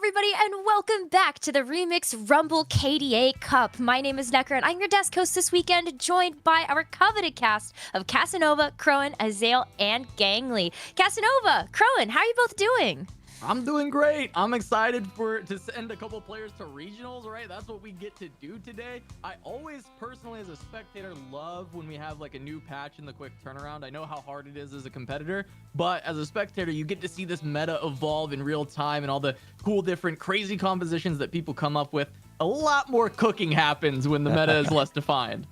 everybody, and welcome back to the Remix Rumble KDA Cup. My name is Necker, and I'm your desk host this weekend, joined by our coveted cast of Casanova, Crowan, Azael, and Gangly. Casanova, Crowan, how are you both doing? I'm doing great. I'm excited to send a couple players to regionals, right? That's what we get to do today. I always personally, as a spectator, love when we have like a new patch in the quick turnaround. I know how hard it is as a competitor, but as a spectator, you get to see this meta evolve in real time and all the cool, different, crazy compositions that people come up with. A lot more cooking happens when the meta is less defined.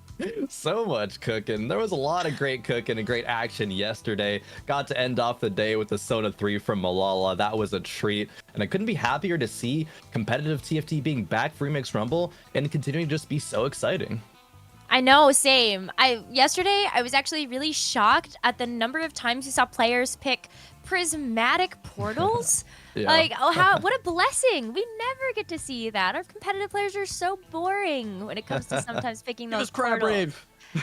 So much cooking. There was a lot of great cooking and great action yesterday. Got to end off the day with the Soda 3 from Malala. That was a treat. And I couldn't be happier to see competitive TFT being back for Remix Rumble and continuing to just be so exciting. I know, same. Yesterday, I was actually really shocked at the number of times you saw players pick prismatic portals. Yeah. Like, what a blessing. We never get to see that. Our competitive players are so boring when it comes to sometimes picking those portals.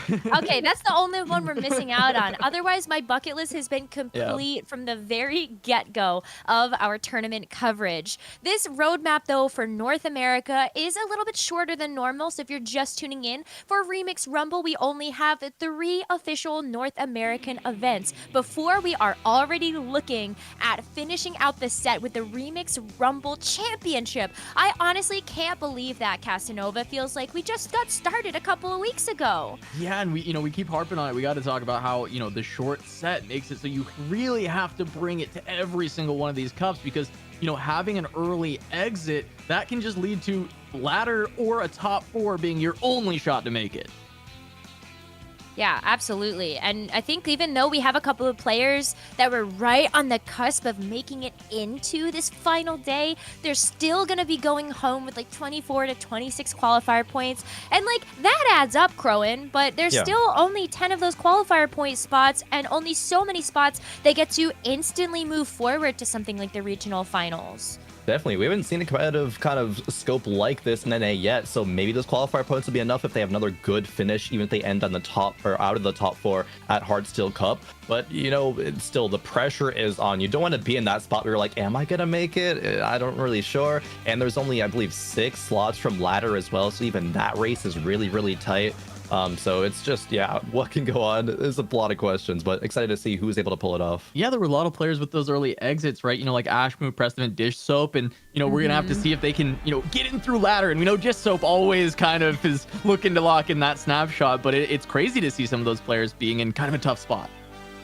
Okay, that's the only one we're missing out on. Otherwise, my bucket list has been complete from the very get-go of our tournament coverage. This roadmap, though, for North America is a little bit shorter than normal. So if you're just tuning in, for Remix Rumble, we only have 3 official North American events before we are already looking at finishing out the set with the Remix Rumble Championship. I honestly can't believe that, Casanova. Feels like we just got started a couple of weeks ago. Yeah, and we keep harping on it. We got to talk about how, the short set makes it so you really have to bring it to every single one of these cups because, having an early exit, that can just lead to ladder or a top 4 being your only shot to make it. Yeah, absolutely. And I think even though we have a couple of players that were right on the cusp of making it into this final day, they're still going to be going home with like 24 to 26 qualifier points. And like that adds up, Crowan, but there's still only 10 of those qualifier point spots and only so many spots they get to instantly move forward to something like the regional finals. Definitely. We haven't seen a competitive kind of scope like this in NA yet, so maybe those qualifier points will be enough if they have another good finish, even if they end on the top or out of the top 4 at Hardsteel Cup. But, it's still, the pressure is on. You don't want to be in that spot where you're like, am I going to make it? I don't really sure. And there's only, I believe, 6 slots from ladder as well, so even that race is really, really tight. So it's just, what can go on? There's a lot of questions, but excited to see who's able to pull it off. Yeah, there were a lot of players with those early exits, right? Like Ashmoo, Preston, Dish Soap, and, we're going to have to see if they can, get in through ladder. And we know Dish Soap always kind of is looking to lock in that snapshot, but it's crazy to see some of those players being in kind of a tough spot.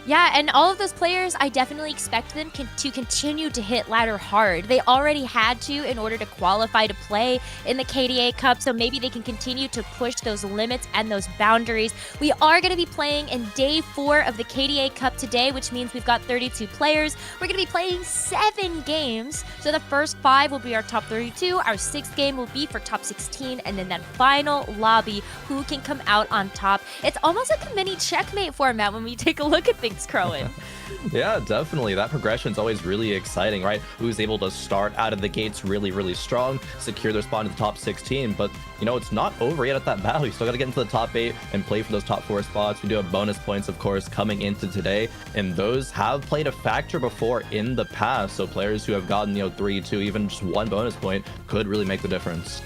Yeah, and all of those players, I definitely expect them to continue to hit ladder hard. They already had to in order to qualify to play in the KDA Cup, so maybe they can continue to push those limits and those boundaries. We are going to be playing in day 4 of the KDA Cup today, which means we've got 32 players. We're going to be playing 7 games, so the first 5 will be our top 32, our 6th game will be for top 16, and then that final lobby, who can come out on top. It's almost like a mini checkmate format when we take a look at things. Crowan. Yeah, definitely. That progression is always really exciting, right? Who's able to start out of the gates really, really strong, secure their spot in the top 16. But, it's not over yet at that battle. You still got to get into the top 8 and play for those top 4 spots. We do have bonus points, of course, coming into today. And those have played a factor before in the past. So players who have gotten, 3, 2, even just 1 bonus point could really make the difference.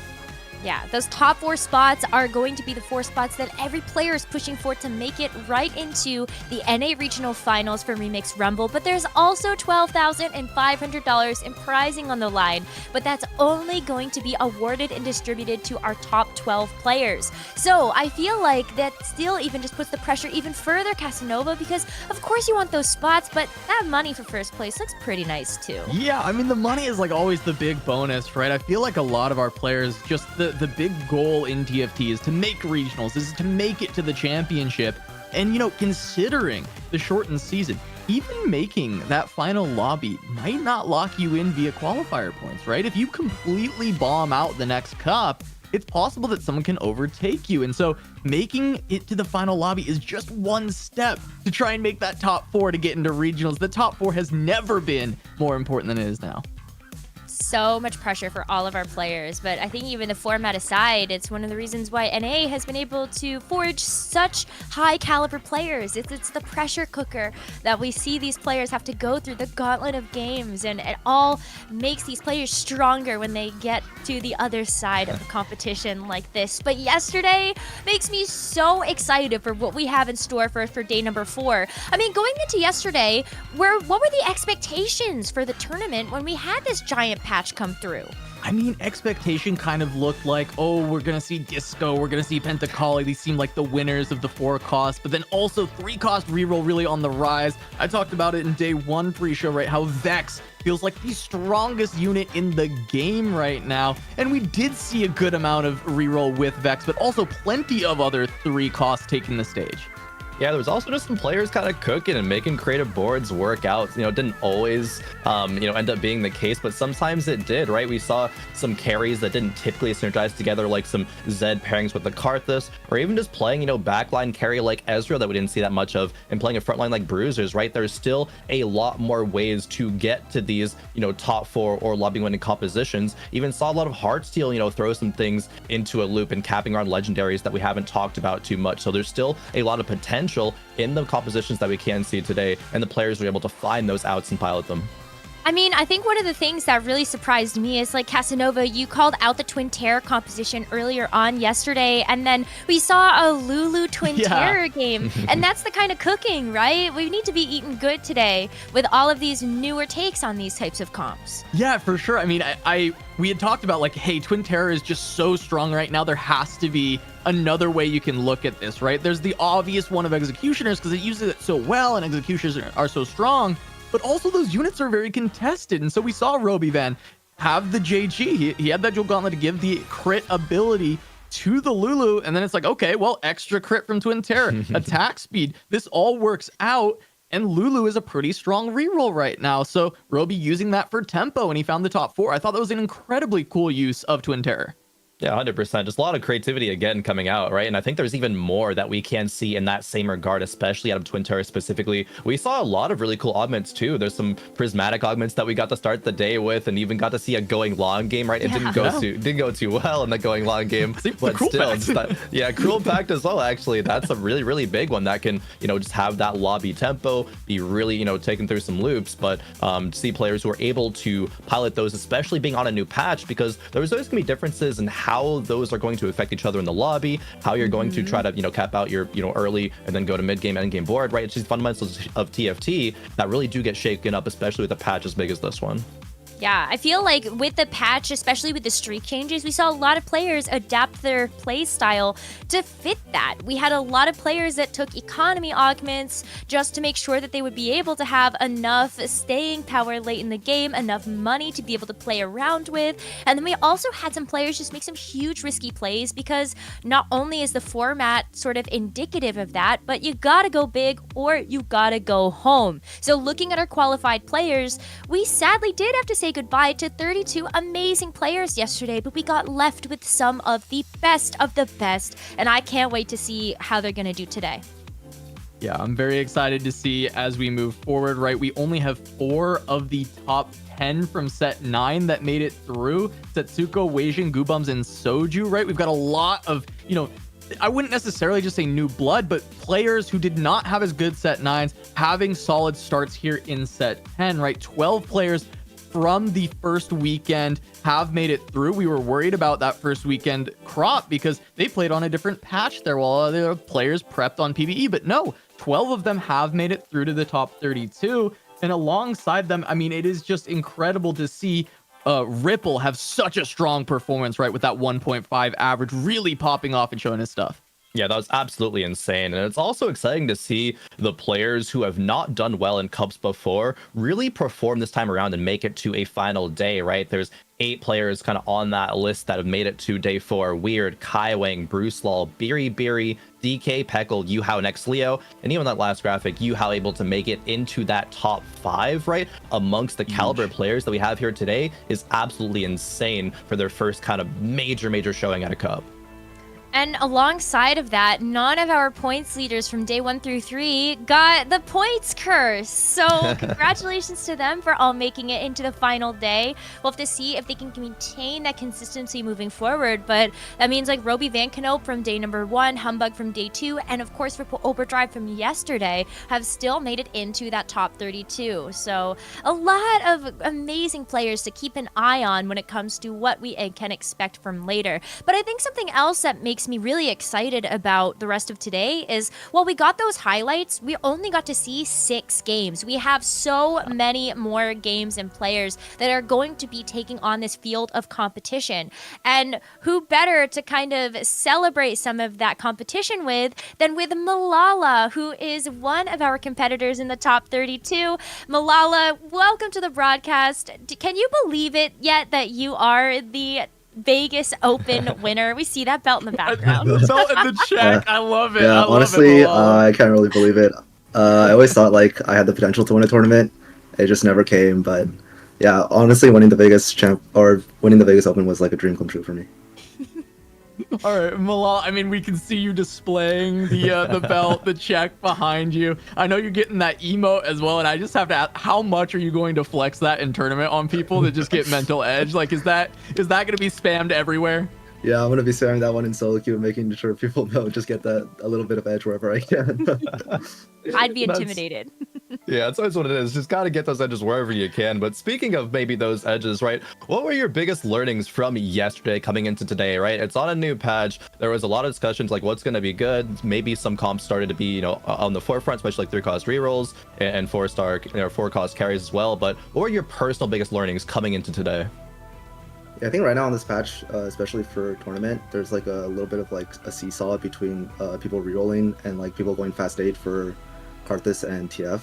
Yeah, those top 4 spots are going to be the 4 spots that every player is pushing for to make it right into the NA Regional Finals for Remix Rumble. But there's also $12,500 in prizing on the line, but that's only going to be awarded and distributed to our top 12 players. So I feel like that still even just puts the pressure even further, Casanova, because of course you want those spots, but that money for first place looks pretty nice too. Yeah, I mean, the money is like always the big bonus, right? I feel like a lot of our players, just the big goal in TFT is to make regionals, is to make it to the championship. And, considering the shortened season, even making that final lobby might not lock you in via qualifier points, right? If you completely bomb out the next cup, it's possible that someone can overtake you. And so making it to the final lobby is just one step to try and make that top 4 to get into regionals. The top 4 has never been more important than it is now. so much pressure for all of our players, but I think even the format aside, it's one of the reasons why NA has been able to forge such high caliber players. It's the pressure cooker that we see these players have to go through the gauntlet of games, and it all makes these players stronger when they get to the other side of the competition like this. But yesterday makes me so excited for what we have in store for day number 4. I mean, going into yesterday, what were the expectations for the tournament when we had this giant patch come through? I mean, expectation kind of looked like, oh, we're going to see Disco, we're going to see Pentacoli. These seem like the winners of the 4-cost, but then also 3-cost reroll really on the rise. I talked about it in day 1 pre-show, right? How Vex feels like the strongest unit in the game right now. And we did see a good amount of reroll with Vex, but also plenty of other 3-costs taking the stage. Yeah, there was also just some players kind of cooking and making creative boards work out. You know, it didn't always, end up being the case, but sometimes it did, right? We saw some carries that didn't typically synergize together, like some Zed pairings with the Karthus, or even just playing, backline carry like Ezreal that we didn't see that much of, and playing a frontline like Bruisers, right? There's still a lot more ways to get to these, top 4 or lobby winning compositions. Even saw a lot of Heartsteel, throw some things into a loop and capping around legendaries that we haven't talked about too much. So there's still a lot of potential in the compositions that we can see today, and the players were able to find those outs and pilot them. I mean, I think one of the things that really surprised me is, like, Casanova, you called out the Twin Terror composition earlier on yesterday, and then we saw a Lulu Twin Terror game, and that's the kind of cooking, right? We need to be eating good today with all of these newer takes on these types of comps. Yeah, for sure. I mean, we had talked about, like, hey, Twin Terror is just so strong right now. There has to be another way you can look at this, right? There's the obvious one of Executioners because it uses it so well, and Executioners are so strong. But also those units are very contested. And so we saw Robyvan have the JG. He had that dual gauntlet to give the crit ability to the Lulu. And then it's like, okay, well, extra crit from Twin Terror, attack speed. This all works out. And Lulu is a pretty strong reroll right now. So Roby using that for tempo, and he found the top 4. I thought that was an incredibly cool use of Twin Terror. Yeah, 100%. Just a lot of creativity again coming out, right? And I think there's even more that we can see in that same regard, especially out of Twin Terror specifically. We saw a lot of really cool augments too. There's some prismatic augments that we got to start the day with, and even got to see a going long game, right? It didn't go too well in the going long game, but still, Cruel Pact as well. Actually, that's a really, really big one that can, just have that lobby tempo, be really, taken through some loops. But see players who are able to pilot those, especially being on a new patch, because there's always gonna be differences in how those are going to affect each other in the lobby, how you're going to try to, cap out your, early and then go to mid game, end game board, right? It's just fundamentals of TFT that really do get shaken up, especially with a patch as big as this one. Yeah, I feel like with the patch, especially with the streak changes, we saw a lot of players adapt their play style to fit that. We had a lot of players that took economy augments just to make sure that they would be able to have enough staying power late in the game, enough money to be able to play around with. And then we also had some players just make some huge risky plays, because not only is the format sort of indicative of that, but you gotta go big or you gotta go home. So looking at our qualified players, we sadly did have to say goodbye to 32 amazing players yesterday, but we got left with some of the best, and I can't wait to see how they're gonna do today. Yeah, I'm very excited to see as we move forward, right? We only have 4 of the top 10 from set 9 that made it through. Setsuko, Weijin, Goobums, and Soju, right? We've got a lot of, I wouldn't necessarily just say new blood, but players who did not have as good set 9s having solid starts here in set 10, right? 12 players from the first weekend have made it through. We were worried about that first weekend crop because they played on a different patch there while other players prepped on PvE, but no, 12 of them have made it through to the top 32. And alongside them, I mean, it is just incredible to see Ripple have such a strong performance, right? With that 1.5 average really popping off and showing his stuff. Yeah, that was absolutely insane. And it's also exciting to see the players who have not done well in Cups before really perform this time around and make it to a final day, right? There's 8 players kind of on that list that have made it to day 4. Weird, Kaiwang, Bruce Law, Biri, DK, Peckle, Yuhao, and Xleo. And even that last graphic, Yuhao able to make it into that top 5, right? Amongst the caliber of players that we have here today is absolutely insane for their first kind of major showing at a Cup. And alongside of that, none of our points leaders from day 1 through 3 got the points curse. So congratulations to them for all making it into the final day. We'll have to see if they can maintain that consistency moving forward. But that means like Roby Van Knoop from day number 1, Humbug from day 2, and of course Overdrive from yesterday have still made it into that top 32. So a lot of amazing players to keep an eye on when it comes to what we can expect from later. But I think something else that makes me really excited about the rest of today is, while we got those highlights, we only got to see 6 games. We have so many more games and players that are going to be taking on this field of competition. And who better to kind of celebrate some of that competition with than with Malala, who is one of our competitors in the top 32. Malala, welcome to the broadcast. Can you believe it yet that you are the Vegas Open winner? We see that belt in the background. The belt in the check. I love it. Yeah, I honestly, love it, I can't really believe it. I always thought like I had the potential to win a tournament. It just never came. But yeah, honestly, winning the Vegas Open was like a dream come true for me. All right, Malala, I mean, we can see you displaying the belt, the check behind you. I know you're getting that emote as well, and I just have to ask, how much are you going to flex that in tournament on people to just get mental edge? Like, is that going to be spammed everywhere? Yeah, I'm gonna be sharing that one in solo queue, making sure people know, just get that a little bit of edge wherever I can. I'd be intimidated. Yeah, that's always what it is. Just got to get those edges wherever you can. But speaking of maybe those edges, right? What were your biggest learnings from yesterday coming into today, right? It's on a new patch. There was a lot of discussions like what's going to be good. Maybe some comps started to be, you know, on the forefront, especially like 3-cost rerolls and 4-star or 4-cost carries as well. But what were your personal biggest learnings coming into today? Yeah, I think right now on this patch, especially for tournament, there's like a little bit of like a seesaw between people rerolling and like people going fast 8 for Karthus and TF.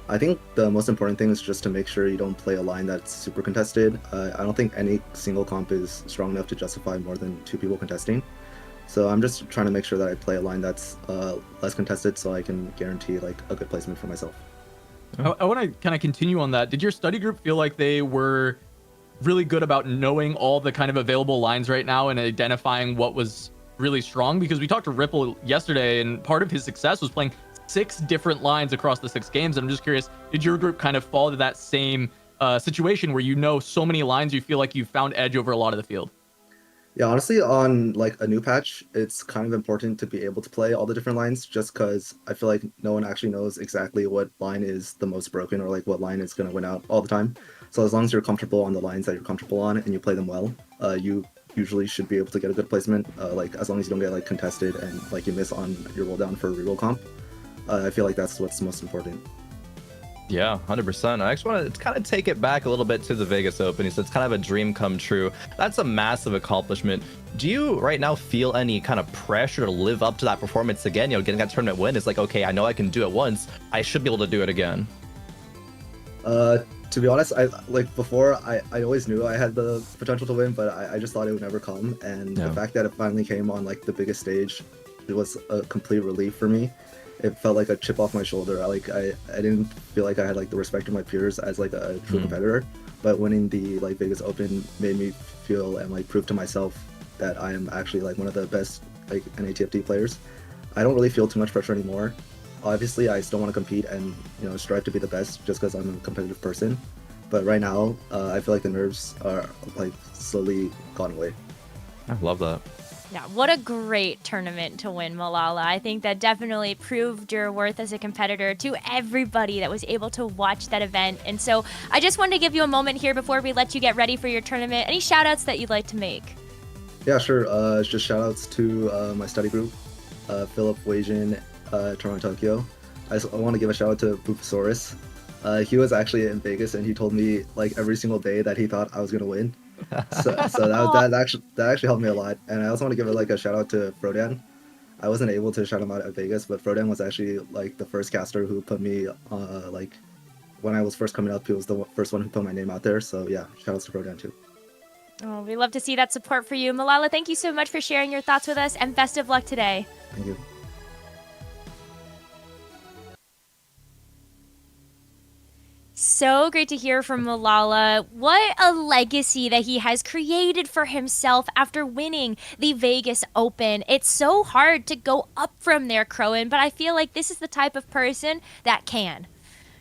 I think the most important thing is just to make sure you don't play a line that's super contested. I don't think any single comp is strong enough to justify more than 2 people contesting. So I'm just trying to make sure that I play a line that's less contested so I can guarantee like a good placement for myself. I want to kind of continue on that. Did your study group feel like they were really good about knowing all the kind of available lines right now and identifying what was really strong? Because we talked to Ripple yesterday, and part of his success was playing 6 different lines across the 6 games. I'm just curious, did your group kind of fall to that same situation where you know so many lines you feel like you found edge over a lot of the field? Yeah, honestly, on like a new patch, it's kind of important to be able to play all the different lines, just because I feel like no one actually knows exactly what line is the most broken or like what line is going to win out all the time. So as long as you're comfortable on the lines that you're comfortable on and you play them well, you usually should be able to get a good placement. Like as long as you don't get like contested and like you miss on your roll down for a reroll comp. I feel like that's what's most important. Yeah, 100%. I actually want to kind of take it back a little bit to the Vegas Open. He said it's kind of a dream come true. That's a massive accomplishment. Do you right now feel any kind of pressure to live up to that performance again? You know, getting that tournament win is like, okay, I know I can do it once. I should be able to do it again. To be honest, I like before I always knew I had the potential to win, but I just thought it would never come. And the fact that it finally came on like the biggest stage, it was a complete relief for me. It felt like a chip off my shoulder. I didn't feel like I had like the respect of my peers as like a true competitor, but winning the like Vegas Open made me feel and like prove to myself that I am actually like one of the best like NATFT players. I don't really feel too much pressure anymore. Obviously, I still want to compete and strive to be the best just because I'm a competitive person. But right now, I feel like the nerves are like slowly gone away. I love that. Yeah, what a great tournament to win, Malala. I think that definitely proved your worth as a competitor to everybody that was able to watch that event. And so I just wanted to give you a moment here before we let you get ready for your tournament. Any shout outs that you'd like to make? Yeah, sure. Just shout outs to my study group, Philip, Weijin, Toronto, Tokyo. I want to give a shout out to Bufosaurus. He was actually in Vegas and he told me like every single day that he thought I was going to win. So that actually helped me a lot. And I also want to give like a shout out to Frodan. I wasn't able to shout him out at Vegas, but Frodan was actually like the first caster who put me like when I was first coming up. He was the first one who put my name out there. So yeah, shout outs to Frodan too. Oh, we love to see that support for you. Malala, thank you so much for sharing your thoughts with us, and best of luck today. Thank you. So great to hear from Malala. What a legacy that he has created for himself after winning the Vegas Open. It's so hard to go up from there, Crowan, but I feel like this is the type of person that can.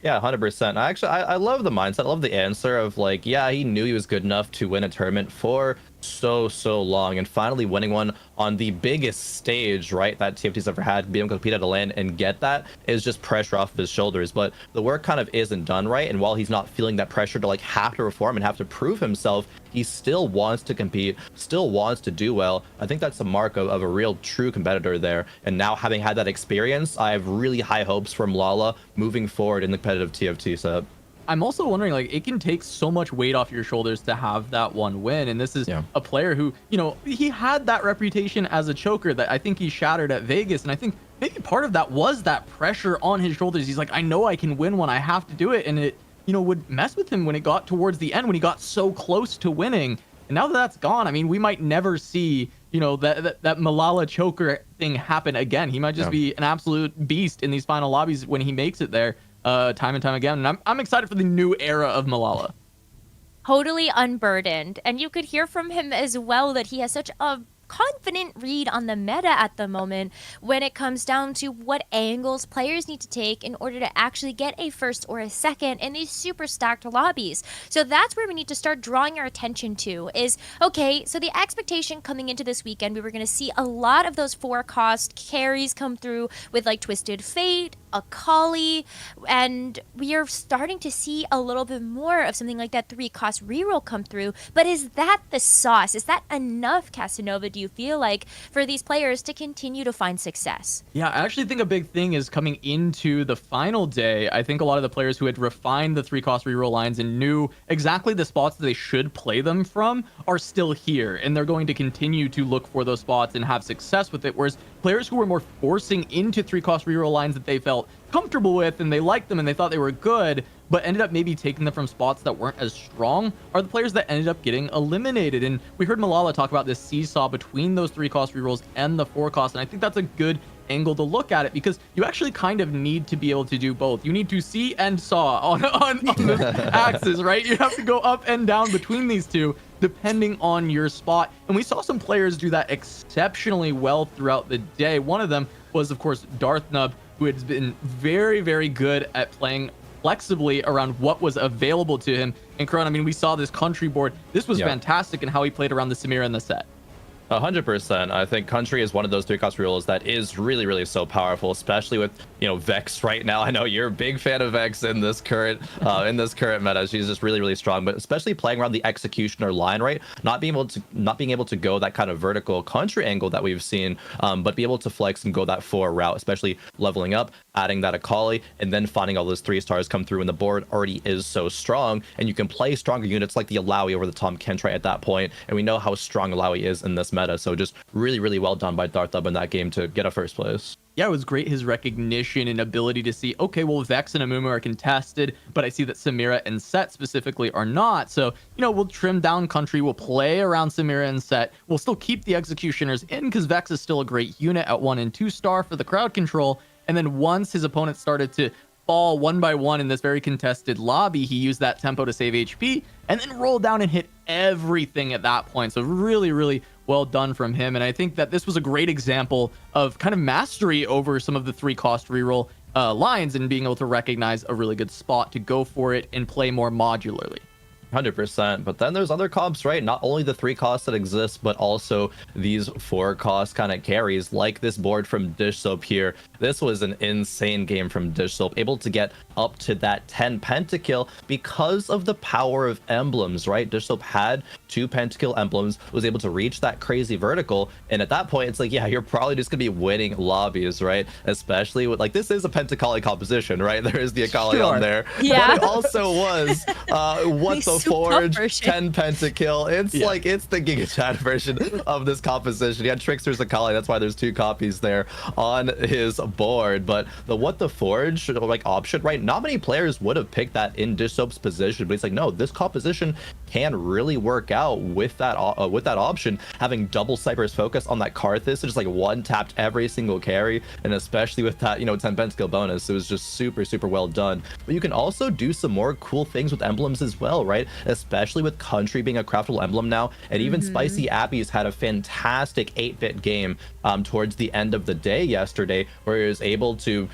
Yeah, 100%. I love the mindset. I love the answer of like, yeah, he knew he was good enough to win a tournament for so long, and finally winning one on the biggest stage, right, that TFT's ever had, being able to compete at a LAN and get that is just pressure off of his shoulders. But the work kind of isn't done right, and while he's not feeling that pressure to like have to perform and have to prove himself, he still wants to compete, still wants to do well. I think that's the mark of a real true competitor there. And now having had that experience, I have really high hopes for Malala moving forward in the competitive TFT setup. I'm also wondering, like, it can take so much weight off your shoulders to have that one win. And this is a player who, you know, he had that reputation as a choker that I think he shattered at Vegas. And I think maybe part of that was that pressure on his shoulders. He's like, I know I can win when I have to do it. And it, you know, would mess with him when it got towards the end, when he got so close to winning. And now that that's gone, I mean, we might never see, you know, that Malala choker thing happen again. He might just be an absolute beast in these final lobbies when he makes it there. Time and time again. And I'm excited for the new era of Malala. Totally unburdened. And you could hear from him as well that he has such a confident read on the meta at the moment when it comes down to what angles players need to take in order to actually get a first or a second in these super stacked lobbies. So that's where we need to start drawing our attention to is, okay, so the expectation coming into this weekend, we were going to see a lot of those 4-cost carries come through with like Twisted Fate, Akali, and we are starting to see a little bit more of something like that 3-cost reroll come through. But is that the sauce? Is that enough, Casanova, do you feel like, for these players to continue to find success? Yeah, I actually think a big thing is coming into the final day. I think a lot of the players who had refined the 3-cost reroll lines and knew exactly the spots that they should play them from are still here, and they're going to continue to look for those spots and have success with it. Whereas players who were more forcing into 3-cost reroll lines that they felt comfortable with and they liked them and they thought they were good, but ended up maybe taking them from spots that weren't as strong, are the players that ended up getting eliminated. And we heard Malala talk about this seesaw between those 3-cost rerolls and the 4-cost, and I think that's a good angle to look at it, because you actually kind of need to be able to do both. You need to see and saw on the axis, right? You have to go up and down between these two depending on your spot. And we saw some players do that exceptionally well throughout the day. One of them was, of course, Darthnub, who has been very good at playing flexibly around what was available to him. And Corona, I mean, we saw this country board. This was fantastic in how he played around the Samira in the set. 100%. I think country is one of those 3-cost rerolls that is really so powerful, especially with, you know, Vex right now. I know you're a big fan of Vex in this current meta. She's just really strong, but especially playing around the executioner line, right? Not being able to go that kind of vertical country angle that we've seen, but be able to flex and go that 4 route, especially leveling up, adding that Akali, and then finding all those 3-stars come through when the board already is so strong, and you can play stronger units like the Alawi over the Tom Kentrite at that point, and we know how strong Alawi is in this meta. So just really well done by Darthnub in that game to get a first place. Yeah, it was great, his recognition and ability to see, okay, well, Vex and Amumu are contested, but I see that Samira and Set specifically are not. So, you know, we'll trim down country, we'll play around Samira and Set, we'll still keep the executioners in because Vex is still a great unit at 1 and 2 star for the crowd control. And then once his opponent started to fall one by one in this very contested lobby, he used that tempo to save HP and then roll down and hit everything at that point. So really well done from him. And I think that this was a great example of kind of mastery over some of the 3-cost reroll lines and being able to recognize a really good spot to go for it and play more modularly. 100%. But then there's other comps, right? Not only the 3-costs that exist, but also these 4-cost kind of carries, like this board from Dish Soap here. This was an insane game from Dish Soap, able to get up to that 10 pentakill because of the power of emblems, right? Dish Soap had 2 pentakill emblems, was able to reach that crazy vertical, and at that point it's like, yeah, you're probably just gonna be winning lobbies, right? Especially with, like, this is a Pentakali composition, right? There is the Akali on there, yeah, but it also was what the Forge 10 pentakill. It's like, it's the Giga Chad version of this composition. He had Trickster's Akali, that's why there's 2 copies there on his board. But the What the Forge like option, right? Not many players would have picked that in Dish Soap's position, but he's like, no, this composition can really work out with that option, having double Cyber's focus on that Karthus, so just like one tapped every single carry, and especially with that 10 skill bonus, it was just super well done. But you can also do some more cool things with emblems as well, right? Especially with Country being a craftable emblem now, and even Spicy Abby's had a fantastic 8-bit game towards the end of the day yesterday, where he was able to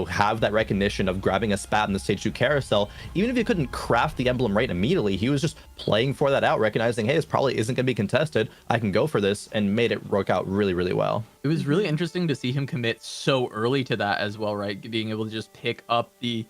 have that recognition of grabbing a spat in the stage 2 carousel. Even if you couldn't craft the emblem right immediately, he was just playing for that out, recognizing, hey, this probably isn't going to be contested, I can go for this, and made it work out really well. It was really interesting to see him commit so early to that as well, right? Being able to just pick up the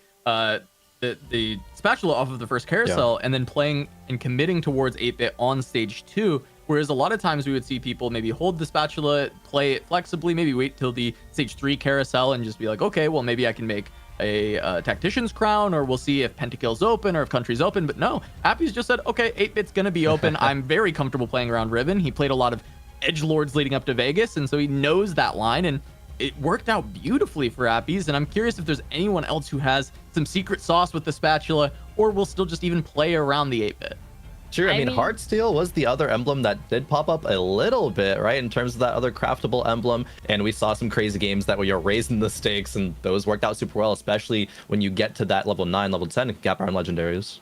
spatula off of the first carousel, and then playing and committing towards 8-bit on stage 2. Whereas a lot of times we would see people maybe hold the spatula, play it flexibly, maybe wait till the stage 3 carousel and just be like, okay, well, maybe I can make a tactician's crown, or we'll see if pentakill's open or if country's open. But no, Appy's just said, okay, 8-bit's gonna be open. I'm very comfortable playing around Ribbon. He played a lot of edgelords leading up to Vegas, and so he knows that line, and it worked out beautifully for Appy's. And I'm curious if there's anyone else who has some secret sauce with the spatula, or will still just even play around the 8-bit. Sure, I mean, Heartsteel was the other emblem that did pop up a little bit, right, in terms of that other craftable emblem, and we saw some crazy games that were raising the stakes, and those worked out super well, especially when you get to that level 9, level 10 gap around legendaries.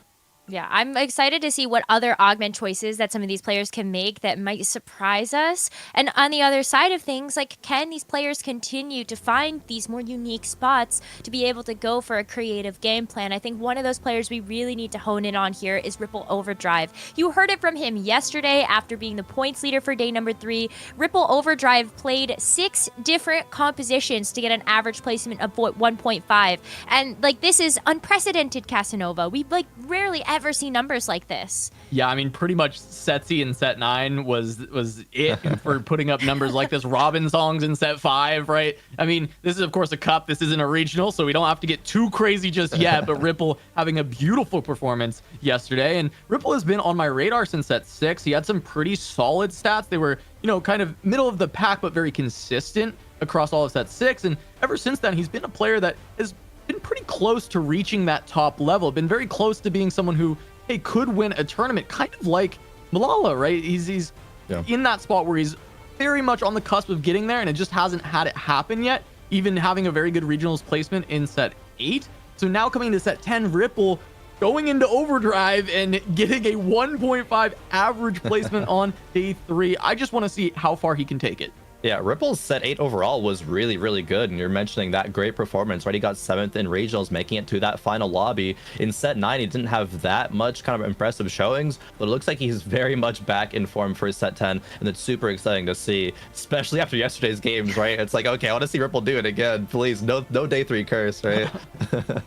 Yeah, I'm excited to see what other augment choices that some of these players can make that might surprise us. And on the other side of things, like, can these players continue to find these more unique spots to be able to go for a creative game plan? I think one of those players we really need to hone in on here is Ripple Overdrive. You heard it from him yesterday after being the points leader for day number 3. Ripple Overdrive played 6 different compositions to get an average placement of 1.5. And, like, this is unprecedented, Casanova. We, like, rarely ever see numbers like this. Yeah, I mean, pretty much Setzy in set 9 was it for putting up numbers like this. Robin songs in set 5, right? I mean, this is of course a cup. This isn't a regional, so we don't have to get too crazy just yet. But Ripple having a beautiful performance yesterday, and Ripple has been on my radar since set 6. He had some pretty solid stats. They were, kind of middle of the pack, but very consistent across all of set 6. And ever since then, he's been a player that has been pretty close to reaching that top level, been very close to being someone who, hey, could win a tournament, kind of like Malala, right? He's in that spot where he's very much on the cusp of getting there, and it just hasn't had it happen yet, even having a very good regionals placement in set 8. So now coming to set 10, Ripple going into overdrive and getting a 1.5 average placement on day 3. I just want to see how far he can take it. Yeah, Ripple's set 8 overall was really good, and you're mentioning that great performance, right? He got 7th in regionals, making it to that final lobby. In set 9, he didn't have that much kind of impressive showings, but it looks like he's very much back in form for his set 10, and it's super exciting to see, especially after yesterday's games, right? It's like, okay, I want to see Ripple do it again, please. No day 3 curse, right?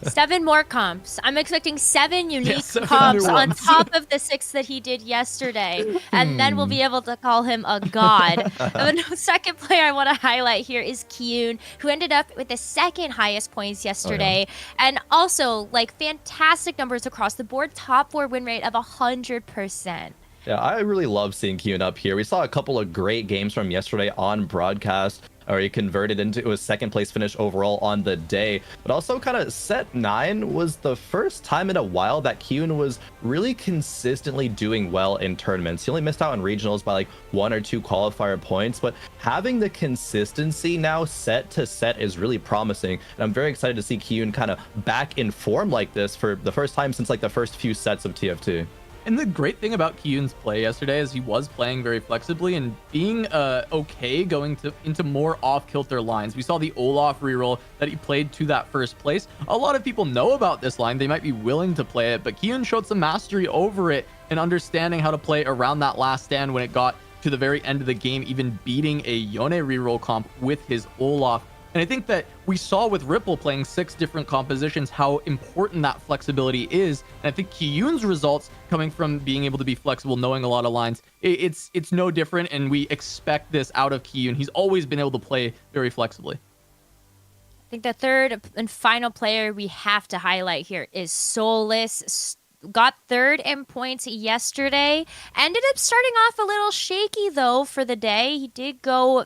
7 more comps. I'm expecting 7 unique comps on top of the 6 that he did yesterday, and then we'll be able to call him a god. The second player I want to highlight here is Kyun, who ended up with the 2nd highest points yesterday, and also like fantastic numbers across the board, top 4 win rate of 100%. Yeah, I really love seeing Kyun up here. We saw a couple of great games from yesterday on broadcast, or he converted into a 2nd place finish overall on the day. But also kind of set 9 was the first time in a while that Kyun was really consistently doing well in tournaments. He only missed out on regionals by like 1 or 2 qualifier points, but having the consistency now set to set is really promising. And I'm very excited to see Kyun kind of back in form like this for the first time since like the first few sets of TFT. And the great thing about Kyun's play yesterday is he was playing very flexibly and being okay going into more off-kilter lines. We saw the Olaf reroll that he played to that first place. A lot of people know about this line. They might be willing to play it, but Kyun showed some mastery over it and understanding how to play around that last stand when it got to the very end of the game, even beating a Yone reroll comp with his Olaf. And I think that we saw with Ripple playing 6 different compositions how important that flexibility is. And I think Kyun's results coming from being able to be flexible, knowing a lot of lines, it's no different. And we expect this out of Kyun. He's always been able to play very flexibly. I think the third and final player we have to highlight here is Soulless. Got 3rd in points yesterday. Ended up starting off a little shaky though for the day. He did go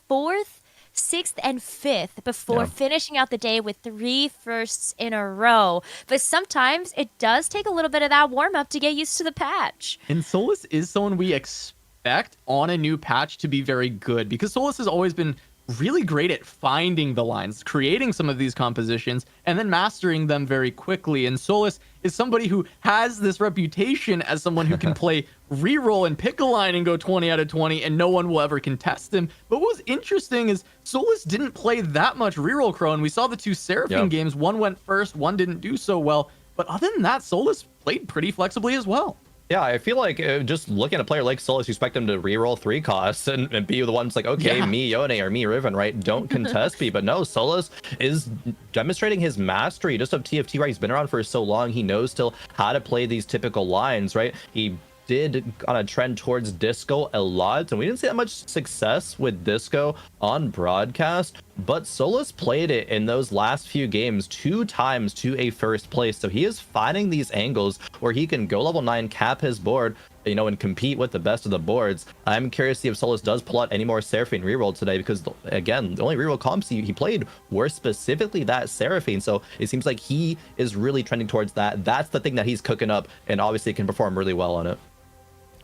4th 6th, and 5th before finishing out the day with 3 firsts in a row. But sometimes it does take a little bit of that warm-up to get used to the patch. And Solus is someone we expect on a new patch to be very good, because Solus has always been really great at finding the lines, creating some of these compositions, and then mastering them very quickly. And Solus is somebody who has this reputation as someone who can play reroll and pick a line and go 20 out of 20, and no one will ever contest him. But what was interesting is Solus didn't play that much reroll Crone. We saw the 2 Seraphine games. One went first, one didn't do so well. But other than that, Solus played pretty flexibly as well. Yeah, I feel like just looking at a player like Solus, you expect him to reroll 3 costs and be the ones like, okay, me Yone or me Riven, right? Don't contest me. But no, Solus is demonstrating his mastery just of TFT, right? He's been around for so long. He knows still how to play these typical lines, right? He did on a trend towards disco a lot, and we didn't see that much success with disco on broadcast, but Solus played it in those last few games 2 times to a first place. So he is finding these angles where he can go level 9, cap his board, you know, and compete with the best of the boards. I'm curious to see if Solus does pull out any more Seraphine reroll today, because again, the only reroll comps he played were specifically that Seraphine. So it seems like he is really trending towards that. That's the thing that he's cooking up, and obviously can perform really well on it.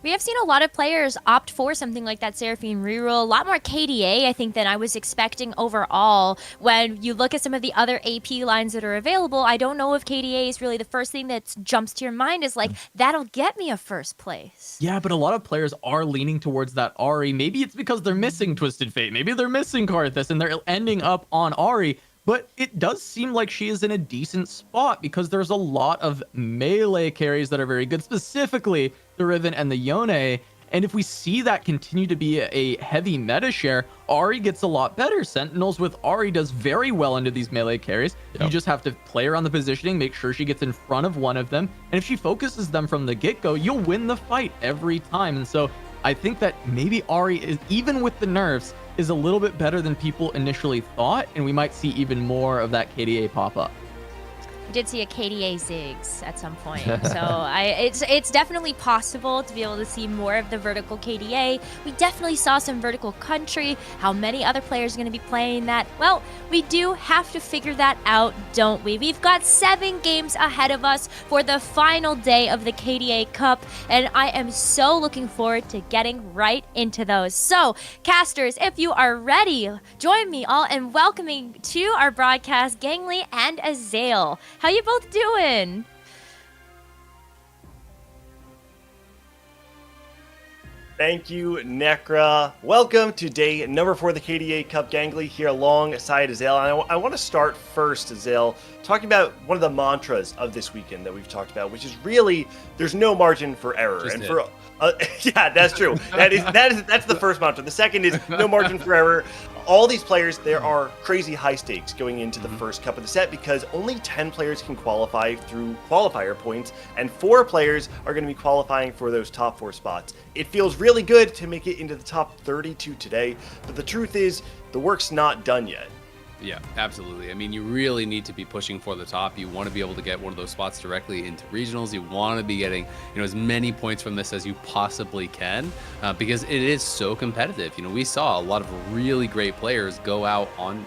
We have seen a lot of players opt for something like that Seraphine reroll, a lot more KDA, I think, than I was expecting overall. When you look at some of the other AP lines that are available, I don't know if KDA is really the first thing that jumps to your mind is like, that'll get me a first place. Yeah, but a lot of players are leaning towards that Ahri. Maybe it's because they're missing Twisted Fate. Maybe they're missing Karthus, and they're ending up on Ahri. But it does seem like she is in a decent spot, because there's a lot of melee carries that are very good, specifically the Riven and the Yone. And if we see that continue to be a heavy meta share, Ahri gets a lot better. Sentinels with Ahri does very well into these melee carries. You just have to play her on the positioning, make sure she gets in front of one of them. And if she focuses them from the get-go, you'll win the fight every time. And so I think that maybe Ahri is, even with the nerfs, is a little bit better than people initially thought, and we might see even more of that KDA pop up. I did see a KDA Ziggs at some point, so it's definitely possible to be able to see more of the vertical KDA. We definitely saw some vertical country. How many other players are going to be playing that? Well, we do have to figure that out, don't we? We've got 7 games ahead of us for the final day of the KDA Cup, and I am so looking forward to getting right into those. So, casters, if you are ready, join me all in welcoming to our broadcast Gangly and Azael. How you both doing? Thank you, Necra. Welcome to day number 4 of the KDA Cup. Gangly here alongside Azael. And I want to start first, Azael, talking about one of the mantras of this weekend that we've talked about, which is really there's no margin for error. Yeah, that's true. That's the first mantra. The second is no margin for error. All these players, there are crazy high stakes going into the first cup of the set, because only 10 players can qualify through qualifier points, and 4 players are going to be qualifying for those top 4 spots. It feels really good to make it into the top 32 today, but the truth is the work's not done yet. Yeah, absolutely. I mean, you really need to be pushing for the top. You want to be able to get one of those spots directly into regionals. You want to be getting, as many points from this as you possibly can, because it is so competitive. We saw a lot of really great players go out on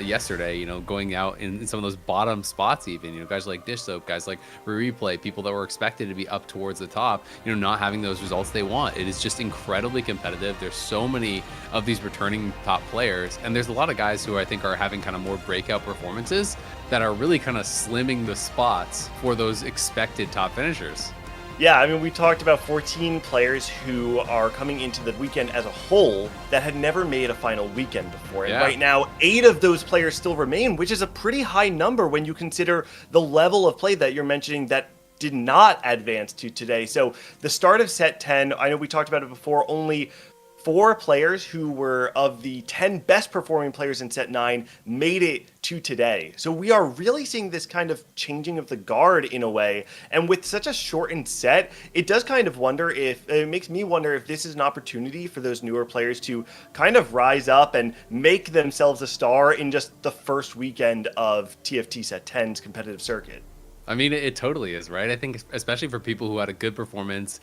yesterday, going out in some of those bottom spots even, guys like Dish Soap, guys like Replay, people that were expected to be up towards the top, not having those results they want. It is just incredibly competitive. There's so many of these returning top players, and there's a lot of guys who I think are having kind of more breakout performances that are really kind of slimming the spots for those expected top finishers. Yeah, I mean, we talked about 14 players who are coming into the weekend as a whole that had never made a final weekend before. And right now, 8 of those players still remain, which is a pretty high number when you consider the level of play that you're mentioning that did not advance to today. So the start of set 10, I know we talked about it before, only 4 players who were of the 10 best performing players in set 9 made it to today. So we are really seeing this kind of changing of the guard in a way. And with such a shortened set, it does kind of wonder it makes me wonder if this is an opportunity for those newer players to kind of rise up and make themselves a star in just the first weekend of TFT set 10's competitive circuit. I mean, it totally is, right? I think especially for people who had a good performance,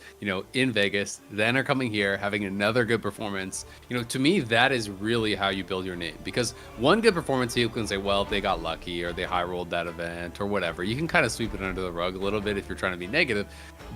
in Vegas, then are coming here, having another good performance, to me, that is really how you build your name. Because one good performance, people can say, well, they got lucky or they high rolled that event or whatever. You can kind of sweep it under the rug a little bit if you're trying to be negative.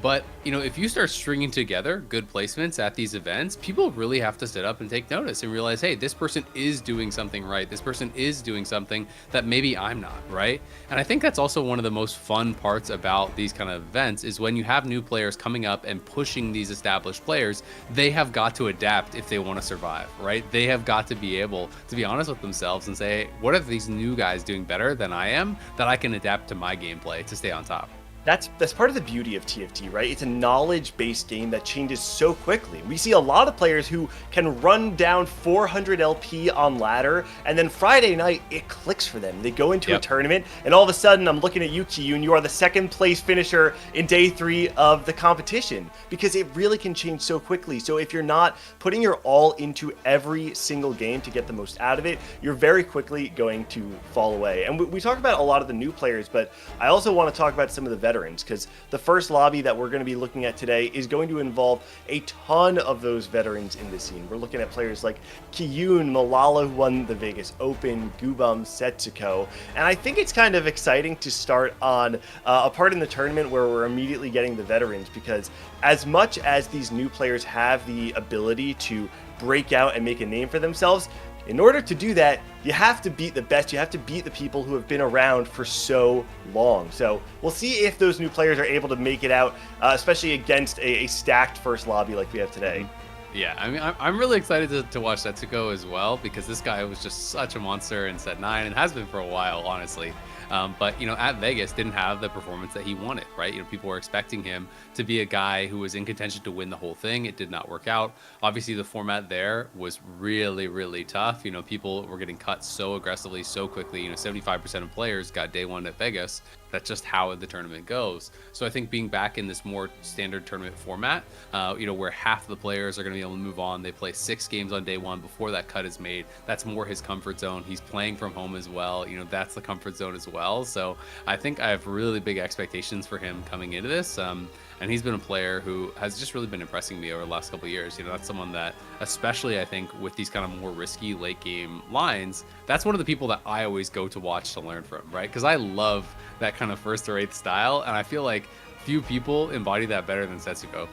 But, if you start stringing together good placements at these events, people really have to sit up and take notice and realize, hey, this person is doing something right. This person is doing something that maybe I'm not, right? And I think that's also one of the most fun parts about these kind of events is when you have new players coming up and pushing these established players, they have got to adapt if they want to survive, right? They have got to be able to be honest with themselves and say, what are these new guys doing better than I am that I can adapt to my gameplay to stay on top? That's part of the beauty of TFT, right? It's a knowledge-based game that changes so quickly. We see a lot of players who can run down 400 LP on ladder, and then Friday night, it clicks for them. They go into a tournament, and all of a sudden, I'm looking at you, Kiyun, you are the second place finisher in day 3 of the competition, because it really can change so quickly. So if you're not putting your all into every single game to get the most out of it, you're very quickly going to fall away. And we talk about a lot of the new players, but I also want to talk about some of the veterans, because the first lobby that we're going to be looking at today is going to involve a ton of those veterans in the scene. We're looking at players like Kiyun, Malala, who won the Vegas Open, Gubam, Setsuko, and I think it's kind of exciting to start on a part in the tournament where we're immediately getting the veterans, because as much as these new players have the ability to break out and make a name for themselves, in order to do that, you have to beat the best. You have to beat the people who have been around for so long. So we'll see if those new players are able to make it out, especially against a stacked first lobby like we have today. Yeah, I mean, I'm really excited to watch Setsuko as well, because this guy was just such a monster in set 9 and has been for a while, honestly. But, at Vegas didn't have the performance that he wanted, right? People were expecting him to be a guy who was in contention to win the whole thing. It did not work out. Obviously, the format there was really, really tough. People were getting cut so aggressively, so quickly. 75% of players got day 1 at Vegas. That's just how the tournament goes. So I think being back in this more standard tournament format, where half the players are going to be able to move on. They play 6 games on day 1 before that cut is made. That's more his comfort zone. He's playing from home as well. That's the comfort zone as well. So I think I have really big expectations for him coming into this. And he's been a player who has just really been impressing me over the last couple of years. That's someone that, especially I think with these kind of more risky late game lines, that's one of the people that I always go to watch to learn from, right? Because I love that kind of first or eighth style, and I feel like few people embody that better than Setsuko.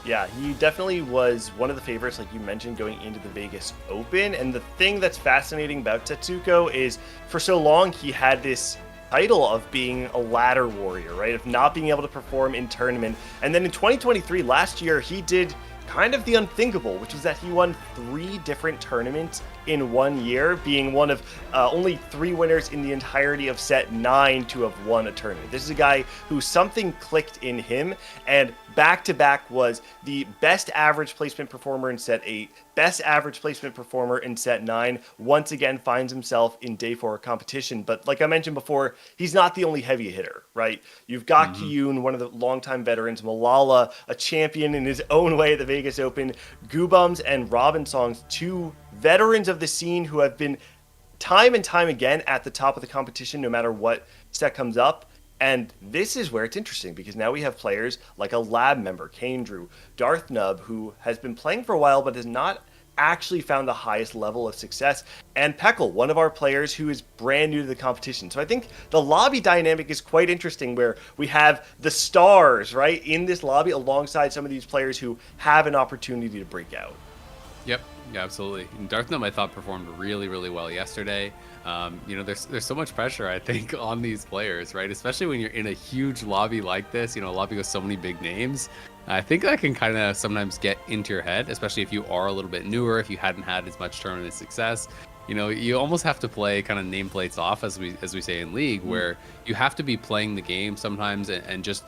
Yeah, he definitely was one of the favorites, like you mentioned, going into the Vegas Open. And the thing that's fascinating about Setsuko is for so long he had this title of being a ladder warrior, right? Of not being able to perform in tournament. And then in 2023, last year, he did kind of the unthinkable, which was that he won 3 different tournaments in 1 year, being one of only 3 winners in the entirety of set 9 to have won a tournament. This is a guy who something clicked in him, and back-to-back was the best average placement performer in set 8, best average placement performer in set 9, once again finds himself in day 4 competition. But like I mentioned before, he's not the only heavy hitter, right? You've got Kiyun, one of the longtime veterans, Malala, a champion in his own way at the Vegas Open, Gubams and Robinsongs, 2 veterans of the scene who have been time and time again at the top of the competition no matter what set comes up. And this is where it's interesting, because now we have players like a lab member, Kane Drew, Darth Nub, who has been playing for a while but has not actually found the highest level of success, and Peckle, one of our players who is brand new to the competition. So I think the lobby dynamic is quite interesting, where we have the stars, right, in this lobby alongside some of these players who have an opportunity to break out. Yep. Yeah, absolutely. And Darth Nub, I thought, performed really, really well yesterday. There's so much pressure, I think, on these players, right? Especially when you're in a huge lobby like this, a lobby with so many big names. I think that can kind of sometimes get into your head, especially if you are a little bit newer, if you hadn't had as much tournament success. You almost have to play kind of nameplates off, as we say in League, where you have to be playing the game sometimes and just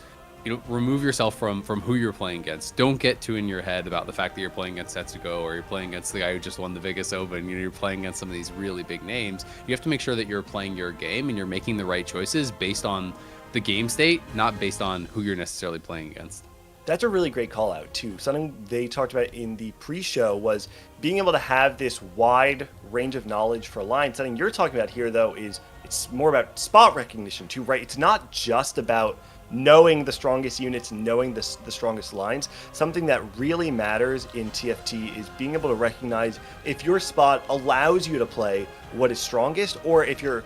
remove yourself from who you're playing against. Don't get too in your head about the fact that you're playing against Setsuko or you're playing against the guy who just won the Vegas Open. You're playing against some of these really big names. You have to make sure that you're playing your game and you're making the right choices based on the game state, not based on who you're necessarily playing against. That's a really great call out too. Something they talked about in the pre-show was being able to have this wide range of knowledge for a line. Something you're talking about here though is it's more about spot recognition too, right? It's not just about knowing the strongest units, knowing the strongest lines. Something that really matters in TFT is being able to recognize if your spot allows you to play what is strongest, or if you're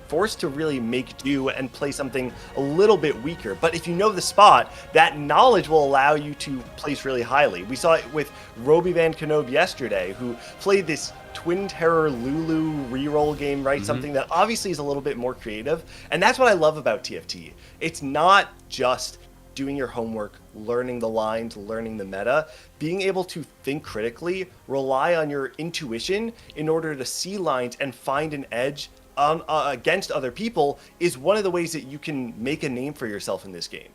forced to really make do and play something a little bit weaker. But if you know the spot, that knowledge will allow you to place really highly. We saw it with Roby Van Knob yesterday, who played this Twin Terror Lulu reroll game, right? Something that obviously is a little bit more creative. And that's what I love about TFT. It's not just doing your homework, learning the lines, learning the meta, being able to think critically, rely on your intuition in order to see lines and find an edge against other people is one of the ways that you can make a name for yourself in this game.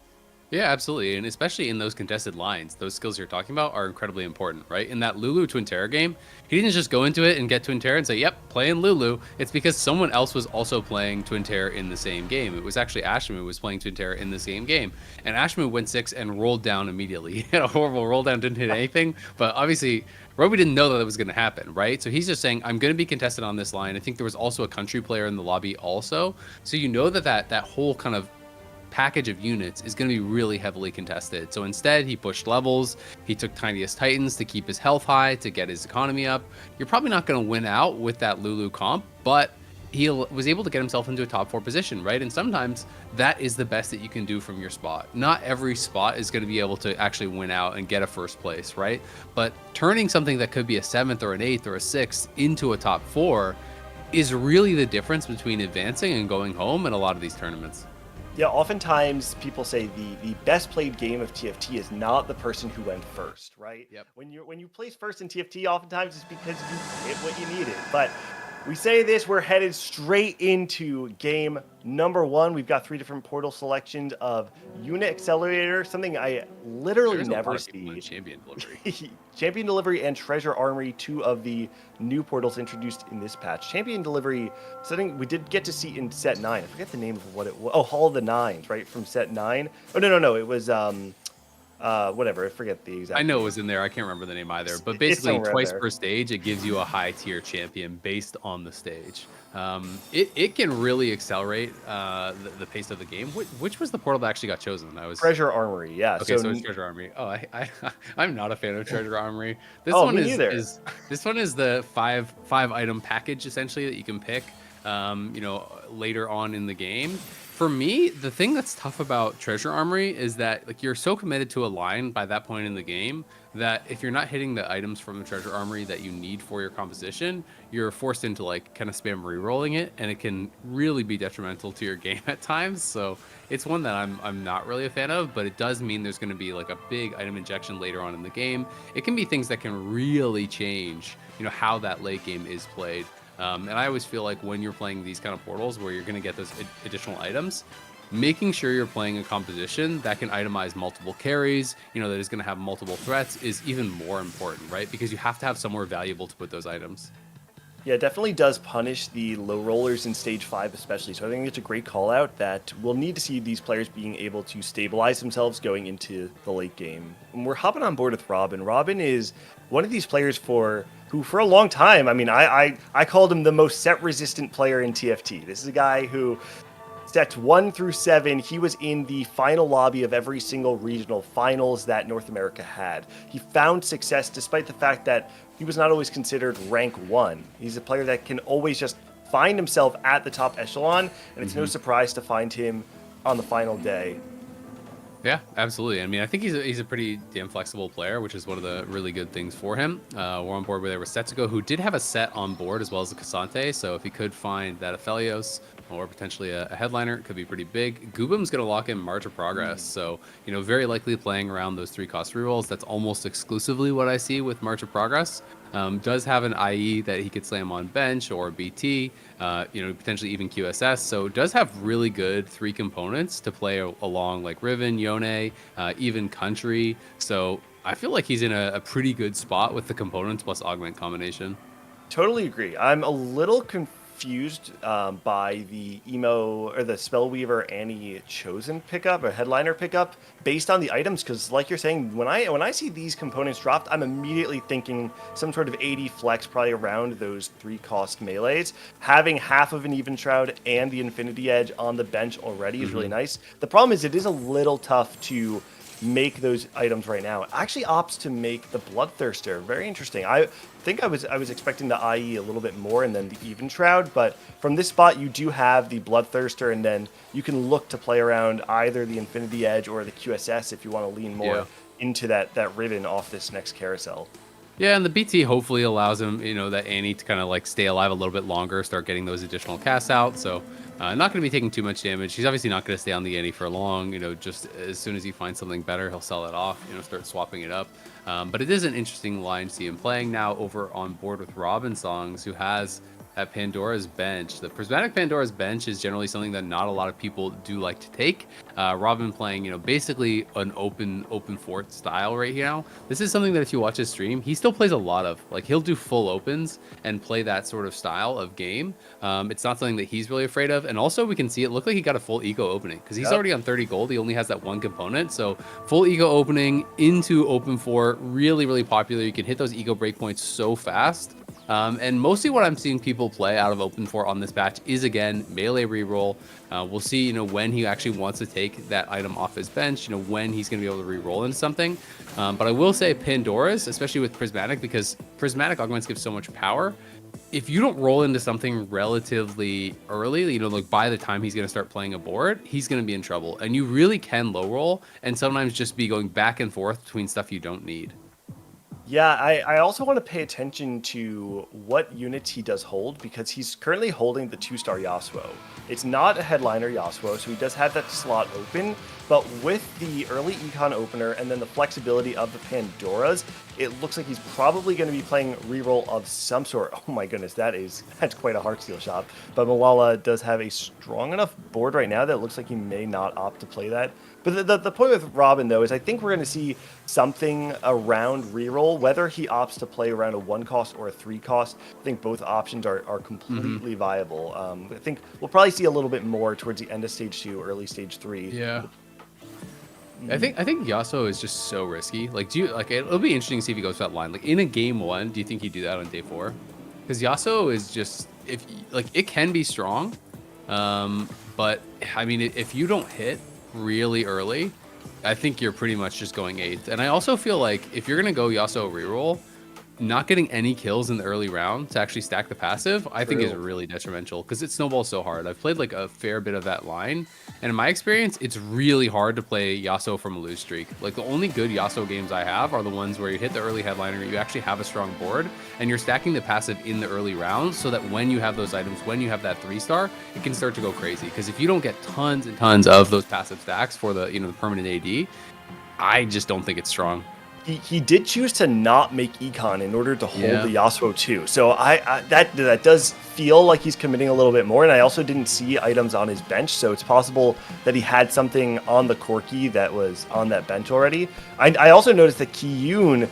Yeah, absolutely. And especially in those contested lines, those skills you're talking about are incredibly important, right? In that Lulu Twin Terror game, he didn't just go into it and get Twin Terror and say, yep, playing Lulu. It's because someone else was also playing Twin Terror in the same game. It was actually Ashmu who was playing Twin Terror in the same game. And Ashmu went 6 and rolled down immediately. He had a horrible roll down, didn't hit anything. But obviously, Roby didn't know that was going to happen, right? So he's just saying, I'm going to be contested on this line. I think there was also a country player in the lobby also. So you know that whole kind of package of units is going to be really heavily contested. So instead, he pushed levels. He took Tiniest Titans to keep his health high, to get his economy up. You're probably not going to win out with that Lulu comp, but he was able to get himself into a top 4 position, right? And sometimes that is the best that you can do from your spot. Not every spot is going to be able to actually win out and get a first place, right? But turning something that could be a 7th or an 8th or a 6th into a top 4 is really the difference between advancing and going home in a lot of these tournaments. Yeah, oftentimes people say the best played game of TFT is not the person who went first, right? Yep. When you place first in TFT, oftentimes it's because you hit what you needed. But we say this, we're headed straight into game number 1. We've got 3 different portal selections of Unit Accelerator, something I literally never see. Champion Delivery. Champion Delivery and Treasure Armory, 2 of the new portals introduced in this patch. Champion Delivery, something we did get to see in set 9. I forget the name of what it was. Oh, Hall of the Nines, right? From set 9. Oh, no. It was whatever. I forget the exact. I know it was in there. I can't remember the name either. But basically, twice per stage, it gives you a high tier champion based on the stage. It can really accelerate the pace of the game. Which was the portal that actually got chosen? Treasure Armory. Yeah. Okay, so it's Treasure Armory. Oh, I'm not a fan of Treasure Armory. This me one neither. is the five item package essentially that you can pick. Later on in the game. For me, the thing that's tough about Treasure Armory is that like you're so committed to a line by that point in the game that if you're not hitting the items from the Treasure Armory that you need for your composition, you're forced into like kind of spam re-rolling it, and it can really be detrimental to your game at times. So it's one that I'm not really a fan of, but it does mean there's going to be like a big item injection later on in the game. It can be things that can really change, how that late game is played. And I always feel like when you're playing these kind of portals where you're going to get those additional items, making sure you're playing a composition that can itemize multiple carries, that is going to have multiple threats is even more important, right? Because you have to have somewhere valuable to put those items. Yeah, it definitely does punish the low rollers in stage 5 especially. So I think it's a great call out that we'll need to see these players being able to stabilize themselves going into the late game. And we're hopping on board with Robin. Robin is one of these players who for a long time, I mean, I called him the most set resistant player in TFT. This is a guy who sets 1 through 7, he was in the final lobby of every single regional finals that North America had. He found success despite the fact that he was not always considered rank 1. He's a player that can always just find himself at the top echelon, and it's no surprise to find him on the final day. Yeah, absolutely. I mean, I think he's a pretty damn flexible player, which is one of the really good things for him. We're on board with Setsuko, who did have a set on board as well as a Cassante, so if he could find that Aphelios or potentially a headliner, it could be pretty big. Goobam's going to lock in March of Progress, so, very likely playing around those 3 cost rerolls. That's almost exclusively what I see with March of Progress. Does have an IE that he could slam on bench or BT, potentially even QSS. So does have really good 3 components to play along like Riven, Yone, even Country. So I feel like he's in a pretty good spot with the components plus augment combination. Totally agree. I'm a little confused confused by the emo or the Spellweaver Annie Chosen pickup or headliner pickup based on the items, because like you're saying, when I see these components dropped, I'm immediately thinking some sort of 80 flex probably around those 3-cost melees. Having half of an Even Shroud and the Infinity Edge on the bench already is really nice. The problem is it is a little tough to make those items right now. It actually opts to make the Bloodthirster. Very interesting. I think I was expecting the IE a little bit more and then the Even Shroud, but from this spot you do have the Bloodthirster, and then you can look to play around either the Infinity Edge or the QSS if you want to lean more into that ribbon off this next carousel. Yeah, and the BT hopefully allows him, that Annie to kind of like stay alive a little bit longer, start getting those additional casts out. So not going to be taking too much damage. He's obviously not going to stay on the Annie for long. Just as soon as he finds something better, he'll sell it off, start swapping it up. But it is an interesting line to see him playing now over on board with Robin Songs, who has at Pandora's bench. The Prismatic Pandora's bench is generally something that not a lot of people do like to take. Robin playing, basically an open fort style right now. This is something that if you watch his stream, he still plays a lot of. Like, he'll do full opens and play that sort of style of game. It's not something that he's really afraid of. And also we can see it look like he got a full eco opening because he's already on 30 gold. He only has that one component. So full eco opening into open fort, really, really popular. You can hit those eco breakpoints so fast. And mostly what I'm seeing people play out of Open Fort on this batch is, again, melee reroll. We'll see, when he actually wants to take that item off his bench, when he's going to be able to reroll into something. But I will say Pandora's, especially with Prismatic, because Prismatic augments give so much power. If you don't roll into something relatively early, like by the time he's going to start playing a board, he's going to be in trouble. And you really can low roll and sometimes just be going back and forth between stuff you don't need. Yeah, I also want to pay attention to what units he does hold, because he's currently holding the 2-star Yasuo. It's not a headliner Yasuo, so he does have that slot open, but with the early econ opener and then the flexibility of the Pandoras, it looks like he's probably going to be playing reroll of some sort. Oh my goodness, that's quite a Heartsteel shot. But Malala does have a strong enough board right now that it looks like he may not opt to play that. But the point with Robin, though, is I think we're going to see something around reroll, whether he opts to play around a 1-cost or a 3-cost. I think both options are completely viable. I think we'll probably see a little bit more towards the end of Stage 2, early Stage 3. Yeah. I think Yasuo is just so risky. Like, it'll be interesting to see if he goes for that line. Like, in a game 1, do you think he'd do that on day 4? Because Yasuo is just, it can be strong, but I mean, if you don't hit really early, I think you're pretty much just going 8th. And I also feel like if you're gonna go Yasuo reroll, not getting any kills in the early round to actually stack the passive, I think is really detrimental because it snowballs so hard. I've played like a fair bit of that line, and in my experience, it's really hard to play Yasuo from a lose streak. Like, the only good Yasuo games I have are the ones where you hit the early headliner, you actually have a strong board, and you're stacking the passive in the early rounds so that when you have those items, when you have that 3-star, it can start to go crazy. Because if you don't get tons and tons of those passive stacks for the the permanent AD, I just don't think it's strong. He did choose to not make econ in order to hold the Yasuo too. So that does feel like he's committing a little bit more. And I also didn't see items on his bench, so it's possible that he had something on the Corki that was on that bench already. I also noticed that Kiyun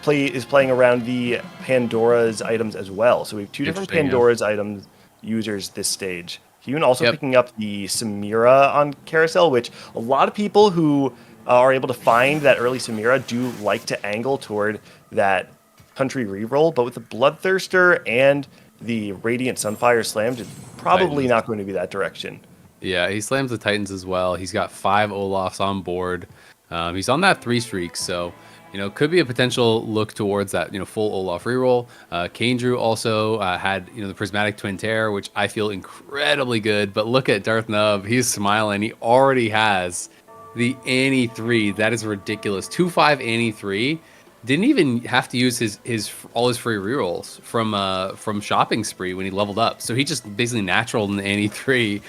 is playing around the Pandora's items as well. So we have 2 different Pandora's items users this stage. Kiyun also picking up the Samira on Carousel, which a lot of people who are able to find that early Samira do like to angle toward that country reroll, but with the Bloodthirster and the Radiant Sunfire slammed, it's probably not going to be that direction. Yeah, he slams the Titans as well. He's got 5 Olafs on board. He's on that 3 streak, so could be a potential look towards that full Olaf reroll. Kandrew also had the Prismatic Twin Terror, which I feel incredibly good. But look at Darth Nub, he's smiling. He already has the Annie 3. That is ridiculous. 2-5 Annie 3. Didn't even have to use all his free rerolls from Shopping Spree when he leveled up. So he just basically naturaled in Annie 3,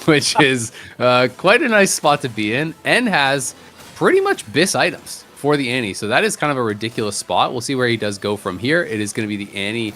which is quite a nice spot to be in, and has pretty much BIS items for the Annie. So that is kind of a ridiculous spot. We'll see where he does go from here. It is going to be the Annie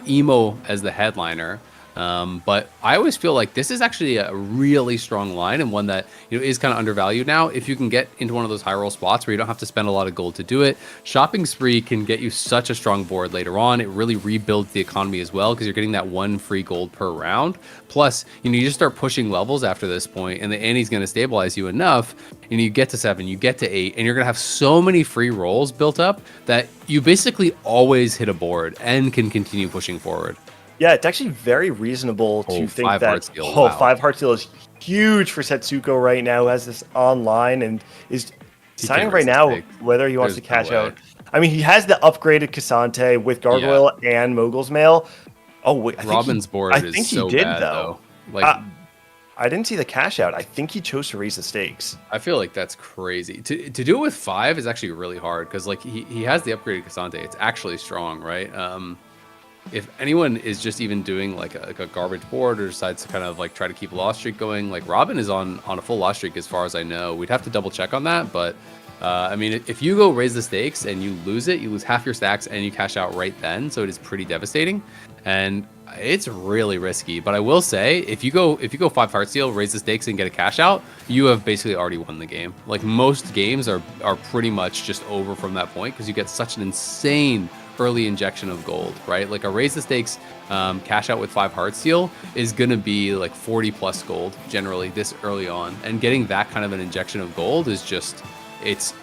emo as the headliner. But I always feel like this is actually a really strong line, and one that is kind of undervalued now. If you can get into one of those high roll spots where you don't have to spend a lot of gold to do it, Shopping Spree can get you such a strong board later on. It really rebuilds the economy as well, because you're getting that 1 free gold per round. Plus, you just start pushing levels after this point, and the ante's going to stabilize you enough, and you get to 7, you get to 8, and you're going to have so many free rolls built up that you basically always hit a board and can continue pushing forward. Yeah, it's actually very reasonable to think 5 that heart steal, wow. 5 heart steal is huge for Setsuko right now, has this online and is deciding right now whether he wants to cash out. I mean, he has the upgraded Cassante with Gargoyle and Mogul's Mail. Oh, wait, Robin's board is so bad, though. Like, I didn't see the cash out. I think he chose to raise the stakes. I feel like that's crazy. To do it with 5 is actually really hard, because like he has the upgraded Cassante. It's actually strong, right? If anyone is just even doing like a garbage board, or decides to kind of like try to keep a loss streak going, like Robin is on a full loss streak as far as I know. We'd have to double check on that, but I mean, if you go raise the stakes and you lose it, you lose half your stacks and you cash out right then. So it is pretty devastating, and it's really risky. But I will say, if you go 5 heart steal, raise the stakes, and get a cash out, you have basically already won the game. Like, most games are pretty much just over from that point, because you get such an insane early injection of gold, right? Like a raise the stakes cash out with 5 heart steal is gonna be like 40 plus gold generally this early on, and getting that kind of an injection of gold is just, it's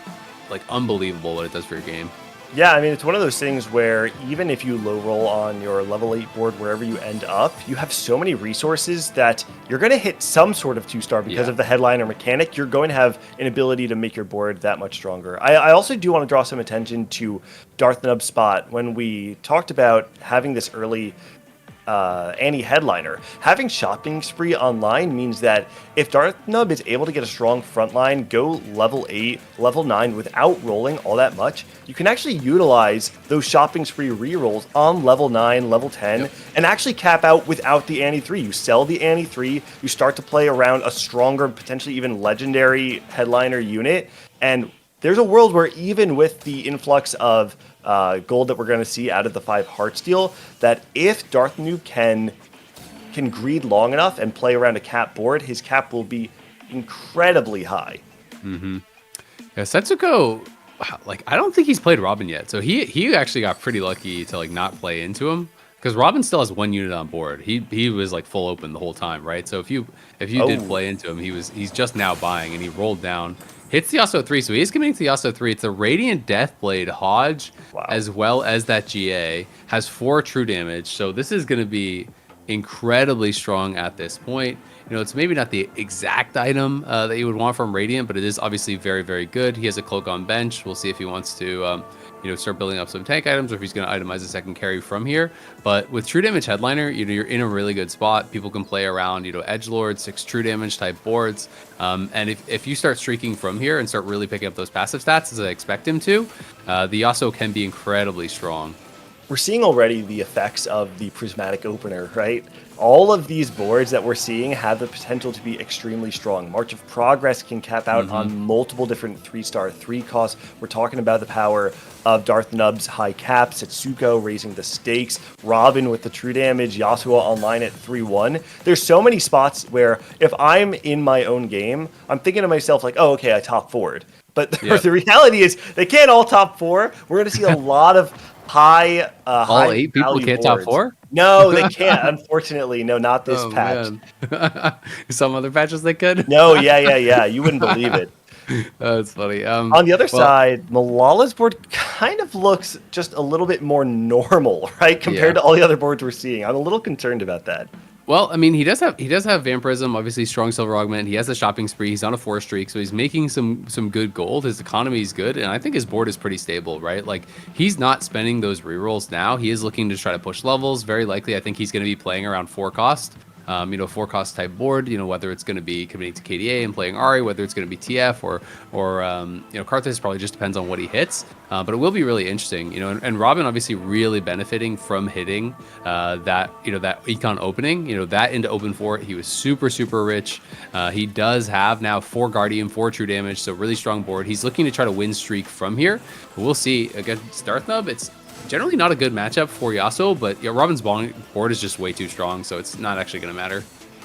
like unbelievable what it does for your game. Yeah, I mean, it's one of those things where even if you low roll on your level 8 board, wherever you end up, you have so many resources that you're going to hit some sort of 2-star because of the headliner mechanic. You're going to have an ability to make your board that much stronger. I also do want to draw some attention to Darth Nub's spot. When we talked about having this early anti-headliner, having Shopping Spree online means that if Darth Nub is able to get a strong front line, go level 8, level 9 without rolling all that much, you can actually utilize those Shopping Spree rerolls on level 9, level 10, and actually cap out without the Anti 3. You sell the Anti 3, you start to play around a stronger, potentially even legendary headliner unit, and there's a world where even with the influx of gold that we're going to see out of the 5 heart steal, that if Darth Noob can greed long enough and play around a cap board, his cap will be incredibly high. Yeah, Setsuko, like, I don't think he's played Robin yet, so he actually got pretty lucky to like not play into him, because Robin still has 1 unit on board. He was like full open the whole time, right? So if you did play into him, he's just now buying, and he rolled down. Hits the Yasuo 3, so he is committing to the Yasuo 3. It's a Radiant Deathblade Hodge, as well as that GA. Has 4 true damage, so this is going to be incredibly strong at this point. It's maybe not the exact item that you would want from Radiant, but it is obviously very, very good. He has a cloak on bench. We'll see if he wants to start building up some tank items, or if he's going to itemize a second carry from here. But with true damage headliner, you're in a really good spot. People can play around, edgelord, 6 true damage type boards. And if you start streaking from here and start really picking up those passive stats, as I expect him to, the Yasuo can be incredibly strong. We're seeing already the effects of the prismatic opener, right? All of these boards that we're seeing have the potential to be extremely strong. March of Progress can cap out on multiple different 3-star 3 costs. We're talking about the power of Darth Nub's high cap, Setsuko raising the stakes, Robin with the true damage, Yasuo online at 3-1. There's so many spots where if I'm in my own game, I'm thinking to myself like, oh, okay, I top forward. But the reality is they can't all top 4. We're going to see a lot of high all 8 people can't boards. Top 4? No, they can't. Unfortunately, no, not this patch. Some other patches they could. No, yeah. You wouldn't believe it. That's funny. On the other side, Malala's board kind of looks just a little bit more normal, right, compared to all the other boards we're seeing. I'm a little concerned about that. Well, I mean, he does have Vampirism, obviously strong silver augment. He has a Shopping Spree. He's on a 4 streak, so he's making some good gold. His economy is good, and I think his board is pretty stable, right? Like, he's not spending those rerolls now. He is looking to try to push levels. Very likely, I think he's going to be playing around 4 cost. 4 cost type board, whether it's going to be committing to KDA and playing Ahri, whether it's going to be TF or Karthus, probably just depends on what he hits. But it will be really interesting, and Robin obviously really benefiting from hitting that econ opening, that into open 4. He was super, super rich. He does have now 4 Guardian, 4 true damage, so really strong board. He's looking to try to win streak from here. We'll see. Against Darth Nub, it's generally not a good matchup for Yasuo, but yeah, Robin's board is just way too strong, so it's not actually going to matter.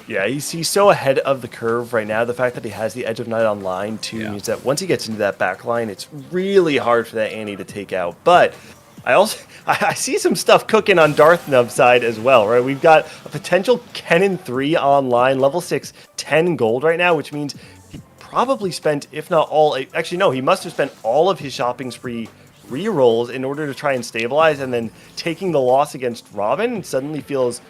Yeah, he's so ahead of the curve right now. The fact that he has the Edge of Night online, too, means that once he gets into that back line, it's really hard for that Annie to take out. But I see some stuff cooking on Darth Nub's side as well, right? We've got a potential Kennen 3 online, level 6, 10 gold right now, which means he probably spent, if not all, actually, no, he must have spent all of his shopping spree re-rolls in order to try and stabilize, and then taking the loss against Robin suddenly feels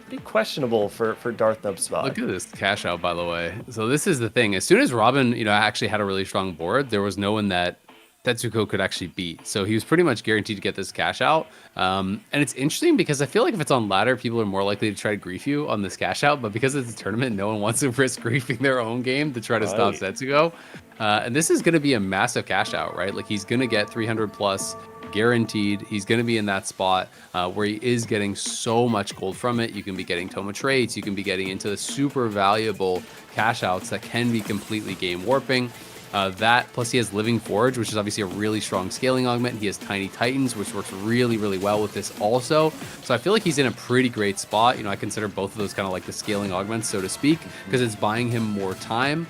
pretty questionable for Darth Nub's spot. Look at this cash out, by the way. So this is the thing. As soon as Robin, actually had a really strong board, there was no one that Tetsuko could actually beat. So he was pretty much guaranteed to get this cash out. And it's interesting because I feel like if it's on ladder, people are more likely to try to grief you on this cash out. But because it's a tournament, no one wants to risk griefing their own game to try to stop Tetsuko. And this is going to be a massive cash out, right? Like he's going to get 300 plus guaranteed. He's going to be in that spot where he is getting so much gold from it. You can be getting Toma traits. You can be getting into the super valuable cash outs that can be completely game warping. That plus he has Living Forge, which is obviously a really strong scaling augment. He has Tiny Titans, which works really, really well with this also. So I feel like he's in a pretty great spot. I consider both of those kind of like the scaling augments, so to speak, because it's buying him more time.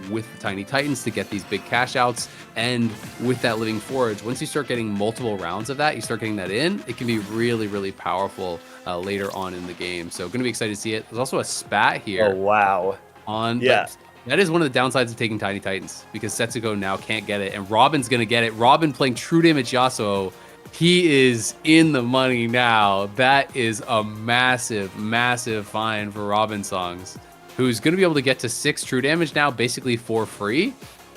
With Tiny Titans to get these big cash outs, and with that Living Forge, once you start getting multiple rounds of that, you start getting that in, it can be really, really powerful later on in the game. So going to be excited to see it. There's also a spat here. Oh, wow. That is one of the downsides of taking Tiny Titans, because Setsuko now can't get it, and Robin's going to get it. Robin playing true damage Yasuo, he is in the money now. That is a massive, massive find for Robin Songs, who's going to be able to get to 6 true damage now, basically for free.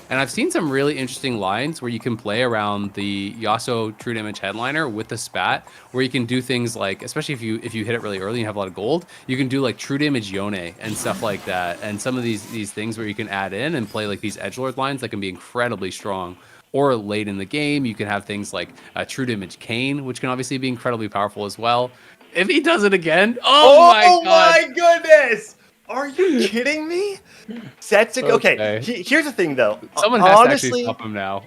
And I've seen some really interesting lines where you can play around the Yasuo true damage headliner with the spat, where you can do things like, especially if you hit it really early and you have a lot of gold, you can do like true damage Yone and stuff like that. And some of these things where you can add in and play like these edgelord lines that can be incredibly strong. Or late in the game, you can have things like true damage Kane, which can obviously be incredibly powerful as well. If he does it again, oh my god! My goodness! Are you kidding me? Setsuko. Okay. Here's the thing, though. Someone has to actually stop him now.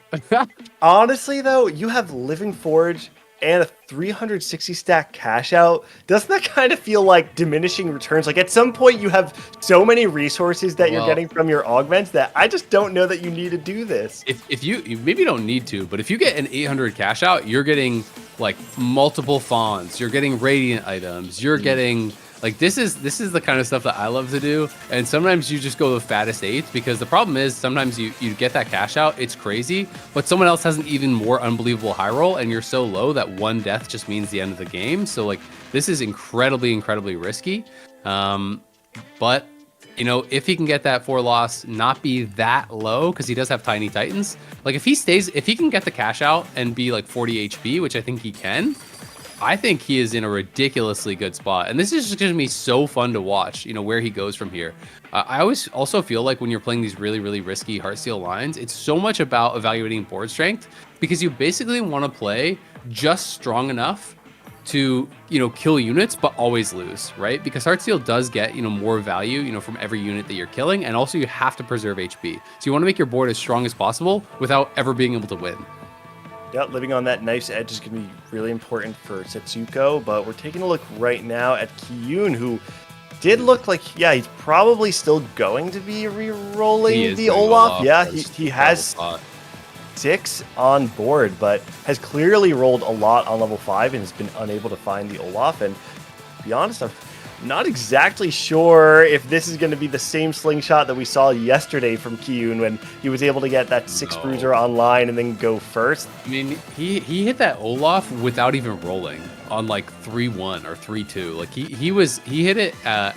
Honestly, though, you have Living Forge and a 360 stack cash out. Doesn't that kind of feel like diminishing returns? Like at some point, you have so many resources that you're getting from your augments that I just don't know that you need to do this. If you maybe don't need to, but if you get an 800 cash out, you're getting like multiple fawns. You're getting radiant items. You're getting. Like this is the kind of stuff that I love to do, and sometimes you just go the fattest 8s, because the problem is sometimes you get that cash out, it's crazy, but someone else has an even more unbelievable high roll, and you're so low that one death just means the end of the game. So like this is incredibly risky, but if he can get that 4 loss, not be that low, because he does have Tiny Titans. Like if he can get the cash out and be like 40 HP, which I think he can, I think he is in a ridiculously good spot. And this is just going to be so fun to watch, where he goes from here. I always also feel like when you're playing these really, really risky Heartsteel lines, it's so much about evaluating board strength, because you basically want to play just strong enough to, kill units, but always lose, right? Because Heartsteel does get, more value, from every unit that you're killing. And also you have to preserve HP. So you want to make your board as strong as possible without ever being able to win. Yeah, living on that knife's edge is going to be really important for Setsuko, but we're taking a look right now at Kiyun, who did look like, he's probably still going to be re-rolling the Olaf. Yeah, he has 6 on board, but has clearly rolled a lot on level 5 and has been unable to find the Olaf. And to be honest, I'm not exactly sure if this is going to be the same slingshot that we saw yesterday from Kiyun when he was able to get that 6 bruiser online and then go first. I mean, he hit that Olaf without even rolling on like 3-1 or 3-2. Like he hit it at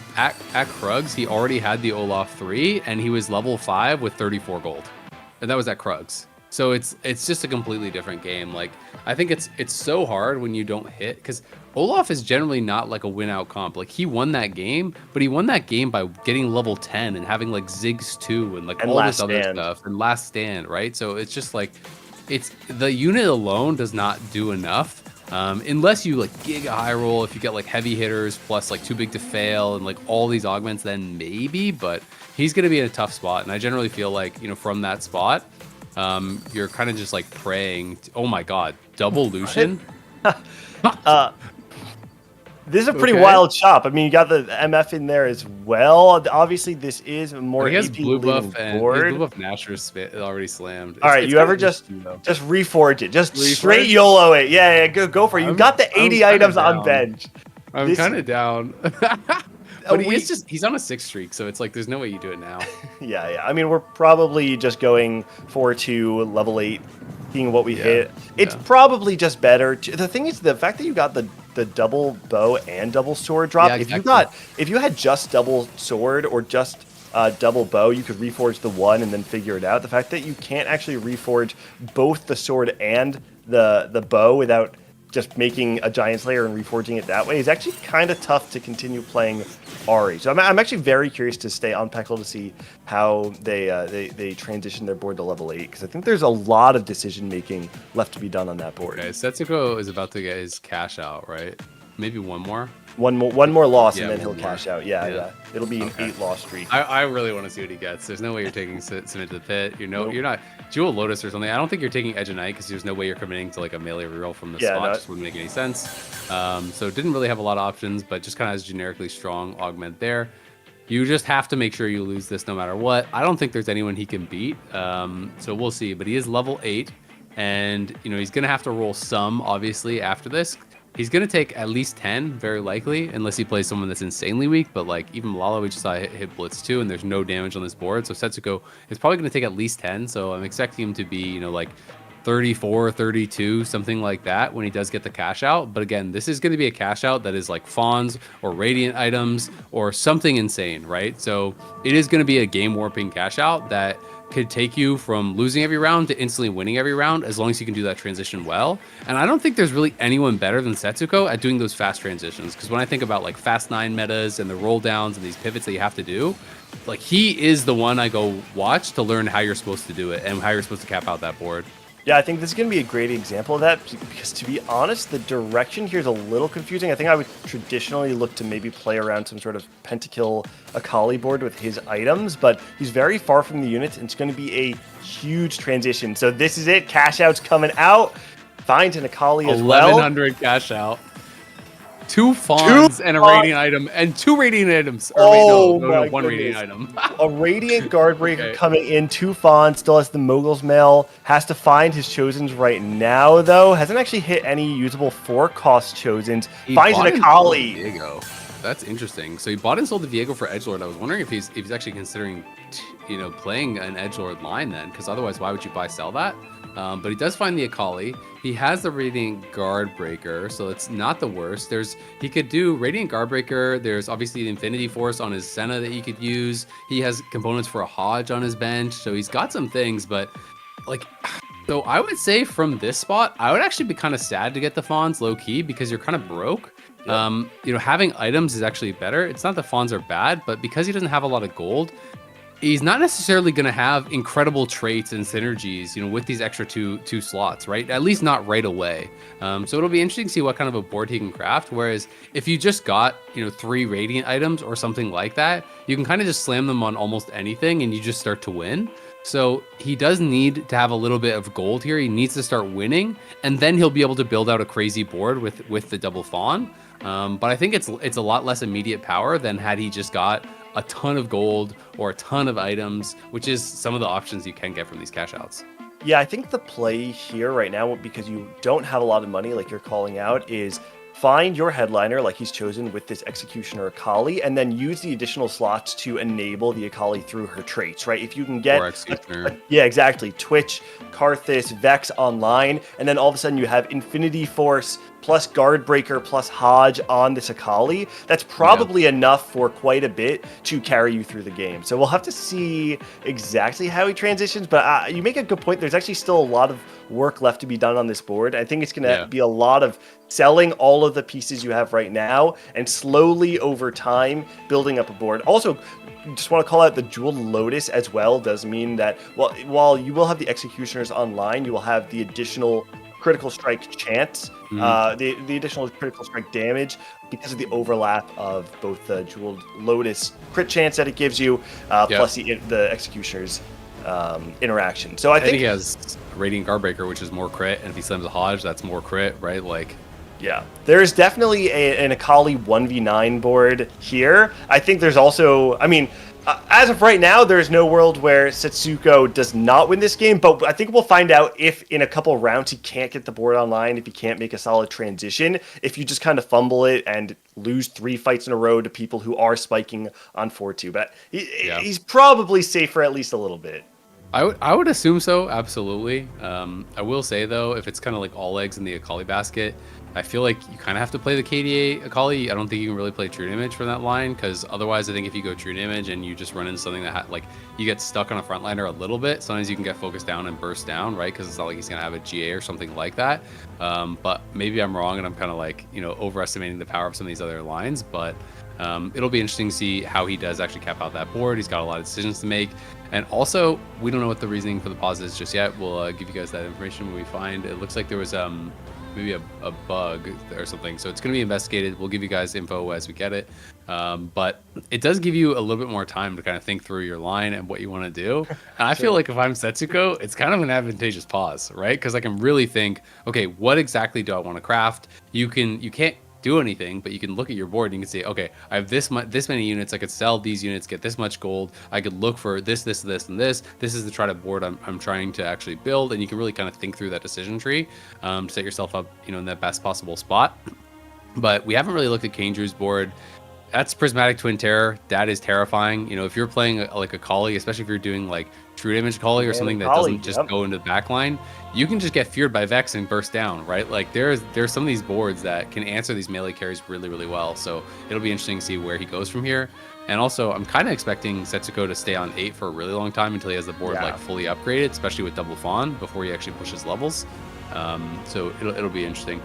Krugs. He already had the Olaf 3 and he was level 5 with 34 gold, and that was at Krugs. So it's just a completely different game. Like I think it's so hard when you don't hit, because Olaf is generally not like a win out comp. Like he won that game, but he won that game by getting level 10 and having like Ziggs 2 and like all this other stuff and last stand, right? So it's just like it's the unit alone does not do enough. Unless you like giga high roll, if you get like heavy hitters plus like too big to fail and like all these augments, then maybe, but he's going to be in a tough spot. And I generally feel like, from that spot, you're kind of just like praying. Oh my God, double Lucian. This is a pretty wild shop. I mean, you got the MF in there as well. Obviously, this is more he has AP blue buff leaning and board. blue buff Nashor's already slammed. All right, you ever just reforge it? Just straight YOLO it. Yeah, go for it. You got the 80 items on bench. I'm kind of down. But he's on a 6 streak, so it's like there's no way you do it now. Yeah. I mean, we're probably just going 4-2 level 8, seeing what we hit. It's probably just better. The thing is, the fact that you got the double bow and double sword drop. If you had just double sword or just double bow, you could reforge the one and then figure it out. The fact that you can't actually reforge both the sword and the bow without just making a Giant Slayer and reforging it that way is actually kind of tough to continue playing Ahri. So I'm actually very curious to stay on Peckle to see how they transition their board to level 8, because I think there's a lot of decision making left to be done on that board. Okay, Setsuko is about to get his cash out, right? Maybe one more. One more loss, and then he'll cash out. Yeah. It'll be an 8-loss streak. I really want to see what he gets. There's no way you're taking Sim into the pit. You're not Jewel Lotus or something. I don't think you're taking Edge of Night, because there's no way you're committing to like a melee reroll from the spot. Just wouldn't make any sense. So didn't really have a lot of options, but just kind of has generically strong augment there. You just have to make sure you lose this no matter what. I don't think there's anyone he can beat. So we'll see. But he is level 8, and he's gonna have to roll some obviously after this. He's going to take at least 10, very likely, unless he plays someone that's insanely weak. But like even Malala, we just saw hit Blitz 2, and there's no damage on this board. So Setsuko is probably going to take at least 10. So I'm expecting him to be, like 34, 32, something like that when he does get the cash out. But again, this is going to be a cash out that is like Fawns or Radiant items or something insane, right? So it is going to be a game warping cash out that could take you from losing every round to instantly winning every round, as long as you can do that transition well. And I don't think there's really anyone better than Setsuko at doing those fast transitions, because when I think about like fast 9 metas and the roll downs and these pivots that you have to do, like he is the one I go watch to learn how you're supposed to do it and how you're supposed to cap out that board. Yeah, I think this is going to be a great example of that, because to be honest, the direction here is a little confusing. I think I would traditionally look to maybe play around some sort of pentakill Akali board with his items, but he's very far from the units, and it's going to be a huge transition. So this is it. Cash out's coming out. Finds an Akali as well. 1100 cash out. 2 Fawns and a Radiant item, and 2 Radiant items. Or no, 1 Radiant item. A Radiant Guardbreaker coming in, 2 Fawns, still has the Mogul's Mail. Has to find his Chosens right now, though. Hasn't actually hit any usable 4-cost Chosens. Finds an Akali. Diego. That's interesting. So he bought and sold the Viego for Edgelord. I was wondering if he's actually considering, playing an Edgelord line then, because otherwise, why would you sell that? But he does find the Akali. He has the Radiant Guardbreaker, so it's not the worst. He could do Radiant Guardbreaker. There's obviously the Infinity Force on his Senna that he could use. He has components for a Hodge on his bench, so he's got some things. But so I would say from this spot, I would actually be kind of sad to get the Fawns low key, because you're kind of broke. Yep. Having items is actually better. It's not that Fawns are bad, but because he doesn't have a lot of gold, he's not necessarily going to have incredible traits and synergies, with these extra two slots, right? At least not right away. So it'll be interesting to see what kind of a board he can craft. Whereas if you just got, 3 Radiant items or something like that, you can kind of just slam them on almost anything and you just start to win. So he does need to have a little bit of gold here. He needs to start winning, and then he'll be able to build out a crazy board with the double Fawn. But I think it's a lot less immediate power than had he just got a ton of gold or a ton of items, which is some of the options you can get from these cash outs. Yeah, I think the play here right now, because you don't have a lot of money like you're calling out, is find your headliner like he's chosen with this Executioner Akali, and then use the additional slots to enable the Akali through her traits, right? If you can get yeah, exactly, Twitch, Karthus, Vex online, and then all of a sudden you have Infinity Force plus Guardbreaker plus Hodge on this Akali, that's probably enough for quite a bit to carry you through the game. So we'll have to see exactly how he transitions, but you make a good point. There's actually still a lot of work left to be done on this board. I think it's going to be a lot of selling all of the pieces you have right now and slowly over time building up a board. Also, just want to call out the Jewel Lotus as well. Does mean that while you will have the Executioners online, you will have the additional critical strike chance, the additional critical strike damage because of the overlap of both the Jeweled Lotus crit chance that it gives you, plus the Executioner's interaction. So I think he has Radiant Guardbreaker, which is more crit, and if he slams a Hodge, that's more crit, right? Like Yeah, there's definitely an Akali 1v9 board here. I think there's also, I mean, as of right now, there's no world where Setsuko does not win this game, but I think we'll find out if in a couple of rounds he can't get the board online, if he can't make a solid transition, if you just kind of fumble it and lose 3 fights in a row to people who are spiking on 4-2. But he's probably safe for at least a little bit. I would assume so, absolutely. I will say, though, if it's kind of like all eggs in the Akali basket, I feel like you kind of have to play the KDA Akali. I don't think you can really play True Image from that line, because otherwise I think if you go True Image and you just run into something that like you get stuck on a frontliner a little bit, sometimes you can get focused down and burst down, right? Because it's not like he's going to have a GA or something like that. But maybe I'm wrong and I'm kind of like, you know, overestimating the power of some of these other lines. But it'll be interesting to see how he does actually cap out that board. He's got a lot of decisions to make. And also, we don't know what the reasoning for the pause is just yet. We'll give you guys that information when we find. It looks like there was maybe a bug or something, so it's going to be investigated. We'll give you guys info as we get it, but it does give you a little bit more time to kind of think through your line and what you want to do. And I feel like if I'm Setsuko, it's kind of an advantageous pause, right? Because I can really think, okay, what exactly do I want to craft? You can't do anything, but you can look at your board and you can say, okay, I have this many units, I could sell these units, get this much gold, I could look for this, and this is the try to board I'm trying to actually build, and you can really kind of think through that decision tree to set yourself up, you know, in that best possible spot. But we haven't really looked at Kangeru's board. That's Prismatic Twin Terror. That is terrifying. You know, if you're playing like a Kali, especially if you're doing like True Image Kali or something that doesn't just go into the back line, you can just get feared by Vex and burst down, right? Like there's some of these boards that can answer these melee carries really, really well. So it'll be interesting to see where he goes from here. And also, I'm kind of expecting Setsuko to stay on 8 for a really long time until he has the board like fully upgraded, especially with double Fawn before he actually pushes levels. So it'll be interesting.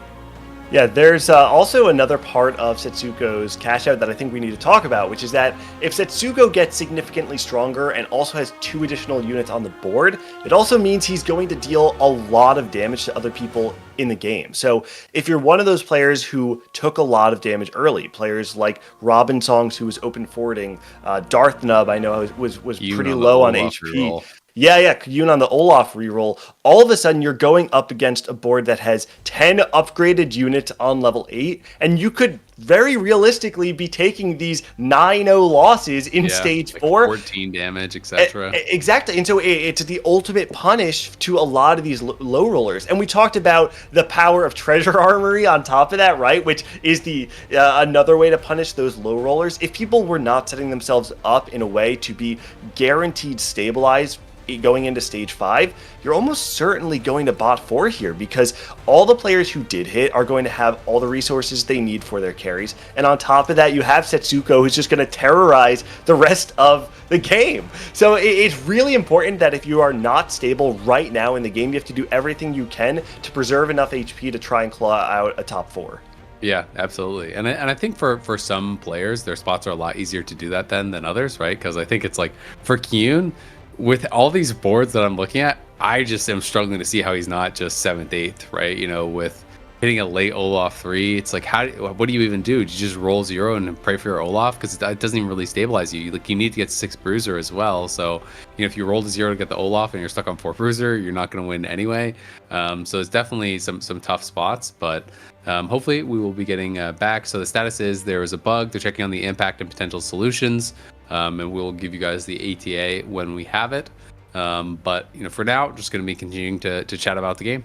Yeah, there's also another part of Setsuko's cash out that I think we need to talk about, which is that if Setsuko gets significantly stronger and also has 2 additional units on the board, it also means he's going to deal a lot of damage to other people in the game. So if you're one of those players who took a lot of damage early, players like Robin Songs, who was open forwarding, Darth Nub, I know was pretty low on HP. Yeah, Yoon on the Olaf reroll. All of a sudden, you're going up against a board that has 10 upgraded units on level 8, and you could very realistically be taking these 9-0 losses in stage 4. 14 damage, etc. Exactly, and so it's the ultimate punish to a lot of these low rollers. And we talked about the power of Treasure Armory on top of that, right? Which is the another way to punish those low rollers. If people were not setting themselves up in a way to be guaranteed stabilized going into stage 5, you're almost certainly going to bot 4 here, because all the players who did hit are going to have all the resources they need for their carries, and on top of that you have Setsuko, who's just going to terrorize the rest of the game. So it's really important that if you are not stable right now in the game, you have to do everything you can to preserve enough HP to try and claw out a top 4. Yeah, absolutely. And I think for some players, their spots are a lot easier to do that than others, right? Because I think it's like for Kyun, with all these boards that I'm looking at, I just am struggling to see how he's not just 7th, 8th, right? You know, with hitting a late Olaf 3, it's like, what do you even do? Do you just roll 0 and pray for your Olaf? Because it doesn't even really stabilize you. Like, you need to get 6 Bruiser as well. So, you know, if you roll to 0 to get the Olaf and you're stuck on 4 Bruiser, you're not going to win anyway. So it's definitely some tough spots, but hopefully we will be getting back. So the status is there is a bug. They're checking on the impact and potential solutions. And we'll give you guys the ATA when we have it. But you know, for now, just going to be continuing to chat about the game.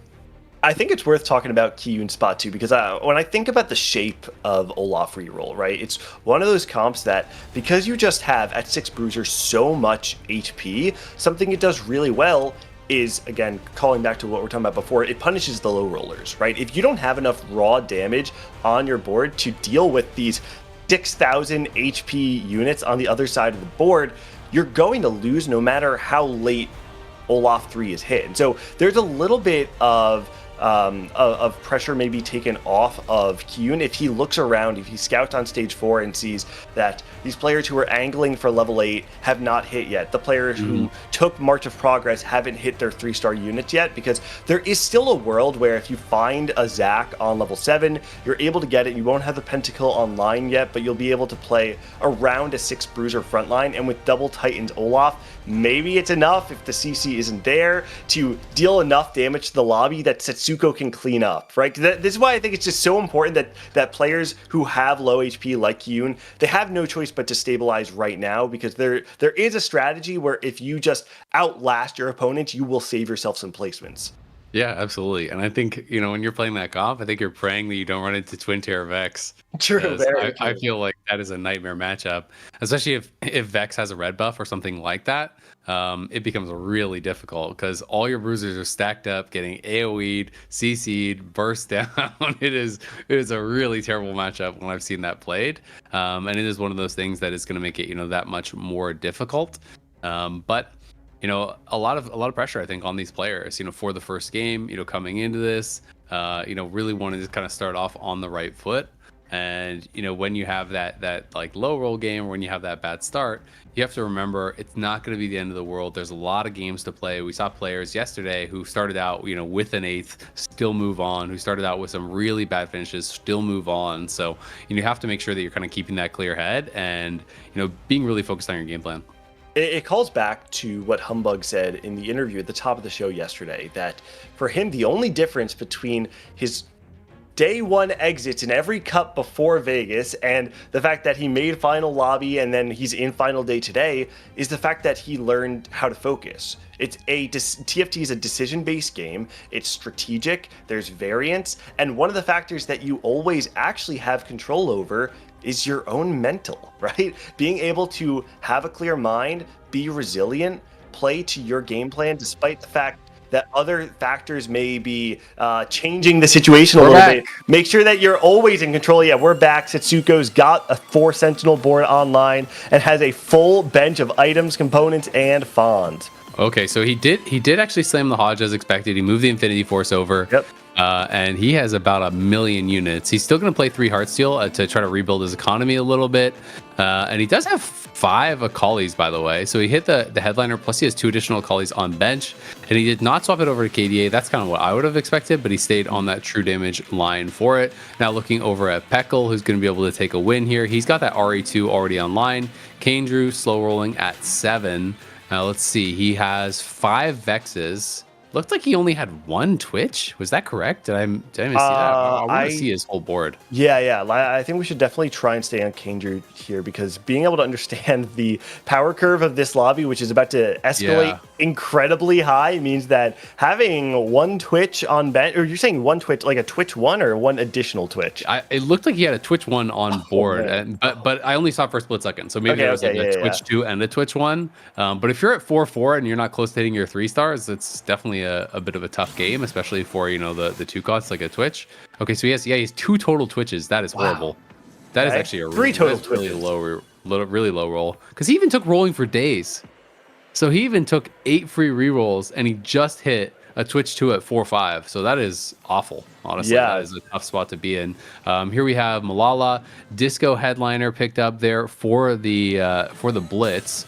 I think it's worth talking about Kyun's spot too, because when I think about the shape of Olaf reroll, right, it's one of those comps that, because you just have at 6 Bruiser so much HP, something it does really well is, again, calling back to what we're talking about before, it punishes the low rollers, right? If you don't have enough raw damage on your board to deal with these 6,000 HP units on the other side of the board, you're going to lose no matter how late Olaf 3 is hit. And so there's a little bit of pressure maybe taken off of Kyun if he looks around, if he scouts on stage 4 and sees that these players who are angling for level 8 have not hit yet. The players who took March of Progress haven't hit their 3-star units yet, because there is still a world where if you find a Zac on level 7, you're able to get it. You won't have the Pentakill online yet, but you'll be able to play around a 6 Bruiser frontline, and with double Titaned Olaf, maybe it's enough if the CC isn't there to deal enough damage to the lobby that Setsuko Setsuko can clean up, right? This is why I think it's just so important that players who have low HP like Yoon, they have no choice but to stabilize right now, because there is a strategy where if you just outlast your opponent, you will save yourself some placements. Yeah, absolutely. And I think, when you're playing that comp, I think you're praying that you don't run into Twin Tier Vex. True, very I true. feel like that is a nightmare matchup, especially if Vex has a red buff or something like that. It becomes really difficult because all your bruisers are stacked up, getting AoE'd, CC'd, burst down. It is a really terrible matchup when I've seen that played. And it is one of those things that is going to make it, that much more difficult. But a lot of pressure, I think, on these players, for the first game, coming into this, really wanted to kind of start off on the right foot. And, when you have that like low roll game, or when you have that bad start, you have to remember it's not going to be the end of the world. There's a lot of games to play. We saw players yesterday who started out, with an 8th, still move on, who started out with some really bad finishes, still move on. So, you have to make sure that you're kind of keeping that clear head and, being really focused on your game plan. It calls back to what Humbug said in the interview at the top of the show yesterday, that for him, the only difference between his day one exits in every cup before Vegas and the fact that he made final lobby and then he's in final day today is the fact that he learned how to focus. TFT is a decision-based game. It's strategic. There's variance. And one of the factors that you always actually have control over is your own mental, right? Being able to have a clear mind, be resilient, play to your game plan despite the fact that other factors may be changing the situation a little bit. Make sure that you're always in control. Yeah, we're back. Setsuko's got a 4 Sentinel board online and has a full bench of items, components, and Fond. Okay, so he did actually slam the Hodge as expected. He moved the Infinity Force over. Yep. And he has about 1 million units. He's still going to play 3 Heartsteel to try to rebuild his economy a little bit. And he does have 5 Akali's, by the way. So he hit the headliner, plus he has 2 additional Akali's on bench. And he did not swap it over to KDA. That's kind of what I would have expected, but he stayed on that true damage line for it. Now looking over at Peckle, who's going to be able to take a win here. He's got that RE2 already online. Kane slow rolling at 7. Now let's see. He has 5 Vexes. Looked like he only had 1 Twitch. Was that correct? Did I even see that? I want to see his whole board. Yeah. I think we should definitely try and stay on Kane here, because being able to understand the power curve of this lobby, which is about to escalate incredibly high, means that having 1 Twitch on bench, or you're saying 1 Twitch, like a Twitch 1 or 1 additional Twitch? It looked like he had a Twitch 1 on board, but I only saw it for a split second. So maybe there was a Twitch 2 and a Twitch 1. But if you're at 4-4 and you're not close to hitting your 3 stars, it's definitely a bit of a tough game, especially for the 2 costs like a Twitch. Okay, so he has 2 total Twitches. That is horrible. That is actually a 3 total really low roll, because he even took rolling for days. So he even took 8 free rerolls and he just hit a Twitch 2 at 4-5. So that is awful. Honestly, that is a tough spot to be in. Here we have Malala, Disco headliner picked up there for the Blitz.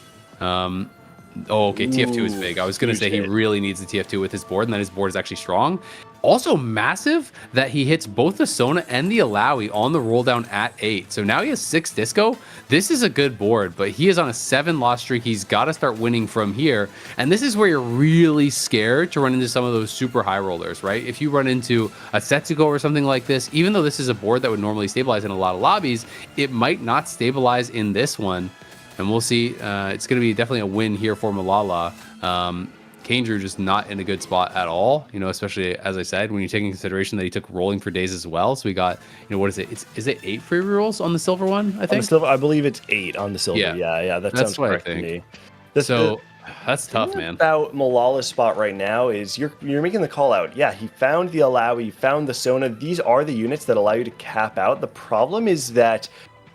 Okay, TF2 is big. I was going to say he really needs the TF2 with his board, and that his board is actually strong. Also massive that he hits both the Sona and the Alawi on the roll down at 8. So now he has 6 Disco. This is a good board, but he is on a 7 loss streak. He's got to start winning from here. And this is where you're really scared to run into some of those super high rollers, right? If you run into a Setsuko or something like this, even though this is a board that would normally stabilize in a lot of lobbies, it might not stabilize in this one. And we'll see. It's going to be definitely a win here for Malala. Kane just not in a good spot at all, especially, as I said, when you take in consideration that he took rolling for days as well. So we got, what is it? Is it 8 free rerolls on the silver one, I think? I believe it's 8 on the silver. Yeah. That sounds correct to me. That's tough, man. About Malala's spot right now is you're making the call out. Yeah, he found the Alawi, he found the Sona. These are the units that allow you to cap out. The problem is that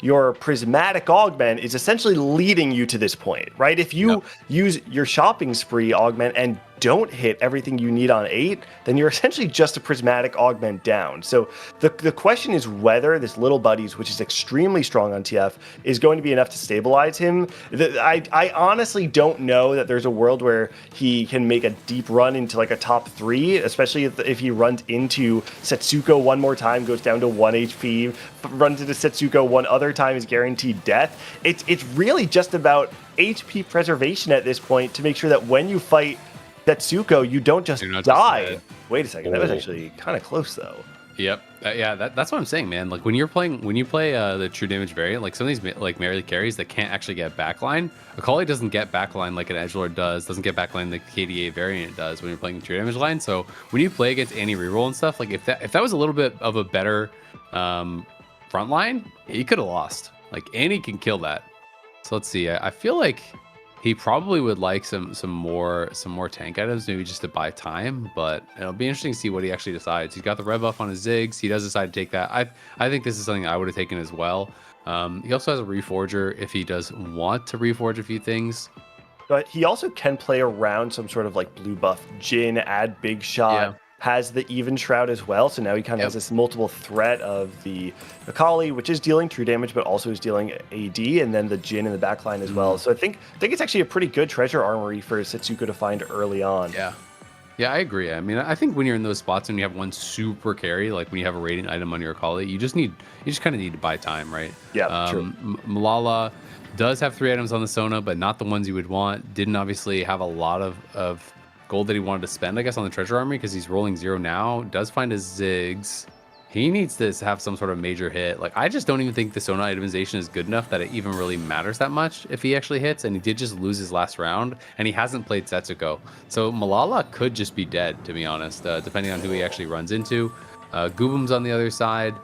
your prismatic augment is essentially leading you to this point, right? If you use your shopping spree augment and don't hit everything you need on 8, then you're essentially just a prismatic augment down. So the question is whether this little buddies, which is extremely strong on TF, is going to be enough to stabilize him. I honestly don't know that there's a world where he can make a deep run into like a top 3, especially if he runs into Setsuko one more time, goes down to 1 HP, runs into Setsuko one other time, is guaranteed death. It's really just about HP preservation at this point to make sure that when you fight Setsuko, you don't just die. Just Wait a second, that was actually kind of close though. Yep. Yeah, that's what I'm saying, man. Like when you play the true damage variant, like some of these like melee carries that can't actually get backline. Akali doesn't get backline like an edgelord doesn't get backline like the KDA variant does when you're playing true damage line. So when you play against any reroll and stuff, like if that was a little bit of a better front line, he could have lost. Like Annie can kill that. So let's see. I feel like he probably would like some more tank items, maybe just to buy time. But it'll be interesting to see what he actually decides. He's got the red buff on his Ziggs. He does decide to take that. I think this is something I would have taken as well. He also has a Reforger if he does want to reforge a few things. But he also can play around some sort of like blue buff Jhin, add big shot. Has the even shroud as well, so now he kind of has this multiple threat of the Akali, which is dealing true damage, but also is dealing AD, and then the Jhin in the backline as well. So I think it's actually a pretty good treasure armory for Setsuko to find early on. Yeah, I agree. I mean, I think when you're in those spots and you have one super carry, like when you have a rating item on your Akali, you just kind of need to buy time, right? Yeah, true. Malala does have 3 items on the Sona, but not the ones you would want. Didn't obviously have a lot of gold that he wanted to spend, I guess, on the treasure armory because he's rolling 0 now. Does find his Ziggs. He needs to have some sort of major hit. Like, I just don't even think the Sona itemization is good enough that it even really matters that much if he actually hits. And he did just lose his last round, and he hasn't played Setsuko. So Malala could just be dead, to be honest, depending on who he actually runs into. Goobum's on the other side.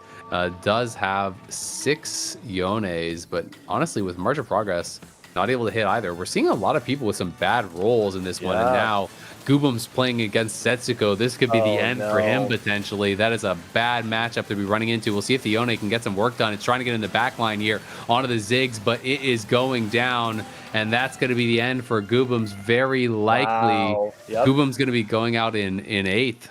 Does have 6 Yones, but honestly, with March of Progress, not able to hit either. We're seeing a lot of people with some bad rolls in this one, and now Goobum's playing against Setsuko. This could be the end for him, potentially. That is a bad matchup to be running into. We'll see if the Yone can get some work done. It's trying to get in the back line here onto the Ziggs, but it is going down, and that's going to be the end for Goobum's very likely. Goobum's going to be going out in 8th.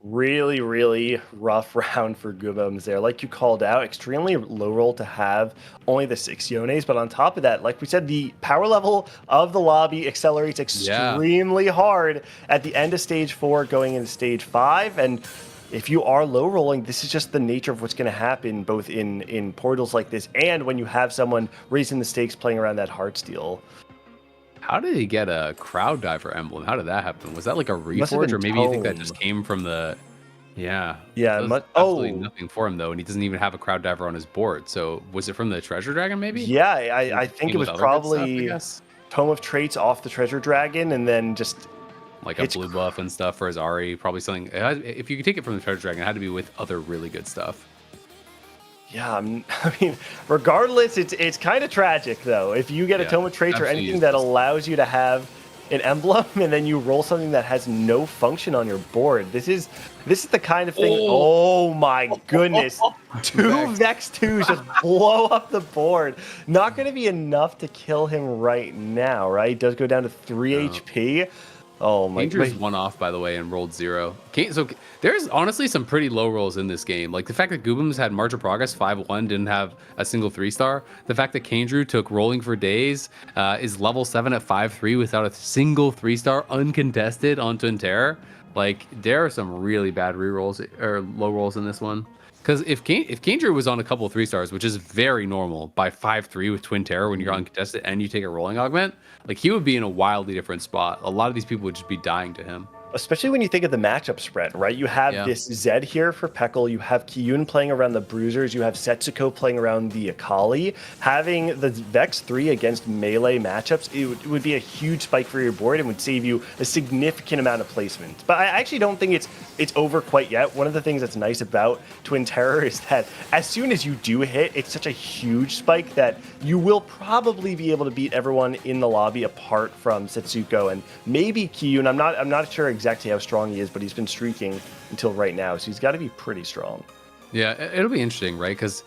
Really, really rough round for Goobums there. Like you called out, extremely low roll to have only the 6 Yones, but on top of that, like we said, the power level of the lobby accelerates extremely hard at the end of stage 4 going into stage 5, and if you are low rolling, this is just the nature of what's going to happen both in portals like this and when you have someone raising the stakes playing around that Heartsteel. How did he get a crowd diver emblem? How did that happen? Was that like a reforge, or maybe you think that just came from the? Yeah. Absolutely nothing for him though, and he doesn't even have a crowd diver on his board. So was it from the treasure dragon? Maybe. Yeah, I think it was probably Tome of Traits off the treasure dragon, and then just like a blue buff and stuff for his Ari. Probably something. If you could take it from the treasure dragon, it had to be with other really good stuff. Yeah, I mean, regardless, it's kind of tragic, though. If you get a Tome of Traits or anything that allows you to have an emblem and then you roll something that has no function on your board, this is the kind of thing. Oh my goodness. 2 Vex 2s just blow up the board. Not going to be enough to kill him right now, right? He does go down to 3 HP. Oh my god. Kanger's 1 off, by the way, and rolled 0. So there's honestly some pretty low rolls in this game. Like the fact that Goobum's had March of Progress 5-1, didn't have a single 3-star. The fact that Kangeru took Rolling for Days, is level 7 at 5-3 without a single 3-star uncontested on Twin Terror. Like there are some really bad rerolls or low rolls in this one. Because if Kangeru was on a couple of 3-stars, which is very normal, by 5-3 with Twin Terror when you're uncontested and you take a rolling augment, like he would be in a wildly different spot. A lot of these people would just be dying to him. Especially when you think of the matchup spread, right? You have this Zed here for Peckle, you have Kiyun playing around the Bruisers, you have Setsuko playing around the Akali. Having the Vex 3 against melee matchups, it would be a huge spike for your board and would save you a significant amount of placement. But I actually don't think it's over quite yet. One of the things that's nice about Twin Terror is that as soon as you do hit, it's such a huge spike that you will probably be able to beat everyone in the lobby apart from Setsuko and maybe Kiyun. I'm not sure exactly how strong he is, but he's been streaking until right now, so he's got to be pretty strong. Yeah, it'll be interesting, right? Because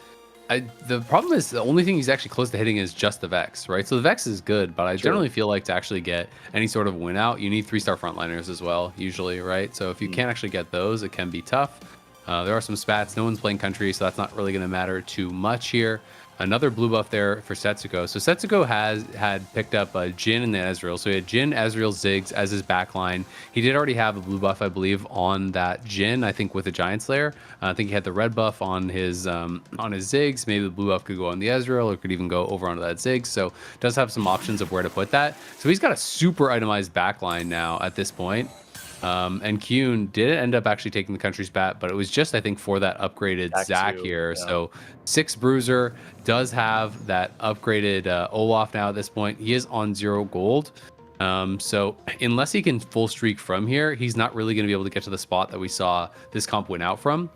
the problem is the only thing he's actually close to hitting is just the Vex, right? So the Vex is good, but I generally feel like to actually get any sort of win out, you need 3-star frontliners as well, usually, right? So if you can't actually get those, it can be tough. There are some spats. No one's playing country, so that's not really going to matter too much here. Another blue buff there for Setsuko. So Setsuko had picked up Jhin and then Ezreal. So he had Jhin, Ezreal, Ziggs as his backline. He did already have a blue buff, I believe, on that Jhin, I think with the Giant Slayer. I think he had the red buff on his Ziggs. Maybe the blue buff could go on the Ezreal or could even go over onto that Ziggs. So does have some options of where to put that. So he's got a super itemized backline now at this point. And Kyun did end up actually taking the country's bat, but it was just, I think, for that upgraded Zac here. Yeah. So 6 Bruiser does have that upgraded Olaf now at this point. He is on 0 gold. So unless he can full streak from here, he's not really going to be able to get to the spot that we saw this comp win out from.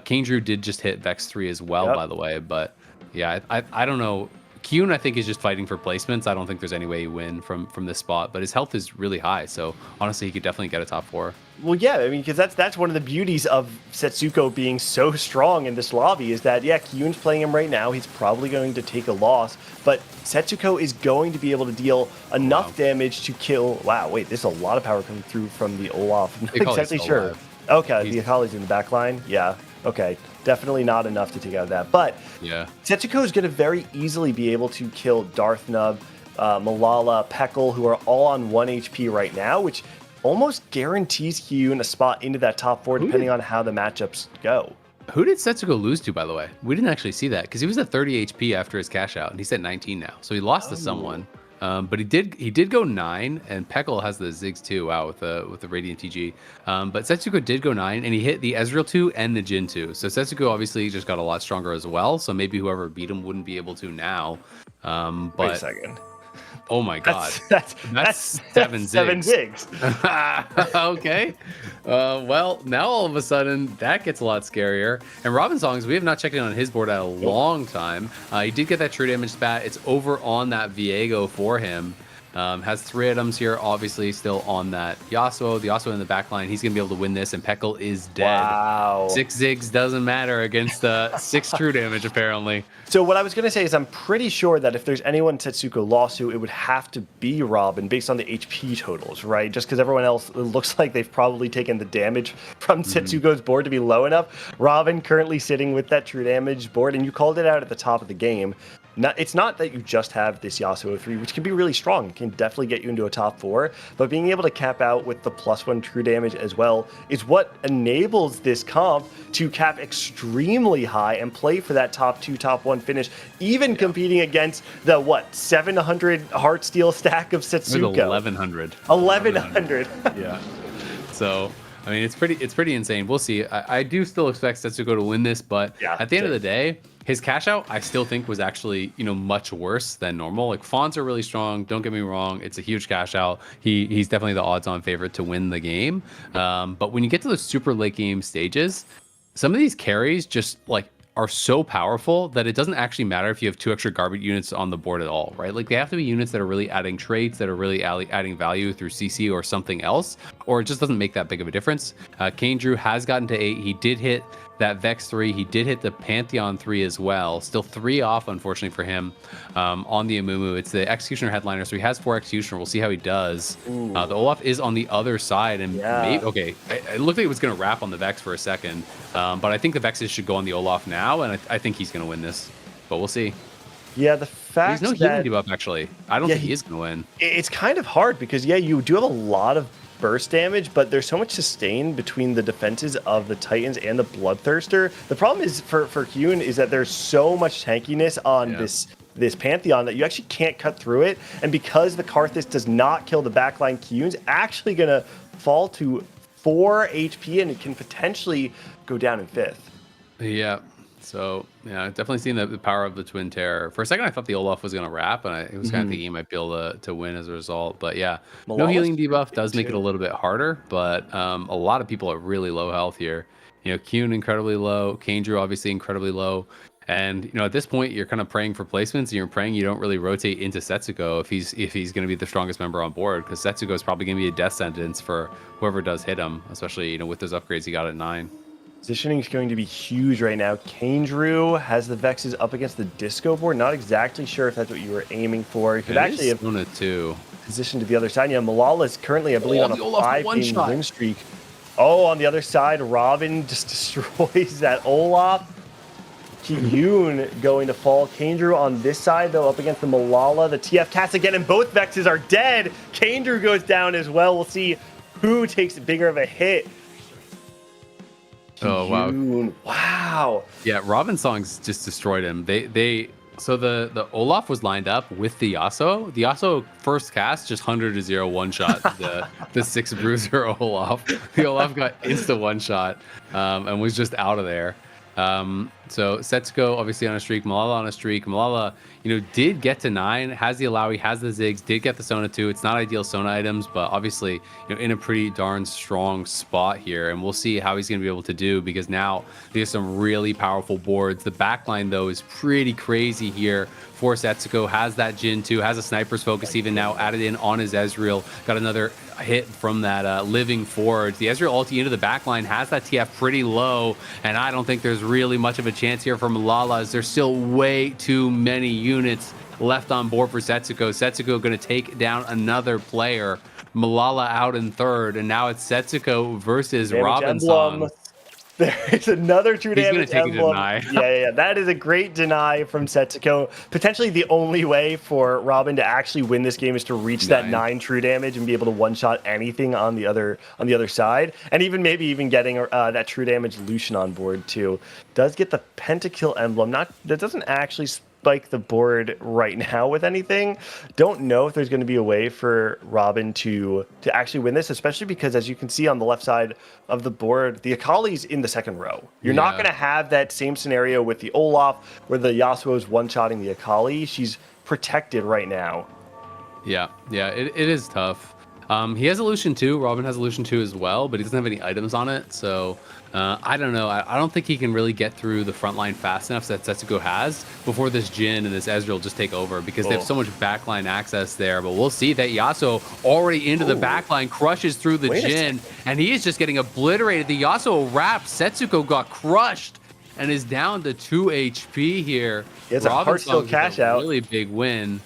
Kane did just hit Vex 3 as well, by the way. But yeah, I don't know. Kyun, I think, is just fighting for placements. I don't think there's any way he win from this spot, but his health is really high. So honestly, he could definitely get a top 4. Well, yeah, I mean, because that's one of the beauties of Setsuko being so strong in this lobby is that, yeah, Kyun's playing him right now. He's probably going to take a loss, but Setsuko is going to be able to deal enough damage to kill. Wow, wait, there's a lot of power coming through from the Olaf. I'm not exactly sure. Okay, the Akali's in the back line. Yeah, okay. Definitely not enough to take out that. But yeah, Setsuko is going to very easily be able to kill Darth Nub, Malala, Peckle, who are all on 1 HP right now, which almost guarantees Kyun a spot into that top 4, depending on how the matchups go. Who did Setsuko lose to, by the way? We didn't actually see that because he was at 30 HP after his cash out, and he's at 19 now. So he lost to someone. But he did go 9, and Peckle has the Ziggs too. Wow, with the Radiant TG. But Setsuko did go 9, and he hit the Ezreal 2 and the Jhin 2. So Setsuko obviously just got a lot stronger as well. So maybe whoever beat him wouldn't be able to now. But wait a second. Oh my God, that's 7 Ziggs. 7 Ziggs. Okay. Well, now all of a sudden that gets a lot scarier. And Robin Songs, we have not checked in on his board at a long time. He did get that true damage spat. It's over on that Viego for him. Has 3 items here, obviously still on that Yasuo. The Yasuo in the back line, he's going to be able to win this, and Peckle is dead. Wow. 6 Ziggs doesn't matter against 6 true damage, apparently. So what I was going to say is I'm pretty sure that if there's anyone Setsuko lost to, it would have to be Robin based on the HP totals, right? Just because everyone else, it looks like they've probably taken the damage from Setsuko's board to be low enough. Robin currently sitting with that true damage board, and you called it out at the top of the game. It's not that you just have this Yasuo 3, which can be really strong. It can definitely get you into a top 4, but being able to cap out with the +1 true damage as well is what enables this comp to cap extremely high and play for that top 2, top 1 finish, even competing against the, 700 Heartsteel stack of Setsuko? 1100. 1100. Yeah. So, I mean, it's pretty insane. We'll see. I do still expect Setsuko to win this, but at the end of the day, his cash out, I still think, was actually, much worse than normal. Like, Fawns are really strong. Don't get me wrong. It's a huge cash out. He's definitely the odds-on favorite to win the game. But when you get to the super late game stages, some of these carries just, are so powerful that it doesn't actually matter if you have 2 extra garbage units on the board at all, right? Like, they have to be units that are really adding traits, that are really adding value through CC or something else, or it just doesn't make that big of a difference. Kane has gotten to 8. He did hit that Vex 3. He did hit the Pantheon 3 as well. Still 3 off, unfortunately, for him on the Amumu. It's the Executioner headliner, so he has 4 Executioner. We'll see how he does. The Olaf is on the other side, and okay, it looked like it was going to wrap on the Vex for a second, but I think the Vexes should go on the Olaf now, and I think he's going to win this, but we'll see. Yeah, the fact there's no healing debuff, actually. I don't think he is going to win. It's kind of hard because, you do have a lot of burst damage, but there's so much sustain between the defenses of the Titans and the Bloodthirster. The problem is for Kyun is that there's so much tankiness on this Pantheon that you actually can't cut through it. And because the Karthus does not kill the backline, Kyun's actually going to fall to 4 HP, and it can potentially go down in 5th. Yeah. So, definitely seeing the power of the Twin Terror. For a second, I thought the Olaf was going to wrap, and I was kind of thinking he might be able to win as a result. But yeah, no healing debuff does make it a little bit harder, but a lot of people are really low health here. Kyun incredibly low, Kane obviously incredibly low. And, at this point, you're kind of praying for placements, and you're praying you don't really rotate into Setsuko if he's going to be the strongest member on board, because Setsuko is probably going to be a death sentence for whoever does hit him, especially, with those upgrades he got at 9. Positioning is going to be huge right now. Kane has the Vexes up against the Disco board. Not exactly sure if that's what you were aiming for. You could actually have too. positioned to the other side. Malala is currently, I believe, on a 5-game win streak. Oh, on the other side, Robin just destroys that Olaf. Kiyun going to fall. Kandrew on this side, though, up against the Malala. The TF cast again, and both Vexes are dead. Kandrew goes down as well. We'll see who takes bigger of a hit. Oh, wow. Wow. Yeah, Robin Songs just destroyed him. So the Olaf was lined up with the Yasuo. The Yasuo first cast just 100-0 one-shot the 6 bruiser Olaf. The Olaf got insta one-shot and was just out of there. So Setsuko obviously on a streak, Malala on a streak. Malala, did get to 9, has the Alawi, has the Ziggs, did get the Sona too. It's not ideal Sona items, but obviously, in a pretty darn strong spot here. And we'll see how he's going to be able to do, because now there's some really powerful boards. The backline, though, is pretty crazy here for Setsuko. Has that Jhin too, has a sniper's focus even now added in on his Ezreal. Got another hit from that Living Forge. The Ezreal ulti into the backline has that TF pretty low, and I don't think there's really much of a chance here for Malala, as there's still way too many units left on board for Setsuko. Setsuko going to take down another player. Malala out in third, and now it's Setsuko versus Robin Song. There's another true damage emblem. Yeah, that is a great deny from Setsuko. Potentially the only way for Robin to actually win this game is to reach that 9 true damage and be able to one-shot anything on the other side, and maybe even getting that true damage Lucian on board too. Does get the pentakill emblem. That doesn't actually spike the board right now with anything. Don't know if there's going to be a way for Robin to actually win this, especially because, as you can see on the left side of the board, the Akali's in the second row. You're not going to have that same scenario with the Olaf where the Yasuo is one-shotting the Akali. She's protected right now. Yeah, it is tough. He has a Lucian too. Robin has a Lucian too as well, but he doesn't have any items on it. So I don't know. I don't think he can really get through the front line fast enough that Setsuko has before this Jhin and this Ezreal just take over, because they have so much backline access there. But we'll see that Yasuo already into the backline, crushes through the Jhin, and he is just getting obliterated. The Yasuo wrapped. Setsuko got crushed and is down to 2 HP here. It's a Heartsteel cash out. Really big win.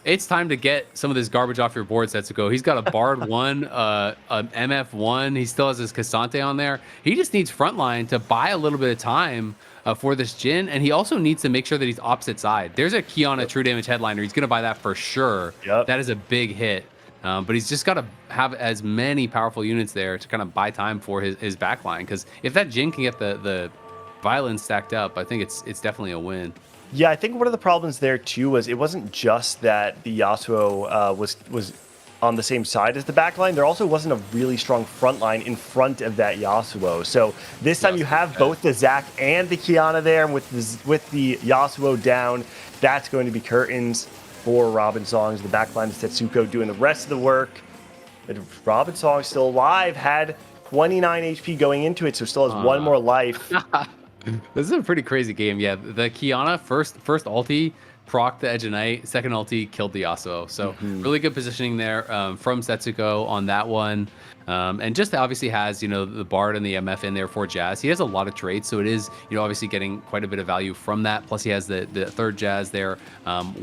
It's time to get some of this garbage off your board, Setsuko. He's got a Bard 1, an MF 1. He still has his Cassante on there. He just needs frontline to buy a little bit of time for this Jhin, and he also needs to make sure that he's opposite side. There's a Kiana true damage headliner. He's going to buy that for sure. Yep. That is a big hit. But he's just got to have as many powerful units there to kind of buy time for his backline, because if that Jhin can get the violence stacked up, I think it's definitely a win. Yeah, I think one of the problems there too was it wasn't just that the Yasuo was on the same side as the backline. There also wasn't a really strong front line in front of that Yasuo. So this time you have both the Zac and the Kiana there, and with the Yasuo down, that's going to be curtains for Robin Songs. The backline is Setsuko doing the rest of the work. But Robin Songs still alive, had 29 HP going into it, so still has one more life. This is a pretty crazy game. Yeah, the Kiana first ulti proc the Edge of Night, second ulti killed the Yasuo. So really good positioning there from Setsuko on that one. And just obviously has, the Bard and the MF in there for Jazz. He has a lot of traits, so it is, obviously getting quite a bit of value from that. Plus he has the third Jazz there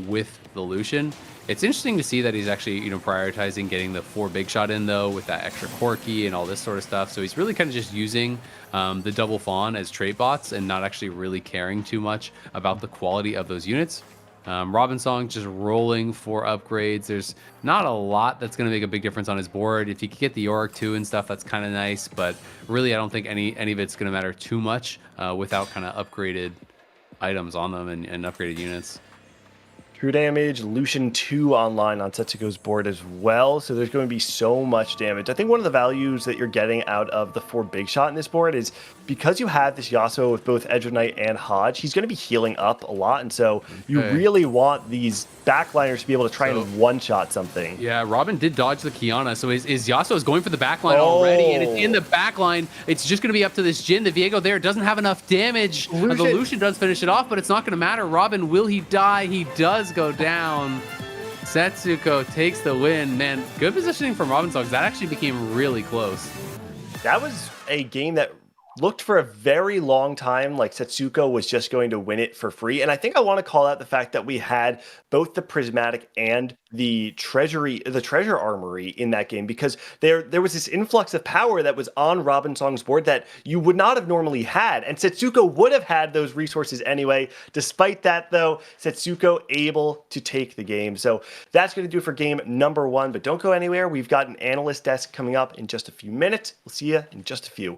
with the Lucian. It's interesting to see that he's actually, prioritizing getting the 4 big shot in, though, with that extra Corki and all this sort of stuff. So he's really kind of just using the double fawn as trait bots and not actually really caring too much about the quality of those units. Robin Song just rolling for upgrades. There's not a lot that's going to make a big difference on his board. If he could get the Yorick too and stuff, that's kind of nice. But really, I don't think any of it's going to matter too much without kind of upgraded items on them and upgraded units. True damage, Lucian 2 online on Setsuko's board as well, so there's going to be so much damage. I think one of the values that you're getting out of the 4 big shot in this board is because you have this Yasuo with both Edge of Night and Hodge, he's going to be healing up a lot, and so you really want these backliners to be able to try and one-shot something. Yeah, Robin did dodge the Kiana, so his Yasuo is going for the backline already, and it's in the backline. It's just going to be up to this Jhin. The Viego there doesn't have enough damage. The Lucian does finish it off, but it's not going to matter. Robin, will he die? He does go down. Setsuko takes the win. Man, good positioning from Robin Songs. That actually became really close. That was a game that looked for a very long time like Setsuko was just going to win it for free. And I think I want to call out the fact that we had both the prismatic and the treasure armory in that game, because there was this influx of power that was on Robinsong's board that you would not have normally had. And Setsuko would have had those resources anyway. Despite that, though, Setsuko able to take the game. So that's going to do it for game number 1. But don't go anywhere. We've got an analyst desk coming up in just a few minutes. We'll see you in just a few.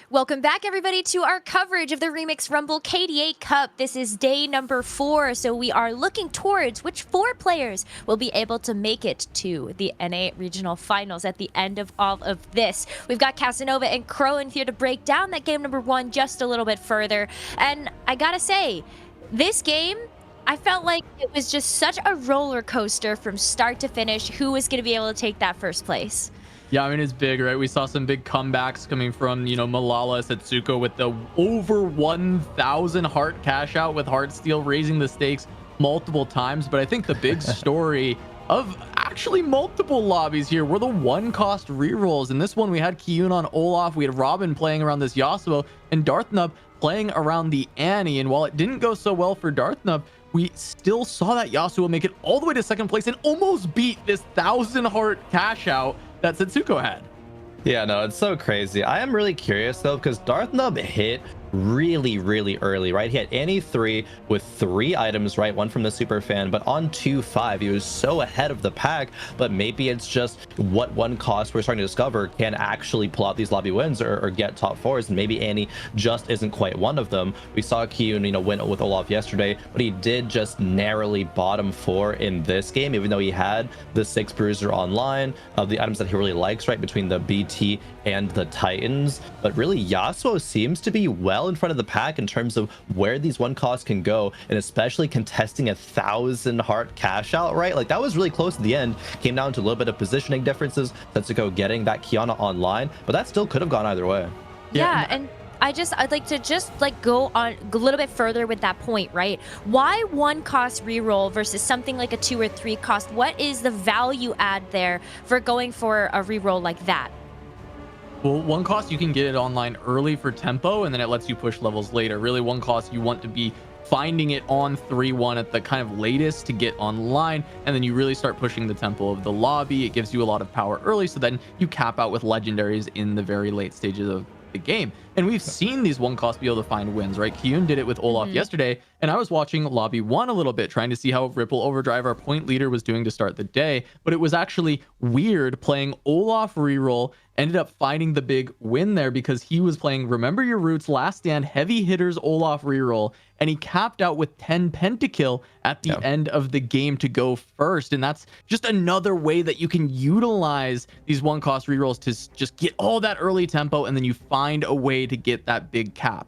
Welcome back, everybody, to our coverage of the Remix Rumble KDA Cup. This is day number 4, so we are looking towards which 4 players will be able to make it to the NA Regional Finals at the end of all of this. We've got Casanova and Crowan here to break down that game number 1 just a little bit further. And I gotta say, this game, I felt like it was just such a roller coaster from start to finish. Who was going to be able to take that first place? Yeah, I mean, it's big, right? We saw some big comebacks coming from, Malala, Setsuko with the over 1,000 heart cash out with Heartsteel, raising the stakes multiple times. But I think the big story of actually multiple lobbies here were the 1-cost rerolls. In this one, we had Kiyun on Olaf, we had Robin playing around this Yasuo, and Darthnub playing around the Annie. And while it didn't go so well for Darthnub, we still saw that Yasuo make it all the way to 2nd place and almost beat this 1,000 heart cash out that Setsuko had. Yeah, no, it's so crazy. I am really curious though, because Darthnub hit really early, right? He had Annie 3 with 3 items, right? One from the super fan, but on 2-5, he was so ahead of the pack. But maybe it's just what one cost we're starting to discover can actually pull out these lobby wins or get top 4s, and maybe Annie just isn't quite one of them. We saw Kyun, win with Olaf yesterday, but he did just narrowly bottom 4 in this game, even though he had the 6 bruiser online of the items that he really likes, right, between the BT and the Titans. But really, Yasuo seems to be well in front of the pack in terms of where these one costs can go, and especially contesting 1,000 heart cash out, right? Like, that was really close at the end. Came down to a little bit of positioning differences. Setsuko getting that Kiana online, but that still could have gone either way. Yeah, and I'd like to just go on a little bit further with that point, right? Why one cost reroll versus something like a 2 or 3 cost? What is the value add there for going for a reroll like that? Well, one cost, you can get it online early for tempo, and then it lets you push levels later. Really, one cost, you want to be finding it on 3-1 at the kind of latest to get online, and then you really start pushing the tempo of the lobby. It gives you a lot of power early, so then you cap out with legendaries in the very late stages of the game. And we've seen these one costs be able to find wins, right? Kyun did it with Olaf yesterday, and I was watching lobby 1 a little bit, trying to see how Ripple Overdrive, our point leader, was doing to start the day. But it was actually weird playing Olaf reroll, ended up finding the big win there because he was playing Remember Your Roots, Last Stand, heavy hitters Olaf reroll, and he capped out with 10 pentakill at the end of the game to go first. And that's just another way that you can utilize these one cost rerolls to just get all that early tempo, and then you find a way to get that big cap.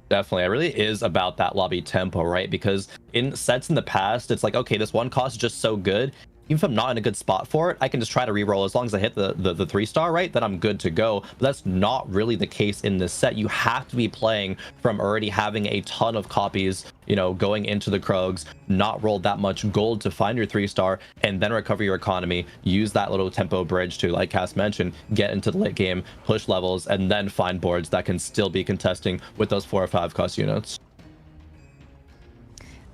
Definitely. It really is about that lobby tempo, right? Because in sets in the past, it's like, okay, this one cost is just so good. Even if I'm not in a good spot for it, I can just try to reroll. As long as I hit the 3-star, right, then I'm good to go. But that's not really the case in this set. You have to be playing from already having a ton of copies, going into the Krogs, not roll that much gold to find your 3-star, and then recover your economy. Use that little tempo bridge to, like Cass mentioned, get into the late game, push levels, and then find boards that can still be contesting with those 4 or 5 cost units.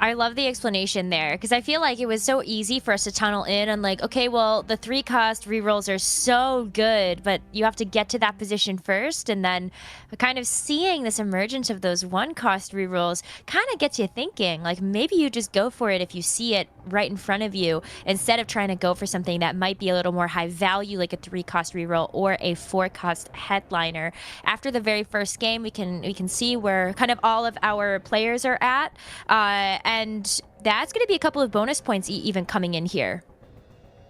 I love the explanation there, because I feel like it was so easy for us to tunnel in and okay, well, the 3 cost rerolls are so good, but you have to get to that position first, and then kind of seeing this emergence of those 1 cost rerolls kind of gets you thinking, maybe you just go for it if you see it right in front of you, instead of trying to go for something that might be a little more high value, like a 3 cost reroll or a 4 cost headliner. After the very first game, we can see where kind of all of our players are at, and that's going to be a couple of bonus points even coming in here.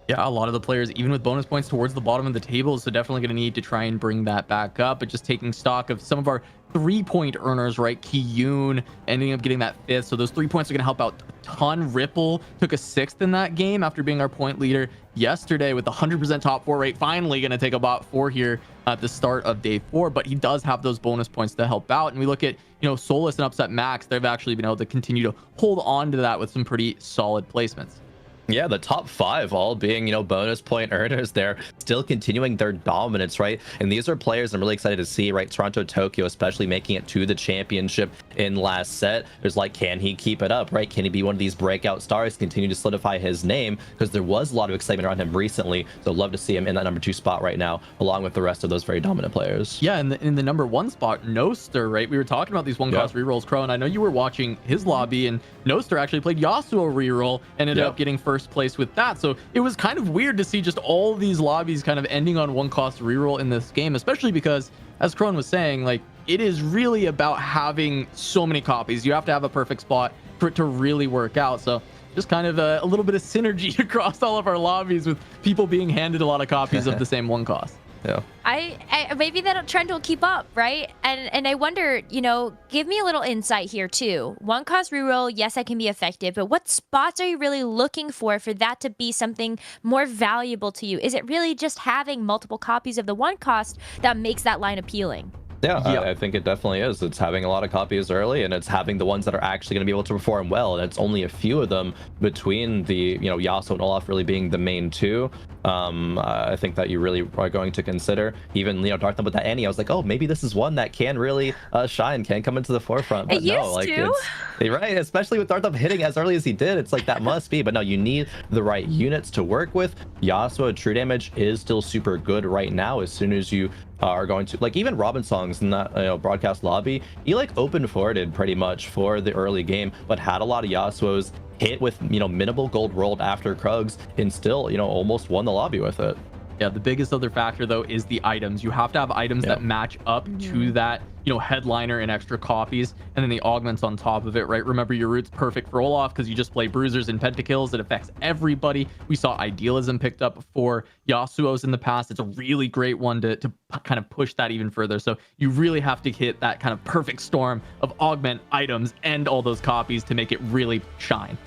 Yeah, a lot of the players, even with bonus points towards the bottom of the table, so definitely going to need to try and bring that back up. But just taking stock of some of our 3-point earners, right? Kyun ending up getting that 5th, so those 3 points are going to help out a ton. Ripple took a 6th in that game after being our point leader yesterday with 100% top 4 rate. Finally going to take a bot 4 here at the start of day 4, but he does have those bonus points to help out. And we look at Solus and Upset Max, they've actually been able to continue to hold on to that with some pretty solid placements. Yeah, the top 5 all being, bonus point earners there, still continuing their dominance, right? And these are players I'm really excited to see, right? Toronto, Tokyo, especially making it to the championship in last set. There's can he keep it up, right? Can he be one of these breakout stars, continue to solidify his name? Because there was a lot of excitement around him recently. So love to see him in that number 2 spot right now, along with the rest of those very dominant players. Yeah, and in the number 1 spot, Noster, right? We were talking about these one cost rerolls, Crow, and I know you were watching his lobby, and Noster actually played Yasuo reroll and ended up getting first place with that. So it was kind of weird to see just all these lobbies kind of ending on 1 cost reroll in this game, especially because, as Crone was saying, it is really about having so many copies. You have to have a perfect spot for it to really work out. So just kind of a little bit of synergy across all of our lobbies with people being handed a lot of copies of the same 1 cost. Yeah. I maybe that trend will keep up, right? And I wonder, give me a little insight here too. 1 cost reroll, yes, that can be effective, but what spots are you really looking for that to be something more valuable to you? Is it really just having multiple copies of the 1 cost that makes that line appealing? Yeah, I think it definitely is. It's having a lot of copies early, and it's having the ones that are actually going to be able to perform well. And it's only a few of them between the, Yasuo and Olaf really being the main 2. I think that you really are going to consider. Even, Dark Knight with that Annie, I was like, oh, maybe this is one that can really shine, can come into the forefront. But no, it's right, especially with Dark Knight hitting as early as he did. It's that must be. But no, you need the right units to work with. Yasuo true damage is still super good right now. As soon as you are going to, like, even Robin Songs in that broadcast lobby, he like open forwarded pretty much for the early game, but had a lot of Yasuo's, hit with minimal gold rolled after Krugs, and still almost won the lobby with it. Yeah, the biggest other factor though is the items. You have to have items that match up to that, headliner and extra copies, and then the augments on top of it, right? Remember, your root's perfect for Olaf because you just play bruisers and pentakills. It affects everybody. We saw Idealism picked up for Yasuo's in the past. It's a really great one to kind of push that even further. So you really have to hit that kind of perfect storm of augment items and all those copies to make it really shine.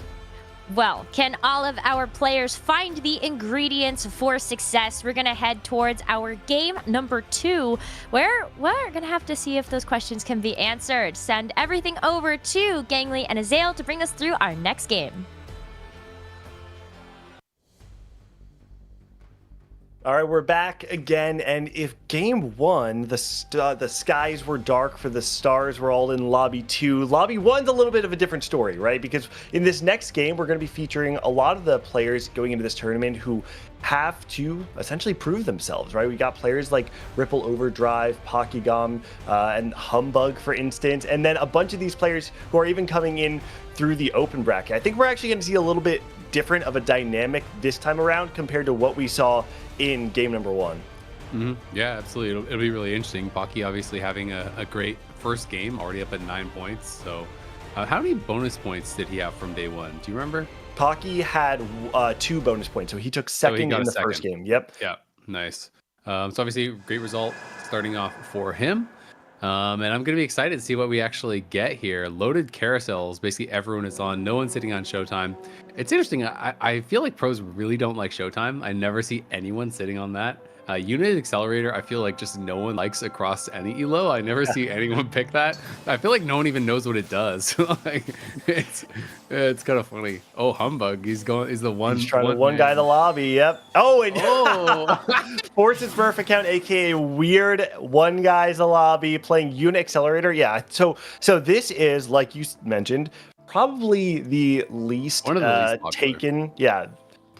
Well, can all of our players find the ingredients for success? We're going to head towards our game number 2, where we're going to have to see if those questions can be answered. Send everything over to Gangly and Azael to bring us through our next game. All right, we're back again, and if game 1, the skies were dark for the stars were all in lobby 2, lobby 1's a little bit of a different story, right? Because in this next game, we're going to be featuring a lot of the players going into this tournament who have to essentially prove themselves, right? We got players like Ripple Overdrive, Pokygom, and Humbug, for instance, and then a bunch of these players who are even coming in through the open bracket. I think we're actually going to see a little bit different of a dynamic this time around compared to what we saw in game number 1. Yeah, absolutely. It'll be really interesting. Pocky obviously having a great first game, already up at 9 points. So how many bonus points did he have from day 1? Do you remember? Pocky had 2 bonus points, so he took second in the first game. Yep. Yeah, nice. So obviously, great result starting off for him. And I'm going to be excited to see what we actually get here. Loaded carousels, basically everyone is on. No one's sitting on Showtime. It's interesting. I feel like pros really don't like Showtime. I never see anyone sitting on that. Unit Accelerator, I feel like just no one likes across any elo. I never see anyone pick that. I feel like no one even knows what it does. Like, it's kind of funny. Oh, Humbug, he's the one. He's trying to one guy the lobby. Yep. Oh, and Force's Burf account, aka Weird one guy's the lobby playing Unit Accelerator. Yeah. So this is, like you mentioned, probably the least, taken. Yeah.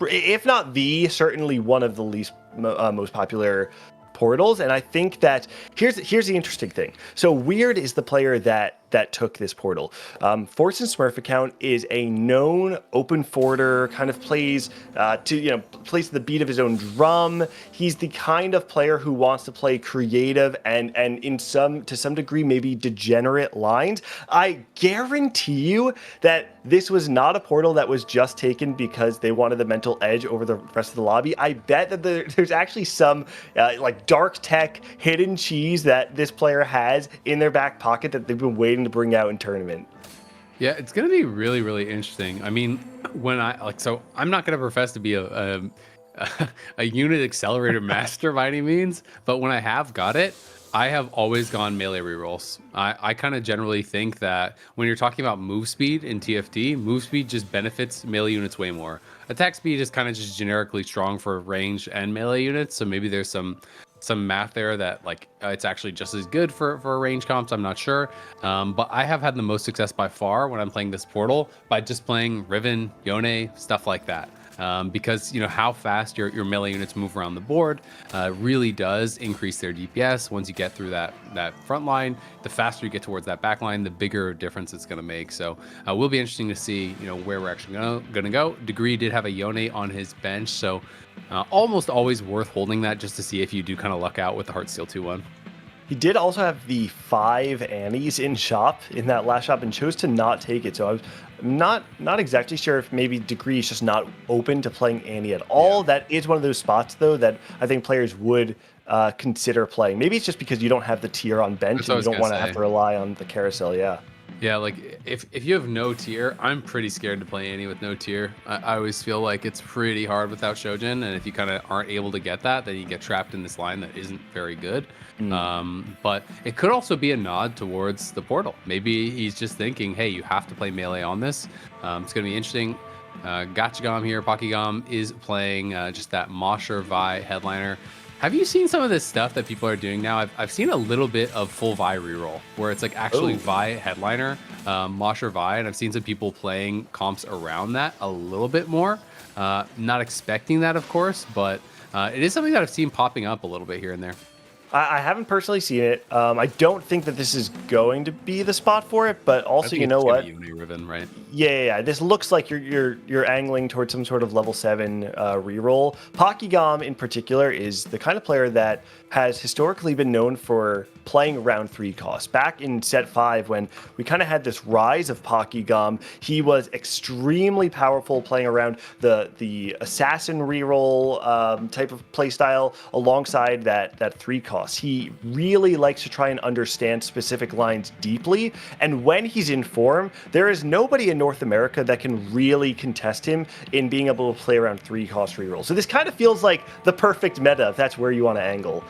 If not certainly one of the least most popular portals. And I think that here's the interesting thing. So Weird is the player that took this portal. Force and Smurf account is a known open forwarder, kind of plays plays the beat of his own drum. He's the kind of player who wants to play creative and to some degree maybe degenerate lines. I guarantee you that this was not a portal that was just taken because they wanted the mental edge over the rest of the lobby. I bet that there's actually some like dark tech hidden cheese that this player has in their back pocket that they've been waiting to bring out in tournament. Yeah, it's going to be really, really interesting. I mean, when I'm not going to profess to be a Unit Accelerator master by any means, but when I have got it, I have always gone melee rerolls. I kind of generally think that when you're talking about move speed in TFT, move speed just benefits melee units way more. Attack speed is kind of just generically strong for range and melee units, so maybe there's some math there that it's actually just as good for range comps. I'm not sure, but I have had the most success by far when I'm playing this portal by just playing Riven, Yone, stuff like that. Because how fast your melee units move around the board really does increase their DPS. Once you get through that front line, the faster you get towards that back line, the bigger difference it's going to make. So will be interesting to see where we're actually going to go. Degree did have a Yone on his bench, so almost always worth holding that just to see if you do kind of luck out with the Heartsteel 2-1. He did also have the 5 Annies in shop in that last shop and chose to not take it. So I was not exactly sure if maybe Degree is just not open to playing Annie at all. Yeah. That is one of those spots though that I think players would consider playing. Maybe it's just because you don't have the tier on bench and you don't want to have to rely on the carousel. Yeah. Yeah, like if you have no tier, I'm pretty scared to play Annie with no tier. I always feel like it's pretty hard without Shojin, and if you kind of aren't able to get that, then you get trapped in this line that isn't very good. But it could also be a nod towards the portal. Maybe he's just thinking, hey, you have to play melee on this. It's going to be interesting. Gachagam here, Pokygom is playing just that Mosher Vi headliner. Have you seen some of this stuff that people are doing now? I've seen a little bit of full Vi reroll, where it's like actually Vi headliner, Mosher Vi, and I've seen some people playing comps around that a little bit more. Not expecting that, of course, but it is something that I've seen popping up a little bit here and there. I haven't personally seen it. I don't think that this is going to be the spot for it, but also, you know what? Riven, right? Yeah. This looks like you're angling towards some sort of level 7 reroll. Pokigam in particular is the kind of player that has historically been known for playing around 3 costs. Back in set 5, when we kind of had this rise of Pokigam, he was extremely powerful playing around the assassin reroll type of playstyle alongside that 3 cost. He really likes to try and understand specific lines deeply, and when he's in form, there is nobody in North America that can really contest him in being able to play around 3 cost reroll. So this kind of feels like the perfect meta if that's where you want to angle.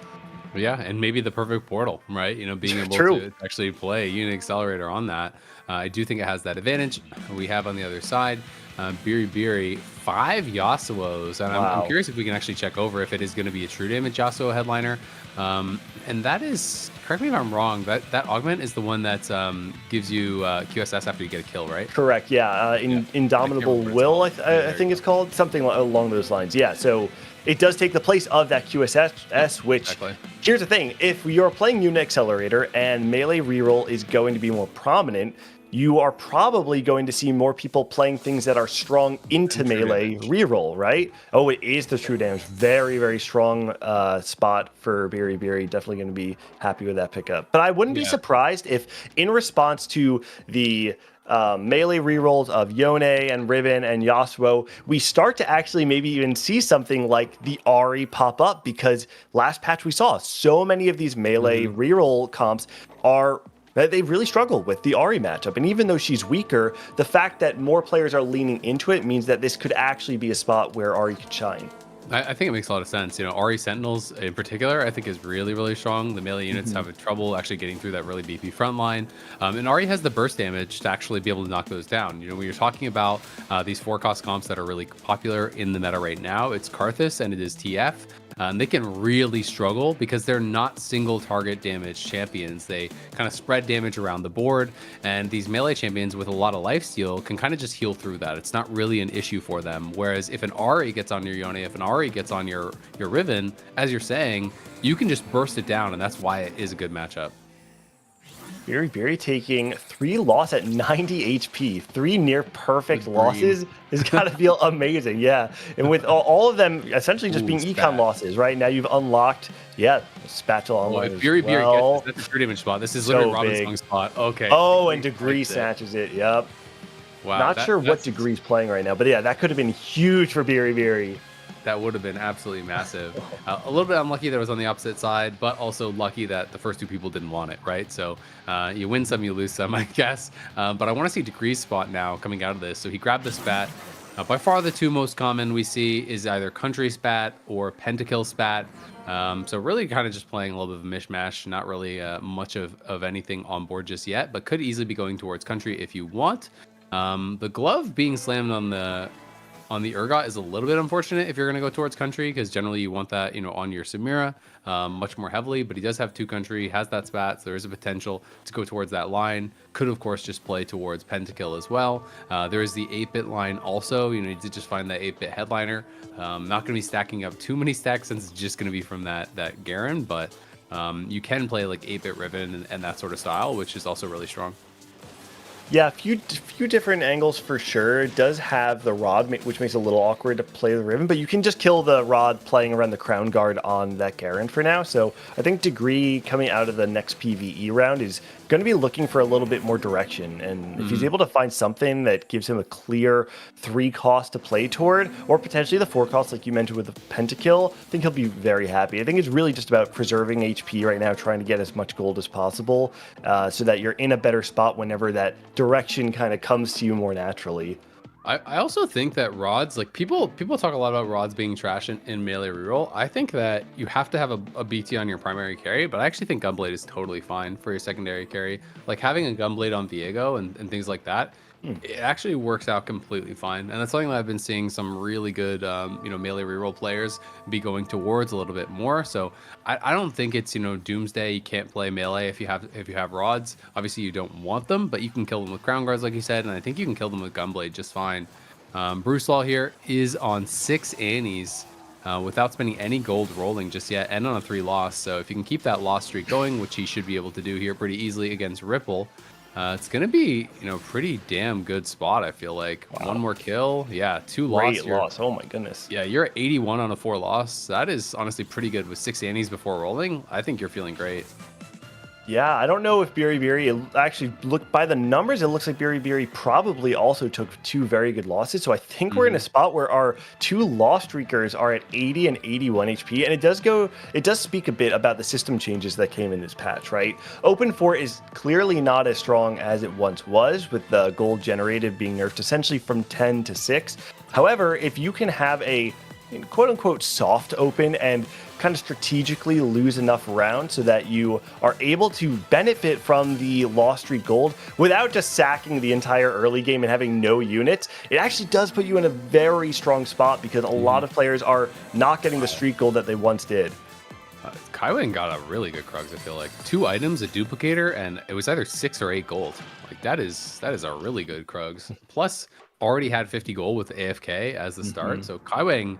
Yeah, and maybe the perfect portal, right? You know, being able to actually play Unit Accelerator on that. I do think it has that advantage. We have on the other side, Biri, 5 Yasuos. And I'm curious if we can actually check over if it is going to be a true damage Yasuo headliner. And that is, correct me if I'm wrong, that augment is the one that gives you QSS after you get a kill, right? Correct, yeah. Indomitable Will, I think it's called. Something along those lines, yeah. So it does take the place of that QSS, which, here's the thing, if you're playing Unit Accelerator and melee reroll is going to be more prominent, you are probably going to see more people playing things that are strong into melee reroll, right? Oh, it is the true damage. Very, very strong spot for Biri. Definitely going to be happy with that pickup. But I wouldn't be surprised if, in response to the melee rerolls of Yone and Riven and Yasuo, we start to actually maybe even see something like the Ahri pop up, because last patch we saw so many of these melee reroll comps they really struggle with the Ahri matchup. And even though she's weaker, the fact that more players are leaning into it means that this could actually be a spot where Ahri could shine. I think it makes a lot of sense. You know, Ahri Sentinels in particular, I think is really, really strong. The melee units have trouble actually getting through that really beefy front line. And Ahri has the burst damage to actually be able to knock those down. You know, when you're talking about these 4-cost comps that are really popular in the meta right now, it's Karthus and it is TF. They can really struggle because they're not single target damage champions. They kind of spread damage around the board, and these melee champions with a lot of lifesteal can kind of just heal through that. It's not really an issue for them. Whereas if an Ahri gets on your Yone, if an Ahri gets on your Riven, as you're saying, you can just burst it down, and that's why it is a good matchup. Biri taking 3 loss at 90 HP, 3 near perfect losses has got to feel amazing. Yeah, and with all of them essentially just being econ losses, right? Now you've unlocked, Spatula online as Biri well. Gets that's a true damage spot. This is literally Robin's spot. Okay. Oh, and Degree snatches it. Yep. Wow. Not sure what Degree's playing right now, but yeah, that could have been huge for Biri. That would have been absolutely massive. A little bit unlucky that it was on the opposite side, but also lucky that the first 2 people didn't want it, right? So you win some, you lose some, I guess. But I want to see Degree's spot now coming out of this. So he grabbed the spat. By far the 2 most common we see is either Country Spat or Pentakill Spat. So really kind of just playing a little bit of a mishmash, not really much of anything on board just yet, but could easily be going towards Country if you want. The glove being slammed on the Urgot is a little bit unfortunate if you're going to go towards Country, because generally you want that, on your Samira much more heavily, but he does have 2 Country, has that spat, so there is a potential to go towards that line. Could, of course, just play towards Pentakill as well. There is the 8-bit line also, you need to just find that 8-bit headliner. Not going to be stacking up too many stacks since it's just going to be from that Garen, but you can play like 8-bit Riven and that sort of style, which is also really strong. Yeah, a few different angles for sure. It does have the Rod, which makes it a little awkward to play the Riven, but you can just kill the Rod playing around the Crown Guard on that Garen for now. So I think Degree coming out of the next PvE round is going to be looking for a little bit more direction. And if he's able to find something that gives him a clear 3 cost to play toward, or potentially the 4 cost like you mentioned with the Pentakill, I think he'll be very happy. I think it's really just about preserving HP right now, trying to get as much gold as possible so that you're in a better spot whenever that direction kind of comes to you more naturally. I also think that rods, like people talk a lot about rods being trash in melee reroll. I think that you have to have a BT on your primary carry, but I actually think Gunblade is totally fine for your secondary carry. Like having a Gunblade on Viego and things like that, it actually works out completely fine. And that's something that I've been seeing some really good, melee reroll players be going towards a little bit more. So I don't think it's, doomsday. You can't play melee if you have rods. Obviously you don't want them, but you can kill them with Crown Guards, like you said. And I think you can kill them with Gunblade just fine. Bruce Law here is on 6 Annies. without spending any gold rolling just yet, and on a 3 loss. So if you can keep that loss streak going, which he should be able to do here pretty easily against Ripple, it's going to be, pretty damn good spot, I feel like. Wow. 1 more kill. Yeah, 2 loss. Great loss. Oh my goodness. Yeah, you're at 81 on a 4 loss. That is honestly pretty good with 6 annies before rolling. I think you're feeling great. Yeah, I don't know if Biribiri actually looked by the numbers. It looks like Biribiri probably also took 2 very good losses. So I think we're in a spot where our 2 loss streakers are at 80 and 81 HP, and it does speak a bit about the system changes that came in this patch, right? Open 4 is clearly not as strong as it once was, with the gold generated being nerfed essentially from 10 to 6. However, if you can have a quote-unquote soft open and kind of strategically lose enough rounds so that you are able to benefit from the loss streak gold without just sacking the entire early game and having no units, it actually does put you in a very strong spot because a lot of players are not getting the streak gold that they once did. Kaiwing got a really good Krugs, I feel like. 2 items, a duplicator, and it was either 6 or 8 gold. Like that is a really good Krugs. Plus, already had 50 gold with AFK as the start. So Kaiwing,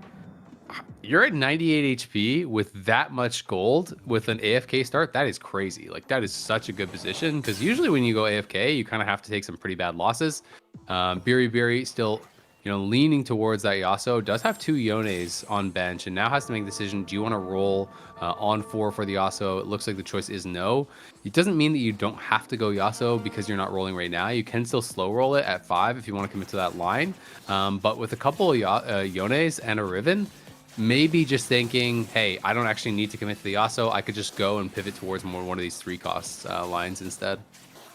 you're at 98 HP with that much gold with an AFK start. That is crazy. Like that is such a good position because usually when you go AFK, you kind of have to take some pretty bad losses. Biribiri still, leaning towards that Yasuo, does have 2 Yones on bench and now has to make the decision. Do you want to roll on 4 for the Yasuo? It looks like the choice is no. It doesn't mean that you don't have to go Yasuo because you're not rolling right now. You can still slow roll it at 5 if you want to commit to that line. But with a couple of Yones and a Riven, maybe just thinking, hey, I don't actually need to commit to the Yasuo. I could just go and pivot towards one of these 3 cost lines instead.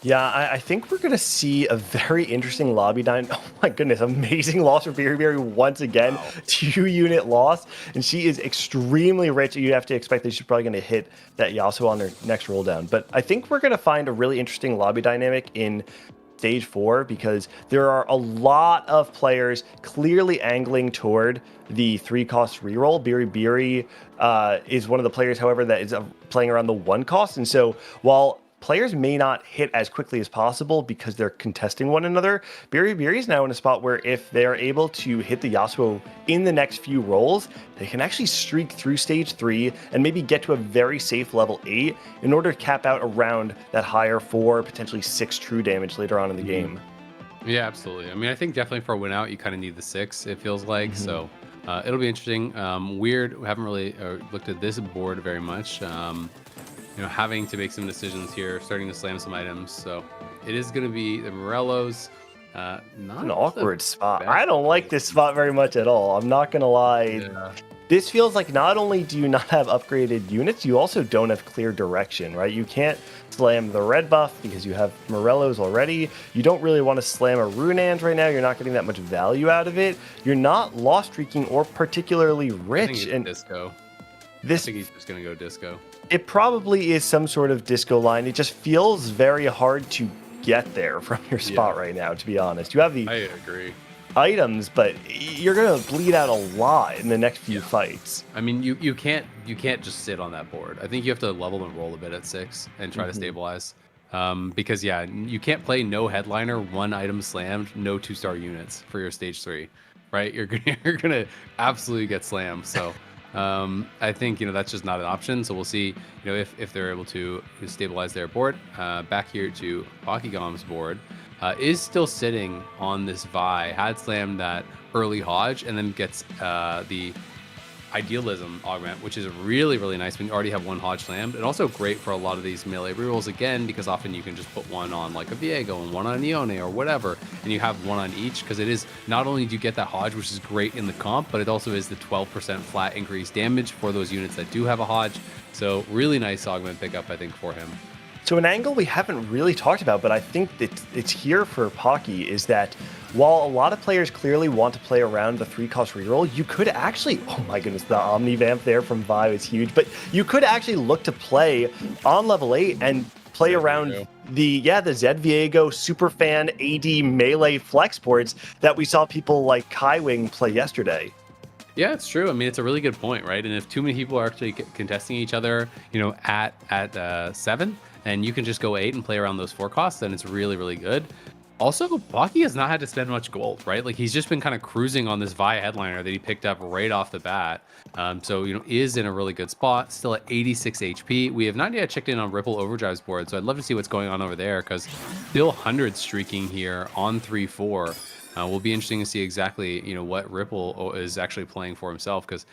Yeah, I think we're going to see a very interesting lobby dynamic. Oh my goodness, amazing loss for Biribiri once again. Wow. 2-unit loss, and she is extremely rich. You have to expect that she's probably going to hit that Yasuo on her next roll down. But I think we're going to find a really interesting lobby dynamic in Stage 4 because there are a lot of players clearly angling toward the 3-cost reroll. Biribiri is one of the players, however, that is playing around the 1 cost. And so while players may not hit as quickly as possible because they're contesting one another, Biribiri is now in a spot where if they're able to hit the Yasuo in the next few rolls, they can actually streak through Stage 3 and maybe get to a very safe level 8 in order to cap out around that higher 4, potentially 6 true damage later on in the game. Yeah, absolutely. I mean, I think definitely for a win out, you kind of need the 6, it feels like. So it'll be interesting. Weird, we haven't really looked at this board very much. Having to make some decisions here, starting to slam some items. So it is going to be the Morellos. Not an awkward spot. I don't like this spot very much at all. I'm not going to lie. Yeah. This feels like not only do you not have upgraded units, you also don't have clear direction, right? You can't slam the red buff because you have Morellos already. You don't really want to slam a Runand right now. You're not getting that much value out of it. You're not loss streaking or particularly rich. I think it's disco. I think he's just going to go disco. It probably is some sort of disco line. It just feels very hard to get there from your spot right now, to be honest. You have the I agree. items, but you're going to bleed out a lot in the next few fights. I mean, you can't just sit on that board. I think you have to level and roll a bit at 6 and try to stabilize. Because, you can't play no headliner, 1 item slammed, no 2-star units for your Stage 3, right? You're gonna absolutely get slammed, so... I think that's just not an option. So we'll see if they're able to stabilize their board. Back here to Bakigom's board, is still sitting on this Vi. Had slammed that early Hodge and then gets the Idealism augment, which is really, really nice when you already have 1 Hodge slammed, and also great for a lot of these melee rerolls again, because often you can just put 1 on like a Viego and 1 on Ione or whatever, and you have 1 on each, because it is not only do you get that Hodge, which is great in the comp, but it also is the 12% flat increased damage for those units that do have a Hodge. So really nice augment pickup, I think, for him. So an angle we haven't really talked about, but I think that it's here for Pocky, is that while a lot of players clearly want to play around the 3-cost reroll, you could actually, oh my goodness, the Omni Vamp there from Vi is huge, but you could actually look to play on level 8 and play around the Zed Viego Superfan AD melee flex boards that we saw people like Kaiwing play yesterday. Yeah, it's true. I mean, it's a really good point, right? And if too many people are actually contesting each other, at 7, and you can just go 8 and play around those 4 costs, then it's really, really good. Also, Baki has not had to spend much gold, right? Like he's just been kind of cruising on this Vi headliner that he picked up right off the bat. So, is in a really good spot, still at 86 HP. We have not yet checked in on Ripple Overdrive's board, so I'd love to see what's going on over there because still 100 streaking here on 3-4. Will be interesting to see exactly, what Ripple is actually playing for himself because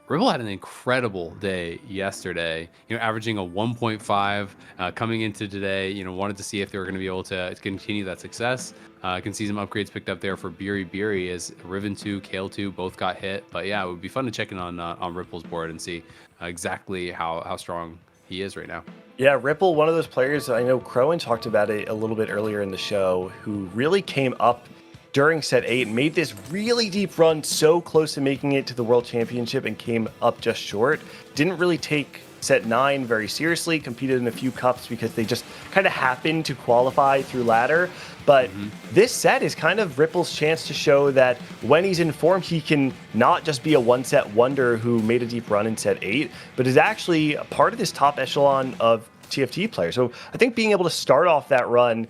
Ripple had an incredible day yesterday, averaging a 1.5 coming into today, wanted to see if they were going to be able to continue that success. I can see some upgrades picked up there for Biri as Riven 2, Kale 2 both got hit. But yeah, it would be fun to check in on Ripple's board and see exactly how strong he is right now. Yeah, Ripple, one of those players, I know Crowan talked about it a little bit earlier in the show, who really came up during set 8, made this really deep run so close to making it to the World Championship and came up just short. Didn't really take set 9 very seriously, competed in a few cups because they just kind of happened to qualify through ladder. But this set is kind of Ripple's chance to show that when he's in form, he can not just be a one-set wonder who made a deep run in set 8, but is actually a part of this top echelon of TFT players. So I think being able to start off that run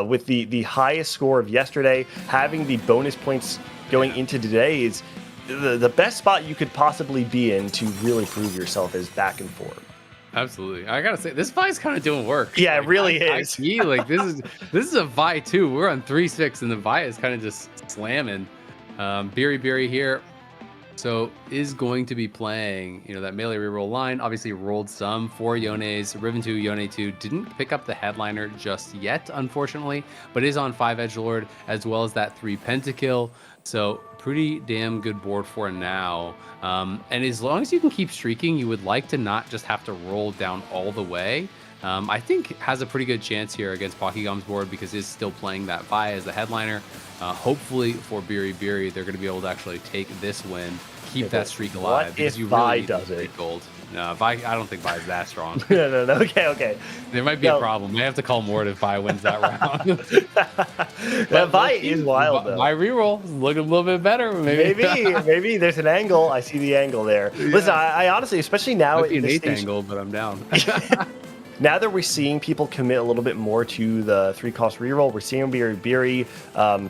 with the highest score of yesterday, having the bonus points going into today is the best spot you could possibly be in to really prove yourself as back and forth. Absolutely. I gotta say, this Vi's kind of doing work. Yeah, like, it really I is. see, like this is a Vi too. We're on 3-6 and the Vi is kind of just slamming. Biri here. So is going to be playing, that melee reroll line. Obviously rolled some for Yone's. Riven 2, Yone 2 didn't pick up the headliner just yet, unfortunately, but is on 5 Edgelord as well as that 3 pentakill. So pretty damn good board for now. And as long as you can keep streaking, you would like to not just have to roll down all the way. I think has a pretty good chance here against Bakigom's board because he's still playing that Vi as the headliner. Hopefully for Biri, they're going to be able to actually take this win, keep that streak alive. What if you Vi really does it? Gold. No, Vi, I don't think Vi is that strong. No. Okay. There might be a problem. I have to call Mort if Vi wins that round. That Vi is wild, though. Vi reroll is looking a little bit better. Maybe there's an angle. I see the angle there. Yeah. Listen, I honestly, especially now might be at an this 8th stage, angle, but I'm down. Now that we're seeing people commit a little bit more to the 3-cost reroll, we're seeing Biri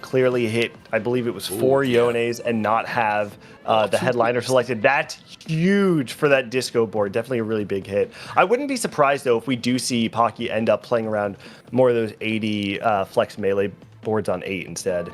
clearly hit, I believe it was 4 Yones and not have the headliner selected. That's huge for that disco board. Definitely a really big hit. I wouldn't be surprised, though, if we do see Pocky end up playing around more of those 80 flex melee boards on 8 instead.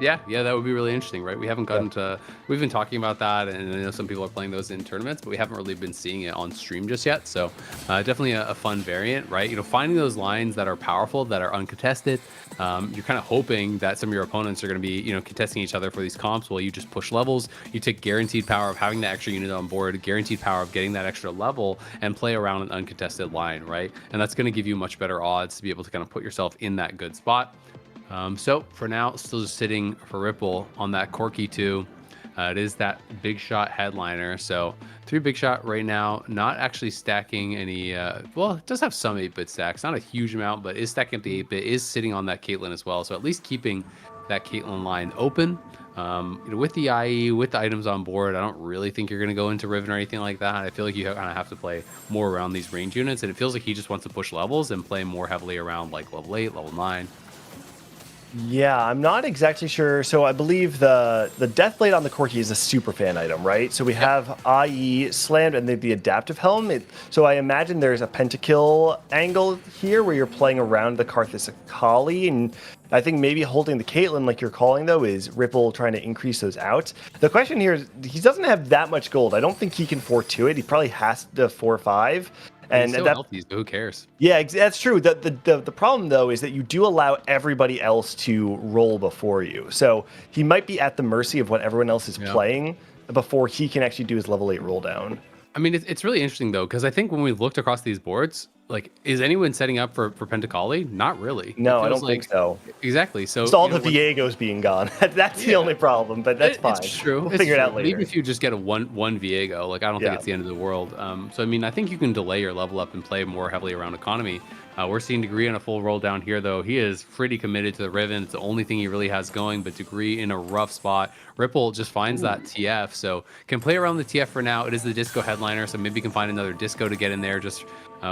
Yeah, that would be really interesting, right? We haven't gotten to, we've been talking about that, and I know some people are playing those in tournaments, but we haven't really been seeing it on stream just yet. So definitely a fun variant, right? Finding those lines that are powerful, that are uncontested. You're kind of hoping that some of your opponents are going to be, contesting each other for these comps while you just push levels. You take guaranteed power of having that extra unit on board, guaranteed power of getting that extra level, and play around an uncontested line, right? And that's going to give you much better odds to be able to kind of put yourself in that good spot. So for now, still just sitting for Ripple on that Corki 2. It is that big shot headliner. So 3 big shot right now, not actually stacking any, well, it does have some 8-bit stacks, not a huge amount, but is stacking up the 8-bit, is sitting on that Caitlyn as well. So at least keeping that Caitlyn line open. With the IE, with the items on board, I don't really think you're going to go into Riven or anything like that. I feel like you kind of have to play more around these range units, and it feels like he just wants to push levels and play more heavily around like level 8, level 9. Yeah, I'm not exactly sure. So I believe the Deathblade on the Corki is a super fan item, right? So we have IE slammed and the adaptive helm. So I imagine there's a pentakill angle here where you're playing around the Karthus Akali, and I think maybe holding the Caitlyn like you're calling, though, is Ripple trying to increase those outs. The question here is he doesn't have that much gold. I don't think he can 4-2 it. He probably has to 4-5. And so healthy, so who cares? Yeah, that's true. The problem, though, is that you do allow everybody else to roll before you. So he might be at the mercy of what everyone else is playing before he can actually do his level 8 roll down. I mean, it's really interesting, though, because I think when we looked across these boards, like, is anyone setting up for Pentakali? Not really. No, I don't think so. Exactly. So it's all the Viegos being gone. That's the only problem, but that's fine. It's true. We'll figure it out later. Even if you just get a one Viego, like, I don't think it's the end of the world. So, I mean, I think you can delay your level up and play more heavily around economy. We're seeing Degree on a full roll down here, though. He is pretty committed to the Riven. It's the only thing he really has going, but Degree in a rough spot. Ripple just finds that TF, so can play around the TF for now. It is the Disco headliner, so maybe you can find another Disco to get in there just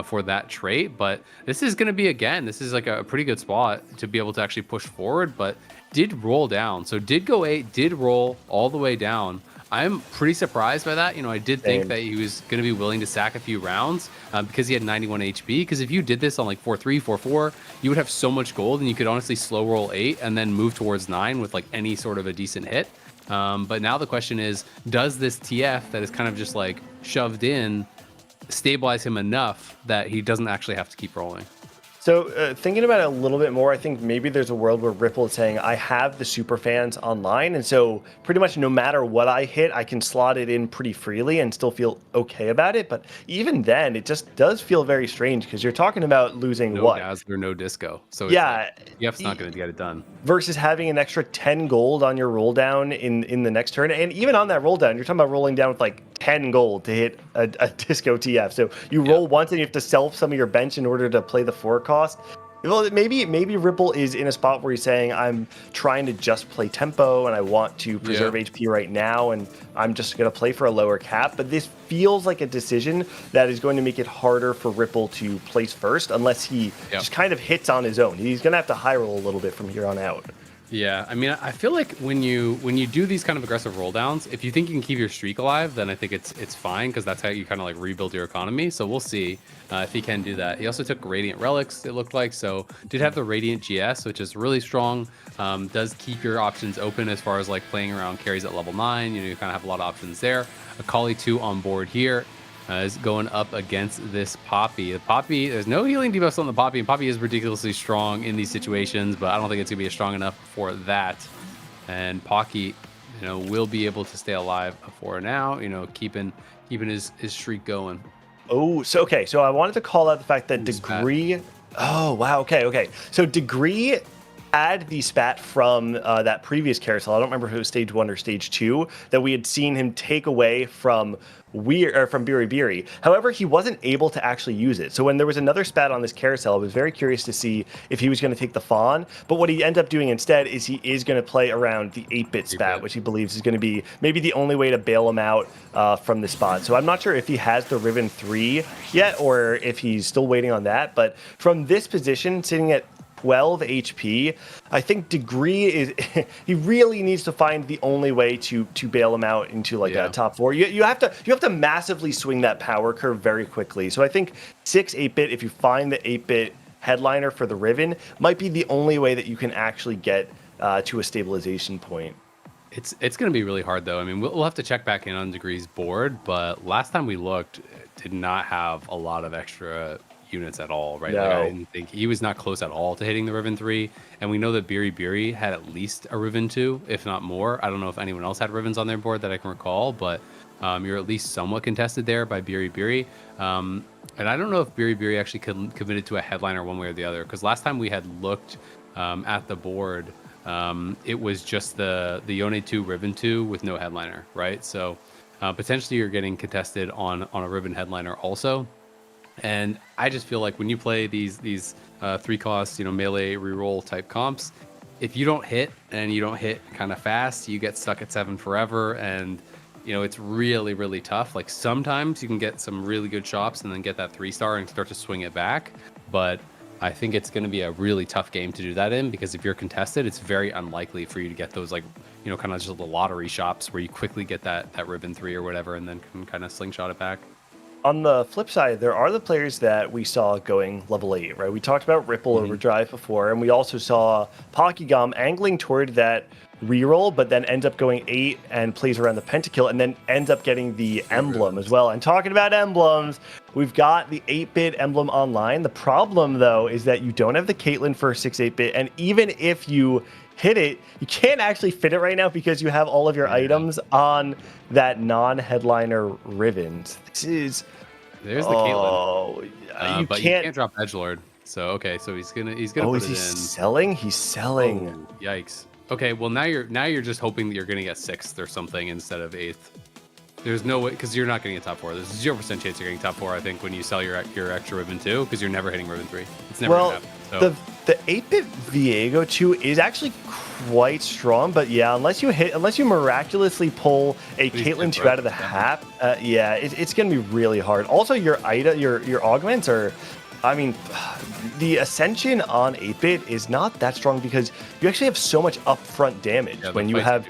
for that trait. But this is going to be, again, this is like a pretty good spot to be able to actually push forward, but did roll down. So did go 8, did roll all the way down. I'm pretty surprised by that. I did think that he was going to be willing to sack a few rounds because he had 91 HP. Because if you did this on like 4-3, 4-4, you would have so much gold and you could honestly slow roll 8 and then move towards 9 with like any sort of a decent hit. But now the question is, does this TF that is kind of just like shoved in stabilize him enough that he doesn't actually have to keep rolling? So thinking about it a little bit more, I think maybe there's a world where Ripple is saying, I have the super fans online, and so pretty much no matter what I hit, I can slot it in pretty freely and still feel okay about it. But even then, it just does feel very strange because you're talking about losing no Dazzler, no Disco. So yeah, TF's not going to get it done. Versus having an extra 10 gold on your roll down in the next turn. And even on that roll down, you're talking about rolling down with like 10 gold to hit a Disco TF. So you roll once and you have to sell some of your bench in order to play the 4 cost. Well, maybe Ripple is in a spot where he's saying, I'm trying to just play tempo and I want to preserve HP right now, and I'm just going to play for a lower cap. But this feels like a decision that is going to make it harder for Ripple to place first unless he just kind of hits on his own. He's going to have to high roll a little bit from here on out. Yeah, I mean, I feel like when you do these kind of aggressive roll downs, if you think you can keep your streak alive, then I think it's fine because that's how you kind of like rebuild your economy. So we'll see if he can do that. He also took Radiant Relics, it looked like, so did have the Radiant GS, which is really strong. Does keep your options open as far as like playing around carries at level 9. You kind of have a lot of options there. Akali 2 on board here. Is going up against this Poppy. The Poppy, there's no healing debuffs on the Poppy, and Poppy is ridiculously strong in these situations, but I don't think it's going to be strong enough for that. And Pocky, will be able to stay alive for now, keeping his streak going. Oh, so I wanted to call out the fact that Degree... Oh, wow, okay. So Degree had the spat from that previous carousel. I don't remember if it was stage 1 or stage 2 that we had seen him take away from Biri. However, he wasn't able to actually use it. So when there was another spat on this carousel, I was very curious to see if he was going to take the Fawn. But what he ended up doing instead is he is going to play around the 8-bit spat, which he believes is going to be maybe the only way to bail him out from the spot. So I'm not sure if he has the Riven 3 yet or if he's still waiting on that. But from this position, sitting at 12 HP, I think Degree is he really needs to find the only way to bail him out into like a top 4. You have to massively swing that power curve very quickly. So I think 6 8-bit, if you find the 8-bit headliner for the Riven, might be the only way that you can actually get to a stabilization point. It's going to be really hard though. I mean, we'll have to check back in on Degree's board, but last time we looked, it did not have a lot of extra units at all, right? No. Like, I didn't think he was not close at all to hitting the Riven 3, and we know that Biri had at least a Riven 2, if not more. I don't know if anyone else had Rivens on their board that I can recall, but you're at least somewhat contested there by Biri. And I don't know if Biri actually committed to a headliner one way or the other, because last time we had looked at the board, it was just the Yone 2 Riven 2 with no headliner, right? So potentially you're getting contested on a Riven headliner also. And I just feel like when you play these 3-cost, melee reroll type comps, if you don't hit and you don't hit kind of fast, you get stuck at 7 forever. And, it's really, really tough. Like sometimes you can get some really good shops and then get that 3-star and start to swing it back. But I think it's going to be a really tough game to do that in, because if you're contested, it's very unlikely for you to get those kind of just the lottery shops where you quickly get that Ribbon 3 or whatever and then can kind of slingshot it back. On the flip side, there are the players that we saw going level 8, right? We talked about Ripple Overdrive before, and we also saw Pokygom angling toward that reroll, but then ends up going 8 and plays around the pentakill, and then ends up getting the emblem as well. And talking about emblems, we've got the 8-bit emblem online. The problem, though, is that you don't have the Caitlyn for 6-8-bit, and even if you hit it, you can't actually fit it right now because you have all of your items on that non-headliner Rivens. There's the Caitlyn. You can't drop Edgelord. So okay, so he's gonna put it in. Selling? He's selling. Oh, yikes. Okay, well now you're just hoping that you're gonna get 6th or something instead of 8th. There's no way, because you're not getting a top 4. There's a 0% chance you're getting top 4, I think, when you sell your extra Ribbon 2, because you're never hitting Ribbon 3. It's never going to happen. So. The 8-bit Viego 2 is actually quite strong, but yeah, unless you miraculously pull a Caitlyn 2 out of the hat, yeah, it's going to be really hard. Also, your augments are, I mean, the Ascension on 8-bit is not that strong because you actually have so much upfront damage when you have,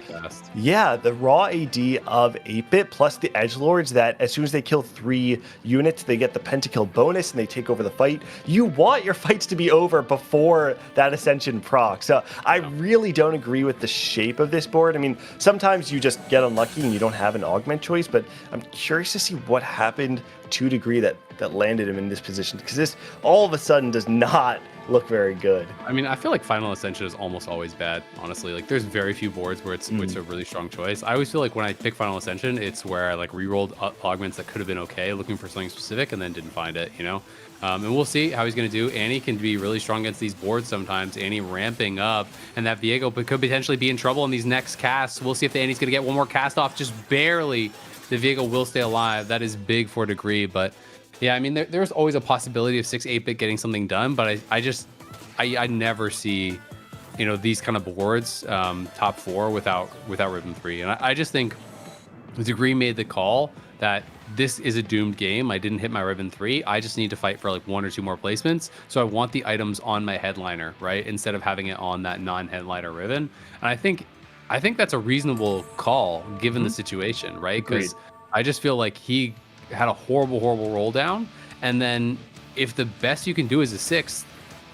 the raw AD of 8-bit plus the edgelords that as soon as they kill 3 units, they get the pentakill bonus and they take over the fight. You want your fights to be over before that Ascension proc. So I really don't agree with the shape of this board. I mean, sometimes you just get unlucky and you don't have an augment choice, but I'm curious to see what happened to Degree that landed him in this position, because this all of a sudden does not look very good. I mean, I feel like Final Ascension is almost always bad, honestly. Like, there's very few boards where it's a really strong choice. I always feel like when I pick Final Ascension, it's where I like re-rolled augments that could have been okay, looking for something specific, and then didn't find it, you know? And we'll see how he's going to do. Annie can be really strong against these boards sometimes. Annie ramping up, and that Viego could potentially be in trouble in these next casts. We'll see if the Annie's going to get one more cast off, just barely. The Viego will stay alive. That is big for Degree, but yeah, I mean, there's always a possibility of 6-8-bit getting something done, but I never see, you know, these kind of boards top 4 without Ribbon 3, and I just think Degree made the call that this is a doomed game. I didn't hit my Ribbon 3. I just need to fight for like 1 or 2 more placements. So I want the items on my headliner, right, instead of having it on that non-headliner Ribbon. And I think that's a reasonable call given the situation, right? Because I just feel like he had a horrible roll down, and then if the best you can do is a 6th,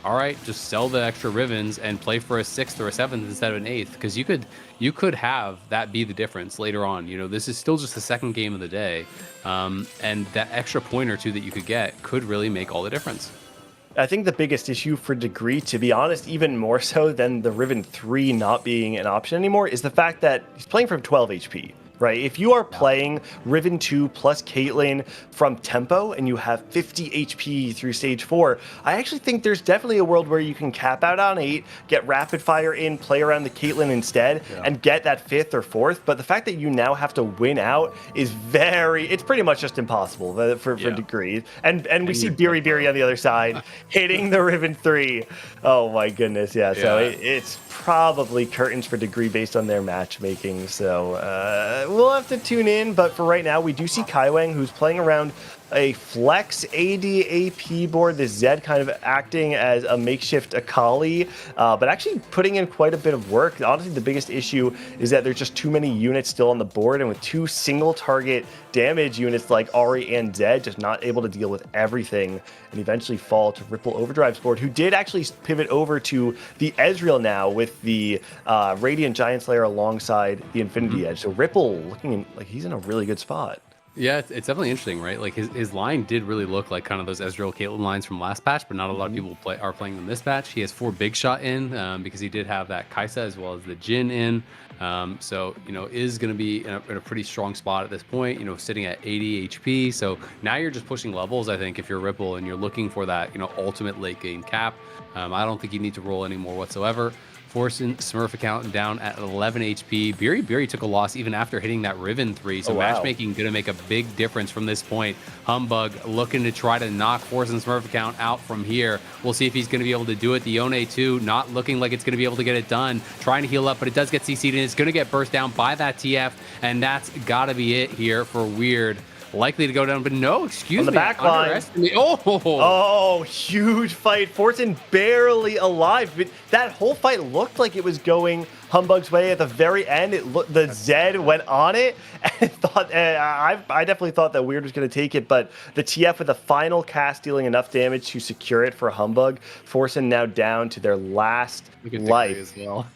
all right, just sell the extra ribbons and play for a 6th or a 7th instead of an 8th, because you could have that be the difference later on. You know, this is still just the second game of the day, and that extra point or 2 that you could get could really make all the difference. I think the biggest issue for Degree, to be honest, even more so than the Ribbon 3 not being an option anymore, is the fact that he's playing from 12 HP. Right, if you are playing Riven 2 plus Caitlyn from tempo and you have 50 HP through stage 4, I actually think there's definitely a world where you can cap out on 8, get rapid fire in, play around the Caitlyn instead, and get that 5th or 4th. But the fact that you now have to win out is it's pretty much just impossible for Degree. And we see Biri on the other side hitting the Riven 3. Oh my goodness, so it's probably curtains for Degree based on their matchmaking. So we'll have to tune in, but for right now, we do see Kaiwang, who's playing around a flex AD/AP board, this Zed kind of acting as a makeshift Akali, but actually putting in quite a bit of work. Honestly, the biggest issue is that there's just too many units still on the board, and with 2 single target damage units like Ahri and Zed, just not able to deal with everything, and eventually fall to Ripple Overdrive's board, who did actually pivot over to the Ezreal now with the Radiant Giant Slayer alongside the Infinity Edge. So Ripple looking like he's in a really good spot. Yeah, it's definitely interesting, right? Like his line did really look like kind of those Ezreal Caitlyn lines from last patch, but not a lot of people are playing them this patch. He has 4 big shot in because he did have that Kaisa as well as the Jhin in. So, you know, is going to be in a pretty strong spot at this point, you know, sitting at 80 HP. So now you're just pushing levels, I think, if you're Ripple and you're looking for that, you know, ultimate late game cap. I don't think you need to roll anymore whatsoever. Forcing Smurf account down at 11 HP. Biri took a loss even after hitting that Riven 3. So matchmaking going to make a big difference from this point. Humbug looking to try to knock Forcing Smurf account out from here. We'll see if he's going to be able to do it. The Yone 2 not looking like it's going to be able to get it done. Trying to heal up, but it does get CC'd and it's going to get burst down by that TF. And that's got to be it here for Weird. Likely to go down, but no, excuse me. On the back line. Oh, huge fight. Fortune barely alive. But that whole fight looked like it was going Humbug's way. At the very end, the Zed went on it, and I definitely thought that Weird was going to take it, but the TF with the final cast dealing enough damage to secure it for Humbug. Fortune now down to their last life. As well.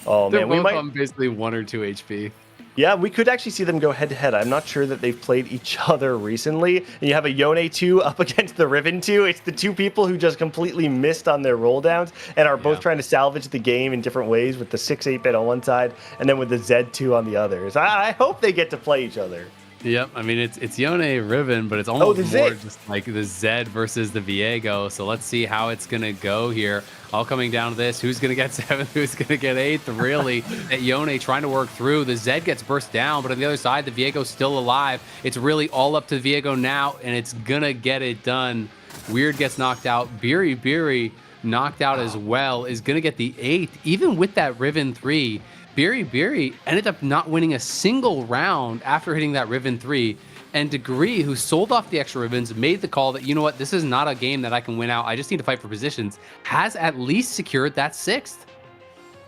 Oh They're man, we might on basically 1 or 2 HP. Yeah, we could actually see them go head-to-head. I'm not sure that they've played each other recently. And you have a Yone 2 up against the Riven 2. It's the 2 people who just completely missed on their rolldowns and are both trying to salvage the game in different ways, with the 6-8-bit on one side and then with the Z2 on the other. So I hope they get to play each other. Yep, I mean it's Yone Riven, but it's almost more Zed. just like the Zed versus the Viego. So let's see how it's gonna go here. All coming down to this: who's gonna get 7th, who's gonna get 8th? Really, at Yone trying to work through. The Zed gets burst down, but on the other side, the Viego's still alive. It's really all up to the Viego now, and it's gonna get it done. Weird gets knocked out. Biri knocked out as well. Is gonna get the 8th, even with that Riven 3. Biri ended up not winning a single round after hitting that Riven 3. And Degree, who sold off the extra ribbons, made the call that, you know what, this is not a game that I can win out. I just need to fight for positions. Has at least secured that 6th.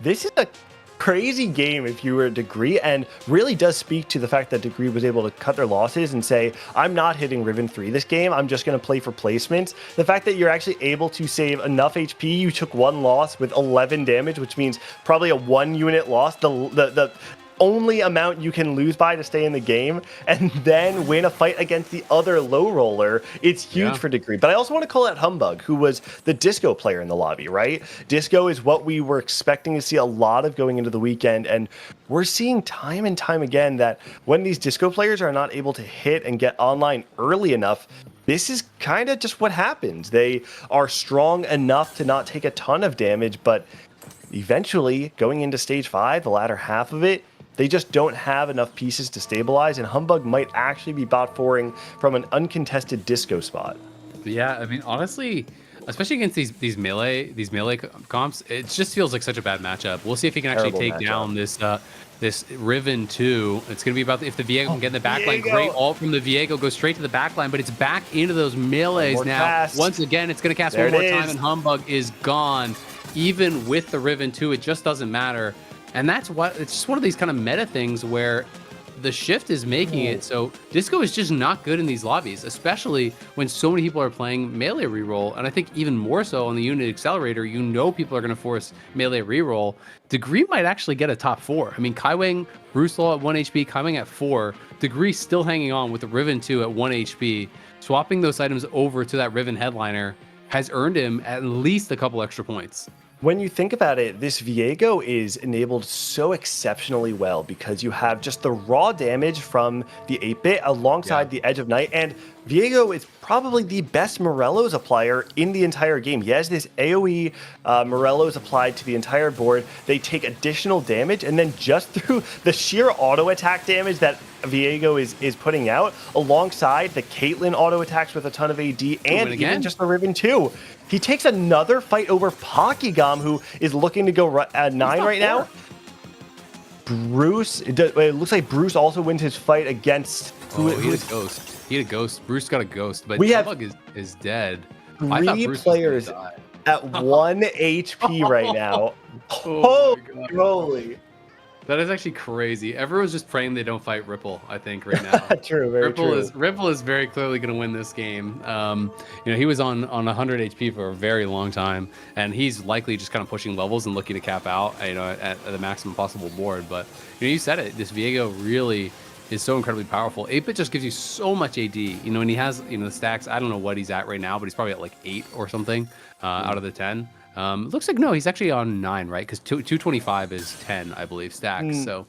This is a crazy game if you were a Degree, and really does speak to the fact that Degree was able to cut their losses and say, I'm not hitting Riven 3 this game, I'm just going to play for placements. The fact that you're actually able to save enough HP, you took 1 loss with 11 damage, which means probably a 1 unit loss, the only amount you can lose by to stay in the game, and then win a fight against the other low roller. It's huge for Degree. But I also want to call out Humbug, who was the Disco player in the lobby, right? Disco is what we were expecting to see a lot of going into the weekend, and we're seeing time and time again that when these Disco players are not able to hit and get online early enough, this is kind of just what happens. They are strong enough to not take a ton of damage, but eventually, going into stage 5, the latter half of it, they just don't have enough pieces to stabilize, and Humbug might actually be bot 4ing from an uncontested Disco spot. Yeah, I mean, honestly, especially against these melee comps, it just feels like such a bad matchup. We'll see if he can actually take down this Riven 2. It's going to be about if the Viego can get in the backline. Great ult from the Viego, goes straight to the backline, but it's back into those melees now. Cast. Once again, it's going to cast one more time, and Humbug is gone. Even with the Riven 2, it just doesn't matter. And that's what it's just one of these kind of meta things where the shift is making it so Disco is just not good in these lobbies, especially when so many people are playing melee reroll. And I think even more so on the unit accelerator, you know, people are going to force melee reroll. Degree might actually get a top 4. I mean, Kaiwing, Bruce Law at 1 HP, Kaiwing at 4, Degree still hanging on with the Riven 2 at 1 HP. Swapping those items over to that Riven headliner has earned him at least a couple extra points. When you think about it, this Viego is enabled so exceptionally well because you have just the raw damage from the 8-bit alongside the Edge of Night, and Viego is probably the best Morello's applier in the entire game. He has this AoE Morello's applied to the entire board. They take additional damage, and then just through the sheer auto attack damage that Viego is putting out, alongside the Caitlyn auto attacks with a ton of AD, and even just the Riven 2. He takes another fight over Pokygom, who is looking to go at 9 right now. Bruce, it looks like Bruce also wins his fight against... He had a ghost. He had a ghost. Bruce got a ghost, but Humbug is dead. 3 players at 1 HP right now. Holy. That is actually crazy. Everyone's just praying they don't fight Ripple, I think, right now. True, very true. Ripple is very clearly going to win this game. You know, he was on 100 HP for a very long time, and he's likely just kind of pushing levels and looking to cap out, you know, at the maximum possible board. But, you know, you said it. This Viego really is so incredibly powerful. 8-bit just gives you so much AD, you know, and he has, you know, the stacks. I don't know what he's at right now, but he's probably at like 8 or something out of the 10. Looks like no, he's actually on 9, right? Because 225 is 10, I believe, stacks. So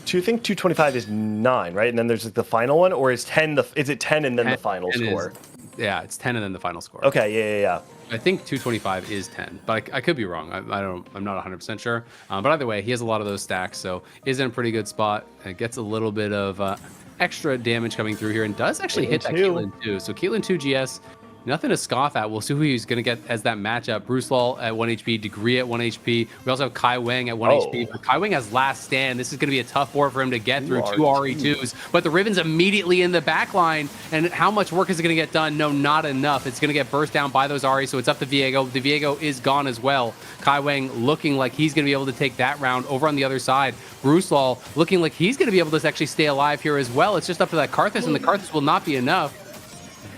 do you think 225 is 9, right? And then there's like the final one, or is 10 is it 10 and then the final score? It's 10 and then the final score. Okay, yeah. I think 225 is 10, but I could be wrong. I'm not 100% sure. But either way, he has a lot of those stacks, so is in a pretty good spot. It gets a little bit of extra damage coming through here, and does actually hit that Caitlyn 2. So Caitlyn 2 GS. Nothing to scoff at. We'll see who he's going to get as that matchup. Bruce Law at 1 HP, Degree at 1 HP. We also have Kaiwing at 1 HP. But Kaiwing has last stand. This is going to be a tough board for him to get through 2 RE2s. But the Riven's immediately in the back line. And how much work is it going to get done? No, not enough. It's going to get burst down by those RE, so it's up to Viego. The Viego is gone as well. Kaiwing looking like he's going to be able to take that round over on the other side. Bruce Law looking like he's going to be able to actually stay alive here as well. It's just up to that Karthus, and the Karthus will not be enough.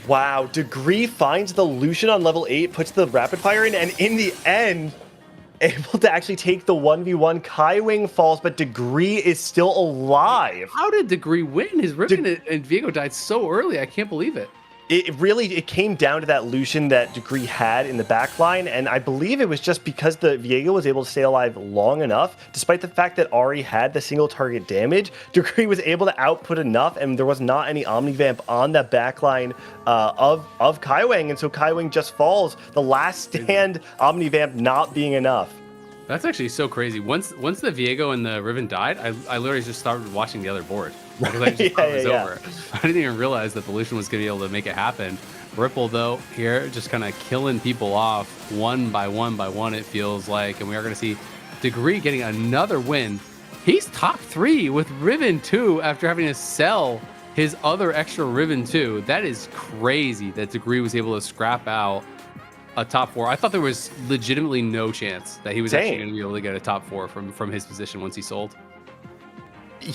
Wow, Degree finds the Lucian on level 8, puts the rapid fire in, and in the end, able to actually take the 1v1. Kaiwing falls, but Degree is still alive. How did Degree win? His Riven and Viego died so early. I can't believe it. it came down to that Lucian that Degree had in the back line, and I believe it was just because the Viego was able to stay alive long enough, despite the fact that Ari had the single target damage, Degree was able to output enough, and there was not any Omnivamp on that back line of Kaiwing, and so Kaiwing just falls. The last stand Omnivamp not being enough. That's actually so crazy. Once the Viego and the Riven died, I literally just started watching the other board. Because I just thought it was over. I didn't even realize that the Lucian was going to be able to make it happen. Ripple, though, here just kind of killing people off one by one, it feels like. And we are going to see Degree getting another win. He's top 3 with Riven 2 after having to sell his other extra Riven 2. That is crazy that Degree was able to scrap out a top 4. I thought there was legitimately no chance that he was actually going to be able to get a top 4 from his position once he sold.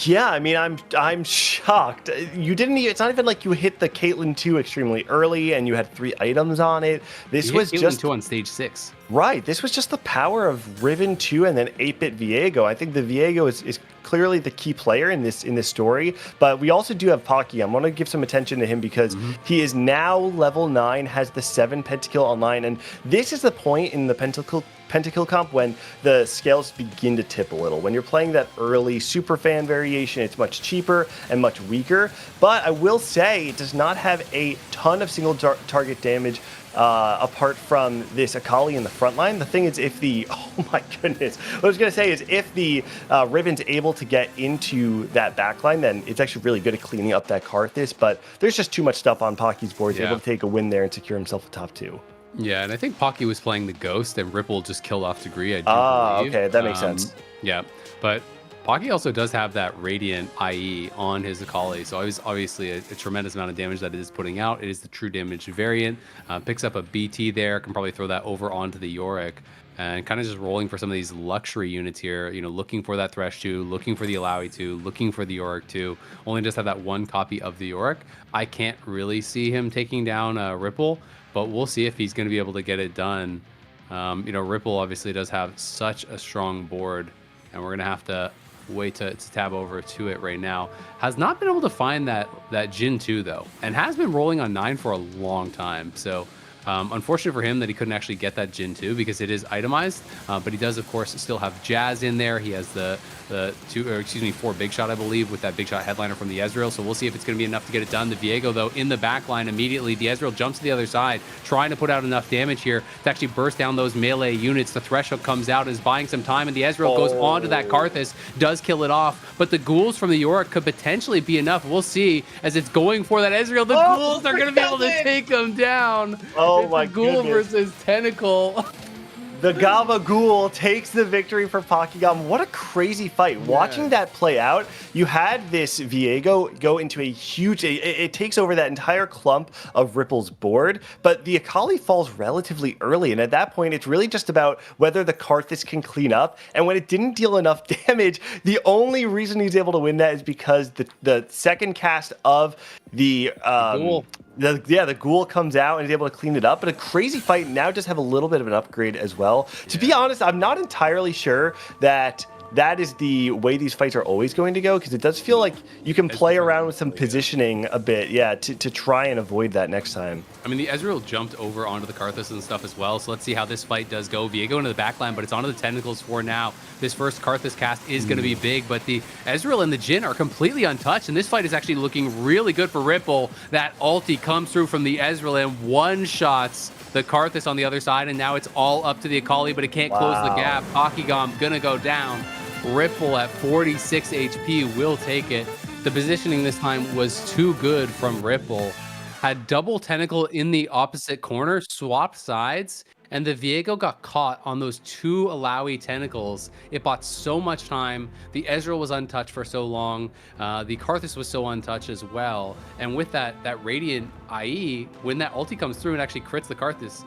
Yeah, I mean, I'm shocked. You didn't. It's not even like you hit the Caitlyn 2 extremely early, and you had 3 items on it. This was just 2 on stage 6. Right. This was just the power of Riven 2 and then 8-bit Viego. I think the Viego is clearly the key player in this story, but we also do have Pocky. I want to give some attention to him because he is now level 9, has the 7 pentakill online, and this is the point in the pentakill comp when the scales begin to tip a little. When you're playing that early super fan variation, it's much cheaper and much weaker, but I will say it does not have a ton of single target damage apart from this Akali in the front line. The thing is, if the, oh my goodness, what I was going to say is if the Riven's able to get into that backline, then it's actually really good at cleaning up that Karthus, but there's just too much stuff on Pocky's board. He's able to take a win there and secure himself a top 2. Yeah, and I think Pocky was playing the Ghost, and Ripple just killed off Degree. Okay, that makes sense. Yeah, but Pocky also does have that Radiant IE on his Akali, so obviously a tremendous amount of damage that it is putting out. It is the true damage variant. Picks up a BT there, can probably throw that over onto the Yorick, and kind of just rolling for some of these luxury units here, you know, looking for that Thresh 2, looking for the Alawi 2, looking for the Yorick 2. Only just have that 1 copy of the Yorick. I can't really see him taking down Ripple, but we'll see if he's going to be able to get it done. You know, Ripple obviously does have such a strong board, and we're going to have to wait to tab over to it right now. Has not been able to find that Jhin 2 though, and has been rolling on 9 for a long time. So unfortunate for him that he couldn't actually get that Jhin 2 because it is itemized, but he does of course still have Jazz in there. He has the 4 big shot, I believe, with that big shot headliner from the Ezreal. So we'll see if it's going to be enough to get it done. The Viego though in the back line immediately. The Ezreal jumps to the other side, trying to put out enough damage here to actually burst down those melee units. The Threshold comes out, is buying some time, and the Ezreal goes onto that Karthus, does kill it off, but the ghouls from the Yorick could potentially be enough. We'll see as it's going for that Ezreal. The ghouls are going to be able to take him down. Oh my Ghoul versus Tentacle. The Gabagool takes the victory for Pokygam. What a crazy fight. Yeah. Watching that play out, you had this Viego go into a huge... It takes over that entire clump of Ripple's board, but the Akali falls relatively early, and at that point, it's really just about whether the Karthus can clean up, and when it didn't deal enough damage, the only reason he's able to win that is because the second cast of the Ghoul. The Ghoul comes out and is able to clean it up, but a crazy fight. Now just have a little bit of an upgrade as well. Yeah. To be honest, I'm not entirely sure that is the way these fights are always going to go, because it does feel like you can play around with some positioning a bit, to try and avoid that next time. I mean, the Ezreal jumped over onto the Karthus and stuff as well, so let's see how this fight does go. Viego into the backline, but it's onto the Tentacles for now. This first Karthus cast is going to be big, but the Ezreal and the Jhin are completely untouched, and this fight is actually looking really good for Ripple. That ulti comes through from the Ezreal and one-shots the Karthus on the other side, and now it's all up to the Akali, but it can't close the gap. Pokygam gonna go down. Ripple at 46 HP will take it. The positioning this time was too good from Ripple. Had double tentacle in the opposite corner, swapped sides, and the Viego got caught on those 2 Alawi tentacles. It bought so much time. The Ezreal was untouched for so long. The Karthus was so untouched as well. And with that Radiant IE, when that ulti comes through and actually crits the Karthus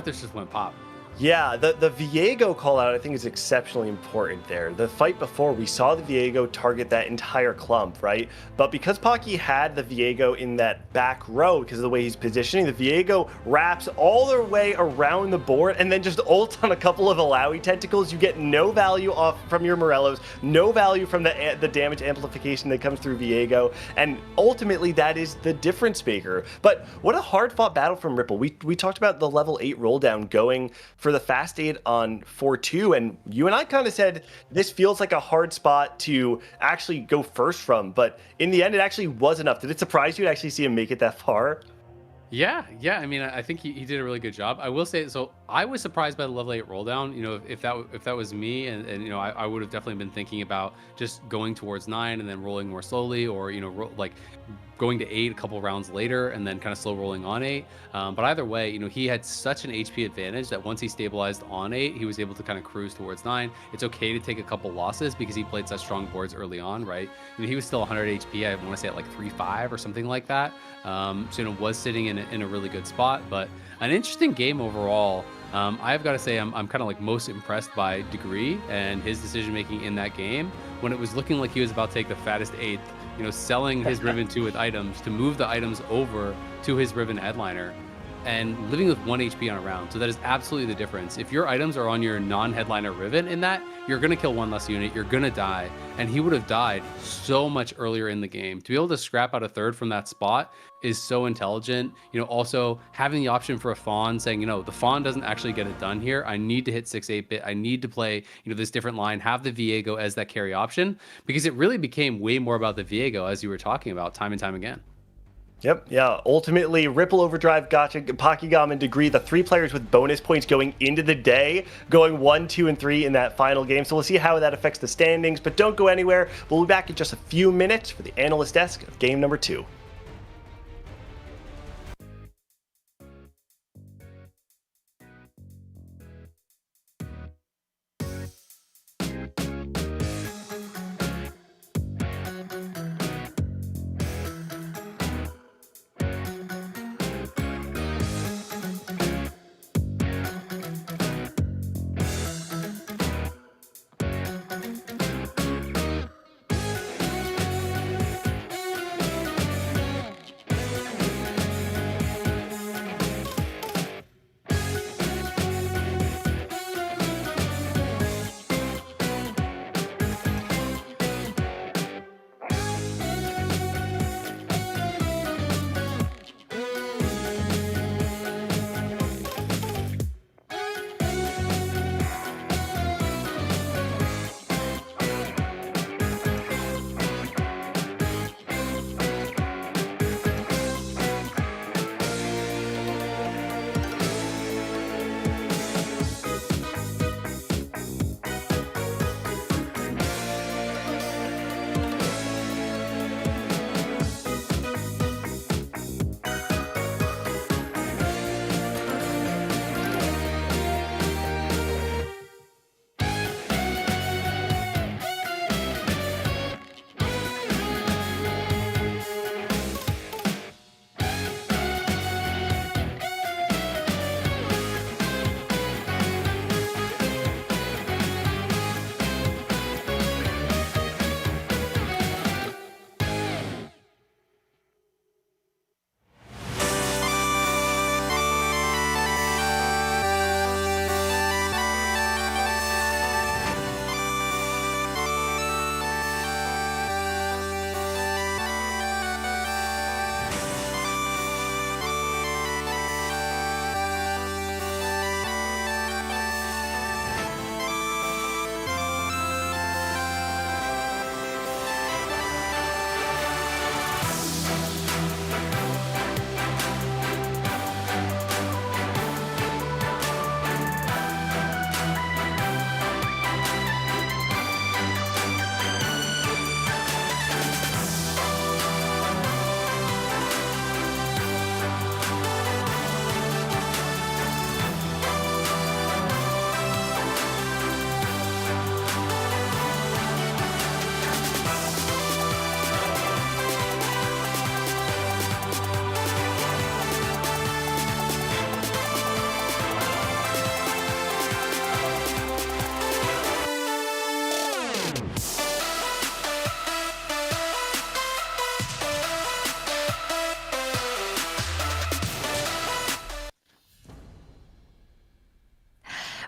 just went pop. Yeah, the Viego call out I think is exceptionally important there. The fight before, we saw the Viego target that entire clump, right? But because Pocky had the Viego in that back row because of the way he's positioning, the Viego wraps all the way around the board and then just ults on a couple of Alawi tentacles. You get no value off from your Morellos, no value from the damage amplification that comes through Viego, and ultimately that is the difference maker. But what a hard fought battle from Ripple. We talked about the level 8 roll down going for the fast 8 on 4-2, and you and I kind of said this feels like a hard spot to actually go first from, but in the end it actually was enough. Did it surprise you to actually see him make it that far? Yeah. I mean, I think he did a really good job. I will say, so I was surprised by the level 8 roll down. You know, if that was me, and you know, I would have definitely been thinking about just going towards 9 and then rolling more slowly, or you know, like going to 8 a couple rounds later and then kind of slow rolling on 8. But either way, you know, he had such an HP advantage that once he stabilized on 8, he was able to kind of cruise towards 9. It's okay to take a couple losses because he played such strong boards early on, right? You know, he was still 100 HP. I want to say at like 3.5 or something like that. So, you know, was sitting in a really good spot, but an interesting game overall. I've got to say I'm kind of like most impressed by Degree and his decision making in that game when it was looking like he was about to take the fattest 8th, you know, selling his Riven 2 with items to move the items over to his Riven headliner and living with 1 HP on a round. So that is absolutely the difference. If your items are on your non-headliner Riven in that, you're going to kill 1 less unit, you're going to die. And he would have died so much earlier in the game. To be able to scrap out a 3rd from that spot is so intelligent. You know, also having the option for a Fawn saying, you know, the Fawn doesn't actually get it done here. I need to hit 6-8-bit. I need to play, you know, this different line, have the Viego as that carry option, because it really became way more about the Viego, as you were talking about time and time again. Yep, yeah. Ultimately, Ripple, Overdrive, Gotcha, Pokygom, and Degree, the 3 players with bonus points going into the day, going 1, 2, and 3 in that final game. So we'll see how that affects the standings, but don't go anywhere. We'll be back in just a few minutes for the Analyst Desk of game number 2.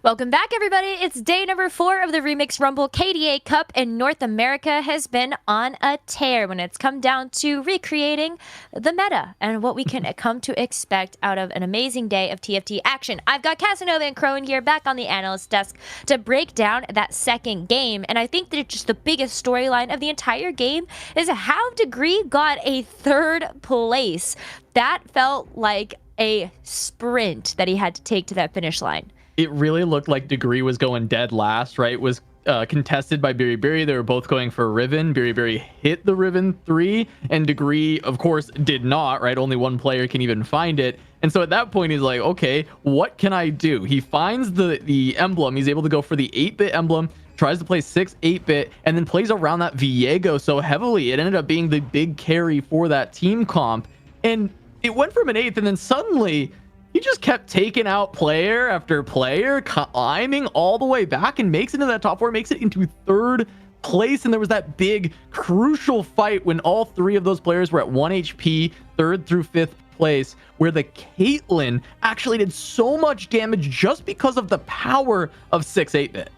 Welcome back, everybody. It's day number 4 of the Remix Rumble KDA Cup, and North America has been on a tear when it's come down to recreating the meta and what we can come to expect out of an amazing day of TFT action. I've got Casanova and Crone here back on the analyst desk to break down that second game, and I think that just the biggest storyline of the entire game is how Degree got a 3rd place. That felt like a sprint that he had to take to that finish line. It really looked like Degree was going dead last, right? It was contested by Berry. They were both going for Riven. Berry hit the Riven 3, and Degree, of course, did not, right? Only one player can even find it. And so at that point, he's like, okay, what can I do? He finds the emblem. He's able to go for the 8-bit emblem, tries to play 6 8-bit, and then plays around that Viego so heavily. It ended up being the big carry for that team comp. And it went from an 8th, and then suddenly he just kept taking out player after player, climbing all the way back, and makes it into that top 4, makes it into 3rd place. And there was that big crucial fight when all 3 of those players were at 1 HP, 3rd through 5th place, where the Caitlyn actually did so much damage just because of the power of 6 8-bit.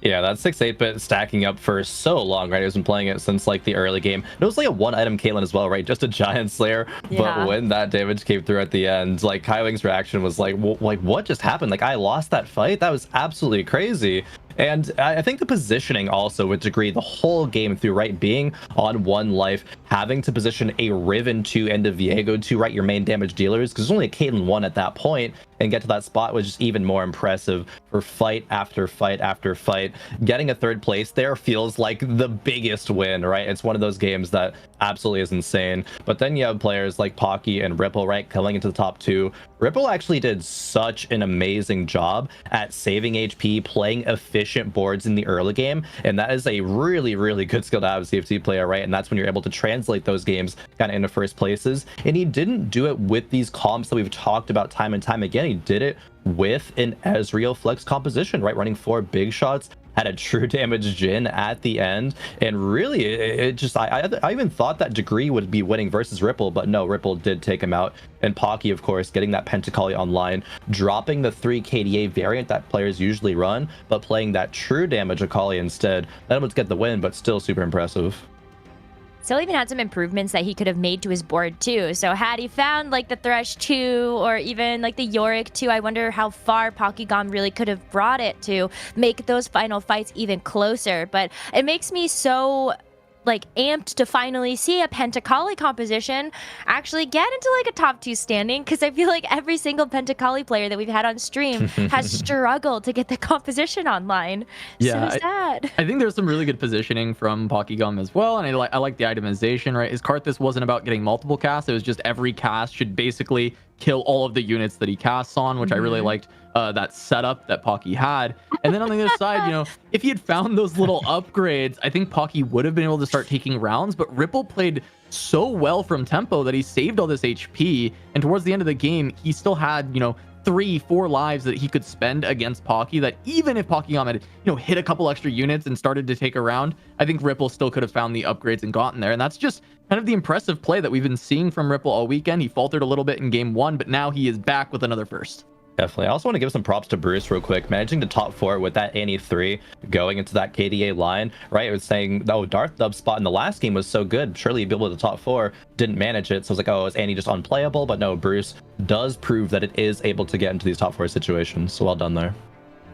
Yeah, that 6 8-bit stacking up for so long, right? He's been playing it since like the early game. It was like a 1-item Caitlyn as well, right? Just a Giant Slayer. Yeah. But when that damage came through at the end, like Kaiwing's reaction was like, what just happened? Like, I lost that fight? That was absolutely crazy. And I think the positioning also with Degree the whole game through, right, being on 1 life, having to position a Riven 2 and a Viego 2, right, your main damage dealers, because there's only a Caitlyn 1 at that point, and get to that spot was just even more impressive for fight after fight after fight. Getting a 3rd place there feels like the biggest win, right? It's one of those games that absolutely is insane. But then you have players like Pocky and Ripple, right, coming into the top 2. Ripple actually did such an amazing job at saving HP, playing efficient boards in the early game, and that is a really, really good skill to have as a CFT player, right? And that's when you're able to translate those games kind of into 1st places. And he didn't do it with these comps that we've talked about time and time again. He did it with an Ezreal flex composition, right? Running 4 big shots, had a true damage Jhin at the end, and really it just I even thought that Degree would be winning versus Ripple, but no, Ripple did take him out. And Pocky, of course, getting that Pentacoli online, dropping the 3 KDA variant that players usually run, but playing that true damage Akali instead. That would get the win, but still super impressive. Still even had some improvements that he could have made to his board too. So had he found like the Thresh 2 or even like the Yorick 2, I wonder how far Pokkygom really could have brought it to make those final fights even closer. But it makes me so like amped to finally see a Pentacoli composition actually get into like a top 2 standing, because I feel like every single Pentacoli player that we've had on stream has struggled to get the composition online. Yeah, so sad. I think there's some really good positioning from Pokkygum as well, and I like the itemization, right? His Karthus wasn't about getting multiple casts, it was just every cast should basically kill all of the units that he casts on, which I really liked. That setup that Pocky had. And then on the other side, you know, if he had found those little upgrades, I think Pocky would have been able to start taking rounds, but Ripple played so well from tempo that he saved all this HP, and towards the end of the game, he still had, you know, 3-4 lives that he could spend against Pocky, that even if Pokkygom had, you know, hit a couple extra units and started to take a round, I think Ripple still could have found the upgrades and gotten there. And that's just kind of the impressive play that we've been seeing from Ripple all weekend. He faltered a little bit in game 1, but now he is back with another first. Definitely. I also want to give some props to Bruce real quick, managing to top 4 with that Annie 3 going into that KDA line, right? It was saying, oh, Darth Dub's spot in the last game was so good, surely he'd be able to top 4, didn't manage it. So I was like, oh, is Annie just unplayable? But no, Bruce does prove that it is able to get into these top 4 situations. So well done there.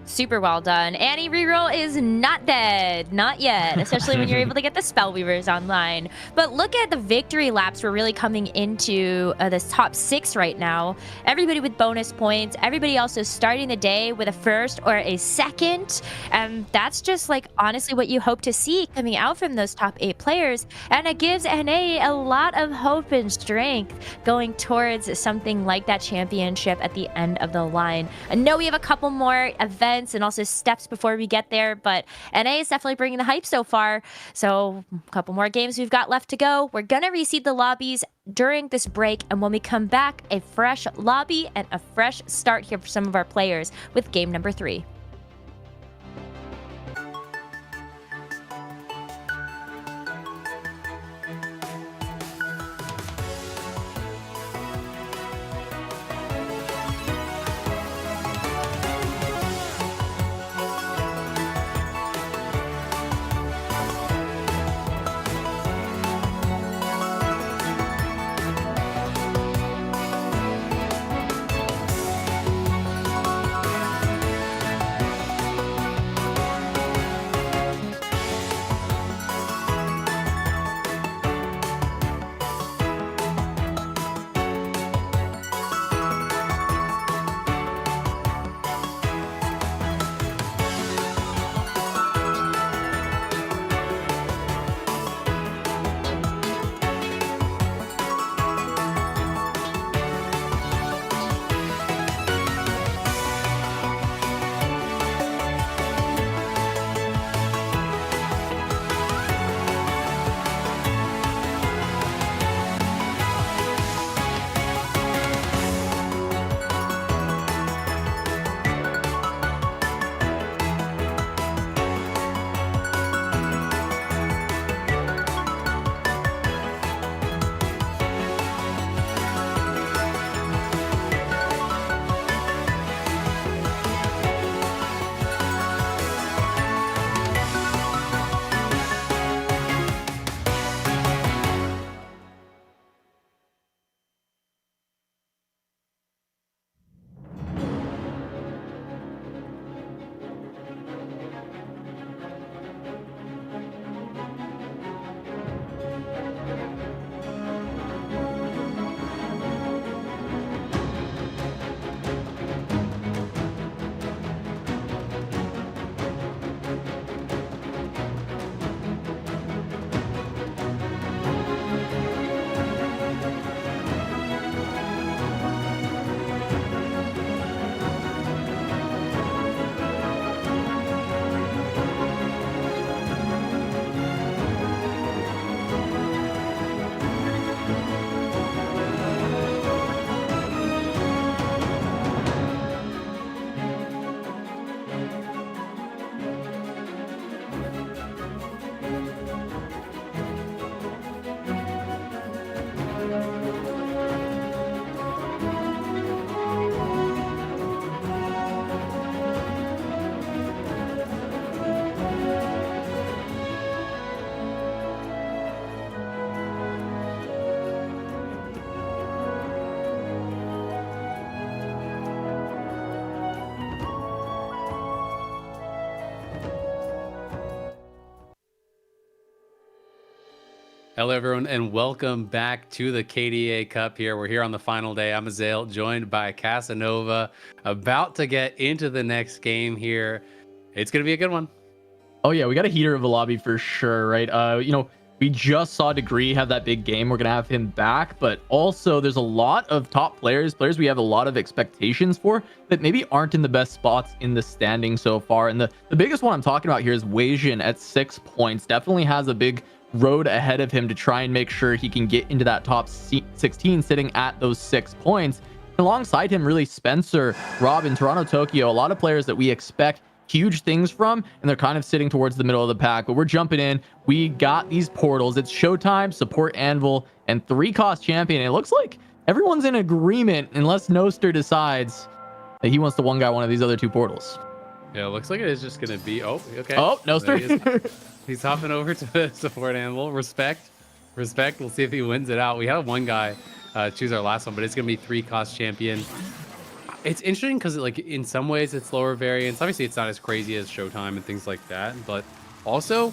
Super well done. Annie reroll is not dead. Not yet. Especially when you're able to get the Spellweavers online. But look at the victory laps we're really coming into this top 6 right now. Everybody with bonus points. Everybody also starting the day with a 1st or a 2nd. And that's just like honestly what you hope to see coming out from those top 8 players. And it gives NA a lot of hope and strength going towards something like that championship at the end of the line. I know we have a couple more events and also steps before we get there, but NA is definitely bringing the hype so far. So a couple more games we've got left to go. We're gonna reseed the lobbies during this break, and when we come back, a fresh lobby and a fresh start here for some of our players with game number 3. Hello, everyone, and welcome back to the KDA Cup here. We're here on the final day. I'm Azale, joined by Casanova, about to get into the next game here. It's going to be a good one. Oh, yeah, we got a heater of a lobby for sure, right? We just saw Degree have that big game. We're going to have him back, but also there's a lot of top players we have a lot of expectations for that maybe aren't in the best spots in the standing so far. And the biggest one I'm talking about here is Weijin at 6 points. Definitely has a big road ahead of him to try and make sure he can get into that top 16, sitting at those 6 points. Alongside him, really, Spencer, Robin, Toronto, Tokyo, a lot of players that we expect huge things from, and they're kind of sitting towards the middle of the pack. But we're jumping in. We got these portals. It's Showtime, Support Anvil, and 3-cost champion. It looks like everyone's in agreement unless Noster decides that he wants to one guy one of these other 2 portals. Yeah, it looks like it is just going to be... Oh, okay. Oh, Noster. He's hopping over to the Support Anvil. Respect. We'll see if he wins it out. We had one guy choose our last one, but it's going to be 3-cost champion. It's interesting because, like, in some ways it's lower variance. Obviously, it's not as crazy as Showtime and things like that, but also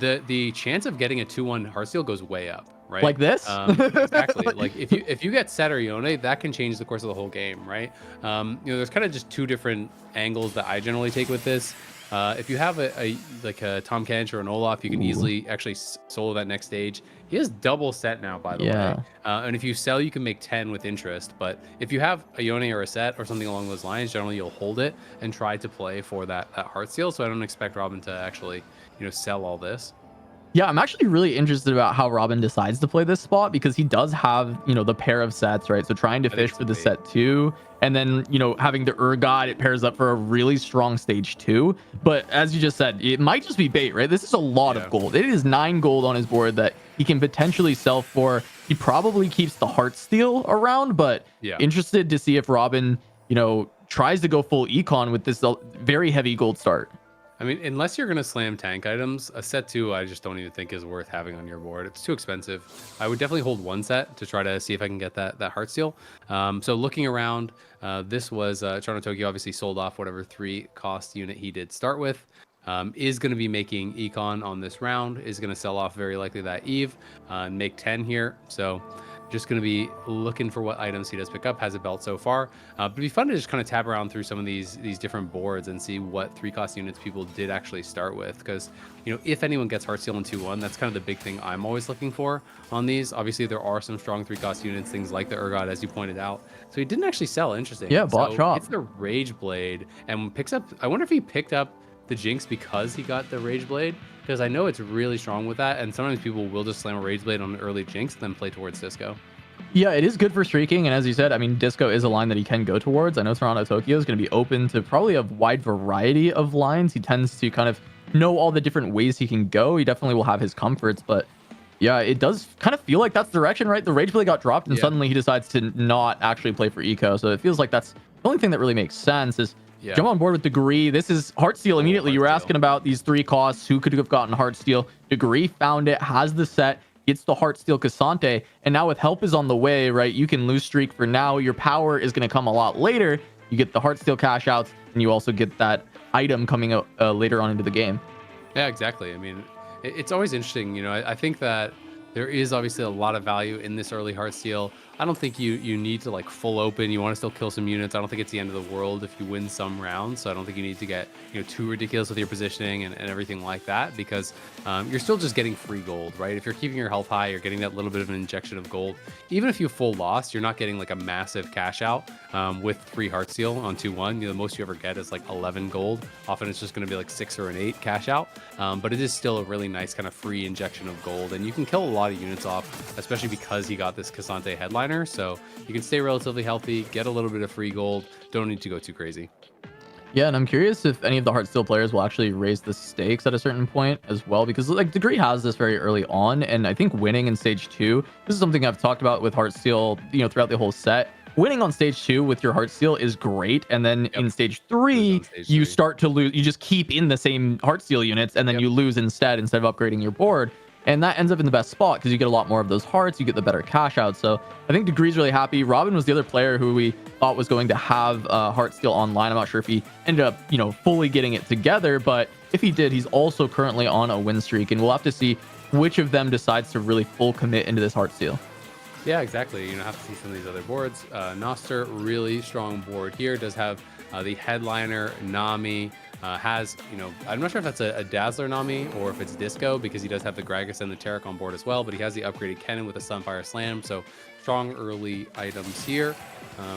the chance of getting a 2-1 Heartsteel goes way up, right? Like this? Exactly. Like if you get Set or Yone, that can change the course of the whole game, right? There's kind of just 2 different angles that I generally take with this. If you have a Tom Kench or an Olaf, you can easily actually solo that next stage. He has double set now, by the way. And if you sell, you can make 10 with interest. But if you have a Yone or a Set or something along those lines, generally you'll hold it and try to play for that Heartsteel. So I don't expect Robin to actually, sell all this. Yeah, I'm actually really interested about how Robin decides to play this spot, because he does have, the pair of sets, right? So trying to fish for the set 2, and then, having the Urgot, it pairs up for a really strong stage 2. But as you just said, it might just be bait, right? This is a lot of gold. It is 9 gold on his board that he can potentially sell for. He probably keeps the Heartsteel around, but interested to see if Robin, tries to go full econ with this very heavy gold start. I mean, unless you're going to slam tank items, a set 2 I just don't even think is worth having on your board. It's too expensive. I would definitely hold 1 set to try to see if I can get that Heartsteel. So looking around, this was Toronto Tokyo obviously sold off whatever 3-cost unit he did start with. Is going to be making econ on this round, is going to sell off very likely that Eve, make 10 here. So just going to be looking for what items he does pick up. Has a belt so far, but it'd be fun to just kind of tab around through some of these different boards and see what 3-cost units people did actually start with, because if anyone gets Heartsteel in 2-1, that's kind of the big thing I'm always looking for on these. Obviously there are some strong 3-cost units, things like the Urgot, as you pointed out. So he didn't actually sell. Interesting. Yeah, bot shop. It's the Rage Blade and picks up, I wonder if he picked up the Jinx because he got the Rage Blade, because I know it's really strong with that, and sometimes people will just slam a Rage Blade on an early Jinx then play towards Disco. Yeah, it is good for streaking, and as you said, I mean, Disco is a line that he can go towards. I know Toronto Tokyo is going to be open to probably a wide variety of lines. He tends to kind of know all the different ways he can go. He definitely will have his comforts, but yeah, it does kind of feel like that's the direction, right? The Rage Blade got dropped, and suddenly he decides to not actually play for Eco, so it feels like that's the only thing that really makes sense is jump on board with Degree. This is Heartsteel immediately. You were asking about these 3 costs. Who could have gotten Heartsteel? Degree found it, has the set, gets the Heartsteel Cassante, and now with help is on the way, right? You can lose streak for now. Your power is going to come a lot later. You get the Heartsteel cash outs, and you also get that item coming out later on into the game. Yeah, exactly. I mean, it's always interesting. I think that there is obviously a lot of value in this early Heartsteel. I don't think you need to like full open. You want to still kill some units. I don't think it's the end of the world if you win some rounds. So I don't think you need to get too ridiculous with your positioning and everything like that, because you're still just getting free gold, right? If you're keeping your health high, you're getting that little bit of an injection of gold. Even if you full lost, you're not getting like a massive cash out with free Heartsteel on 2-1. The most you ever get is like 11 gold. Often it's just going to be like 6 or an 8 cash out, but it is still a really nice kind of free injection of gold, and you can kill a lot of units off, especially because he got this Cassante headliner. So you can stay relatively healthy, get a little bit of free gold, don't need to go too crazy. Yeah, and I'm curious if any of the Heartsteel players will actually raise the stakes at a certain point as well, because like Degree has this very early on, and I think winning in stage 2, this is something I've talked about with Heartsteel, throughout the whole set. Winning on stage 2 with your Heartsteel is great, and then in stage 3, you start to lose. You just keep in the same Heartsteel units, and then you lose instead of upgrading your board. And that ends up in the best spot because you get a lot more of those hearts, you get the better cash out. So I think Degree's really happy. Robin was the other player who we thought was going to have Heartsteel online. I'm not sure if he ended up, fully getting it together, but if he did, he's also currently on a win streak, and we'll have to see which of them decides to really full commit into this Heartsteel. Yeah, exactly. You know, have to see some of these other boards. Noster, really strong board here. Does have the headliner Nami. Has, you know, I'm not sure if that's a Dazzler Nami or if it's Disco, because he does have the Gragas and the Taric on board as well, but he has the upgraded Kennen with a Sunfire Slam, so strong early items here.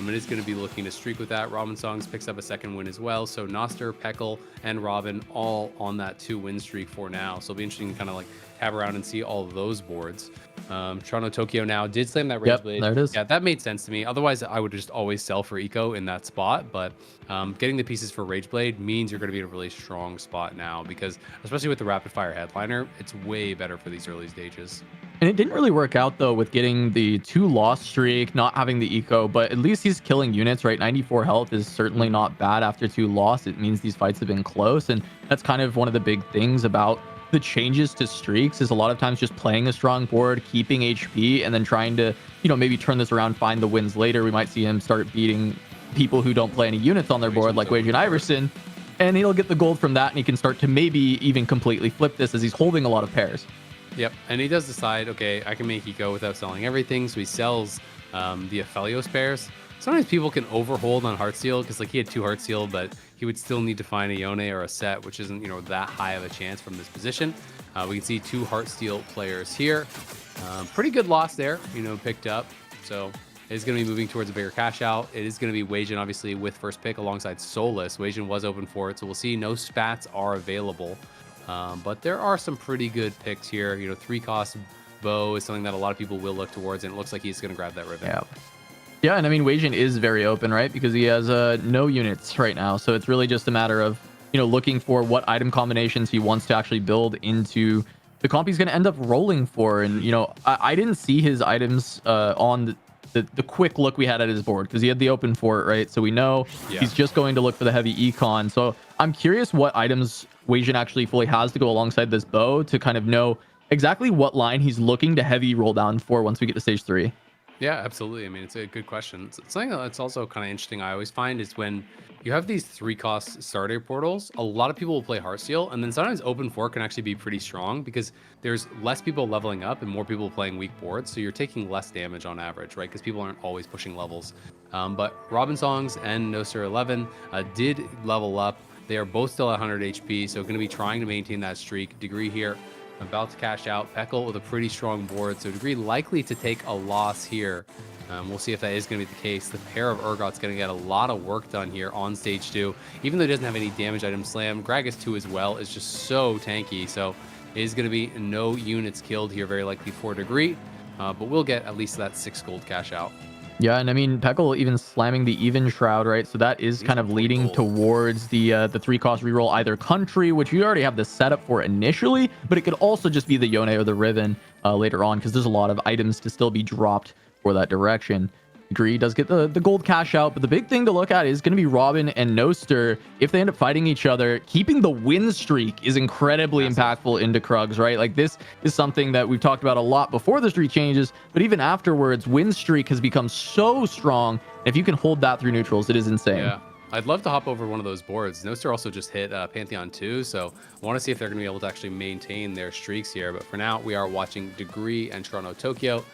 It is going to be looking to streak with that. Robin Songs picks up a second win as well, so Noster, Peckle, and Robin all on that 2-win streak for now, so it'll be interesting to kind of like have around and see all of those boards. Toronto Tokyo now did slam that Rage Blade. There it is. Yeah, that made sense to me. Otherwise, I would just always sell for Eco in that spot. But getting the pieces for Rage Blade means you're going to be in a really strong spot now, because especially with the rapid fire headliner, it's way better for these early stages. And it didn't really work out though with getting the 2-loss streak, not having the eco, but at least he's killing units, right? 94 health is certainly not bad after 2 loss. It means these fights have been close, and that's kind of one of the big things about the changes to streaks is a lot of times just playing a strong board, keeping HP, and then trying to, you know, maybe turn this around, find the wins later. We might see him start beating people who don't play any units on their board, like Wage and Iverson, and he'll get the gold from that, and he can start to maybe even completely flip this as he's holding a lot of pairs. Yep, and he does decide, okay, I can make Eco without selling everything, so he sells the Aphelios pairs. Sometimes people can overhold on Heartsteel, because like he had 2 Heartsteel, but he would still need to find a Yone or a Set, which isn't, you know, that high of a chance from this position. We can see 2 Heartsteel players here. Pretty good loss there, you know, picked up. So it is going to be moving towards a bigger cash out. It is going to be Weijin, obviously, with first pick alongside Solus. Weijin was open for it, so we'll see. No spats are available. But there are some pretty good picks here. You know, 3-cost bow is something that a lot of people will look towards, and it looks like he's going to grab that ribbon. Yeah, and I mean, Weijin is very open, right? Because he has no units right now. So it's really just a matter of, you know, looking for what item combinations he wants to actually build into the comp he's going to end up rolling for. And, you know, I didn't see his items on the quick look we had at his board, because he had the open for it, right? So we know he's just going to look for the heavy econ. So I'm curious what items Weijin actually fully has to go alongside this bow to kind of know exactly what line he's looking to heavy roll down for once we get to stage 3. Yeah, absolutely. I mean, it's a good question. Something that's also kind of interesting I always find is when you have these 3-cost starter portals, a lot of people will play Heartsteel, and then sometimes open 4 can actually be pretty strong because there's less people leveling up and more people playing weak boards, so you're taking less damage on average, right? Because people aren't always pushing levels. But Robin Songs and Noster 11 did level up. They are both still at 100 HP, so going to be trying to maintain that streak. Degree here about to cash out. Peckle with a pretty strong board, so Degree likely to take a loss here. We'll see if that is going to be the case. The pair of Urgot's going to get a lot of work done here on stage 2. Even though he doesn't have any damage item slam, Gragas 2 as well is just so tanky, so it is going to be no units killed here, very likely for Degree, but we'll get at least that 6 gold cash out. Yeah, and I mean, Peckle even slamming the Even Shroud, right? So that is kind of leading towards the 3-cost reroll either country, which you already have the setup for initially, but it could also just be the Yone or the Riven later on, because there's a lot of items to still be dropped for that direction. Degree does get the gold cash out, but the big thing to look at is going to be Robin and Noster. If they end up fighting each other, keeping the win streak is incredibly impactful into Krugs, right? Like, this is something that we've talked about a lot before the streak changes, but even afterwards, win streak has become so strong. If you can hold that through neutrals, it is insane. Yeah. I'd love to hop over one of those boards. Noster also just hit Pantheon 2, so I want to see if they're going to be able to actually maintain their streaks here. But for now, we are watching Degree and Toronto Tokyo.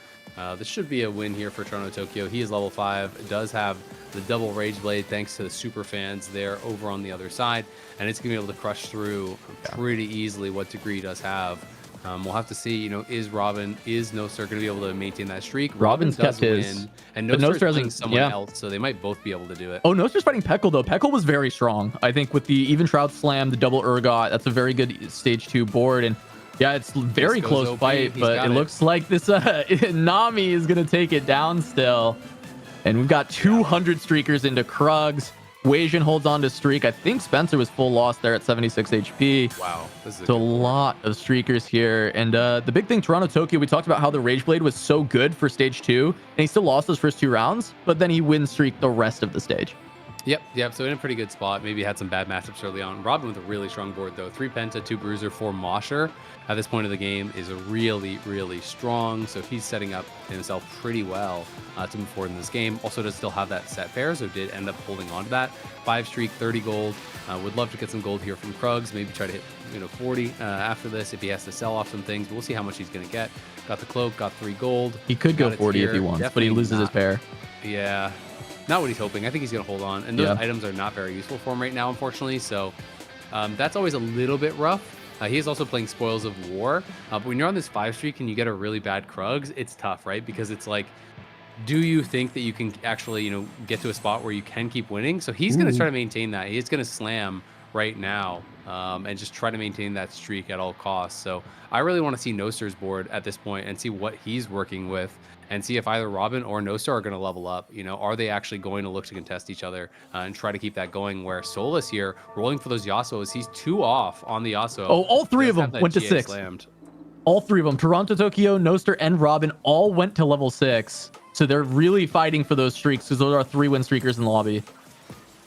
This should be a win here for Toronto Tokyo. He is level 5, does have the double Rage Blade thanks to the super fans there over on the other side, and it's going to be able to crush through pretty easily what Degree does have. We'll have to see, you know, is Noster going to be able to maintain that streak? Robin's kept his, win, and Noster is playing someone else, so they might both be able to do it. Oh, Noster's fighting Peckle, though. Peckle was very strong. I think with the Even Shroud Slam, the double Urgot, that's a very good stage 2 board, and yeah, it's very close fight, but it looks like this Nami is going to take it down still. And we've got 200 streakers into Krugs. Weijin holds on to streak. I think Spencer was full loss there at 76 HP. Wow. This is a lot of streakers here. And the big thing, Toronto Tokyo, we talked about how the Rage Blade was so good for stage 2, and he still lost those first 2 rounds, but then he win streaked the rest of the stage. Yep. So in a pretty good spot. Maybe had some bad matchups early on. Robin with a really strong board though. 3 Penta, 2 Bruiser, 4 Mosher. At this point of the game is really, really strong. So he's setting up himself pretty well to move forward in this game. Also does still have that set pair, so did end up holding on to that. 5 streak, 30 gold. Would love to get some gold here from Krugs. Maybe try to hit 40 after this if he has to sell off some things. But we'll see how much he's going to get. Got the cloak, got 3 gold. He could go 40 if he wants, but he loses his pair. Yeah. Not what he's hoping. I think he's going to hold on. And those items are not very useful for him right now, unfortunately. So that's always a little bit rough. He is also playing Spoils of War. But when you're on this 5 streak and you get a really bad Krugs, it's tough, right? Because it's like, do you think that you can actually, get to a spot where you can keep winning? So he's going to try to maintain that. He's going to slam right now and just try to maintain that streak at all costs. So I really want to see Noster's board at this point and see what he's working with and see if either Robin or Noster are going to level up. Are they actually going to look to contest each other and try to keep that going? Where Solus here, rolling for those Yasuos, he's 2 off on the Yasuo. Oh, all 3 of them went to 6. Slammed. All 3 of them, Toronto, Tokyo, Noster, and Robin, all went to level 6. So they're really fighting for those streaks because those are 3 win streakers in the lobby.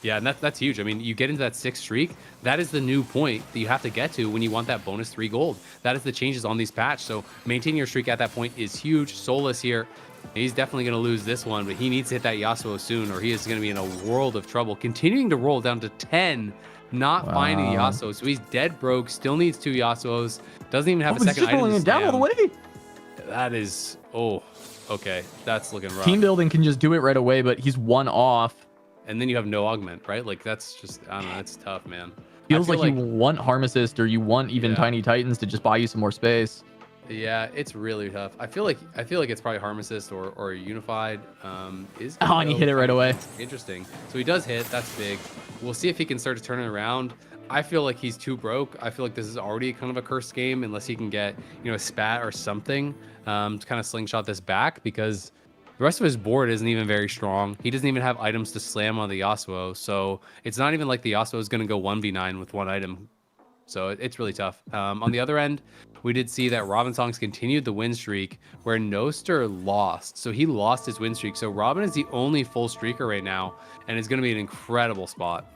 Yeah, and that's huge. I mean, you get into that 6th streak, that is the new point that you have to get to when you want that bonus 3 gold. That is the changes on these patch. So maintaining your streak at that point is huge. Solus here, he's definitely going to lose this one, but he needs to hit that Yasuo soon or he is going to be in a world of trouble. Continuing to roll down to 10, not finding Yasuo. So he's dead broke, still needs 2 Yasuos, doesn't even have a second item to down all the way. That is, okay, that's looking rough. Team building can just do it right away, but he's 1 off. And then you have no augment, right? Like that's just, I don't know, it's tough, man. Feels like you want Harm Assist or you want even Tiny Titans to just buy you some more space. Yeah, it's really tough. I feel like it's probably Harm Assist or Unified. And he hit it right away. Interesting. So he does hit. That's big. We'll see if he can start to turn it around. I feel like he's too broke. I feel like this is already kind of a cursed game unless he can get a spat or something to kind of slingshot this back because the rest of his board isn't even very strong. He doesn't even have items to slam on the Yasuo. So it's not even like the Yasuo is going to go 1v9 with 1 item. So it's really tough. On the other end, we did see that Robin Songs continued the win streak where Noster lost. So he lost his win streak. So Robin is the only full streaker right now and it's going to be an incredible spot.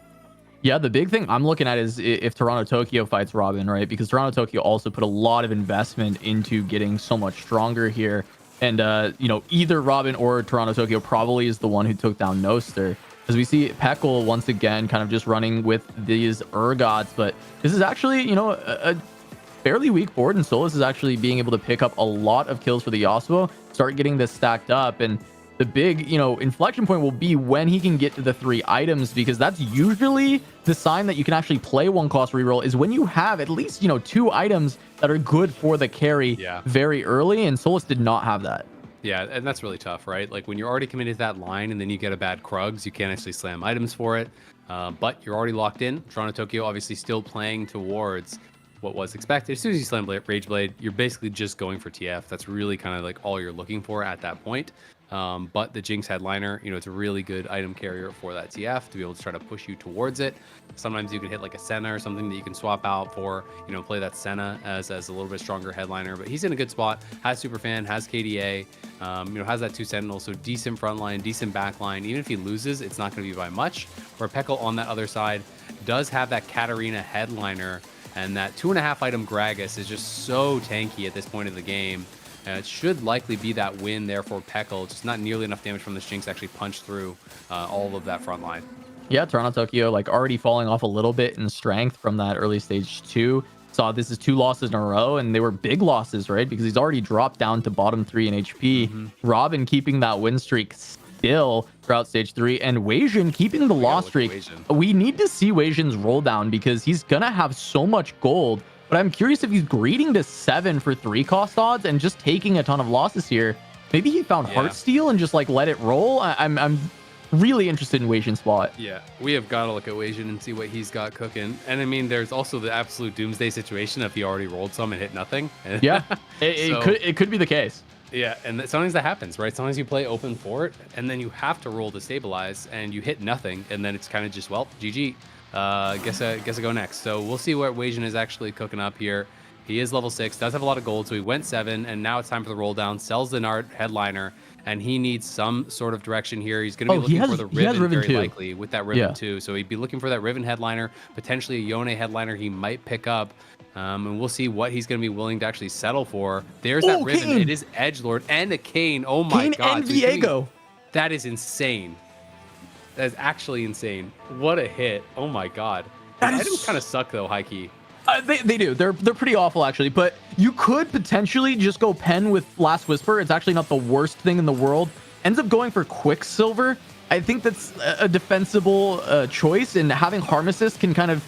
Yeah, the big thing I'm looking at is if Toronto Tokyo fights Robin, right? Because Toronto Tokyo also put a lot of investment into getting so much stronger here. And, either Robin or Toronto Tokyo probably is the one who took down Noster. As we see Peckle once again kind of just running with these Urgots. But this is actually, a fairly weak board. And Solus is actually being able to pick up a lot of kills for the Yasuo. Start getting this stacked up. And the big, inflection point will be when he can get to the 3 items. Because that's usually the sign that you can actually play 1 cost reroll is when you have at least, 2 items that are good for the carry very early, and Solus did not have that. Yeah, and that's really tough, right? Like when you're already committed to that line and then you get a bad Krugs, you can't actually slam items for it, but you're already locked in. Toronto Tokyo obviously still playing towards what was expected. As soon as you slam Rage Blade, you're basically just going for TF. That's really kind of like all you're looking for at that point. But the Jinx Headliner, it's a really good item carrier for that TF to be able to try to push you towards it. Sometimes you can hit like a Senna or something that you can swap out for, play that Senna as a little bit stronger headliner. But he's in a good spot, has Superfan, has KDA, has that 2 Sentinels, so decent front line, decent back line. Even if he loses, it's not going to be by much. Where Peckle on that other side does have that Katarina headliner, and that 2.5 item Gragas is just so tanky at this point of the game. It should likely be that win there for Peckle. Just not nearly enough damage from the Jinx to actually punch through all of that front line. Yeah, Toronto Tokyo already falling off a little bit in strength from that early stage 2. Saw this is 2 losses in a row, and they were big losses, right? Because he's already dropped down to bottom 3 in HP. Robin keeping that win streak still throughout stage 3, and Weijin keeping the loss streak. We need to see Weijin's roll down because he's gonna have so much gold. But I'm curious if he's greeting to 7 for 3 cost odds and just taking a ton of losses here. Maybe he found Heartsteel and just let it roll. I'm really interested in Weijin's spot. Yeah, we have got to look at Weijin and see what he's got cooking. And I mean, there's also the absolute doomsday situation if he already rolled some and hit nothing. Yeah, it could be the case. Yeah, and sometimes that happens, right? Sometimes you play open fort and then you have to roll to stabilize and you hit nothing, and then it's kind of just, well, GG. Guess I go next. So we'll see what Weijin is actually cooking up here. He is level 6, does have a lot of gold, so he went 7, and now it's time for the roll down. Sells the Nart headliner, and he needs some sort of direction here. He's going to be looking for the Riven very likely with that Riven too. So he'd be looking for that Riven headliner, potentially a Yone headliner he might pick up. And we'll see what he's going to be willing to actually settle for. There's that Riven. Kayn. It is Edgelord and a Kayn. Oh my Kayn god. And Viego. That is insane. That is actually insane. What a hit. Oh my god. These items kind of suck though, high key. They do. They're pretty awful actually, but you could potentially just go pen with Last Whisper. It's actually not the worst thing in the world. Ends up going for Quicksilver. I think that's a defensible choice, and having Harm Assist can kind of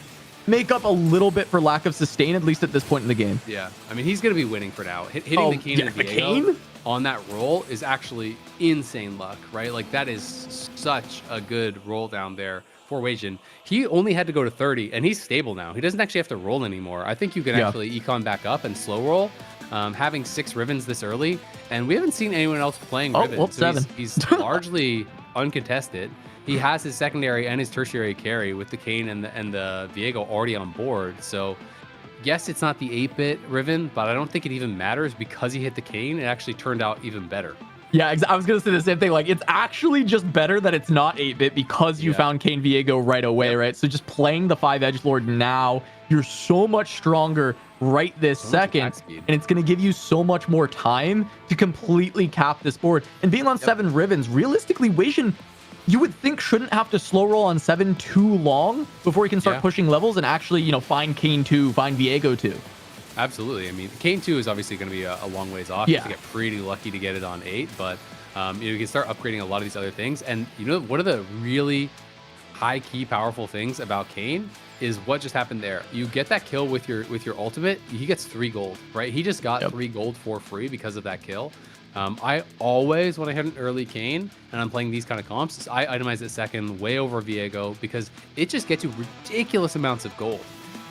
make up a little bit for lack of sustain, at least at this point in the game. Yeah, I mean, he's going to be winning for now. Hitting the Kayn and Viego on that roll is actually insane luck, right? Like, that is such a good roll down there for Weijin. He only had to go to 30, and he's stable now. He doesn't actually have to roll anymore. I think you can actually econ back up and slow roll. Having 6 Rivens this early, and we haven't seen anyone else playing Rivens. Well, so 7. He's largely uncontested. He has his secondary and his tertiary carry with the Kayn and the Viego already on board. So yes, it's not the 8-bit Riven, but I don't think it even matters because he hit the Kayn. It actually turned out even better. Yeah, I was going to say the same thing. Like, it's actually just better that it's not 8-bit because you found Kayn Viego right away, right? So just playing the 5 Edgelord now, you're so much stronger right this second, and it's going to give you so much more time to completely cap this board. And being on 7 Rivens, realistically, Weijin, you would think shouldn't have to slow roll on 7 too long before he can start pushing levels and actually, you know, find Kayn 2, find Viego 2. Absolutely. I mean, Kayn 2 is obviously going to be a long ways off. You have to get pretty lucky to get it on 8, but you know, you can start upgrading a lot of these other things. And you know, one of the really high key powerful things about Kayn is what just happened there. You get that kill with your ultimate, he gets 3 gold, right? He just got 3 gold for free because of that kill. I always, when I hit an early Kayn and I'm playing these kind of comps, I itemize it second way over Viego because it just gets you ridiculous amounts of gold.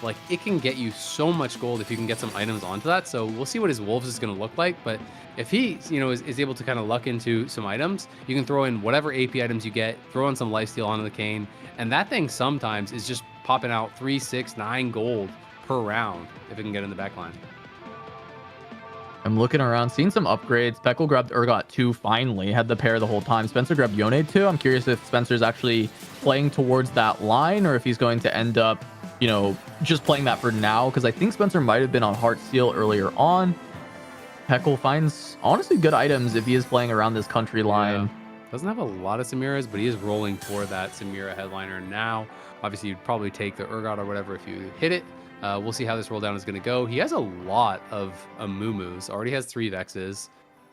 Like, it can get you so much gold if you can get some items onto that. So we'll see what his Wolves is going to look like. But if he, you know, is able to kind of luck into some items, you can throw in whatever AP items you get, throw in some lifesteal onto the Kayn, and that thing sometimes is just popping out 3, 6, 9 gold per round if it can get in the backline. I'm looking around, seeing some upgrades. Peckle grabbed Urgot 2 finally, had the pair the whole time. Spencer grabbed Yone 2. I'm curious if Spencer's actually playing towards that line or if he's going to end up, you know, just playing that for now, because I think Spencer might have been on Heartsteel earlier on. Peckle finds honestly good items if he is playing around this country line. Doesn't have a lot of Samiras, but he is rolling for that Samira headliner now. Obviously, you'd probably take the Urgot or whatever if you hit it. We'll see how this roll down is going to go. He has a lot of Amumus. Already has 3 Vexes.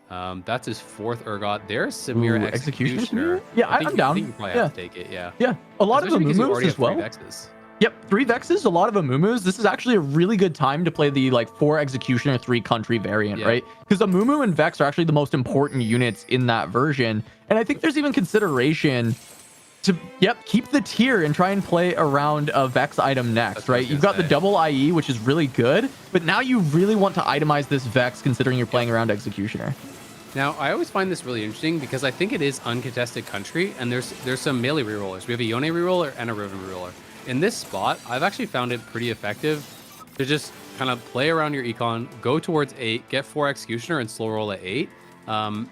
That's his 4th Urgot. There's Samira Executioner. Yeah, I'm down. I think you probably have to take it. Yeah. A lot of Amumus as well. 3 Vexes. Yep, 3 Vexes, a lot of Amumus. This is actually a really good time to play the like 4 Executioner, 3 Country variant, right? Because Amumu and Vex are actually the most important units in that version. And I think there's even consideration to keep the tier and try and play around a Vex item next, right? You've got the double IE, which is really good, but now you really want to itemize this Vex considering you're playing around Executioner. Now, I always find this really interesting because I think it is uncontested country, and there's some melee rerollers. We have a Yone reroller and a Riven reroller. In this spot, I've actually found it pretty effective to just kind of play around your econ, go towards 8, get 4 Executioner, and slow roll at 8.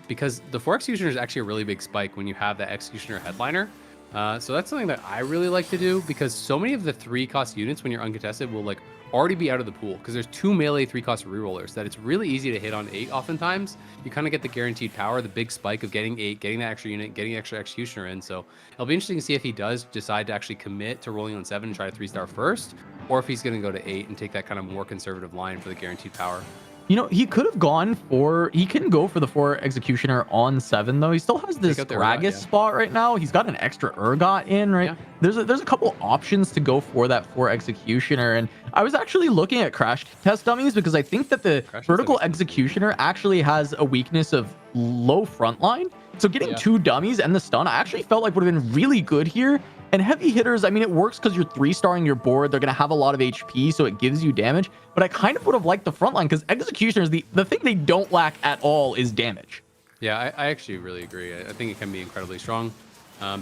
Because the 4 Executioner is actually a really big spike when you have that Executioner headliner. So that's something that I really like to do because so many of the 3-cost units when you're uncontested will like already be out of the pool because there's 2 melee 3-cost rerollers that it's really easy to hit on 8 oftentimes. You kind of get the guaranteed power, the big spike of getting 8, getting that extra unit, getting extra Executioner in. So it'll be interesting to see if he does decide to actually commit to rolling on 7 and try to 3-star first, or if he's going to go to 8 and take that kind of more conservative line for the guaranteed power. You know, he could have gone for, he can go for the 4 Executioner on 7 though. He still has this Gragas spot right now. He's got an extra Urgot in, right? There's a couple options to go for that 4 Executioner. And I was actually looking at crash test dummies because I think that the vertical Executioner actually has a weakness of low frontline. So getting 2 dummies and the stun, I actually felt like would have been really good here. And heavy hitters, I mean, it works because you're 3-starring your board. They're going to have a lot of HP, so it gives you damage. But I kind of would have liked the frontline because Executioners, the thing they don't lack at all is damage. Yeah, I actually really agree. I think it can be incredibly strong.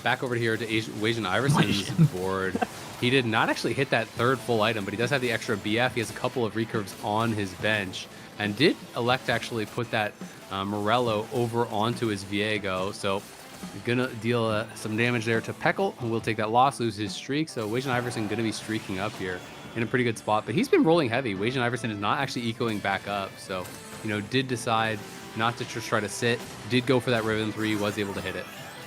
Back over here to Wajan Iverson's board. He did not actually hit that third full item, but he does have the extra BF. He has a couple of recurves on his bench and did elect to actually put that Morello over onto his Viego. So gonna deal some damage there to Peckle, who will take that loss, lose his streak. So Wajan Iverson gonna be streaking up here in a pretty good spot, but he's been rolling heavy. Wajan Iverson is not actually ecoing back up. So, you know, did decide not to try to sit, did go for that Riven 3, was able to hit it.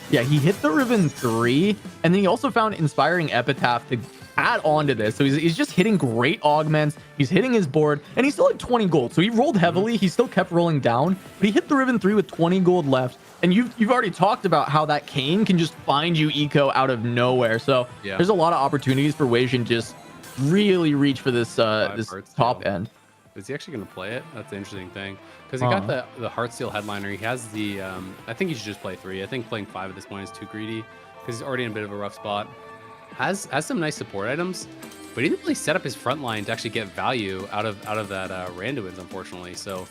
Yeah, he hit the Riven 3, and then he also found Inspiring Epitaph to add on to this. So he's just hitting great augments. He's hitting his board, and he's still at 20 gold. So he rolled heavily. He still kept rolling down, but he hit the Riven 3 with 20 gold left. And you've already talked about how that Kane can just find you eco out of nowhere. So there's a lot of opportunities for Wajan just really reach for this this top end. Is he actually going to play it? That's the interesting thing. Because he got the Heartsteel headliner. He has the, I think he should just play 3. I think playing 5 at this point is too greedy because he's already in a bit of a rough spot. Has some nice support items, but he didn't really set up his front line to actually get value out of that Randuin's, unfortunately. So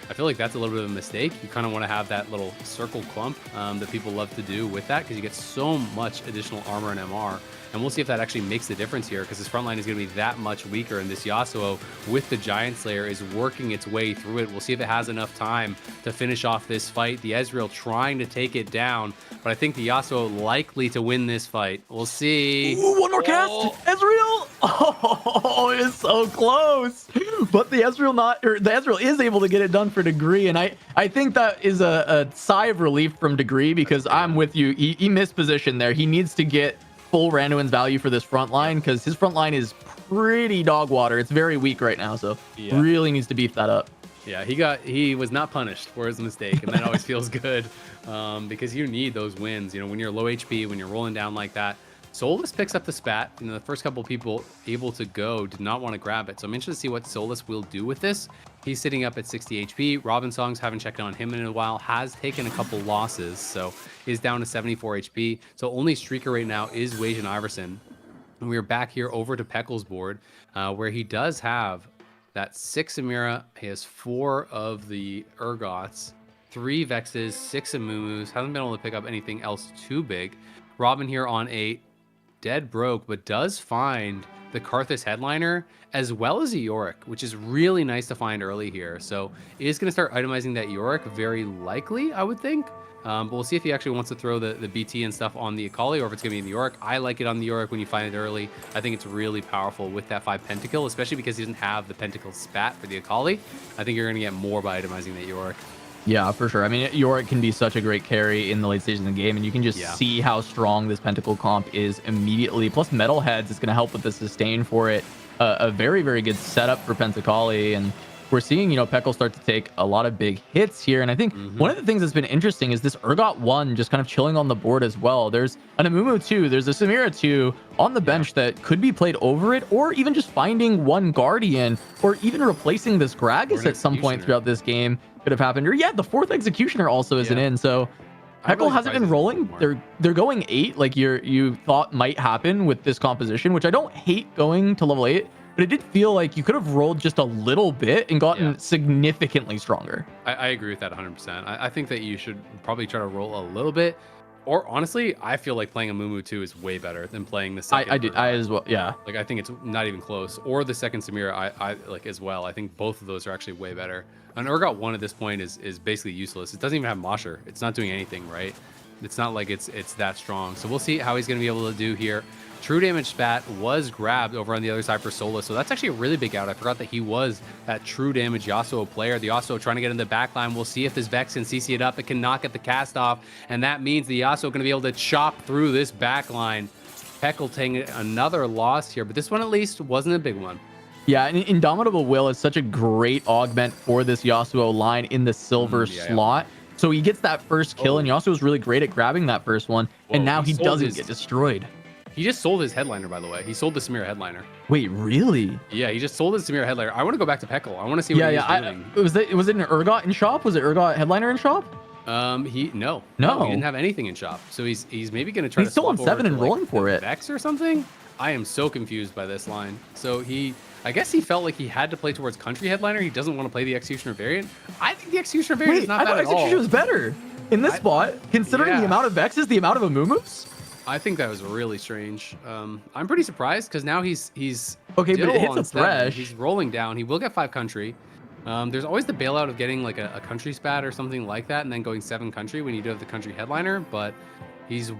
I feel like that's a little bit of a mistake. You kind of want to have that little circle clump that people love to do with that because you get so much additional armor and MR. And we'll see if that actually makes a difference here because his front line is going to be that much weaker. And this Yasuo with the Giant Slayer is working its way through it. We'll see if it has enough time to finish off this fight. The Ezreal trying to take it down, but I think the Yasuo likely to win this fight. We'll see. Ooh, one more cast. Ezreal. Oh, it's so close. But the Ezreal is able to get it done for Degree. And I think that is a sigh of relief from Degree because I'm with you. He missed position there. He needs to get full Randuin's value for this front line because his front line is pretty dog water. It's very weak right now, so really needs to beef that up. Yeah, he was not punished for his mistake, and that always feels good because you need those wins. You know, when you're low HP, when you're rolling down like that. Solus picks up the spat. You know, the first couple people able to go did not want to grab it. So I'm interested to see what Solus will do with this. He's sitting up at 60 HP. Robin Songs, haven't checked on him in a while, has taken a couple losses. So is down to 74 HP. So only streaker right now is Wajan Iverson. And we're back here over to Peckle's board where he does have that 6 Amira. He has 4 of the Urgots, 3 Vexes, 6 Amumu's. Hasn't been able to pick up anything else too big. Robin here on 8. Dead broke, but does find the Karthus headliner as well as a Yorick, which is really nice to find early here. So is going to start itemizing that Yorick very likely, I would think. But we'll see if he actually wants to throw the BT and stuff on the Akali or if it's going to be in the Yorick. I like it on the Yorick when you find it early. I think it's really powerful with that 5 Pentakill, especially because he doesn't have the Pentakill spat for the Akali. I think you're going to get more by itemizing that Yorick. Yeah, for sure. I mean, Yorick can be such a great carry in the late stages of the game, and you can just see how strong this Pentacle comp is immediately. Plus, Metalheads is going to help with the sustain for it. A very, very good setup for Pentacoli, and we're seeing, you know, Peckle start to take a lot of big hits here. And I think one of the things that's been interesting is this Urgot 1 just kind of chilling on the board as well. There's an Amumu 2, there's a Samira 2 on the bench that could be played over it, or even just finding one Guardian, or even replacing this Gragas at some point throughout this game could have happened. Or the 4th Executioner also isn't in. So Peckle hasn't been rolling. They're going 8 like you thought might happen with this composition, which I don't hate going to level 8. But it did feel like you could have rolled just a little bit and gotten significantly stronger. I agree with that 100%. I think that you should probably try to roll a little bit. Or honestly, I feel like playing a Mumu 2 is way better than playing the second. I as well, yeah. Like, I think it's not even close. Or the second Samira, I like as well. I think both of those are actually way better. An Urgot 1 at this point is basically useless. It doesn't even have Mosher. It's not doing anything, right? It's not like it's that strong. So we'll see how he's going to be able to do here. True Damage Spat was grabbed over on the other side for Solus, so that's actually a really big out. I forgot that he was that True Damage Yasuo player. The Yasuo trying to get in the backline. We'll see if this Vex can CC it up. It cannot get the cast off, and that means the Yasuo going to be able to chop through this backline. Peckle taking another loss here, but this one at least wasn't a big one. Yeah, and Indomitable Will is such a great augment for this Yasuo line in the silver slot. So he gets that first kill, and Yasuo is really great at grabbing that first one, and now he doesn't get destroyed. He just sold his headliner, by the way. He sold the Samira headliner. Wait, really? Yeah, he just sold his Samira headliner. I want to go back to Peckle. I want to see what he's doing. Was it an Urgot in shop? Was it Urgot headliner in shop? No, he didn't have anything in shop. So he's maybe going to try to still on 7 and rolling for it. Vex or something? I am so confused by this line. So I guess he felt like he had to play towards country headliner. He doesn't want to play the Executioner variant. I think the Executioner variant is not bad at all. Executioner was better. in this spot, considering the amount of Vexes, the amount of Amumu's. I think that was really strange. I'm pretty surprised because now he's okay, but it hits a 7. Thresh. He's rolling down. He will get 5 country. There's always the bailout of getting like a country spat or something like that, and then going 7 country when you do have the country headliner. But he's 2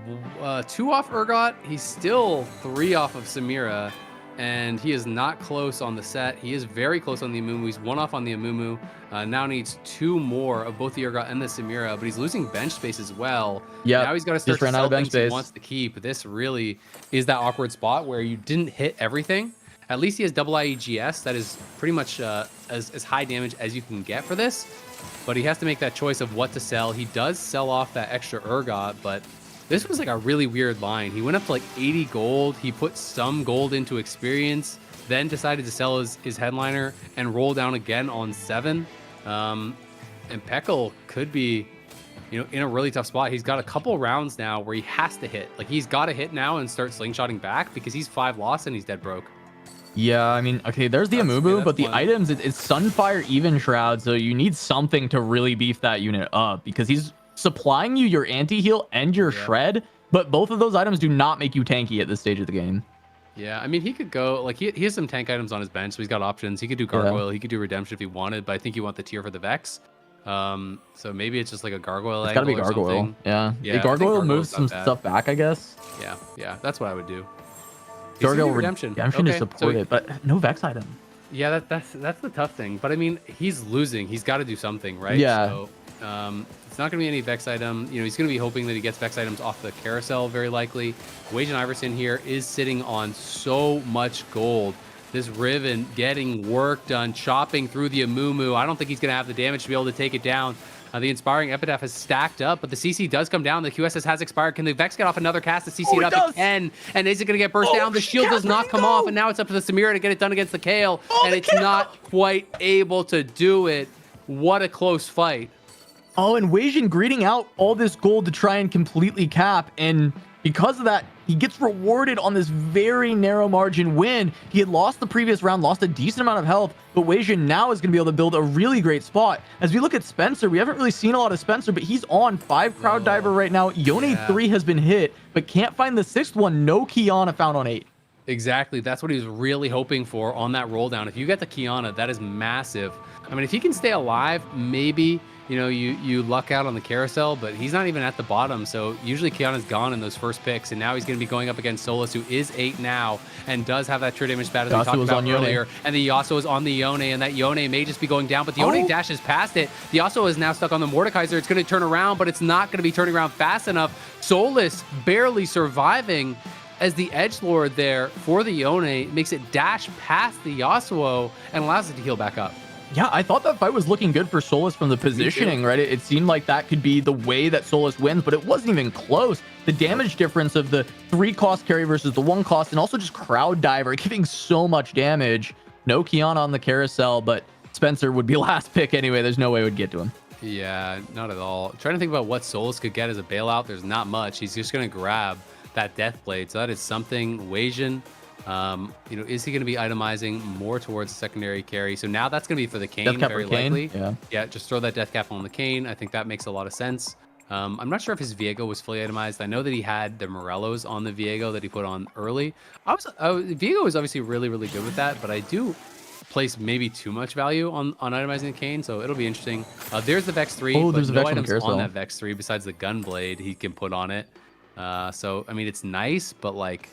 off Urgot. He's still 3 off of Samira, and he is not close on the set. He is very close on the Amumu. He's 1 off on the Amumu. Now needs 2 more of both the Urgot and the Samira, but he's losing bench space as well. Yeah, now he's got to start to ran out sell of bench things he space. wants to keep. This really is that awkward spot where you didn't hit everything. At least he has double IEGS. That is pretty much as high damage as you can get for this. But he has to make that choice of what to sell. He does sell off that extra Urgot, but this was like a really weird line. He went up to like 80 gold. He put some gold into experience, then decided to sell his headliner and roll down again on 7. And Peckle could be, in a really tough spot. He's got a couple rounds now where he has to hit. Like, he's got to hit now and start slingshotting back because he's 5 lost and he's dead broke. Yeah, I mean, okay, there's the Amumu, but the items, it's Sunfire Even Shroud, so you need something to really beef that unit up because he's supplying you your anti-heal and your shred, but both of those items do not make you tanky at this stage of the game. Yeah, I mean, he could go, like, he has some tank items on his bench, so he's got options. He could do Gargoyle, he could do Redemption if he wanted, but I think you want the tier for the Vex. So maybe it's just like a Gargoyle It's gotta be Gargoyle. Yeah. The Gargoyle moves some stuff back, I guess. Yeah, that's what I would do. Gargoyle Redemption is supported, but no Vex item. Yeah, that's the tough thing. But I mean, he's losing. He's got to do something, right? Yeah. So, it's not going to be any Vex item. He's going to be hoping that he gets Vex items off the carousel, very likely. Wajan Iverson here is sitting on so much gold. This Riven getting work done, chopping through the Amumu. I don't think he's going to have the damage to be able to take it down. The Inspiring Epitaph has stacked up, but the CC does come down. The QSS has expired. Can the Vex get off another cast? The CC it up to 10. And is it going to get burst down? The shield does not come off, and now it's up to the Samira to get it done against the Kale. And it's not quite able to do it. What a close fight. Oh, and Wajan greeting out all this gold to try and completely cap, and because of that, he gets rewarded on this very narrow margin win. He had lost the previous round, lost a decent amount of health, but Wajan now is going to be able to build a really great spot. As we look at Spencer, we haven't really seen a lot of Spencer, but he's on 5 Crowd Diver right now. Yone 3 has been hit, but can't find the 6th one. No Kiana found on 8. Exactly. That's what he was really hoping for on that roll down. If you get the Kiana, that is massive. I mean, if he can stay alive, maybe you luck out on the carousel, but he's not even at the bottom. So usually Kiana's gone in those first picks, and now he's going to be going up against Solus, who is 8 now and does have that true damage spat as we talked about earlier. And the Yasuo is on the Yone, and that Yone may just be going down, but the Yone dashes past it. The Yasuo is now stuck on the Mordekaiser. It's going to turn around, but it's not going to be turning around fast enough. Solus barely surviving as the edgelord there for the Yone makes it dash past the Yasuo and allows it to heal back up. Yeah, I thought that fight was looking good for Solus from the positioning, right? It seemed like that could be the way that Solus wins, but it wasn't even close. The damage difference of the 3-cost carry versus the 1-cost, and also just Crowd Diver giving so much damage. No Kiana on the carousel, but Spencer would be last pick anyway. There's no way it would get to him. Yeah, not at all. Trying to think about what Solus could get as a bailout. There's not much. He's just going to grab that Death Blade. So that is something. Wajan, is he going to be itemizing more towards the secondary carry? So now that's going to be for the Kayn, very likely. Yeah, just throw that Death Cap on the Kayn. I think that makes a lot of sense. I'm not sure if his Viego was fully itemized. I know that he had the Morellos on the Viego that he put on early. Viego is obviously really, really good with that, but I do place maybe too much value on itemizing the Kayn, so it'll be interesting. There's the Vex 3, but no items on that Vex 3 besides the Gunblade he can put on it. So, I mean, it's nice, but like,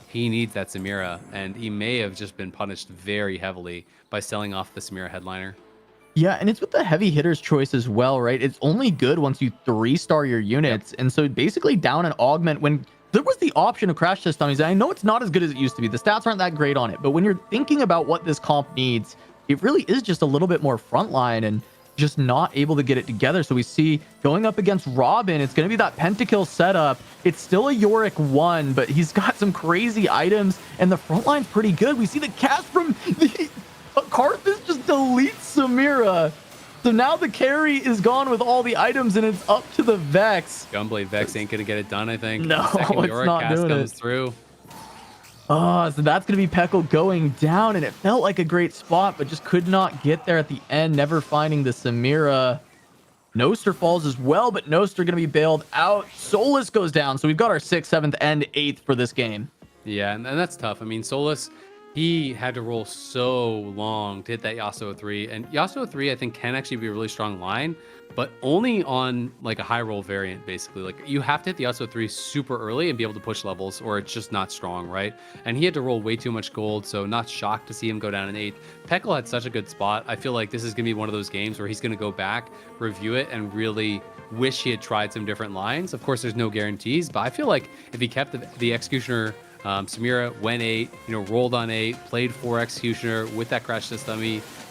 he needs that Samira, and he may have just been punished very heavily by selling off the Samira headliner. Yeah, and it's with the heavy hitters choice as well, right? It's only good once you 3-star your units, and so basically down an augment when there was the option of crash test dummies. I know it's not as good as it used to be. The stats aren't that great on it, but when you're thinking about what this comp needs, it really is just a little bit more frontline and just not able to get it together. So we see going up against Robin, it's going to be that pentakill setup. It's still a Yorick 1, but he's got some crazy items, and the front line's pretty good. We see the cast from the Karthus just deletes Samira. So now the carry is gone with all the items, and it's up to the Vex. Gunblade Vex ain't going to get it done, I think. No, it's not doing it. Through. Oh, so that's going to be Peckle going down, and it felt like a great spot, but just could not get there at the end, never finding the Samira. Noster falls as well, but Noster going to be bailed out. Solus goes down. So we've got our 6th, 7th, and 8th for this game. Yeah, and that's tough. I mean, Solus, he had to roll so long to hit that Yasuo 3. And Yasuo 3, I think, can actually be a really strong line, but only on like a high roll variant, basically. Like you have to hit the Yasuo 3 super early and be able to push levels, or it's just not strong, right? And he had to roll way too much gold, so not shocked to see him go down in 8th. Peckle had such a good spot. I feel like this is going to be one of those games where he's going to go back, review it, and really wish he had tried some different lines. Of course, there's no guarantees, but I feel like if he kept the Executioner, Samira went 8, rolled on 8, played 4 Executioner with that crash system.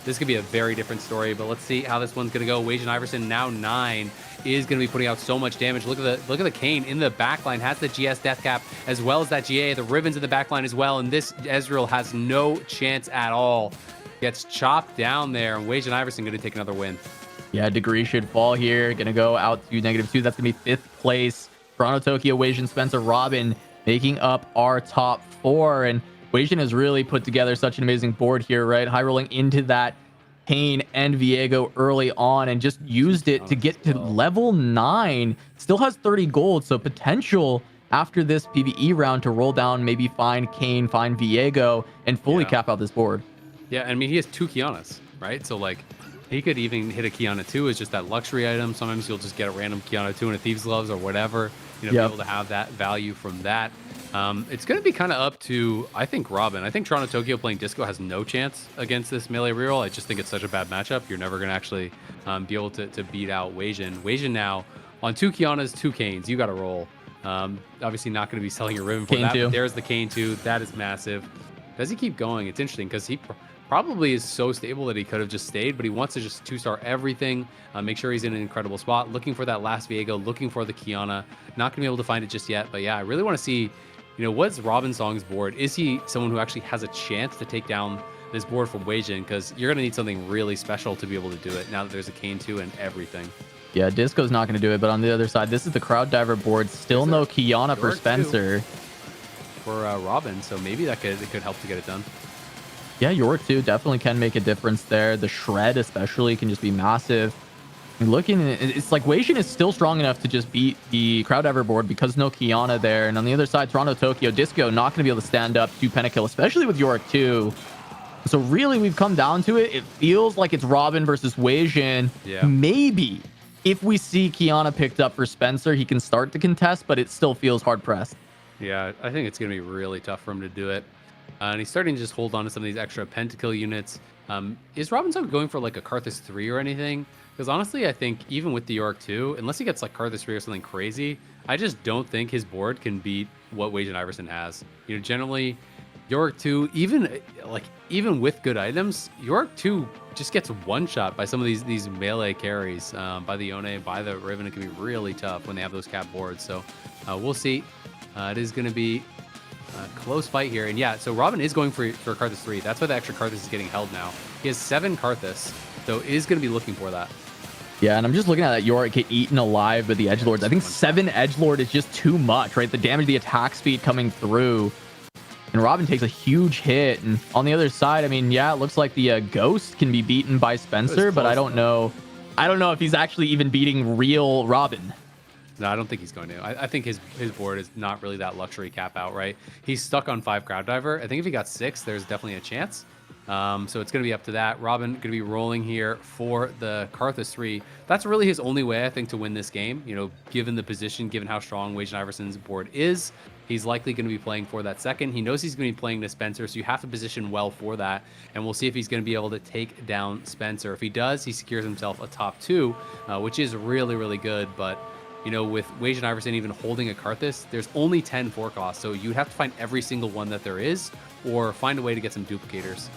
This could be a very different story, but let's see how this one's going to go. Wajan Iverson, now 9, is going to be putting out so much damage. Look at the Kane in the backline, has the GS death cap as well as that GA. The Riven's in the backline as well, and this Ezreal has no chance at all. Gets chopped down there, and Wajan Iverson going to take another win. Yeah, Degree should fall here. Going to go out to -2. That's going to be 5th place. Toronto, Tokyo, Wajan, Spencer, Robin making up our top 4. And Wajan has really put together such an amazing board here, right? High rolling into that Kane and Viego early on and just used it to get to level 9. Still has 30 gold, so potential after this PvE round to roll down, maybe find Kane, find Viego, and fully cap out this board. Yeah, I mean, he has 2 Kianas, right? So, like, he could even hit a Kiana 2 as just that luxury item. Sometimes you'll just get a random Kiana 2 in a Thieves Gloves or whatever. Be able to have that value from that. It's going to be kind of up to, I think, Robin. I think Toronto Tokyo playing Disco has no chance against this melee reroll. I just think it's such a bad matchup. You're never going to actually be able to beat out Wajan. Wajan now on 2 Kianas, 2 Canes. You got to roll. Obviously not going to be selling your Riven for Kane that. 2. There's the Kane 2. That is massive. Does he keep going? It's interesting because he probably is so stable that he could have just stayed, but he wants to just 2-star everything, make sure he's in an incredible spot, looking for that last Viego, looking for the Kiana. Not going to be able to find it just yet, but yeah, I really want to see, what's Robin Song's board? Is he someone who actually has a chance to take down this board from Wajan? Because you're going to need something really special to be able to do it now that there's a Kane 2 and everything. Yeah, Disco's not going to do it, but on the other side, this is the Crowd Diver board. Still no Kiana for Spencer. For Robin, so maybe that could help to get it done. Yeah, Yorick too definitely can make a difference there. The Shred especially can just be massive. And looking, it's like Wajan is still strong enough to just beat the Crowd Diver board because no Kiana there. And on the other side, Toronto Tokyo, Disco not going to be able to stand up to Pentakill, especially with Yorick too. So really, we've come down to it. It feels like it's Robin versus Wajan. Yeah. Maybe if we see Kiana picked up for Spencer, he can start to contest, but it still feels hard pressed. Yeah, I think it's going to be really tough for him to do it. And he's starting to just hold on to some of these extra pentakill units. Is Robinson going for like a Karthus 3 or anything? Because honestly, I think even with the Yorick 2, unless he gets like Karthus 3 or something crazy, I just don't think his board can beat what Wajan Iverson has. Generally, Yorick 2, even with good items, Yorick 2 just gets one shot by some of these melee carries, by the Yone, by the Riven. It can be really tough when they have those cap boards. So we'll see. It is going to be a close fight here. And yeah, so Robin is going for Karthus 3. That's why the extra Karthus is getting held now. He has 7 Karthus, so is going to be looking for that. Yeah, and I'm just looking at that Yorick get eaten alive by the Edgelords. I think 7 Edgelord is just too much, right? The damage, the attack speed coming through. And Robin takes a huge hit. And on the other side, I mean, yeah, it looks like the Ghost can be beaten by Spencer, but I don't know. I don't know if he's actually even beating real Robin. No, I don't think he's going to. I think his board is not really that luxury cap out, right? He's stuck on 5 Crowd Diver. I think if he got 6, there's definitely a chance. So it's going to be up to that. Robin going to be rolling here for the Karthus 3. That's really his only way, I think, to win this game. Given the position, given how strong Wajan Iverson's board is, he's likely going to be playing for that second. He knows he's going to be playing to Spencer, so you have to position well for that. And we'll see if he's going to be able to take down Spencer. If he does, he secures himself a top 2, which is really, really good. But with Wajan Iverson even holding a Karthus, there's only 10 forecasts, so you'd have to find every single one that there is, or find a way to get some duplicators.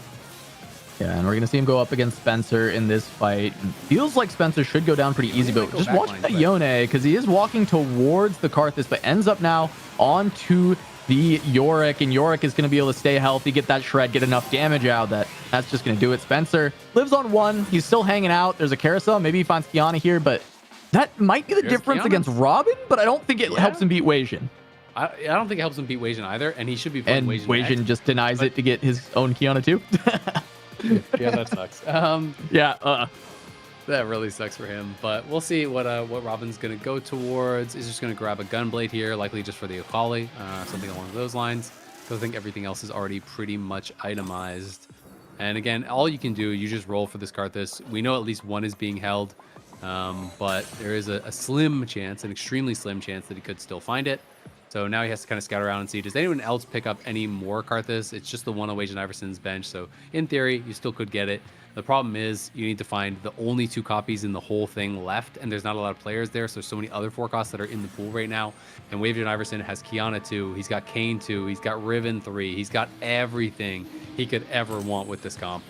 Yeah, and we're going to see him go up against Spencer in this fight. It feels like Spencer should go down pretty easy, but just watch that Yone, because he is walking towards the Karthus, but ends up now onto the Yorick, and Yorick is going to be able to stay healthy, get that Shred, get enough damage out. That's just going to do it. Spencer lives on 1. He's still hanging out. There's a carousel. Maybe he finds Kiana here, but that might be the difference against Robin, but I don't think it helps him beat Wajan. I don't think it helps him beat Wajan either, and he should be playing Wajan. And Wajan just denies it to get his own Kiana too. Yeah, that sucks. That really sucks for him, but we'll see what Robin's gonna go towards. He's just gonna grab a Gunblade here, likely just for the Akali, something along those lines. Because I think everything else is already pretty much itemized. And again, all you can do, you just roll for this Karthus. We know at least one is being held, but there is a slim chance, an extremely slim chance that he could still find it. So now he has to kind of scout around and see, does anyone else pick up any more Karthus? It's just the one on Wage and Iverson's bench, so in theory, you still could get it. The problem is you need to find the only 2 copies in the whole thing left, and there's not a lot of players there, so there's so many other 4 costs that are in the pool right now. And Wave and Iverson has Kiana 2, he's got Kane 2, he's got Riven 3, he's got everything he could ever want with this comp.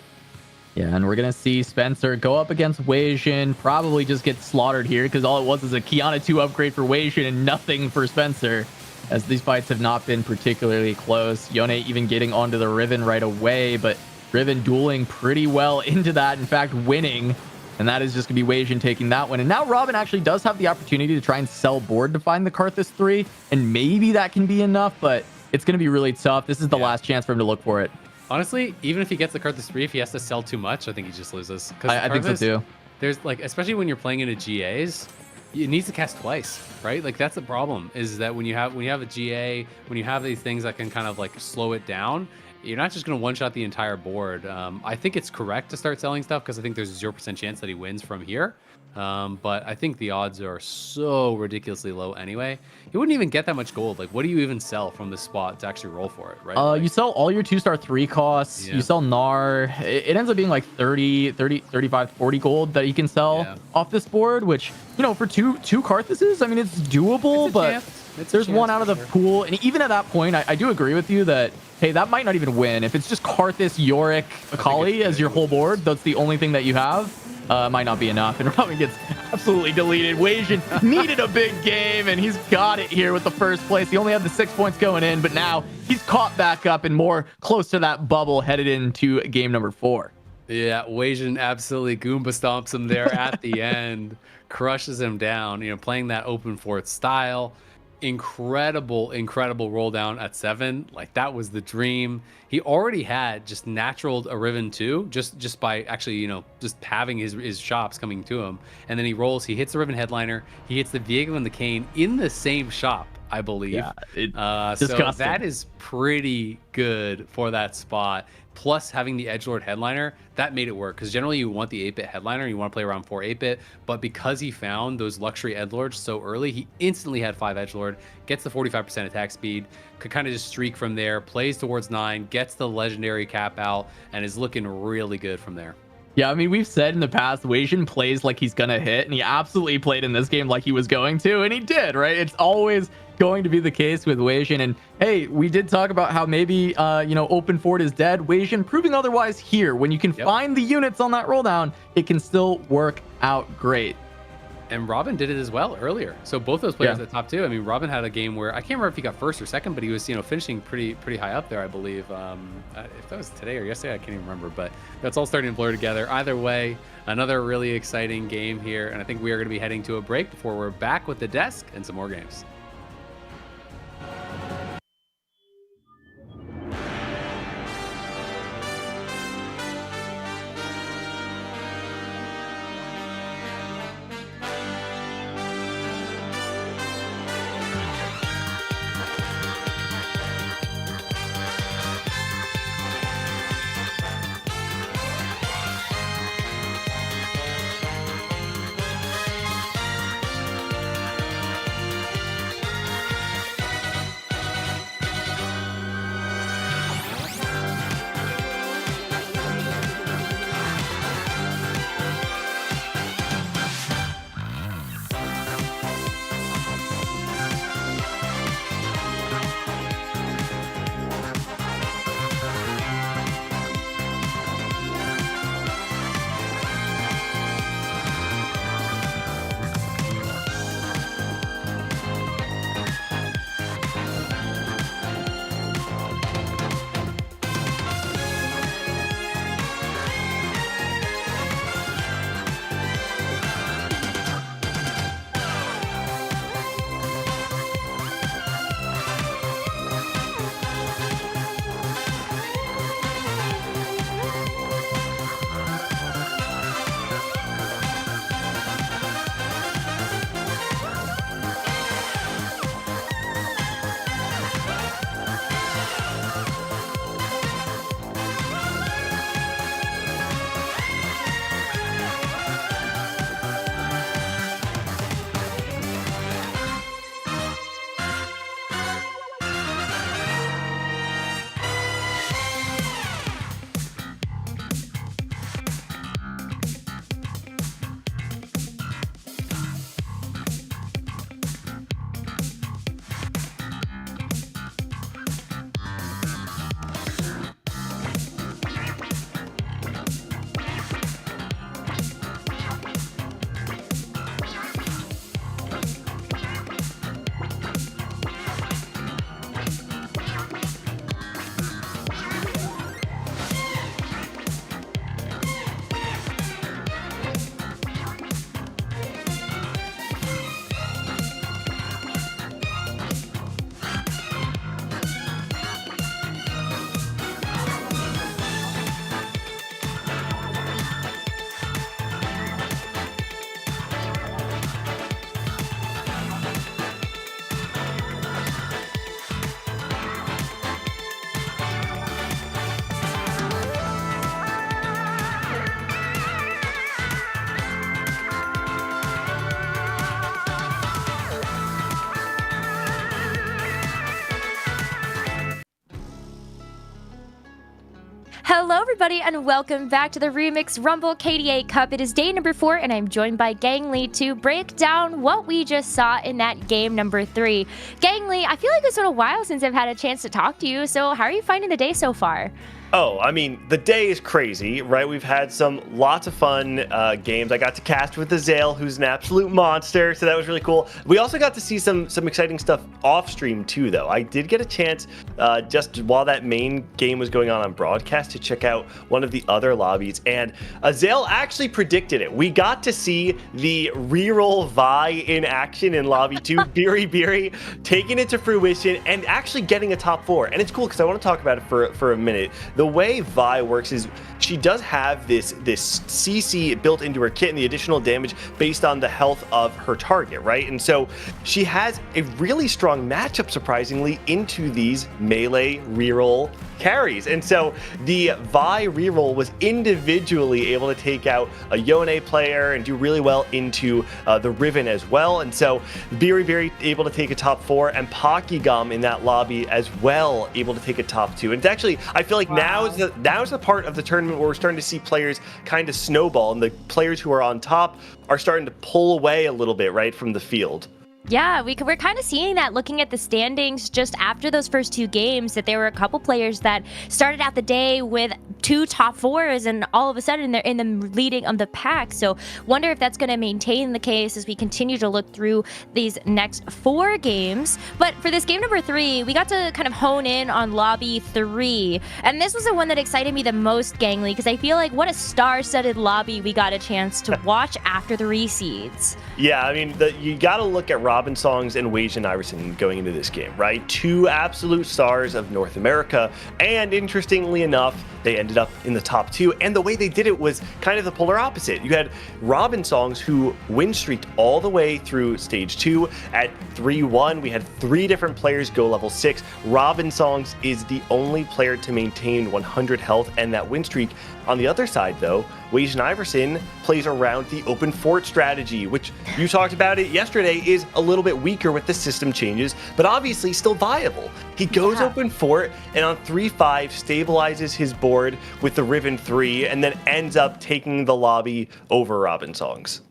Yeah, and we're going to see Spencer go up against Weijin, probably just get slaughtered here because all it was is a Kiana 2 upgrade for Weijin and nothing for Spencer, as these fights have not been particularly close. Yone even getting onto the Riven right away, but Riven dueling pretty well into that, in fact, winning. And that is just going to be Weijin taking that one. And now Robin actually does have the opportunity to try and sell board to find the Karthus 3, and maybe that can be enough, but it's going to be really tough. This is the last chance for him to look for it. Honestly, even if he gets the Karthus 3, if he has to sell too much, I think he just loses. I think so too. There's like, especially when you're playing into GAs, it needs to cast twice, right? Like that's the problem, is that when you have a GA, when you have these things that can kind of like slow it down, you're not just going to one-shot the entire board. I think it's correct to start selling stuff because I think there's a 0% chance that he wins from here. But I think the odds are so ridiculously low anyway. You wouldn't even get that much gold. Like, what do you even sell from this spot to actually roll for it, right? Like, you sell all your 2-star 3 costs. You sell Gnar. It ends up being like 30, 35, 40 gold that you can sell off this board, which, you know, for two Karthuses, I mean, it's doable, but there's one out of the pool. And even at that point, I do agree with you that, hey, that might not even win. If it's just Karthus, Yorick, Akali as your whole board, that's the only thing that you have. Might not be enough, and Robin gets absolutely deleted. Weijin needed a big game, and he's got it here with the first place. He only had the 6 points going in, but now he's caught back up and more close to that bubble headed into game number 4. Yeah, Weijin absolutely Goomba stomps him there at the end, crushes him down, you know, playing that open fourth style. Incredible roll down at 7. Like, that was the dream. He already had just naturaled a Riven 2 just by actually, you know, just having his shops coming to him. And then he rolls, he hits the Riven headliner, he hits the Viego and the Kane in the same shop, I believe. Yeah, so that is pretty good for that spot. Plus having the Edgelord headliner, that made it work, because generally you want the 8-bit headliner, you want to play around 4 8-bit, but because he found those luxury Edgelords so early, he instantly had 5 Edgelord, gets the 45% attack speed, could kind of just streak from there, plays towards 9, gets the legendary cap out, and is looking really good from there. Yeah, I mean, we've said in the past, Weijin plays like he's gonna hit, and he absolutely played in this game like he was going to, and he did, right? It's always going to be the case with Weijin. And hey, we did talk about how maybe you know, open fort is dead. Weijin proving otherwise here. When you can find the units on that roll down, it can still work out great. And Robin did it as well earlier. So both those players at the top two. I mean, Robin had a game where I can't remember if he got first or second, but he was, you know, finishing pretty high up there, I believe. If that was today or yesterday, I can't even remember. But that's all starting to blur together. Either way, another really exciting game here, and I think we are going to be heading to a break before we're back with the desk and some more games. Hello, everybody, and welcome back to the Remix Rumble KDA Cup. It is day number 4, and I'm joined by Gangly to break down what we just saw in that game number 3. Gangly, I feel like it's been a while since I've had a chance to talk to you, so how are you finding the day so far? Oh, I mean, the day is crazy, right? We've had lots of fun games. I got to cast with Azale, who's an absolute monster, so that was really cool. We also got to see some exciting stuff off stream too, though. I did get a chance just while that main game was going on broadcast to check out one of the other lobbies, and Azale actually predicted it. We got to see the reroll Vi in action in lobby 2, Biri taking it to fruition and actually getting a top 4. And it's cool because I want to talk about it for a minute. The way Vi works is she does have this CC built into her kit and the additional damage based on the health of her target, right? And so she has a really strong matchup, surprisingly, into these melee reroll carries. And so the Vi reroll was individually able to take out a Yone player and do really well into the Riven as well. And so Biri able to take a top 4, and Pokygum in that lobby as well able to take a top 2. And it's actually, I feel like now is the part of the tournament where we're starting to see players kind of snowball, and the players who are on top are starting to pull away a little bit, right, from the field. Yeah, we're kind of seeing that looking at the standings just after those first 2 games, that there were a couple players that started out the day with 2 top 4s, and all of a sudden they're in the leading of the pack. So wonder if that's going to maintain the case as we continue to look through these next 4 games. But for this game number 3, we got to kind of hone in on lobby 3, and this was the one that excited me the most, Gangly, because I feel like what a star-studded lobby we got a chance to watch after the reseeds. Yeah, I mean, you got to look at Robin Songs and Weijin Iverson going into this game, right? 2 absolute stars of North America, and interestingly enough, they ended up in the top 2, and the way they did it was kind of the polar opposite. You had Robin Songs, who win streaked all the way through stage 2 at 3-1. We had 3 different players go level 6. Robin Songs is the only player to maintain 100 health and that win streak. On the other side, though, Weijin Iverson plays around the open fort strategy, which you talked about it yesterday, is a little bit weaker with the system changes, but obviously still viable. He goes open fort, and on 3-5 stabilizes his board with the Riven 3, and then ends up taking the lobby over Robin Songs.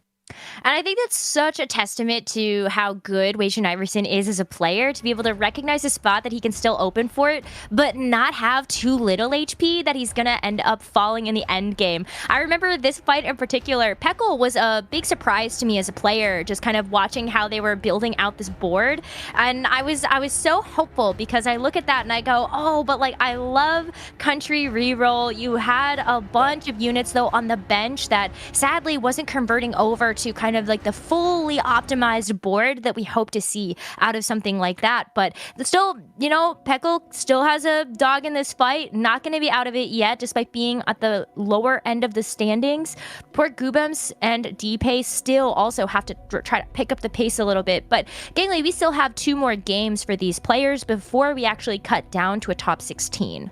And I think that's such a testament to how good Weijin Iverson is as a player, to be able to recognize a spot that he can still open for it, but not have too little HP that he's going to end up falling in the end game. I remember this fight in particular, Peckle was a big surprise to me as a player, just kind of watching how they were building out this board. And I was so hopeful, because I look at that and I go, oh, but like, I love country reroll. You had a bunch of units, though, on the bench that sadly wasn't converting over to kind of like the fully optimized board that we hope to see out of something like that. But still, you know, Peckle still has a dog in this fight, not going to be out of it yet, despite being at the lower end of the standings. Poor Goobums and D-Pace still also have to try to pick up the pace a little bit. But Gangly, we still have 2 more games for these players before we actually cut down to a top 16.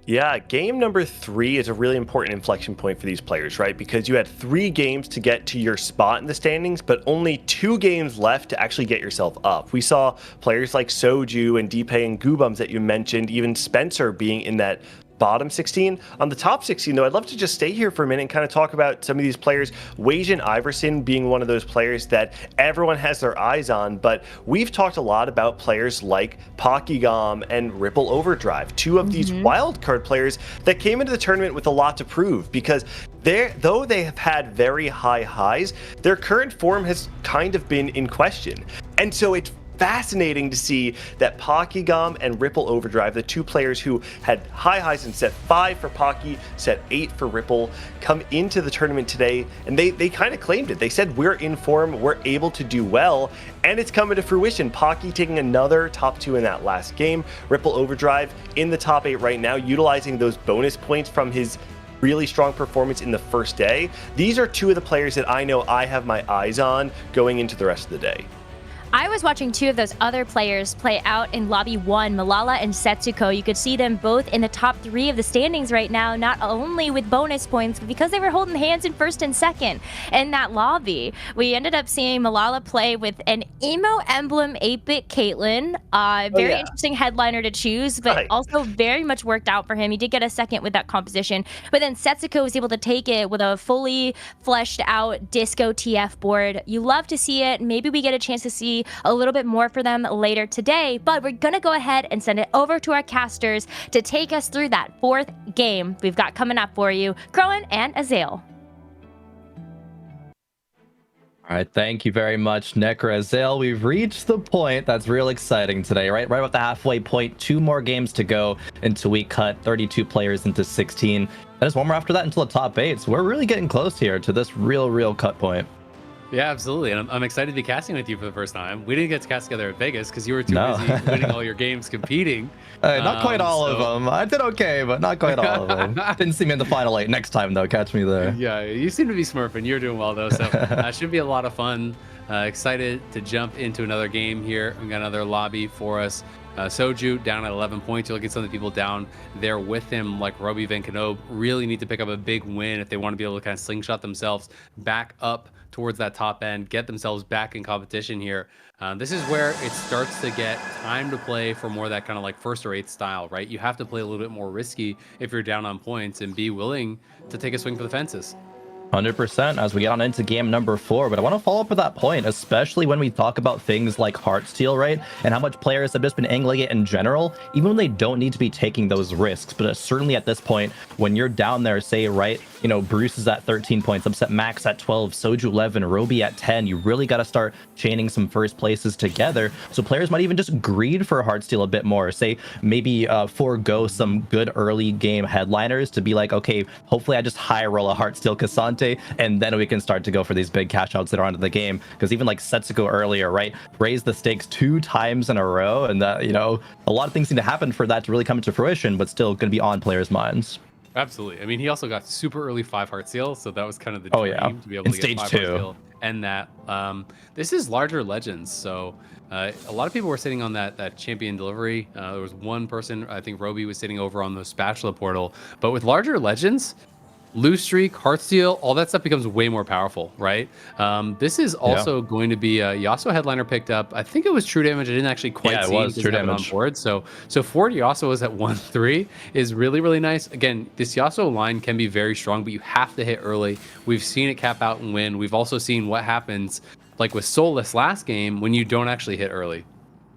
Yeah, game number 3 is a really important inflection point for these players, right? Because you had 3 games to get to your spot in the standings, but only 2 games left to actually get yourself up. We saw players like Soju and Deepay and Goobums that you mentioned, even Spencer being in that bottom 16. On the top 16, though, I'd love to just stay here for a minute and kind of talk about some of these players. Weijin Iverson being one of those players that everyone has their eyes on, but we've talked a lot about players like Pokygum and Ripple Overdrive, 2 of these wildcard players that came into the tournament with a lot to prove, because though they have had very high highs, their current form has kind of been in question. And so it's fascinating to see that Pokygum and Ripple Overdrive, the 2 players who had high highs in set 5 for Pocky, set 8 for Ripple, come into the tournament today, and they kind of claimed it. They said, we're in form, we're able to do well, and it's coming to fruition. Pocky taking another top 2 in that last game. Ripple Overdrive in the top 8 right now, utilizing those bonus points from his really strong performance in the first day. These are 2 of the players that I know I have my eyes on going into the rest of the day. I was watching two of those other players play out in Lobby 1, Malala and Setsuko. You could see them both in the top 3 of the standings right now, not only with bonus points, but because they were holding hands in first and second in that lobby. We ended up seeing Malala play with an Emo Emblem 8-bit Caitlyn. Very interesting headliner to choose, but also very much worked out for him. He did get a second with that composition, but then Setsuko was able to take it with a fully fleshed out Disco TF board. You love to see it. Maybe we get a chance to see a little bit more for them later today, but we're gonna go ahead and send it over to our casters to take us through that 4th game we've got coming up for you, Crowan and Azael. All right, thank you very much, Necra Azael. We've reached the point that's real exciting today, right? Right about the halfway point. 2 more games to go until we cut 32 players into 16. There's 1 more after that until the top 8. So we're really getting close here to this real cut point. Yeah, absolutely. And I'm excited to be casting with you for the first time. We didn't get to cast together at Vegas because you were too busy winning all your games competing. Not quite all of them. I did okay, but not quite all of them. Didn't see me in the final 8. Next time, though, catch me there. Yeah, you seem to be smurfing. You're doing well, though. So should be a lot of fun. Excited to jump into another game here. We got another lobby for us. Soju down at 11 points. You're looking at some of the people down there with him, like Roby Van Canoe, really need to pick up a big win if they want to be able to kind of slingshot themselves back up towards that top end, get themselves back in competition here. This is where it starts to get time to play for more of that kind of like 1st or 8th style, right? You have to play a little bit more risky if you're down on points and be willing to take a swing for the fences. 100% as we get on into game number 4, but I want to follow up with that point, especially when we talk about things like Heartsteel, right? And how much players have just been angling it in general, even when they don't need to be taking those risks. But certainly at this point, when you're down there, say, right, you know, Bruce is at 13 points, Upset Max at 12, Soju 11, Roby at 10, you really got to start chaining some first places together. So players might even just greed for Heartsteel a bit more, say maybe forego some good early game headliners to be like, okay, hopefully I just high roll a Heartsteel Cassante, and then we can start to go for these big cash outs that are onto the game. Because even like Setsuko earlier, right, raised the stakes 2 times in a row, and that, you know, a lot of things need to happen for that to really come into fruition, but still going to be on players' minds. Absolutely. I mean, he also got super early 5 Heartsteel, so that was kind of the dream to be able to get 5 Heartsteel. And that this is larger legends, so a lot of people were sitting on that champion delivery. There was one person, I think Roby was sitting over on the spatula portal, but with larger legends, Loose Streak, Heartsteel, all that stuff becomes way more powerful, right? This is also going to be a Yasuo headliner picked up. I think it was True Damage. I didn't actually quite see it True Damage on board. So Ford Yasuo is at 1-3 is really nice. Again, this Yasuo line can be very strong, but you have to hit early. We've seen it cap out and win. We've also seen what happens, like with Soulless last game, when you don't actually hit early.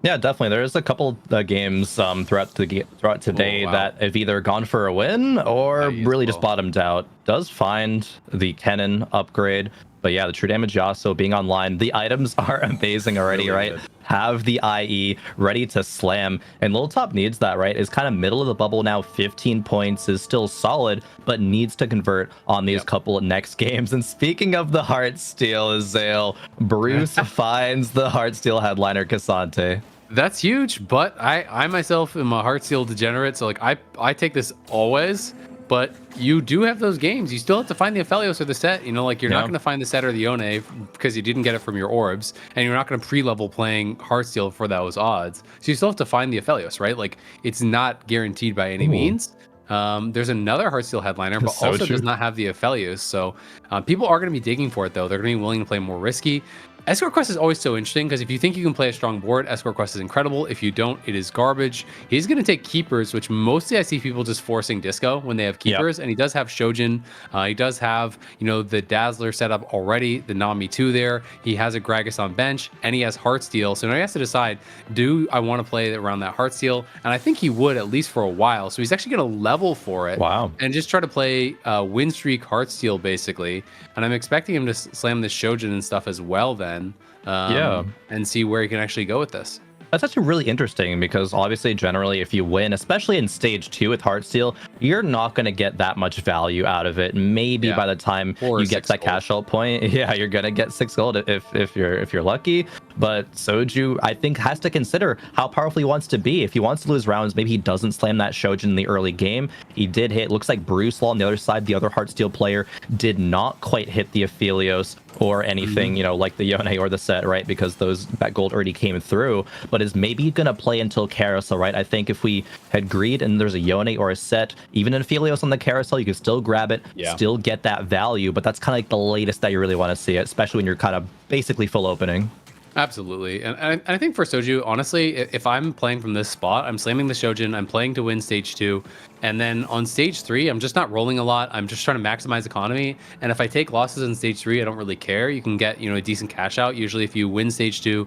Yeah, definitely. There's a couple games throughout today that have either gone for a win or really just bottomed out. Does find the Kennen upgrade, but yeah, the True Damage Yasuo being online, the items are amazing already, really right? Good. Have the IE ready to slam, and Little Top needs that, right? Is kind of middle of the bubble now. 15 points is still solid, but needs to convert on these couple of next games. And speaking of the Heartsteel, Azael, Bruce finds the Heartsteel headliner Cassante. That's huge, but I myself am a Heartsteel degenerate, so like I take this always. But you do have those games. You still have to find the Aphelios or the set. You know, like you're not going to find the set or the Yone because you didn't get it from your orbs, and you're not going to pre-level playing Heartsteel for those odds. So you still have to find the Aphelios, right? Like it's not guaranteed by any means. There's another Heartsteel headliner, but also does not have the Aphelios. So people are going to be digging for it, though. They're going to be willing to play more risky. Escort Quest is always so interesting because if you think you can play a strong board, Escort Quest is incredible. If you don't, it is garbage. He's going to take Keepers, which mostly I see people just forcing Disco when they have Keepers. And he does have Shojin. He does have, you know, the Dazzler set up already, the Nami 2 there. He has a Gragas on bench, and he has Heartsteel. So now he has to decide, do I want to play around that Heartsteel? And I think he would, at least for a while. So he's actually going to level for it. Wow. And just try to play Win Streak Heartsteel, basically. And I'm expecting him to slam this Shojin and stuff as well then. And see where he can actually go with this. That's actually really interesting because obviously generally if you win, especially in stage 2 with Heartsteel, you're not going to get that much value out of it. Maybe by the time you get to that cash out point, you're going to get 6 gold if you're lucky. But Soju, I think, has to consider how powerful he wants to be. If he wants to lose rounds, maybe he doesn't slam that Shojin in the early game. He did hit, looks like Bruce Law on the other side, the other Heartsteel player, did not quite hit the Aphelios or anything, you know, like the Yone or the set, right? Because that gold already came through, but is maybe going to play until Carousel, right? I think if we had Greed and there's a Yone or a set, even an Aphelios on the Carousel, you can still grab it, still get that value, but that's kind of like the latest that you really want to see it, especially when you're kind of basically full opening. Absolutely. And I think for Soju, honestly, if I'm playing from this spot, I'm slamming the Shojin, I'm playing to win stage 2, and then on stage 3, I'm just not rolling a lot. I'm just trying to maximize economy. And if I take losses in stage 3, I don't really care. You can get, you know, a decent cash out. Usually if you win stage 2,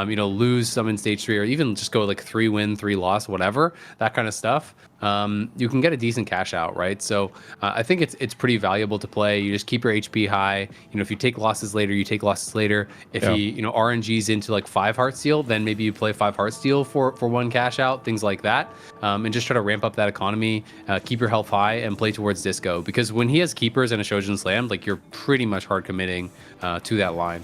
you know, lose some in stage 3, or even just go like 3 win, 3 loss, whatever, that kind of stuff. You can get a decent cash out, right? So I think it's pretty valuable to play. You just keep your HP high. You know, if you take losses later, you take losses later. If he, you know, RNGs into like 5 Heartsteel, then maybe you play 5 Heartsteel for 1 cash out, things like that, and just try to ramp up that economy, keep your health high, and play towards disco. Because when he has keepers and a Shojin slam, like you're pretty much hard committing to that line.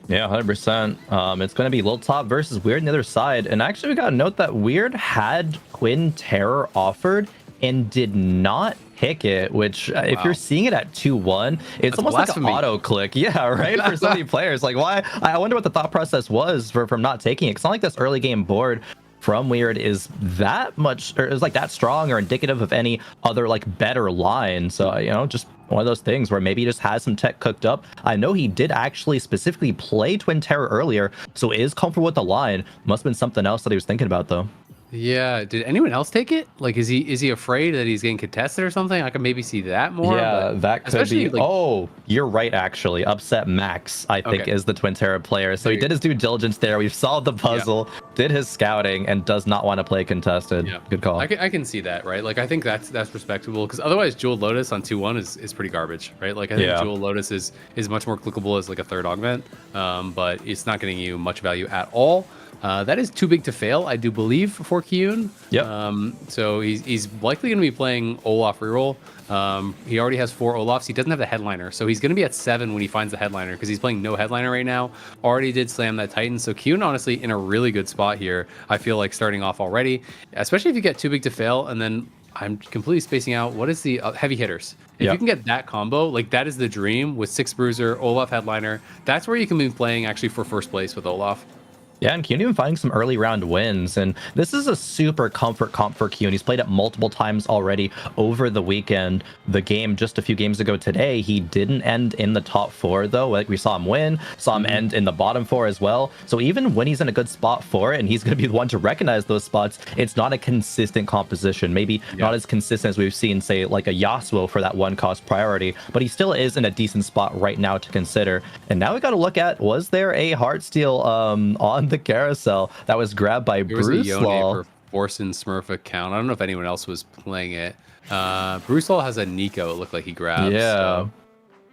Yeah, 100%. It's going to be Lil Top versus Weird on the other side. And actually, we got to note that Weird had Twin Terror offered and did not pick it, which if you're seeing it at 2-1, it's That's almost blasphemy. like an auto click. Yeah, right? For so many players. Like, why? I wonder what the thought process was from not taking it. It's not like this early game board from Weird is that much, or is like that strong or indicative of any other like better line. So, you know, just one of those things where maybe he just has some tech cooked up. I know he did actually specifically play Twin Terror earlier, so is comfortable with the line. Must have been something else that he was thinking about though. Yeah. Did anyone else take it? Like, is he afraid that he's getting contested or something? I could maybe see that more. Yeah, that could be. Like, oh, you're right. Actually, Upset Max, I think, is the Twin Terror player. So he did his due diligence there. We've solved the puzzle, did his scouting, and does not want to play contested. Yeah. Good call. I can see that, right? Like, I think that's respectable, because otherwise, Jewel Lotus on 2-1 is pretty garbage, right? Like, I think Jewel Lotus is much more clickable as like a third augment, but it's not getting you much value at all. That is too big to fail, I do believe, for Kyun. Yep. So he's likely going to be playing Olaf reroll. He already has 4 Olafs. He doesn't have the headliner, so he's going to be at 7 when he finds the headliner, because he's playing no headliner right now. Already did slam that Titan, so Kyun honestly in a really good spot here. I feel like starting off already, especially if you get too big to fail, and then I'm completely spacing out. What is the heavy hitters? If you can get that combo, like that is the dream with 6 Bruiser, Olaf headliner. That's where you can be playing actually for first place with Olaf. Yeah, and Kyun even finding some early round wins, and this is a super comfort comp for Kyun. He's played it multiple times already over the weekend. The game just a few games ago today, he didn't end in the top 4 though. Like, we saw him win, saw him end in the bottom 4 as well. So even when he's in a good spot for it, and he's going to be the one to recognize those spots, it's not a consistent composition. Maybe not as consistent as we've seen, say, like a Yasuo for that 1 cost priority, but he still is in a decent spot right now to consider. And now we got to look at, was there a Heartsteel on the carousel that was grabbed by Bruce Law? Forsen Smurf account. I don't know if anyone else was playing it. Bruce Law has a Nico, it looked like he grabbed. Yeah.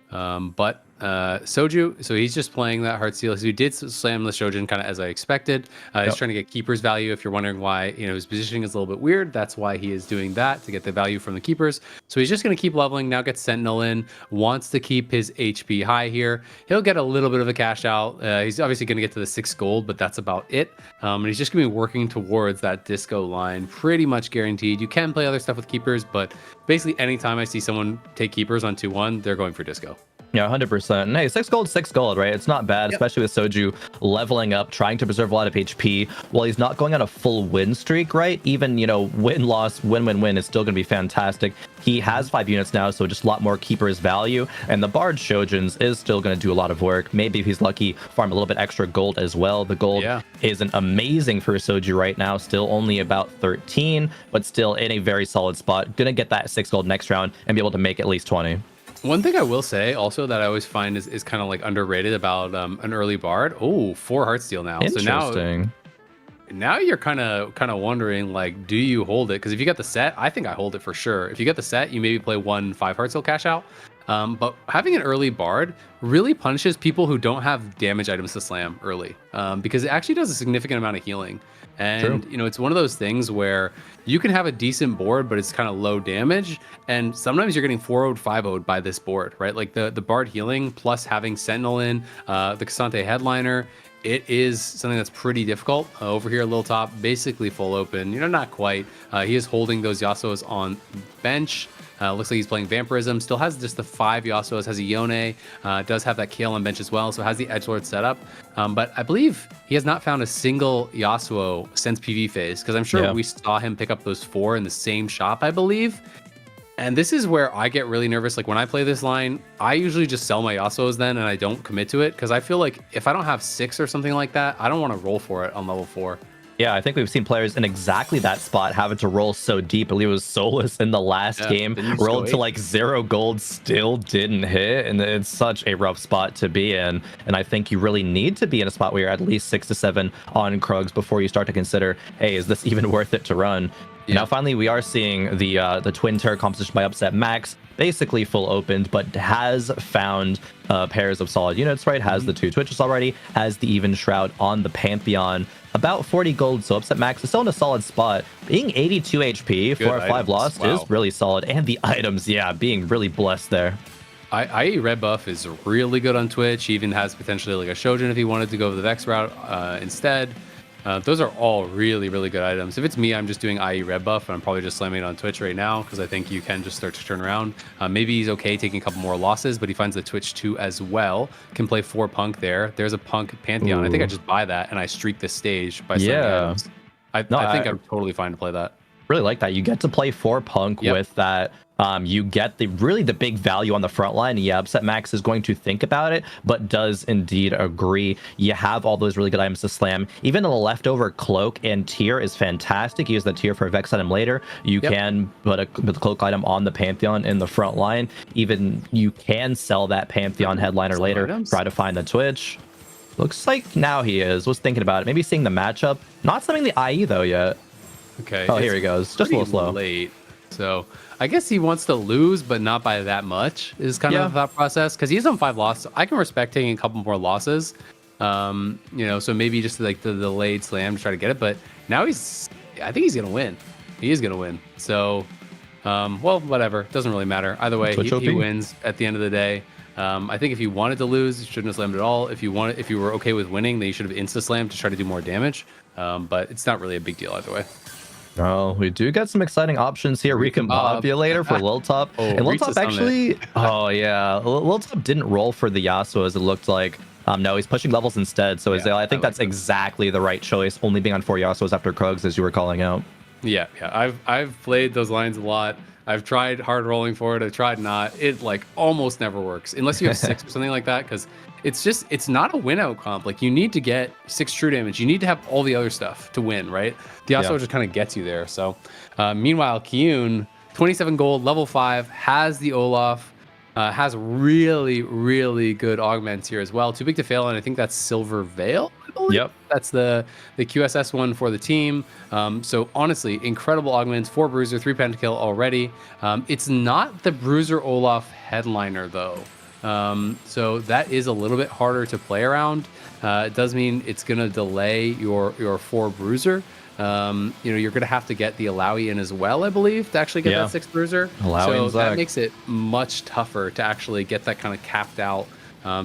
So. But Soju, so he's just playing that Heartsteel. So he did slam the Shojin kind of as I expected. He's trying to get keepers value. If you're wondering why, you know, his positioning is a little bit weird, that's why he is doing that, to get the value from the keepers. So he's just going to keep leveling. Now gets Sentinel in, wants to keep his HP high here. He'll get a little bit of a cash out. He's obviously going to get to the 6 gold, but that's about it. And he's just going to be working towards that disco line, pretty much guaranteed. You can play other stuff with keepers, but basically anytime I see someone take keepers on 2-1, they're going for disco. Yeah, 100%. And hey, 6 gold, right? It's not bad, especially with Soju leveling up, trying to preserve a lot of HP while he's not going on a full win streak, right? Even, you know, win-loss, win-win-win is still going to be fantastic. He has 5 units now, so just a lot more keepers value. And the Bard Shojins is still going to do a lot of work. Maybe if he's lucky, farm a little bit extra gold as well. The gold isn't amazing for Soju right now, still only about 13, but still in a very solid spot. Going to get that 6 gold next round and be able to make at least 20. One thing I will say also that I always find is kind of like underrated about an early Bard. Oh, 4 Heartsteel now. Interesting. So now you're kind of wondering, like, do you hold it? Because if you get the set, I think I hold it for sure. If you get the set, you maybe play 1 5 Heartsteel cash out. But having an early Bard really punishes people who don't have damage items to slam early, because it actually does a significant amount of healing. And you know, it's one of those things where you can have a decent board, but it's kind of low damage. And sometimes you're getting 4-0'd, 5-0'd by this board, right? Like the Bard healing plus having Sentinel in, the Cassante headliner. it is something that's pretty difficult. Over here, a little top, basically full open. Not quite. He is holding those Yasuos on bench. Looks like he's playing Vampirism. Still has just the 5 Yasuos. Has a Yone. Does have that Kayle on bench as well. So has the Edgelord set up. But I believe he has not found a single Yasuo since PV phase. Because I'm sure we saw him pick up those 4 in the same shop, I believe. And this is where I get really nervous. Like when I play this line, I usually just sell my Yasuos then and I don't commit to it. Because I feel like if I don't have 6 or something like that, I don't want to roll for it on level 4. Yeah, I think we've seen players in exactly that spot having to roll so deep. I believe it was Solus in the last game, rolled to like 0 gold, still didn't hit. And it's such a rough spot to be in. And I think you really need to be in a spot where you're at least 6 to 7 on Krugs before you start to consider, hey, is this even worth it to run? Yeah. Now, finally, we are seeing the Twin Turret composition by Upset Max basically full opened, but has found pairs of solid units, right? Has the 2 Twitches already, has the Even Shroud on the Pantheon. About 40 gold, so Upset Max is still in a solid spot. Being 82 HP, 4 or 5 lost is really solid. And the items, being really blessed there. IE Red buff is really good on Twitch. He even has potentially like a Shojin if he wanted to go the Vex route instead. Those are all really, really good items. If it's me, I'm just doing IE Red buff, and I'm probably just slamming it on Twitch right now because I think you can just start to turn around. Maybe he's okay taking a couple more losses, but he finds the Twitch 2 as well. Can play 4 Punk there. There's a Punk Pantheon. I think I just buy that, and I streak this stage by selling items. I think I'm totally fine to play that. Really like that. You get to play 4 Punk with that. You get the big value on the front line. Yeah, Upset Max is going to think about it, but does indeed agree. You have all those really good items to slam. Even the leftover Cloak and Tier is fantastic. Use the Tier for a Vex item later. You can put a Cloak item on the Pantheon in the front line. Even you can sell that Pantheon headliner later. Try to find the Twitch. Looks like now he was thinking about it. Maybe seeing the matchup. Not summoning the IE though yet. Okay. Oh, here he goes. Just a little slow. Late. So I guess he wants to lose, but not by that much is kind of the thought process. Because he's on 5 losses. I can respect taking a couple more losses. So maybe just like the delayed slam to try to get it. But now I think he's going to win. He is going to win. So, well, whatever. Doesn't really matter. Either way, he wins at the end of the day. I think if you wanted to lose, you shouldn't have slammed at all. If you were okay with winning, then you should have insta-slammed to try to do more damage. But it's not really a big deal either way. Oh, we do get some exciting options here. Recombobulator for Lil Top. And Lil Top actually... Oh, yeah. Lil Top didn't roll for the Yasuo as it looked like. No, he's pushing levels instead. So I think that's exactly the right choice, only being on 4 Yasuos after Krugs, as you were calling out. Yeah. I've played those lines a lot. I've tried hard rolling for it. I've tried not. It like almost never works unless you have 6 or something like that, because it's not a win out comp. Like you need to get 6 true damage. You need to have all the other stuff to win, right? The Yasuo just kind of gets you there. So meanwhile, Kyun, 27 gold, level 5, has the Olaf, has really, really good augments here as well. Too big to fail, and I think that's Silver Veil. Yep, that's the QSS one for the team. So honestly, incredible augments, 4 Bruiser, 3 Pentakill already. It's not the Bruiser Olaf headliner though. So that is a little bit harder to play around. It does mean it's gonna delay your 4 Bruiser. You're gonna have to get the Alawi in as well, I believe, to actually get that 6 Bruiser. So that makes it much tougher to actually get that kind of capped out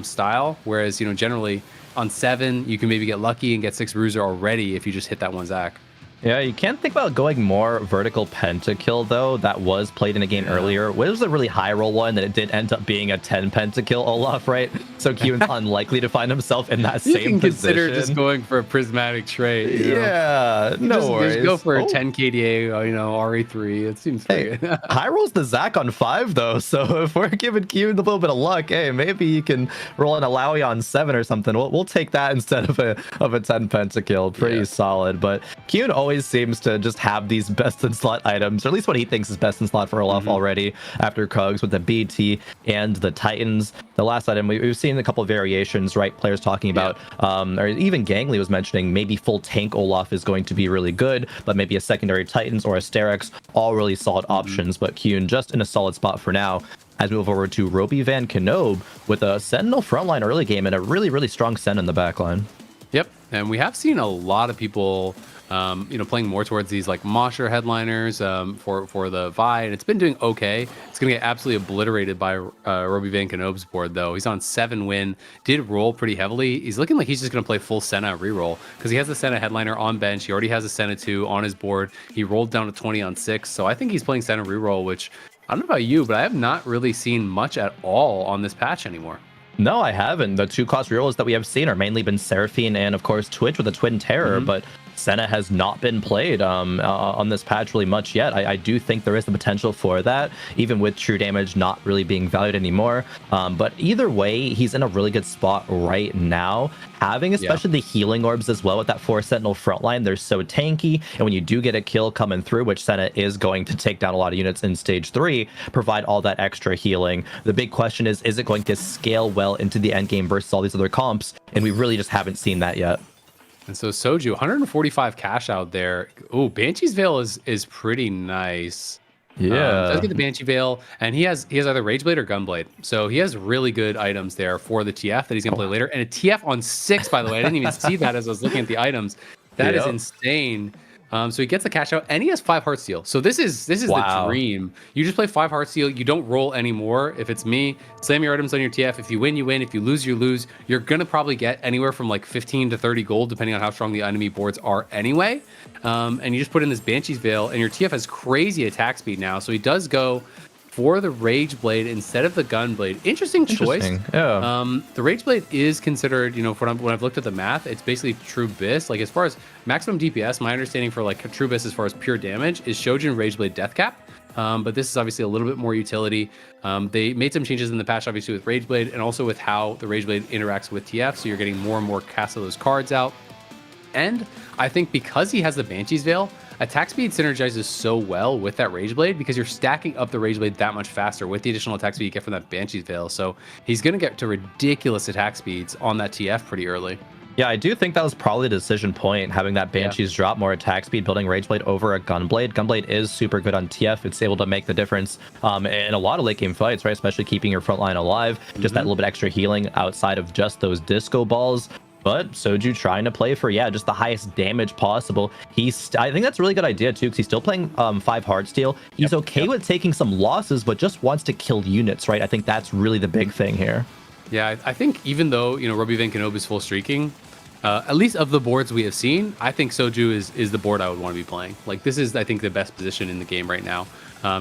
style. Whereas generally on 7, you can maybe get lucky and get 6 Bruiser already if you just hit that one Zac. Yeah, you can't think about going more vertical pentakill, though. That was played in a game earlier. It was a really high roll one that it did end up being a 10 pentakill Olaf, right? So Kyun's unlikely to find himself in that same position. You can consider just going for a prismatic trait. Yeah, no worries. Just go for a 10 KDA, RE3. It seems pretty good. High roll's the Zac on 5, though. So if we're giving Kyun a little bit of luck, hey, maybe you can roll an Alawi on 7 or something. We'll take that instead of a 10 pentakill. Pretty solid. But Kyun always seems to just have these best in slot items, or at least what he thinks is best in slot for Olaf already after Krugs with the BT and the Titans. The last item, we've seen a couple of variations, right? Players talking about, or even Gangly was mentioning maybe full tank Olaf is going to be really good, but maybe a secondary Titans or a Sterex, all really solid options. But Kyun just in a solid spot for now. As we move over to Roby Van Knob with a Sentinel frontline early game and a really, really strong Sen in the backline. Yep, and we have seen a lot of people playing more towards these like Mosher headliners for the Vi, and it's been doing okay. It's gonna get absolutely obliterated by Roby Van Knoop's board though. He's on 7 win, did roll pretty heavily. He's looking like he's just gonna play full Senna reroll because he has the Senna headliner on bench. He already has a Senna 2 on his board. He rolled down to 20 on 6, so I think he's playing Senna reroll, which I don't know about you, but I have not really seen much at all on this patch anymore. No, I haven't. The 2-cost rerolls that we have seen are mainly been Seraphine and, of course, Twitch with a Twin Terror, but Senna has not been played on this patch really much yet. I do think there is the potential for that, even with true damage not really being valued anymore. But either way, he's in a really good spot right now. Having especially the healing orbs as well with that 4 Sentinel frontline, they're so tanky. And when you do get a kill coming through, which Senna is going to take down a lot of units in stage 3, provide all that extra healing. The big question is it going to scale well into the end game versus all these other comps? And we really just haven't seen that yet. And so Soju, 145 cash out there. Oh, Banshee's Veil is pretty nice. Yeah, does get the Banshee Veil, and he has either Rageblade or Gunblade. So he has really good items there for the TF that he's gonna play later. And a TF on 6, by the way. I didn't even see that as I was looking at the items. That is insane. So he gets the cash out, and he has 5 Heartsteel. So this is the dream. You just play 5 Heartsteel. You don't roll anymore. If it's me, slam your items on your TF. If you win, you win. If you lose, you lose. You're gonna probably get anywhere from like 15 to 30 gold, depending on how strong the enemy boards are anyway. And you just put in this Banshee's Veil, and your TF has crazy attack speed now. So he does go for the Rage Blade instead of the Gunblade. Interesting choice. Yeah. The Rage Blade is considered, when I've looked at the math, it's basically True Bis. Like as far as maximum DPS, my understanding for like True Bis as far as pure damage is Shojin Rage Blade Death Cap. But this is obviously a little bit more utility. They made some changes in the patch, obviously with Rage Blade, and also with how the Rage Blade interacts with TF. So you're getting more and more cast of those cards out. And I think because he has the Banshee's Veil, attack speed synergizes so well with that Rage Blade because you're stacking up the Rage Blade that much faster with the additional attack speed you get from that Banshee's Veil. So he's going to get to ridiculous attack speeds on that TF pretty early. Yeah, I do think that was probably the decision point, having that Banshee's drop more attack speed, building Rage Blade over a Gunblade. Gunblade is super good on TF. It's able to make the difference in a lot of late game fights, right? Especially keeping your front line alive. Just that little bit extra healing outside of just those disco balls. But Soju trying to play for, just the highest damage possible. I think that's a really good idea, too, because he's still playing 5 Heartsteel. He's okay with taking some losses, but just wants to kill units, right? I think that's really the big thing here. Yeah, I think even though, Roby Van Knoop is full streaking, at least of the boards we have seen, I think Soju is the board I would want to be playing. Like, this is, I think, the best position in the game right now.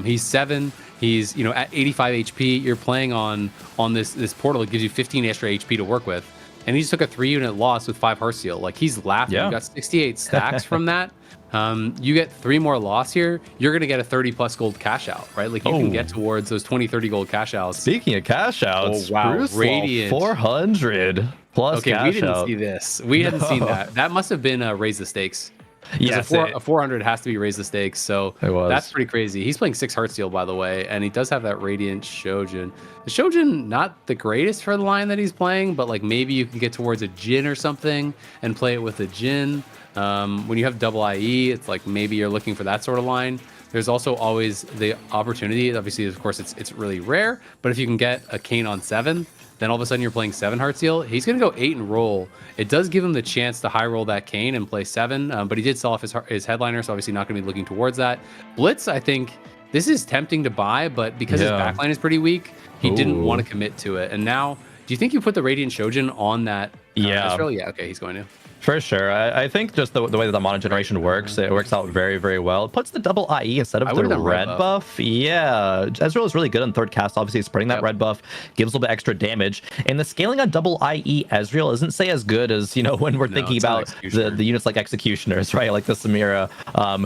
He's 7. He's, at 85 HP. You're playing on this portal. It gives you 15 extra HP to work with. And he just took a 3-unit loss with 5 Heartsteel. Like, he's laughing. You got 68 stacks from that. You get 3 more loss here, you're going to get a 30+ gold cash out, right? Like, you can get towards those 20-30 gold cash outs. Speaking of cash outs, Bruce Radiant 400 plus okay, cash we didn't out. see this. We hadn't seen that. That must have been Raise the Stakes. Yes, a 400 has to be Raise the Stakes, so it was. That's pretty crazy. He's playing 6 Heartsteel, by the way, and he does have that Radiant Shojin. The Shojin, not the greatest for the line that he's playing, but like maybe you can get towards a Jin or something and play it with a Jin. When you have double IE, it's like maybe you're looking for that sort of line. There's also always the opportunity. Obviously, of course, it's really rare, but if you can get a Kayn on 7, then all of a sudden you're playing 7 Heartsteel. He's going to go 8 and roll. It does give him the chance to high roll that Kayn and play 7, but he did sell off his headliner, so obviously not going to be looking towards that. Blitz, I think this is tempting to buy, but because his backline is pretty weak, he didn't want to commit to it. And now, do you think you put the Radiant Shojin on that? Israel? Yeah, okay, he's going to. For sure. I think just the way that the mono generation works, it works out very, very well. It puts the double IE instead of the red buff. Yeah, Ezreal is really good on third cast. Obviously, spreading that red buff gives a little bit extra damage. And the scaling on double IE Ezreal isn't, say, as good as, when we're thinking about the units like Executioners, right? Like the Samira,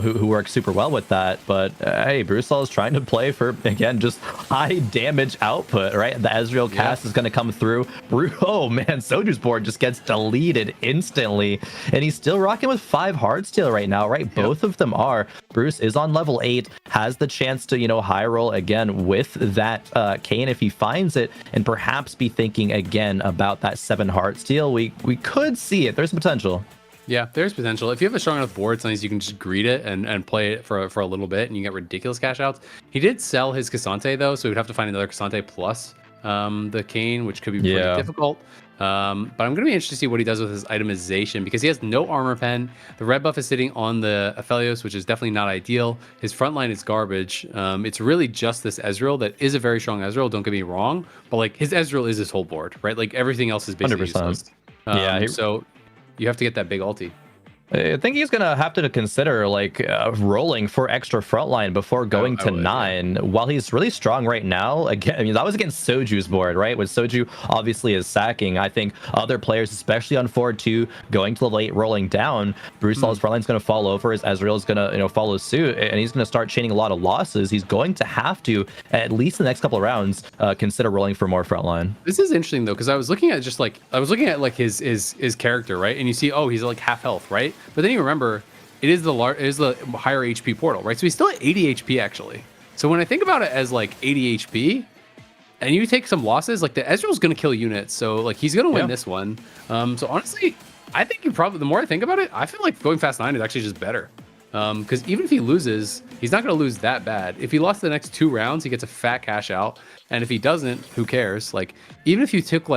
who works super well with that. But hey, Brucel is trying to play for, again, just high damage output, right? The Ezreal cast is going to come through. Oh, man, Soju's board just gets deleted instantly. And he's still rocking with 5 Heartsteel right now, right? Both of them are. Bruce is on level 8, has the chance to, high roll again with that Kayn if he finds it, and perhaps be thinking again about that 7 Heartsteel. We could see it. There's potential. Yeah, there's potential. If you have a strong enough board, sometimes you can just greed it and play it for a little bit, and you get ridiculous cash outs. He did sell his Cassante, though, so we'd have to find another Cassante plus the Kayn, which could be pretty difficult. But I'm going to be interested to see what he does with his itemization because he has no armor pen. The red buff is sitting on the Aphelios, which is definitely not ideal. His front line is garbage. It's really just this Ezreal that is a very strong Ezreal, don't get me wrong. But like his Ezreal is his whole board, right? Like everything else is basically 100%. useless. Yeah. So you have to get that big ulti. I think he's gonna have to consider like rolling for extra frontline before going to 9. Yeah. While he's really strong right now, again, I mean that was against Soju's board, right? With Soju obviously is sacking. I think other players, especially on 4-2, going to the late rolling down, Bruce Law's frontline's gonna fall over. His Ezreal is gonna follow suit, and he's gonna start chaining a lot of losses. He's going to have to at least in the next couple of rounds consider rolling for more frontline. This is interesting though because I was looking at his character, right? And you see, oh, he's like half health, right? But then you remember, it is the higher HP portal, right? So he's still at 80 HP actually. So when I think about it as like 80 HP, and you take some losses, like the Ezreal's gonna kill units, so like he's gonna win this one. So honestly, I think the more I think about it, I feel like going fast 9 is actually just better. Because even if he loses, he's not gonna lose that bad. If he lost the next 2 rounds, he gets a fat cash out, and if he doesn't, who cares? Like even if you took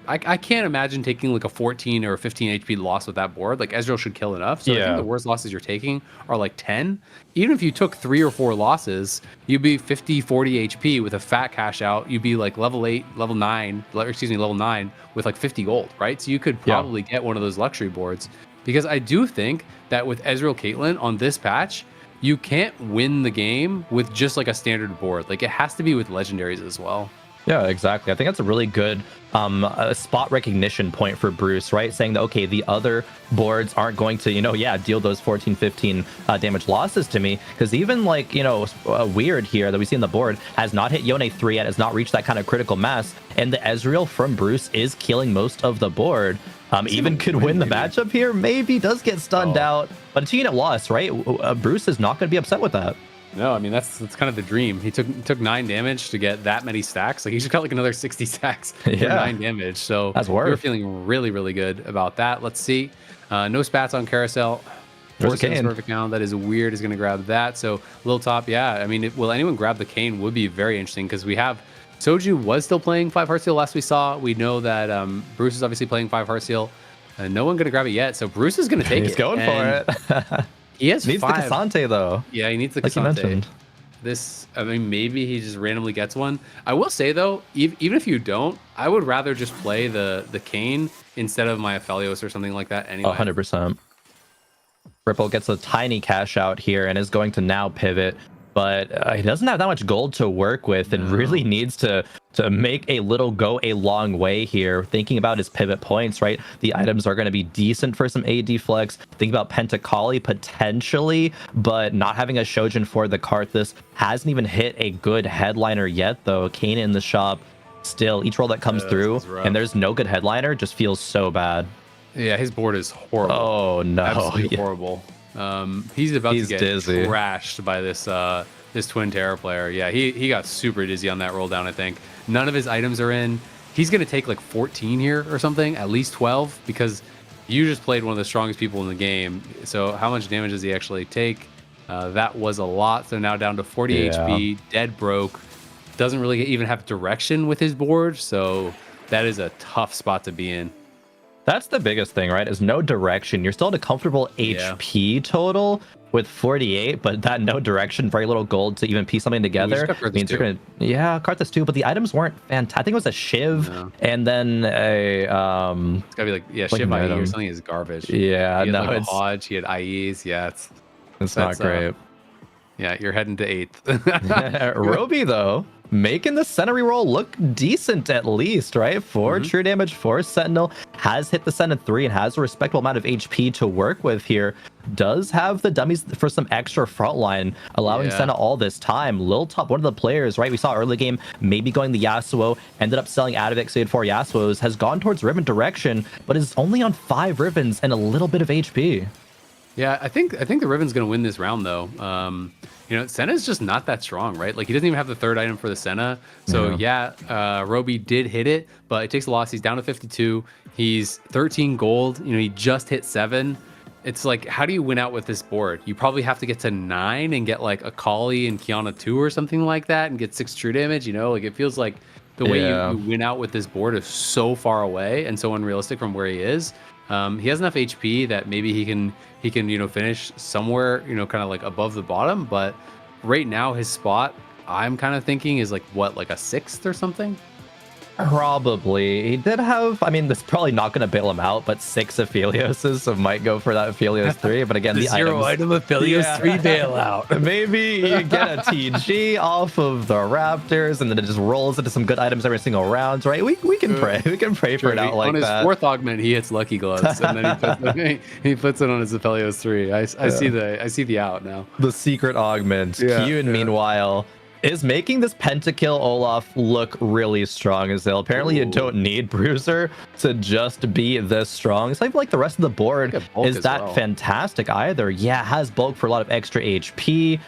I can't imagine taking like a 14 or a 15 HP loss with that board. Like Ezreal should kill enough. So I think the worst losses you're taking are like 10. Even if you took 3 or 4 losses, you'd be 50, 40 HP with a fat cash out. You'd be like level 9 with like 50 gold, right? So you could probably get one of those luxury boards. Because I do think that with Ezreal Caitlyn on this patch, you can't win the game with just like a standard board. Like it has to be with legendaries as well. Yeah, exactly. I think that's a really good spot recognition point for Bruce, right? Saying that, okay, the other boards aren't going to, deal those 14, 15 damage losses to me. Because even like, Weird here that we see on the board has not hit Yone 3 yet, has not reached that kind of critical mass. And the Ezreal from Bruce is killing most of the board. Even could win the matchup here, maybe does get stunned out. But it's a unit loss, right? Bruce is not going to be upset with that. No, I mean that's kind of the dream. He took 9 damage to get that many stacks. Like he just got like another 60 stacks for 9 damage. So that's worth. We're feeling really, really good about that. Let's see. No spats on Carousel. Forcing perfect now. That is weird. Is going to grab that. So Lil Top, yeah. I mean, will anyone grab the Cane? Would be very interesting because we have Soju was still playing 5 Heartsteel last we saw. We know that Bruce is obviously playing 5 Heartsteel. No one going to grab it yet. So Bruce is going to take it. He's going for it. He has needs 5. the Cassante though. Yeah, he needs the Cassante. I mean, maybe he just randomly gets one. I will say though, even if you don't, I would rather just play the Cane instead of my Aphelios or something like that anyway. 100%. Ripple gets a tiny cash out here and is going to now pivot, but he doesn't have that much gold to work with and really needs to make a little go a long way here. Thinking about his pivot points, right? The items are going to be decent for some AD flex. Think about Pentakali potentially, but not having a Shojin for the Karthus. Hasn't even hit a good headliner yet, though. Kane in the shop. Still, each roll that comes through and there's no good headliner just feels so bad. Yeah, his board is horrible. Oh, no. Absolutely horrible. He's about to get dizzy. Trashed by this Twin Terror player. Yeah, he got super dizzy on that roll down, I think. None of his items are in. He's going to take like 14 here or something, at least 12, because you just played one of the strongest people in the game. So how much damage does he actually take? That was a lot. So now down to 40 HP, dead broke. Doesn't really even have direction with his board. So that is a tough spot to be in. That's the biggest thing, right? Is no direction. You're still at a comfortable HP total with 48, but that no direction, very little gold to even piece something together means you're gonna Karthus too. But the items weren't fantastic. I think it was a Shiv and then a it's gotta be like Shiv IE or something is garbage. Yeah, he had no, like a Hodge. He had IEs. Yeah, it's not great. Yeah, you're heading to 8th. Roby though, making the center reroll look decent at least, right? 4 true damage, 4 Sentinel, has hit the Sentinel 3 and has a respectable amount of HP to work with here. Does have the dummies for some extra frontline, allowing Senna all this time. Lil Top, one of the players, right? We saw early game maybe going the Yasuo, ended up selling out of it, so he had 4 Yasuos, has gone towards Ribbon direction, but is only on 5 Ribbons and a little bit of HP. Yeah, I think the Ribbon's gonna win this round though. Senna's just not that strong, right? Like he doesn't even have the 3rd item for the Senna. So Roby did hit it, but it takes a loss. He's down to 52. He's 13 gold. He just hit 7. It's like, how do you win out with this board? You probably have to get to 9 and get like Akali and Kiana 2 or something like that and get 6 true damage. Like it feels like The way you win out with this board is so far away and so unrealistic from where he is. He has enough HP that maybe he can finish somewhere kind of like above the bottom. But right now his spot, I'm kind of thinking, is like a 6th or something. Probably. He did have, I mean, this is probably not going to bail him out, but 6 Aphelioses, so might go for that Aphelios 3. But again, the zero item Aphelios 3 bailout. Maybe you get a TG off of the Raptors, and then it just rolls into some good items every single round, right? We can pray. We can pray for it out like that. On his 4th augment, he hits Lucky Gloves, and then he puts it on his Aphelios 3. I see the out now. The secret augment. Kyun, meanwhile, is making this pentakill Olaf look really strong as well. Apparently, you don't need Bruiser to just be this strong. It's like the rest of the board is that fantastic either. Yeah, has bulk for a lot of extra HP.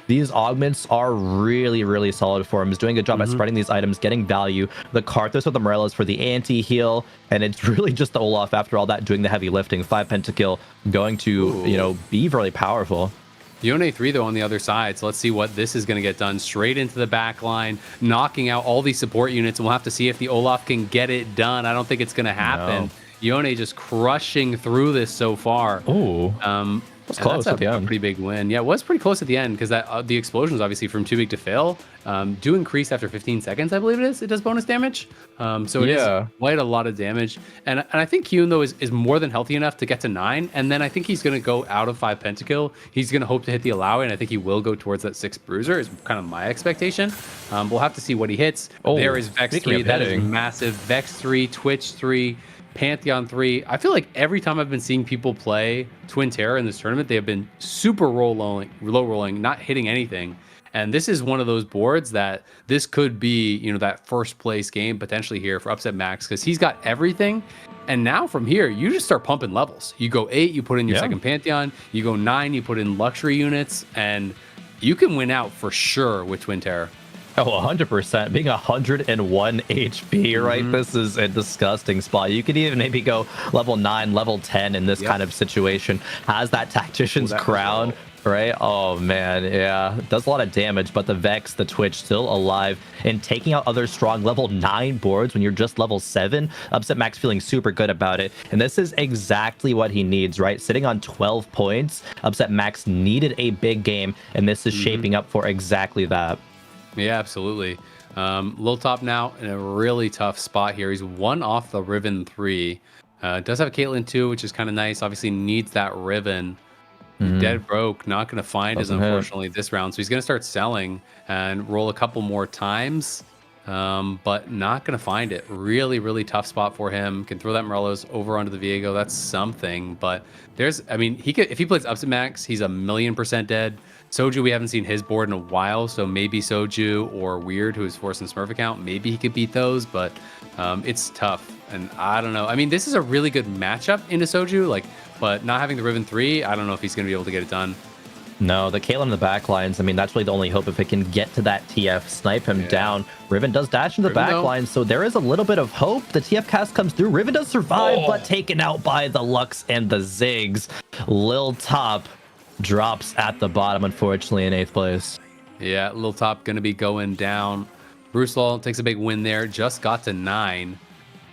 These augments are really, really solid for him. He's doing a good job at spreading these items, getting value. The Karthus with the Morellas for the anti-heal, and it's really just the Olaf after all that doing the heavy lifting. 5 pentakill going to, be really powerful. Yone 3 though on the other side, so let's see what this is going to get done. Straight into the back line, knocking out all these support units, and we'll have to see if the Olaf can get it done. I don't think it's going to happen. Yone just crushing through this so far. It's close at the end. Pretty big win. Yeah, it was pretty close at the end because the explosion was obviously from too big to fail. Do increase after 15 seconds, I believe it is. It does bonus damage. So it is quite a lot of damage. And I think Kyun, though, is more than healthy enough to get to 9. And then I think he's going to go out of 5 pentakill. He's going to hope to hit the allow, and I think he will go towards that 6 bruiser is kind of my expectation. We'll have to see what he hits. There is Vex 3. That is massive. Vex 3, Twitch 3. Pantheon 3. I feel like every time I've been seeing people play Twin Terror in this tournament, they have been super low rolling, not hitting anything. And this is one of those boards that this could be, that first place game potentially here for Upset Max, because he's got everything. And now from here, you just start pumping levels. You go 8, you put in your second Pantheon. You go 9, you put in luxury units, and you can win out for sure with Twin Terror. Oh, 100%. Being 101 HP, right? This is a disgusting spot. You could even maybe go level 9, level 10 in this kind of situation. Has that Tactician's Crown, right? Oh, man, yeah. Does a lot of damage, but the Vex, the Twitch, still alive. And taking out other strong level 9 boards when you're just level 7. Upset Max feeling super good about it. And this is exactly what he needs, right? Sitting on 12 points, Upset Max needed a big game, and this is shaping up for exactly that. Yeah, absolutely. Lil Top now in a really tough spot here. He's 1 off the Riven 3. Does have a Caitlyn 2, which is kind of nice. Obviously needs that Riven. Dead broke. Not going to find his, unfortunately, this round. So he's going to start selling and roll a couple more times, but not going to find it. Really, really tough spot for him. Can throw that Morelos over onto the Viego. That's something. But he could, if he plays Upset Max, he's 1,000,000% dead. Soju, we haven't seen his board in a while, so maybe Soju or Weird, who is forced in Smurf account, maybe he could beat those, but it's tough. And I don't know. I mean, this is a really good matchup into Soju, but not having the Riven 3, I don't know if he's going to be able to get it done. No, the Caitlyn in the back lines, that's really the only hope if it can get to that TF, snipe him down. Riven does dash in the back line, so there is a little bit of hope. The TF cast comes through. Riven does survive, but taken out by the Lux and the Ziggs. Lil Top drops at the bottom, unfortunately, in 8th place. Yeah, Lil Top going to be going down. Bruce Law takes a big win there. Just got to 9.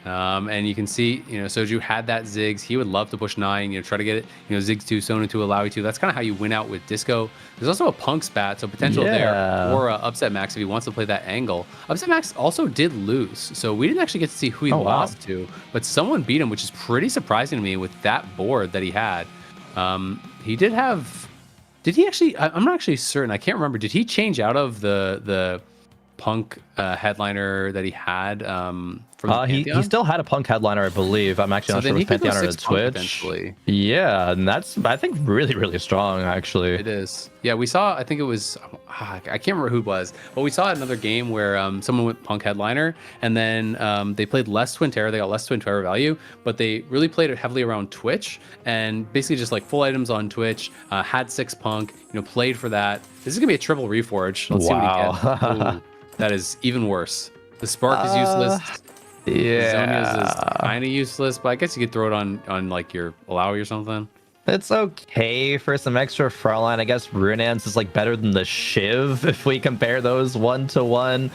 And you can see, Soju had that Ziggs. He would love to push 9, try to get it, Ziggs 2, Sona 2, Alawi 2. That's kind of how you win out with Disco. There's also a Punk Spat, so potential there for Upset Max if he wants to play that angle. Upset Max also did lose, so we didn't actually get to see who he lost to, but someone beat him, which is pretty surprising to me with that board that he had. He did have... Did he actually... I'm not actually certain. I can't remember. Did he change out of the Punk headliner that he had from the he still had a Punk headliner, I believe. I'm actually not sure if Pantheon or the Twitch. Yeah, and that's, I think, really, really strong, actually. It is. Yeah, we saw, I think it was, I can't remember who it was, but we saw another game where someone went Punk headliner, and then they played less Twin Terror. They got less Twin Terror value, but they really played it heavily around Twitch, and basically just full items on Twitch, had 6 Punk, played for that. This is going to be a triple reforge. Let's see what he gets. Ooh, that is even worse. The Spark is useless. Yeah. Zonia's is kind of useless, but I guess you could throw it on your Alawi or something. It's okay for some extra frontline. I guess Runance is better than the Shiv if we compare those 1-to-1.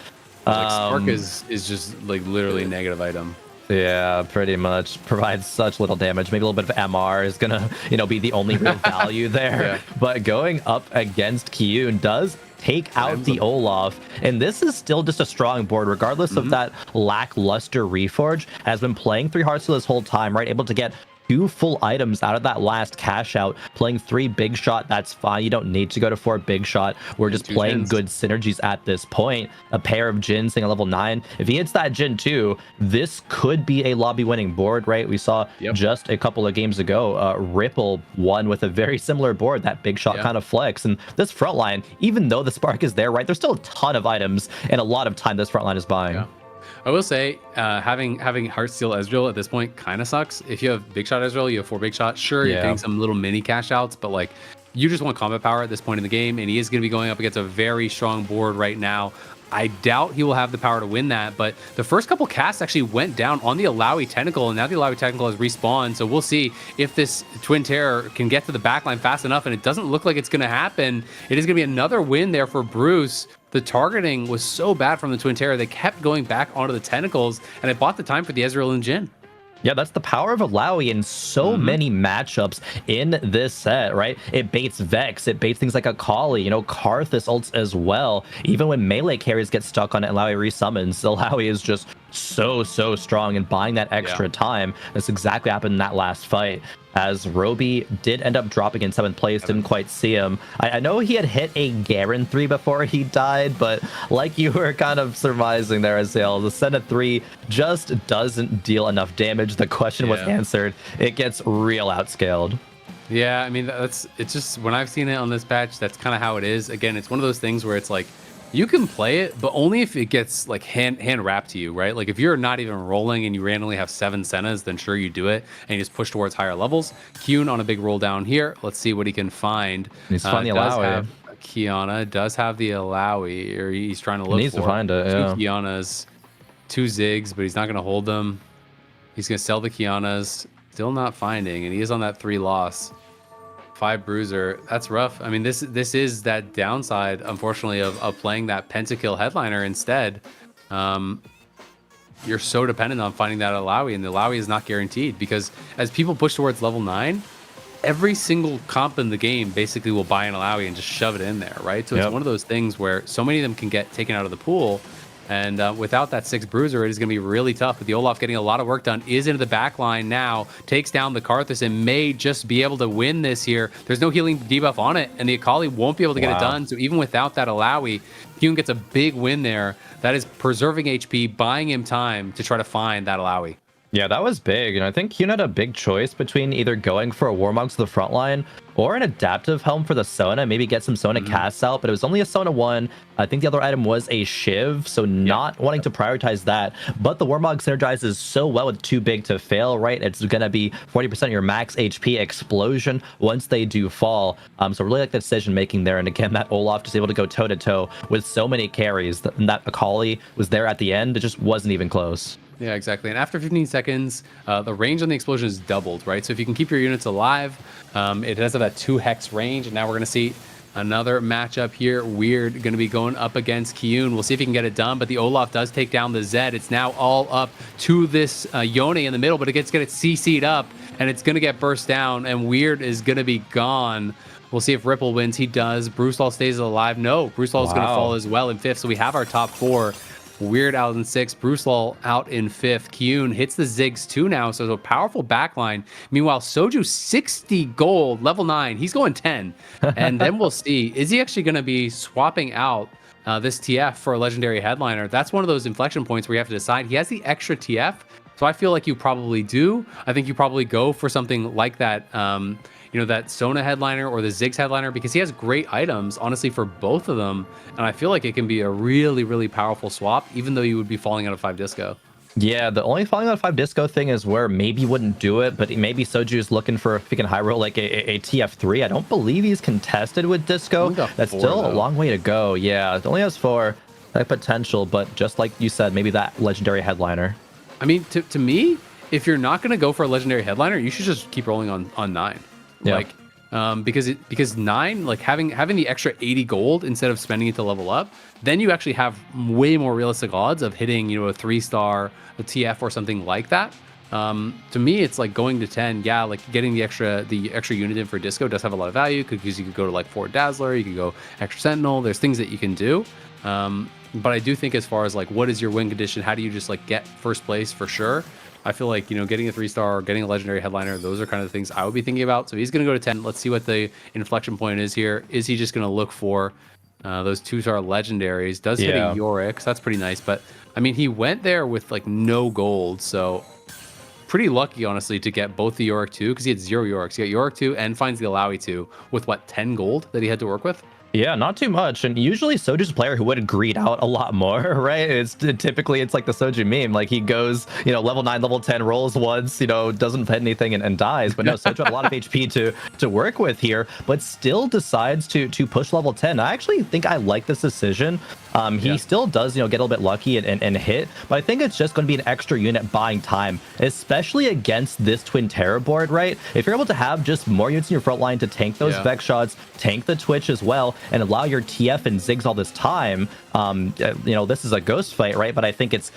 Like Spark is just like literally negative item. Yeah, pretty much. Provides such little damage. Maybe a little bit of MR is gonna, be the only real value there. Yeah. But going up against Kyun does take out the Olaf, and this is still just a strong board, regardless of that lackluster reforge. Has been playing 3 Hearthstone this whole time, right? Able to get 2 full items out of that last cash out, playing 3 big shot. That's fine. You don't need to go to 4 big shot. We're just playing good synergies at this point. A pair of Jin staying at level 9. If he hits that Jin 2, this could be a lobby winning board, right? We saw just a couple of games ago, Ripple won with a very similar board, that big shot kind of flex. And this front line, even though the Spark is there, right, there's still a ton of items and a lot of time this front line is buying. Yeah. I will say, having Heartsteel Ezreal at this point kind of sucks. If you have Big Shot Ezreal, you have 4 Big Shots. Sure, you're getting some little mini cash outs, but like you just want combat power at this point in the game, and he is going to be going up against a very strong board right now. I doubt he will have the power to win that, but the first couple casts actually went down on the Alawi Tentacle, and now the Alawi Tentacle has respawned, so we'll see if this Twin Terror can get to the backline fast enough, and it doesn't look like it's going to happen. It is going to be another win there for Bruce. The targeting was so bad from the Twin Terror, they kept going back onto the Tentacles, and it bought the time for the Ezreal and Jhin. Yeah, that's the power of Alawi in so many matchups in this set, right? It baits Vex, it baits things like Akali, Karthus ults as well. Even when melee carries get stuck on it, Alawi resummons. Alawi is just so strong and buying that extra time. That's exactly what happened in that last fight. As Roby did end up dropping in 7th place, didn't quite see him. I know he had hit a Garen 3 before he died, but like you were kind of surmising there, Azale, the Senna 3 just doesn't deal enough damage. The question was answered. It gets real outscaled. Yeah, I mean, it's just, when I've seen it on this patch, that's kind of how it is. Again, it's one of those things where it's like, you can play it, but only if it gets like hand wrapped to you, right? Like if you're not even rolling and you randomly have 7 Sennas, then sure you do it and you just push towards higher levels. Kyun on a big roll down here. Let's see what he can find. He's finding the Alawi. Kiana does have the Alawi, or he's trying to look needs for to find it. 2 Kianas, 2 Ziggs, but he's not going to hold them. He's going to sell the Kianas. Still not finding, and he is on that 3 loss. 5 bruiser. That's rough. I mean, this is that downside, unfortunately, of playing that pentakill headliner instead. You're so dependent on finding that Alawi, and the Alawi is not guaranteed, because as people push towards level 9, every single comp in the game basically will buy an Alawi and just shove it in there, right? So it's one of those things where so many of them can get taken out of the pool. And without that 6 bruiser, it is going to be really tough. But the Olaf getting a lot of work done, is into the back line now, takes down the Karthus, and may just be able to win this here. There's no healing debuff on it, and the Akali won't be able to get it done. So even without that Alawi, Kyun gets a big win there. That is preserving HP, buying him time to try to find that Alawi. Yeah, that was big, and I think Kyun had a big choice between either going for a Warmog to the front line or an adaptive helm for the Sona, maybe get some Sona casts out, but it was only a Sona 1. I think the other item was a Shiv, so not wanting to prioritize that, but the Warmog synergizes so well with too big to fail, right? It's going to be 40% of your max HP explosion once they do fall. So really like the decision making there, and again, that Olaf just able to go toe-to-toe with so many carries, and that Akali was there at the end, it just wasn't even close. Yeah, exactly. And after 15 seconds, the range on the explosion is doubled, right? So if you can keep your units alive, it does have that 2 hex range. And now we're going to see another matchup here. Weird going to be going up against Kyun. We'll see if he can get it done. But the Olaf does take down the Zed. It's now all up to this Yone in the middle, but it gets CC'd up, and it's going to get burst down, and Weird is going to be gone. We'll see if Ripple wins. He does. Bruce Law stays alive. No, Bruce Law is going to fall as well in 5th. So we have our top 4. Weird out in 6th, Bruce Law out in 5th. Kyun hits the Ziggs 2 now, so it's a powerful backline. Meanwhile, Soju 60 gold, level 9. He's going 10. And then we'll see, is he actually going to be swapping out this TF for a legendary headliner? That's one of those inflection points where you have to decide. He has the extra TF, so I feel like you probably do. I think you probably go for something like that, that Sona headliner or the Ziggs headliner, because he has great items, honestly, for both of them. And I feel like it can be a really, really powerful swap, even though you would be falling out of 5 disco. Yeah, the only falling out of 5 disco thing is where maybe he wouldn't do it, but maybe Soju is looking for if he can high roll like a TF3. I don't believe he's contested with disco. That's 4, still a long way to go. Yeah, it only has 4. That potential, but just like you said, maybe that legendary headliner. I mean, to me, if you're not going to go for a legendary headliner, you should just keep rolling on 9. Yeah. Like, because 9, like having the extra 80 gold instead of spending it to level up, then you actually have way more realistic odds of hitting, you know, a 3-star, a TF or something like that. To me, it's like going to 10. Yeah, like getting the extra unit in for Disco does have a lot of value because you could go to like 4 Dazzler, you could go extra Sentinel. There's things that you can do. But I do think as far as like what is your win condition, how do you just like get first place for sure? I feel like, you know, getting a 3-star or getting a legendary headliner, those are kind of the things I would be thinking about. So he's going to go to 10. Let's see what the inflection point is here. Is he just going to look for those 2-star legendaries? Does hit a Yorick, so that's pretty nice. But I mean, he went there with like no gold, so pretty lucky, honestly, to get both the Yorick 2, because he had 0 Yoriks. He got Yorick 2 and finds the Alawi 2 with, what, 10 gold that he had to work with? Yeah, not too much. And usually Soju's a player who would greed out a lot more, right? It's typically like the Soju meme. Like he goes, you know, level 9, level 10, rolls once, you know, doesn't pet anything and dies. But no, Soju had a lot of HP to work with here, but still decides to push level 10. I actually think I like this decision. He still does, you know, get a little bit lucky and hit, but I think it's just going to be an extra unit buying time, especially against this Twin Terror board, right? If you're able to have just more units in your front line to tank those Vex shots, tank the Twitch as well, and allow your TF and Ziggs all this time, you know, this is a ghost fight, right? But I think it's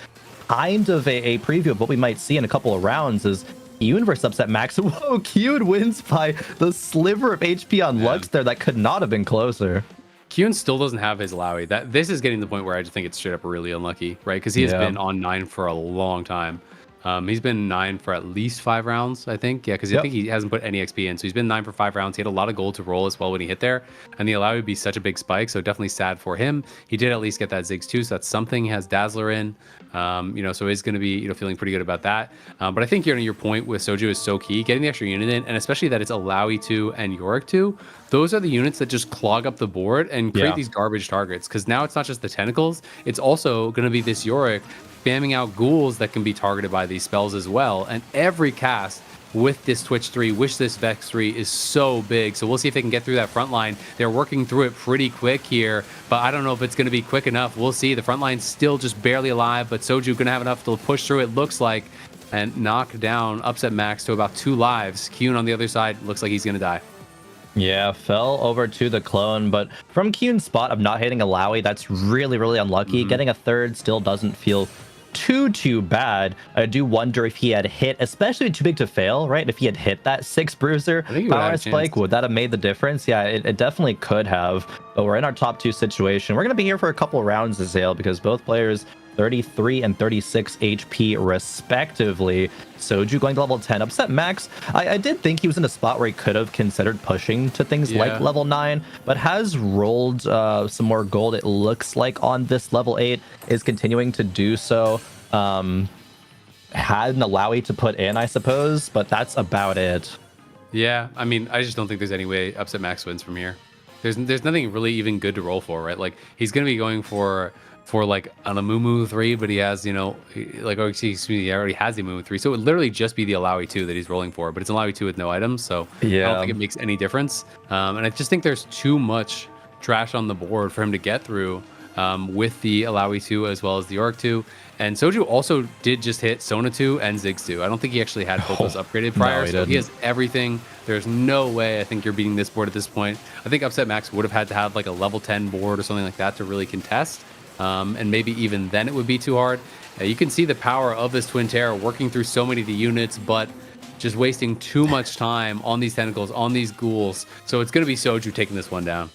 kind of a preview of what we might see in a couple of rounds is Universe upset Max. Whoa, Kyun wins by the sliver of HP on Lux there. That could not have been closer. Kyun still doesn't have his Alawi. This is getting to the point where I just think it's straight up really unlucky, right? Because he has been on 9 for a long time. He's been 9 for at least 5 rounds, I think. Yeah, because I think he hasn't put any XP in. So he's been 9 for 5 rounds. He had a lot of gold to roll as well when he hit there. And the Alawi would be such a big spike. So definitely sad for him. He did at least get that Ziggs too. So that's something. He has Dazzler in. You know, so he's going to be, you know, feeling pretty good about that. But I think your point with Soju is so key. Getting the extra unit in, and especially that it's Alawi 2 and Yorick 2. Those are the units that just clog up the board and create these garbage targets. Because now it's not just the tentacles. It's also going to be this Yorick spamming out ghouls that can be targeted by these spells as well. And every cast with this Twitch 3, with this Vex 3 is so big. So we'll see if they can get through that front line. They're working through it pretty quick here, but I don't know if it's going to be quick enough. We'll see. The front line's still just barely alive, but Soju going to have enough to push through, it looks like, and knock down Upset Max to about 2 lives. Kyun on the other side looks like he's going to die. Yeah, fell over to the clone, but from Kyun's spot of not hitting Alawi, that's really, really unlucky. Getting a 3rd still doesn't feel too bad. I do wonder if he had hit, especially too big to fail, right? If he had hit that 6 bruiser power spike, would that have made the difference? Yeah, it definitely could have. But we're in our top 2 situation. We're going to be here for a couple of rounds this sale because both players 33 and 36 HP respectively. Soju going to level 10. Upset Max, I did think he was in a spot where he could have considered pushing to things like level 9, but has rolled some more gold, it looks like, on this level 8, is continuing to do so. Had an Alawi to put in, I suppose, but that's about it. Yeah, I mean, I just don't think there's any way Upset Max wins from here. There's nothing really even good to roll for, right? Like, he's going to be going for like an Amumu 3, but he has, you know, like, oh, excuse me, he already has the Amumu 3. So it would literally just be the Alawi 2 that he's rolling for, but it's an Alawi 2 with no items. So I don't think it makes any difference. And I just think there's too much trash on the board for him to get through with the Alawi 2 as well as the Yorick 2. And Soju also did just hit Sona 2 and Ziggs 2. I don't think he actually had both those upgraded prior. No, so he has everything. There's no way I think you're beating this board at this point. I think Upset Max would have had to have like a level 10 board or something like that to really contest. And maybe even then it would be too hard. You can see the power of this Twin Terror working through so many of the units, but just wasting too much time on these tentacles, on these ghouls. So it's going to be Soju taking this one down.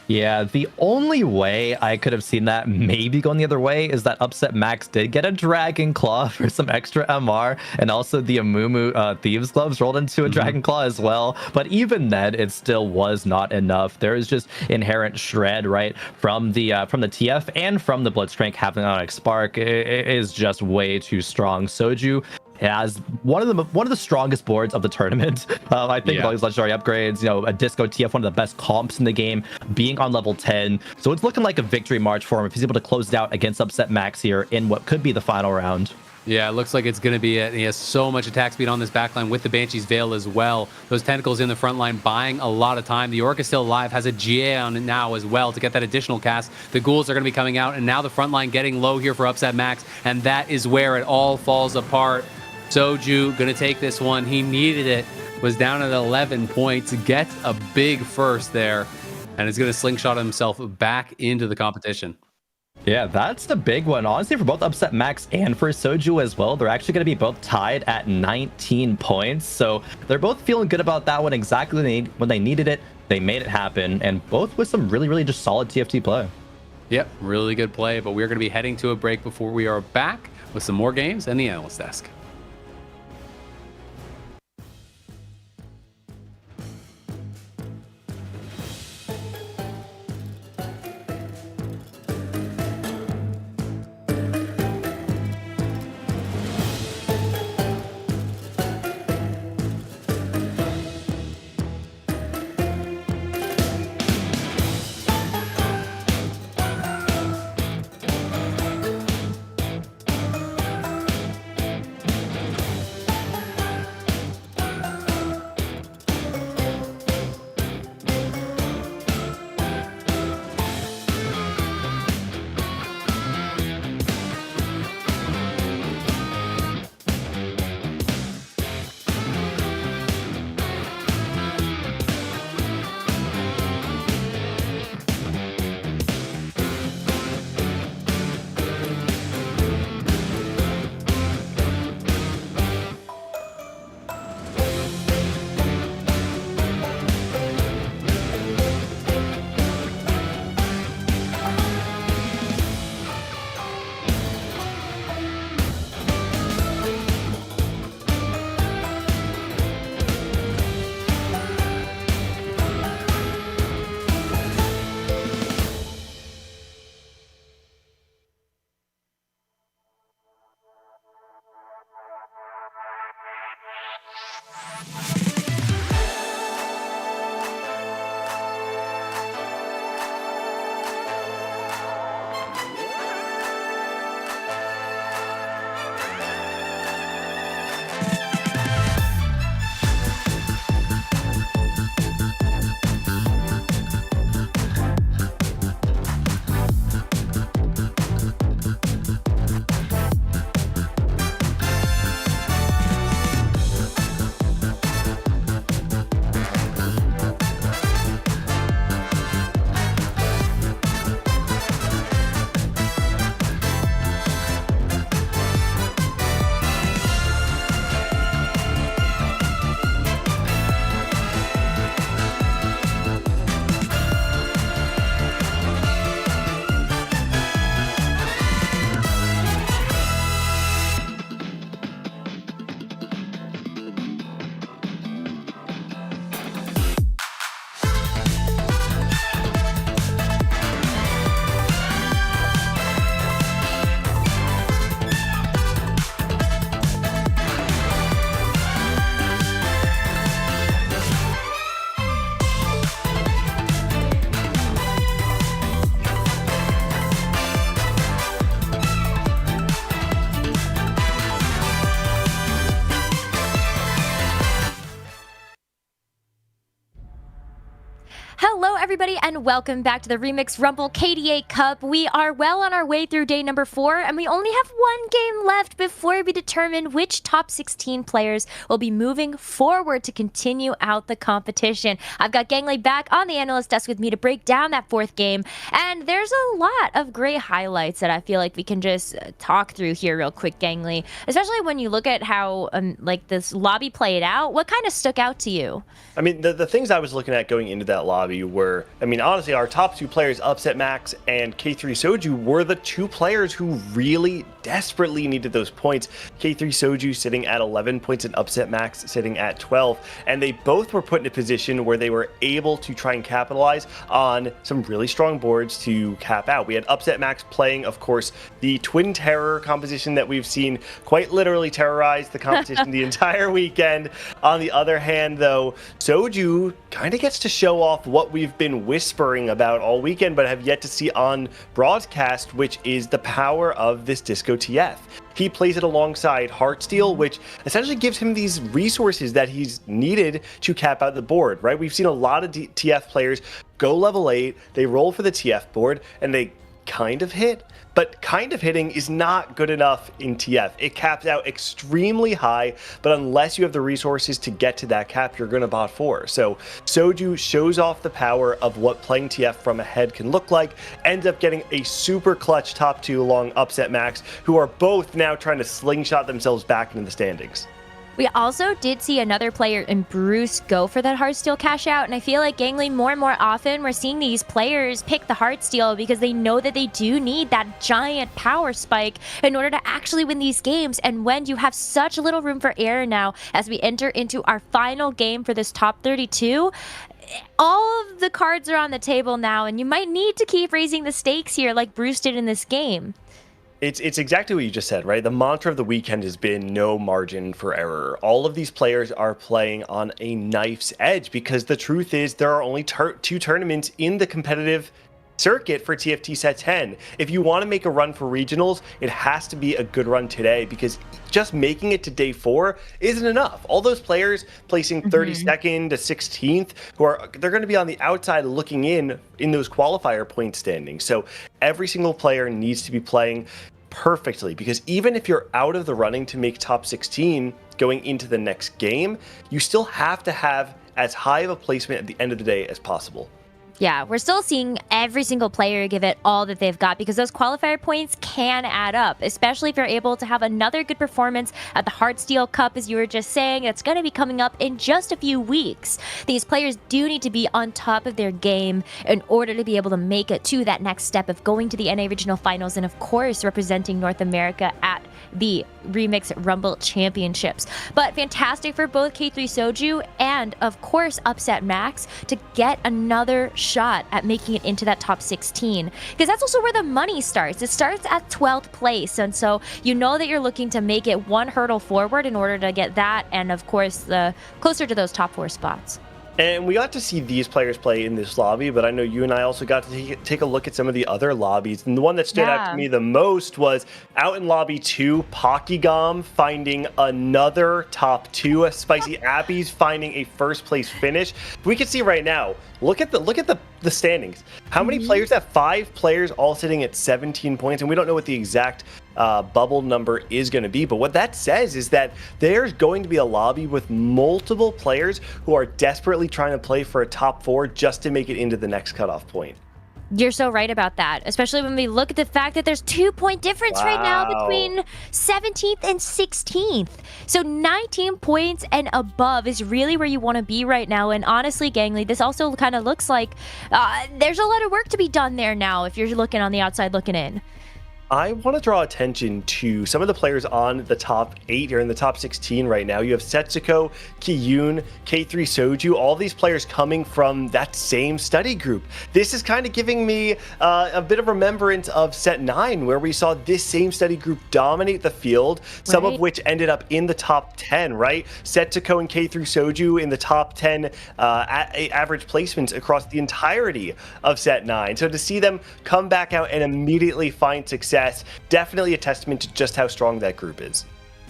Yeah, the only way I could have seen that maybe going the other way is that Upset Max did get a Dragon Claw for some extra MR, and also the Amumu Thieves Gloves rolled into a Dragon Claw as well. But even then, it still was not enough. There is just inherent shred, right, from the TF and from the Blitzcrank having Onyx Spark. It is just way too strong. Soju has one of the strongest boards of the tournament. I think with all these legendary upgrades, you know, a Disco TF, one of the best comps in the game, being on level 10. So it's looking like a victory march for him if he's able to close it out against Upset Max here in what could be the final round. Yeah, it looks like it's going to be it. He has so much attack speed on this backline with the Banshee's Veil as well. Those tentacles in the front line buying a lot of time. The Orc is still alive, has a GA on it now as well to get that additional cast. The ghouls are going to be coming out, and now the front line getting low here for Upset Max, and that is where it all falls apart. Soju going to take this one. He needed it was down at 11 points, gets a big first there, and is going to slingshot himself back into the competition. Yeah, that's the big one. Honestly, for both Upset Max and for Soju as well, they're actually going to be both tied at 19 points. So they're both feeling good about that one. Exactly when they needed it, they made it happen. And both with some really, really just solid TFT play. Yep, really good play. But we're going to be heading to a break before we are back with some more games and the Analyst Desk. Hello, everybody, and welcome back to the Remix Rumble KDA Cup. We are well on our way through day number 4, and we only have one game left before we determine which top 16 players will be moving forward to continue out the competition. I've got Gangley back on the Analyst Desk with me to break down that 4th game, and there's a lot of great highlights that I feel like we can just talk through here real quick, Gangley, especially when you look at how like this lobby played out. What kind of stuck out to you? I mean, the things I was looking at going into that lobby were, I mean, honestly, our top 2 players, Upset Max and K3 Soju, were the 2 players who really desperately needed those points. K3 Soju sitting at 11 points and Upset Max sitting at 12. And they both were put in a position where they were able to try and capitalize on some really strong boards to cap out. We had Upset Max playing, of course, the Twin Terror composition that we've seen quite literally terrorize the competition the entire weekend. On the other hand, though, Soju kind of gets to show off what we've been whispering about all weekend, but have yet to see on broadcast, which is the power of this Disco TF. He plays it alongside Heartsteel, which essentially gives him these resources that he's needed to cap out the board, right? We've seen a lot of TF players go level 8, they roll for the TF board, and they kind of hit, but kind of hitting is not good enough in TF. It caps out extremely high, but unless you have the resources to get to that cap, you're going to bot 4. So Soju shows off the power of what playing TF from ahead can look like, ends up getting a super clutch top 2 along Upset Max, who are both now trying to slingshot themselves back into the standings. We also did see another player in Bruce go for that Heartsteel cash out, and I feel like Gangly more and more often we're seeing these players pick the Heartsteel because they know that they do need that giant power spike in order to actually win these games. And when you have such little room for error now as we enter into our final game for this top 32, all of the cards are on the table now, and you might need to keep raising the stakes here like Bruce did in this game. It's exactly what you just said, right? The mantra of the weekend has been no margin for error. All of these players are playing on a knife's edge because the truth is there are only 2 tournaments in the competitive circuit for TFT Set 10. If you want to make a run for regionals, it has to be a good run today because just making it to day 4 isn't enough. All those players placing 32nd to 16th, they're going to be on the outside looking in those qualifier point standings. So every single player needs to be playing perfectly, because even if you're out of the running to make top 16 going into the next game, you still have to have as high of a placement at the end of the day as possible. Yeah, we're still seeing every single player give it all that they've got because those qualifier points can add up, especially if you're able to have another good performance at the Heartsteel Cup, as you were just saying. It's going to be coming up in just a few weeks. These players do need to be on top of their game in order to be able to make it to that next step of going to the NA Regional Finals and, of course, representing North America at the Remix Rumble Championships. But fantastic for both K3 Soju and, of course, Upset Max to get another shot at making it into that top 16, because that's also where the money starts. It starts at 12th place, and so you know that you're looking to make it one hurdle forward in order to get that, and of course the closer to those top 4 spots. And we got to see these players play in this lobby, but I know you and I also got to take a look at some of the other lobbies. And the one that stood out to me the most was out in lobby 2, Pokygom finding another top 2, Spicy Appies finding a first place finish. We can see right now, look at the standings. How many players have 5 players all sitting at 17 points, and we don't know what the exact bubble number is going to be, but what that says is that there's going to be a lobby with multiple players who are desperately trying to play for a top 4 just to make it into the next cutoff point. You're so right about that, especially when we look at the fact that there's 2-point difference right now between 17th and 16th. So 19 points and above is really where you want to be right now. And honestly, Gangly, this also kind of looks like there's a lot of work to be done there now if you're looking on the outside looking in. I want to draw attention to some of the players on the top 8 or in the top 16 right now. You have Setsuko, Kiyun, K3 Soju, all these players coming from that same study group. This is kind of giving me a bit of remembrance of Set 9, where we saw this same study group dominate the field, some of which ended up in the top 10, right? Setsuko and K3 Soju in the top 10 average placements across the entirety of Set 9. So to see them come back out and immediately find success, definitely a testament to just how strong that group is.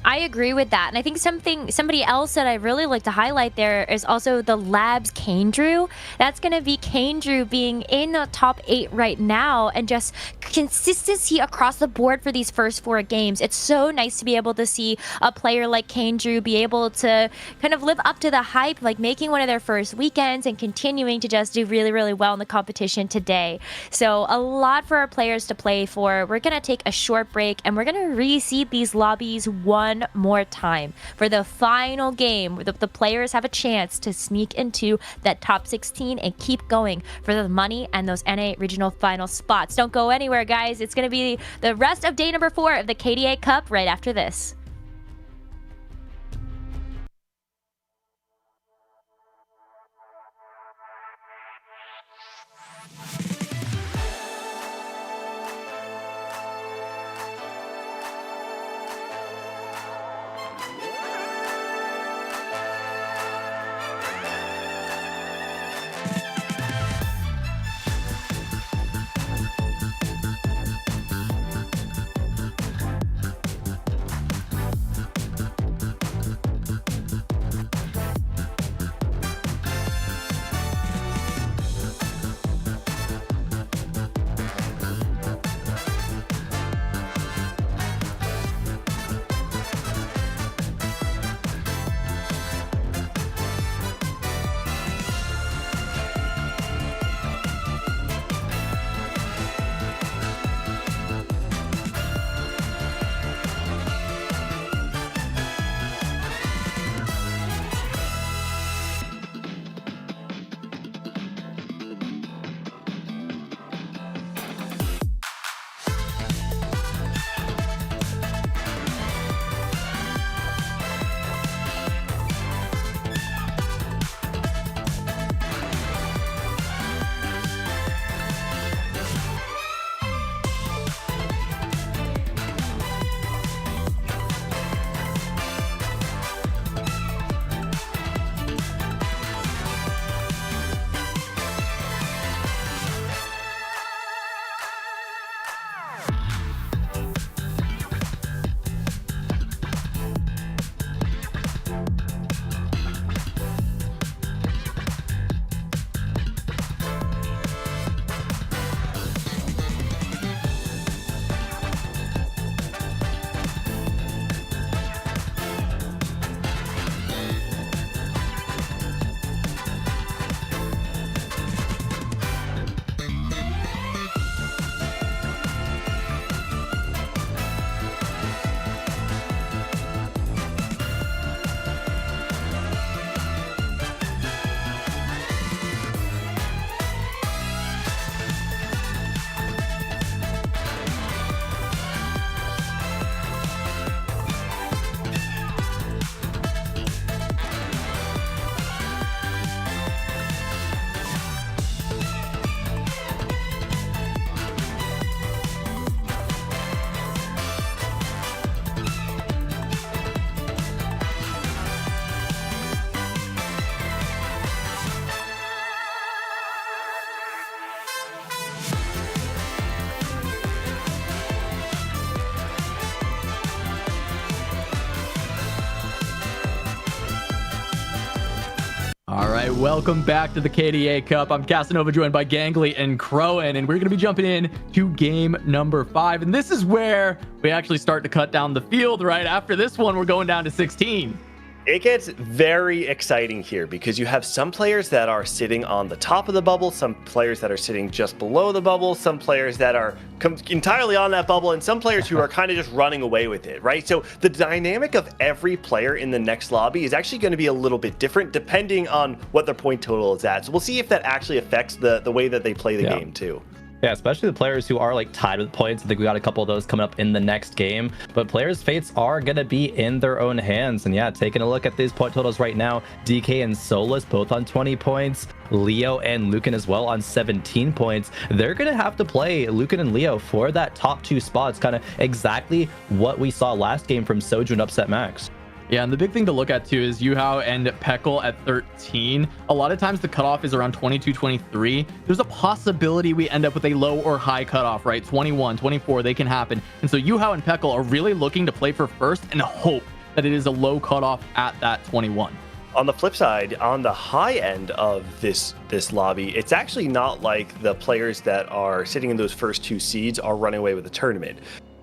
I agree with that. And I think somebody else that I really like to highlight there is also the Labs Kandrew. That's going to be Kandrew being in the top 8 right now, and just consistency across the board for these first 4 games. It's so nice to be able to see a player like Kandrew be able to kind of live up to the hype, like making one of their first weekends and continuing to just do really, really well in the competition today. So a lot for our players to play for. We're going to take a short break, and we're going to reseed these lobbies one more time for the final game where the players have a chance to sneak into that top 16 and keep going for the money and those NA regional final spots. Don't go anywhere, guys. It's going to be the rest of day number 4 of the KDA Cup right after this. welcome back to the KDA Cup. I'm Casanova, joined by Gangly and Crowan, and we're going to be jumping in to game number 5. And this is where we actually start to cut down the field. Right after this one, we're going down to 16. It gets very exciting here because you have some players that are sitting on the top of the bubble, some players that are sitting just below the bubble, some players that are entirely on that bubble, and some players who are kind of just running away with it, right? So the dynamic of every player in the next lobby is actually going to be a little bit different depending on what their point total is at. So we'll see if that actually affects the way that they play the game too. Yeah, especially the players who are like tied with points. I think we got a couple of those coming up in the next game. But players' fates are going to be in their own hands. And yeah, taking a look at these point totals right now, DK and Solus both on 20 points. Leo and Lucan as well on 17 points. They're going to have to play Lucan and Leo for that top 2 spots. Kind of exactly what we saw last game from Soju and Upset Max. Yeah, and the big thing to look at too is Yuhao and Peckle at 13. A lot of times the cutoff is around 22, 23. There's a possibility we end up with a low or high cutoff, right? 21, 24, they can happen. And so Yuhao and Peckle are really looking to play for first and hope that it is a low cutoff at that 21. On the flip side, on the high end of this lobby, it's actually not like the players that are sitting in those first 2 seeds are running away with the tournament.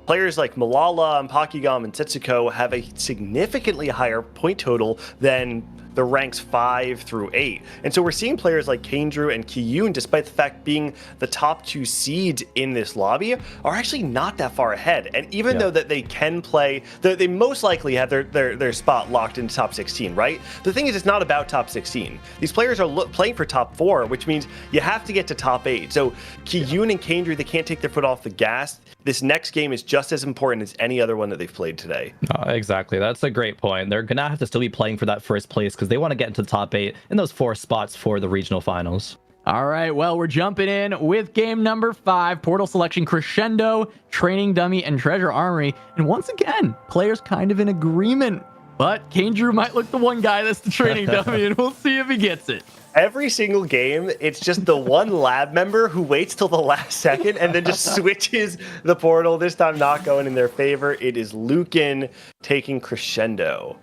Players like Malala and Pakigam and Setsuko have a significantly higher point total than the ranks 5 through 8. And so we're seeing players like Kaindrew and Kiyun, despite the fact being the top 2 seeds in this lobby, are actually not that far ahead. And even though that they can play, they most likely have their spot locked into top 16, right? The thing is, it's not about top 16. These players are playing for top 4, which means you have to get to top 8. So Kiyun and Kaindrew, they can't take their foot off the gas. This next game is just as important as any other one that they've played today. Exactly. That's a great point. They're going to have to still be playing for that first place because they want to get into the top 8 in those 4 spots for the regional finals. All right, well, we're jumping in with game number 5, Portal Selection Crescendo, Training Dummy, and Treasure Armory. And once again, players kind of in agreement, but Kaindrew might look the one guy that's the Training Dummy, and we'll see if he gets it. Every single game, it's just the one lab member who waits till the last second and then just switches the portal, this time not going in their favor. It is Lucan taking Crescendo.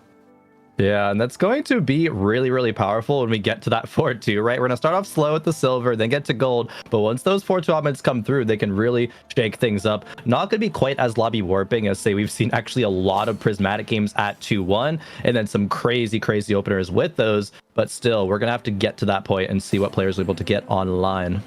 Yeah, and that's going to be really, really powerful when we get to that 4-2, right? We're going to start off slow with the silver, then get to gold. But once those 4-2 augments come through, they can really shake things up. Not going to be quite as lobby warping as, say, we've seen actually a lot of prismatic games at 2-1, and then some crazy, crazy openers with those. But still, we're going to have to get to that point and see what players are able to get online.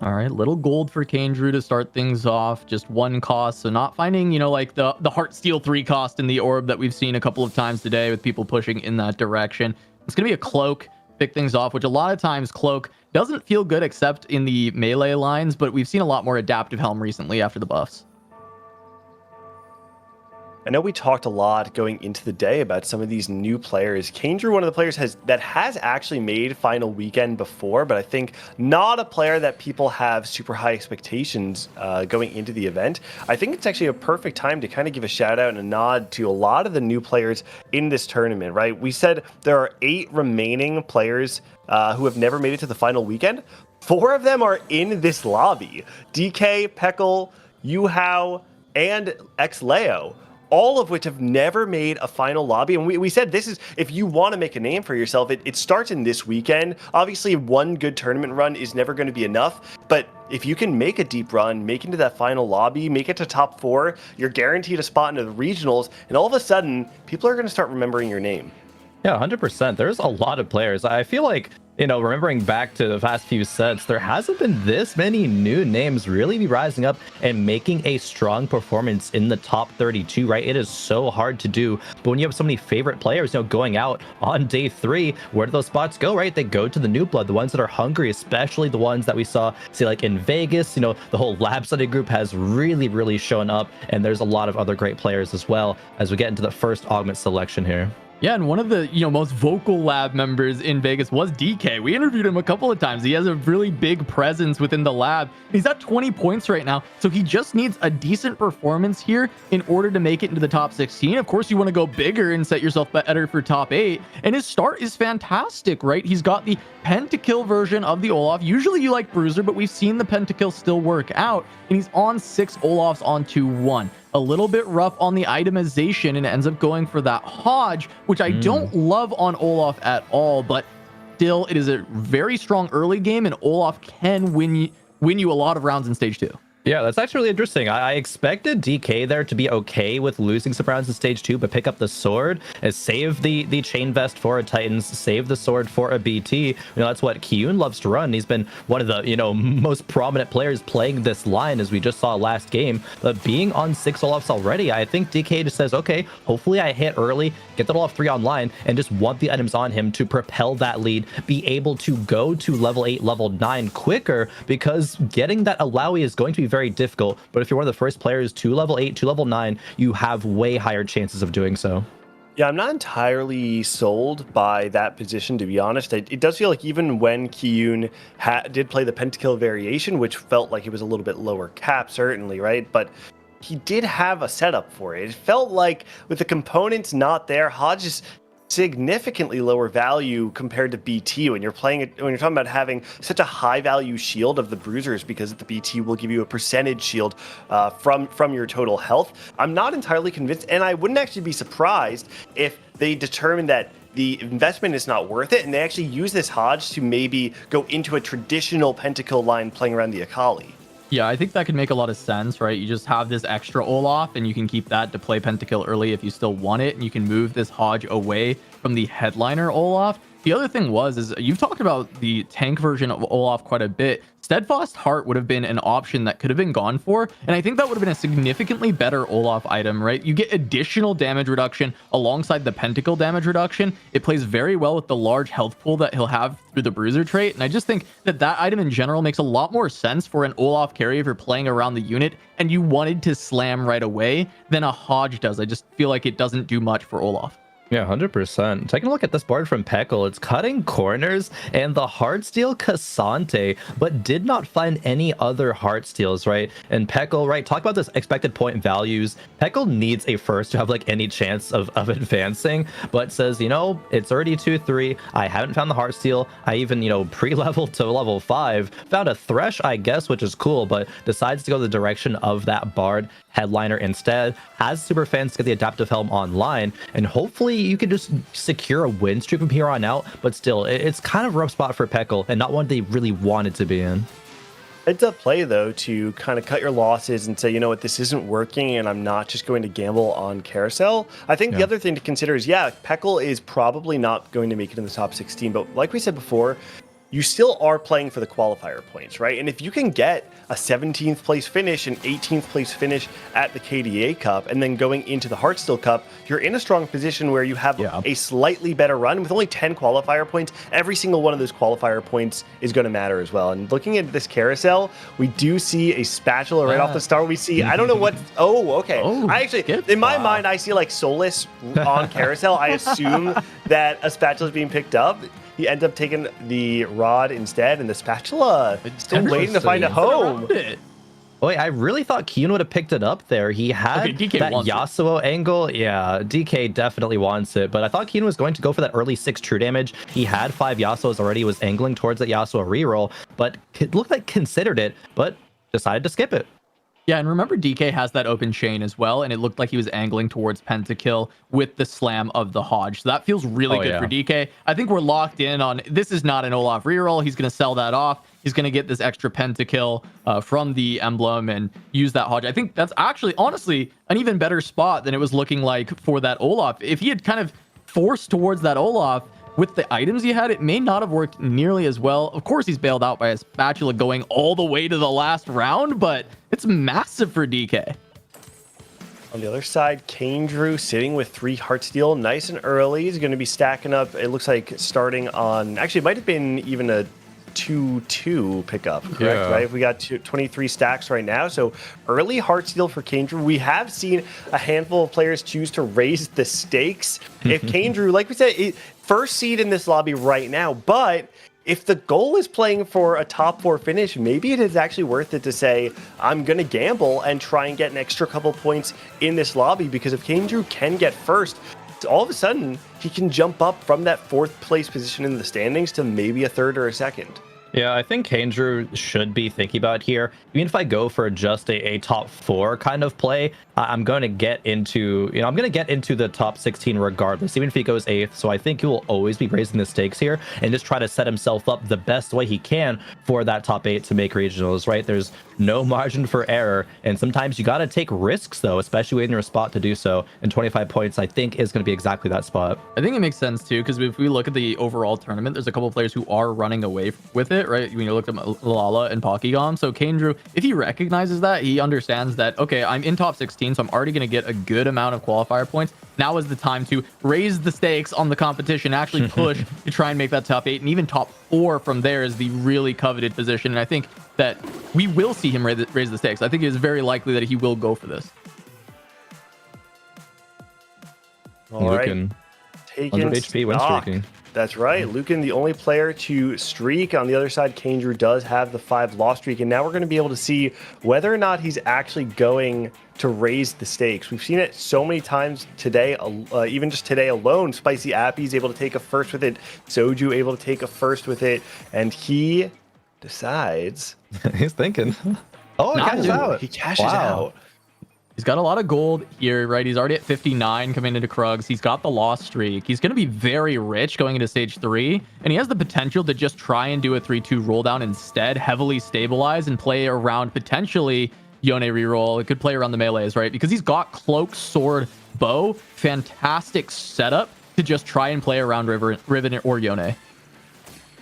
All right, little gold for Kaindrew to start things off. Just 1 cost, so not finding, like the Heartsteel 3 cost in the orb that we've seen a couple of times today with people pushing in that direction. It's going to be a cloak, pick things off, which a lot of times cloak doesn't feel good except in the melee lines, but we've seen a lot more adaptive helm recently after the buffs. I know we talked a lot going into the day about some of these new players. Kaindrew, one of the players that has actually made final weekend before, but I think not a player that people have super high expectations going into the event. I think it's actually a perfect time to kind of give a shout out and a nod to a lot of the new players in this tournament, right? We said there are 8 remaining players who have never made it to the final weekend. 4 of them are in this lobby. DK, Peckle, Yuhao, and XLeo. All of which have never made a final lobby. And we said this is, if you want to make a name for yourself, it starts in this weekend. Obviously, one good tournament run is never going to be enough. But if you can make a deep run, make into that final lobby, make it to top 4, you're guaranteed a spot into the regionals. And all of a sudden, people are going to start remembering your name. Yeah, 100%. There's a lot of players. I feel like, remembering back to the past few sets, there hasn't been this many new names really be rising up and making a strong performance in the top 32, right? It is so hard to do. But when you have so many favorite players, going out on day 3, where do those spots go, right? They go to the new blood, the ones that are hungry, especially the ones that we saw, say, like in Vegas. The whole lab study group has really, really shown up. And there's a lot of other great players as well as we get into the first augment selection here. Yeah, and one of the most vocal lab members in Vegas was DK. We interviewed him a couple of times. He has a really big presence within the lab. He's at 20 points right now, so he just needs a decent performance here in order to make it into the top 16. Of course, you want to go bigger and set yourself better for top 8, and his start is fantastic, right? He's got the pentakill version of the Olaf. Usually you like Bruiser, but we've seen the pentakill still work out, and he's on 6 Olafs on 2-1. A little bit rough on the itemization and ends up going for that Hodge, which I don't love on Olaf at all, but still, it is a very strong early game, and Olaf can win you a lot of rounds in stage 2. Yeah, that's actually really interesting. I expected DK there to be okay with losing some rounds in stage 2, but pick up the sword and save the chain vest for a Titans, save the sword for a BT. That's what Kiyun loves to run. He's been one of the most prominent players playing this line, as we just saw last game. But being on 6 Olafs already, I think DK just says, okay, hopefully I hit early, get that Olaf 3 online, and just want the items on him to propel that lead, be able to go to level 8, level 9 quicker, because getting that Alawi is going to be very difficult. But if you're one of the first players to level 8 to level 9, you have way higher chances of doing so. Yeah, I'm not entirely sold by that position, to be honest. It does feel like even when Kiyun did play the pentakill variation, which felt like it was a little bit lower cap, certainly, right? But he did have a setup for it. It felt like with the components not there, Hodge is significantly lower value compared to BT when you're playing it, when you're talking about having such a high value shield of the bruisers, because the BT will give you a percentage shield from your total health. I'm not entirely convinced, and I wouldn't actually be surprised if they determine that the investment is not worth it and they actually use this Hodge to maybe go into a traditional pentakill line playing around the Akali. Yeah, I think that could make a lot of sense, right? You just have this extra Olaf, and you can keep that to play pentakill early if you still want it, and you can move this Hodge away from the headliner Olaf. The other thing is you've talked about the tank version of Olaf quite a bit. Steadfast Heart would have been an option that could have been gone for, and I think that would have been a significantly better Olaf item, right? You get additional damage reduction alongside the pentakill damage reduction. It plays very well with the large health pool that he'll have through the bruiser trait, and I just think that item in general makes a lot more sense for an Olaf carry if you're playing around the unit and you wanted to slam right away than a Hodge does. I just feel like it doesn't do much for Olaf. Yeah, 100%. Taking a look at this board from Peckle, it's cutting corners and the Heartsteel Cassante, but did not find any other Heartsteels, right? And Peckle, right, talk about this expected point values. Peckle needs a first to have like any chance of advancing, but says, it's already 2-3. I haven't found the Heartsteel. I even, pre-leveled to level 5. Found a Thresh, I guess, which is cool, but decides to go the direction of that Bard headliner instead. Has Superfans get the Adaptive Helm online, and hopefully you can just secure a win streak from here on out. But still, it's kind of a rough spot for Peckle and not one they really wanted to be in. It's a play, though, to kind of cut your losses and say, you know what, this isn't working and I'm not just going to gamble on Carousel. I think the other thing to consider is, Peckle is probably not going to make it in the top 16, but like we said before, you still are playing for the qualifier points, right? And if you can get a 17th place finish and 18th place finish at the KDA Cup and then going into the Heartsteel Cup, you're in a strong position where you have a slightly better run. With only 10 qualifier points, every single one of those qualifier points is going to matter as well. And looking at this carousel, we do see a spatula right off the start. We see, I don't know what, I actually, in my mind, I see like Solus on carousel. I assume that a spatula is being picked up. He ends up taking the rod instead, and the spatula still waiting to find a home. Wait, I really thought Kiyun would have picked it up there. He had that Yasuo angle. Yeah, DK definitely wants it, but I thought Kiyun was going to go for that early 6 true damage. He had 5 Yasuos already, was angling towards that Yasuo reroll, but it looked like considered it, but decided to skip it. Yeah, and remember DK has that open chain as well, and it looked like he was angling towards pentakill with the slam of the Hodge. So that feels really good for DK. I think we're locked in on, this is not an Olaf reroll. He's going to sell that off. He's going to get this extra pentakill from the emblem and use that Hodge. I think that's actually, honestly, an even better spot than it was looking like for that Olaf. If he had kind of forced towards that Olaf, with the items he had, it may not have worked nearly as well. Of course, he's bailed out by a spatula going all the way to the last round, but it's massive for DK. On the other side, Kane Drew sitting with 3 Heartsteel nice and early. He's going to be stacking up, it looks like, starting on... Actually, it might have been even a 2-2 pickup, correct? Right? We got 23 stacks right now, so early Heartsteel for Kane Drew. We have seen a handful of players choose to raise the stakes. If Kane Drew, like we said, first seed in this lobby right now, but if the goal is playing for a top 4 finish, maybe it is actually worth it to say, I'm going to gamble and try and get an extra couple points in this lobby, because if Kane Drew can get first, all of a sudden he can jump up from that 4th place position in the standings to maybe a 3rd or a 2nd. Yeah, I think Andrew should be thinking about here. Even if I go for just a top 4 kind of play, I'm going to get into, I'm going to get into the top 16 regardless, even if he goes 8th. So I think he will always be raising the stakes here and just try to set himself up the best way he can for that top 8 to make regionals, right? There's no margin for error. And sometimes you got to take risks, though, especially when you're a spot to do so. And 25 points, I think, is going to be exactly that spot. I think it makes sense, too, because if we look at the overall tournament, there's a couple of players who are running away with it, right? When you look at Malala and Pokegom. So Kendrew, if he recognizes that, he understands that, okay, I'm in top 16, so I'm already going to get a good amount of qualifier points. Now is the time to raise the stakes on the competition, actually push to try and make that top 8, and even top 4 from there is the really coveted position. And I think that we will see him raise the stakes. I think it is very likely that he will go for this. All right. Taking 100 HP win streaking. That's right. Lucan, the only player to streak. On the other side, Kendrew does have the 5 loss streak. And now we're going to be able to see whether or not he's actually going to raise the stakes. We've seen it so many times today, even just today alone. Spicy Appy's able to take a first with it. Soju able to take a first with it. And he decides. He's thinking. Oh, he cashes out. He cashes out. He's got a lot of gold here, right? He's already at 59 coming into Krugs. He's got the loss streak. He's going to be very rich going into stage 3. And he has the potential to just try and do a 3-2 roll down instead, heavily stabilize and play around potentially Yone reroll. It could play around the melees, right? Because he's got cloak, sword, bow. Fantastic setup to just try and play around Riven or Yone.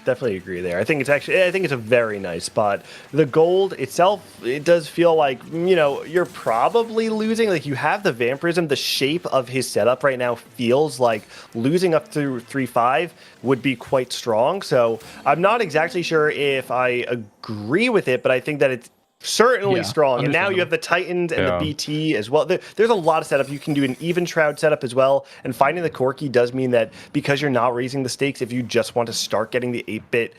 Definitely agree there. I think it's a very nice spot. The gold itself, it does feel like, you're probably losing. Like, you have the vampirism. The shape of his setup right now feels like losing up to 3-5 would be quite strong. So I'm not exactly sure if I agree with it, but I think that it's certainly strong. And now you have the Titans and the BT as well. There's a lot of setup. You can do an even shroud setup as well. And finding the Corki does mean that because you're not raising the stakes, if you just want to start getting the 8-bit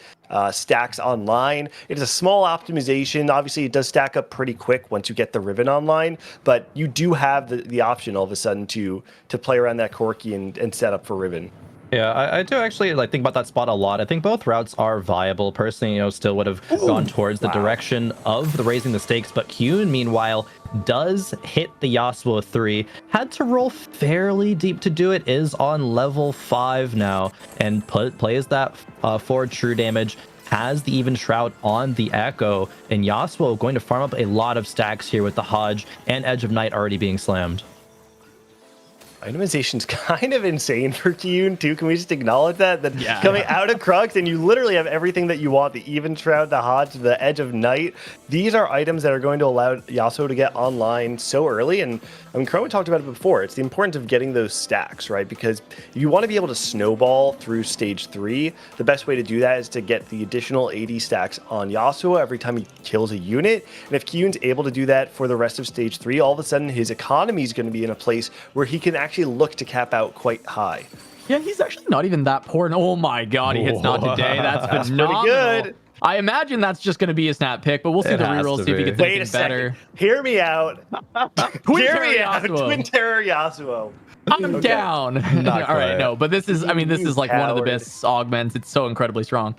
stacks online, it is a small optimization. Obviously, it does stack up pretty quick once you get the Riven online, but you do have the option all of a sudden to play around that Corki and set up for Riven. Yeah, I do actually think about that spot a lot. I think both routes are viable. Personally, still would have gone towards the direction of the raising the stakes. But Kyun, meanwhile, does hit the Yasuo 3. Had to roll fairly deep to do it. Is on level 5 now and plays that 4 true damage. Has the even shroud on the Echo, and Yasuo going to farm up a lot of stacks here with the Hodge and Edge of Night already being slammed. Itemization's kind of insane for Kyun too. Can we just acknowledge that? Coming out of Krugs, and you literally have everything that you want: the Even Shroud, the Hodge, the Edge of Night. These are items that are going to allow Yasuo to get online so early. And I mean, Chroma talked about it before. It's the importance of getting those stacks, right? Because you want to be able to snowball through stage 3. The best way to do that is to get the additional 80 stacks on Yasuo every time he kills a unit. And if Kyun's able to do that for the rest of stage 3, all of a sudden his economy is going to be in a place where he can actually look to cap out quite high. Yeah, he's actually not even that poor. And oh my god, he hits not today. That's phenomenal. Pretty good. I imagine that's just going to be a snap pick, but we'll see the rerolls, see if he gets anything better. Hear me out. Hear me out. Twin Terror Yasuo. I'm down. All right, no, but this is, this is like one of the best augments. It's so incredibly strong.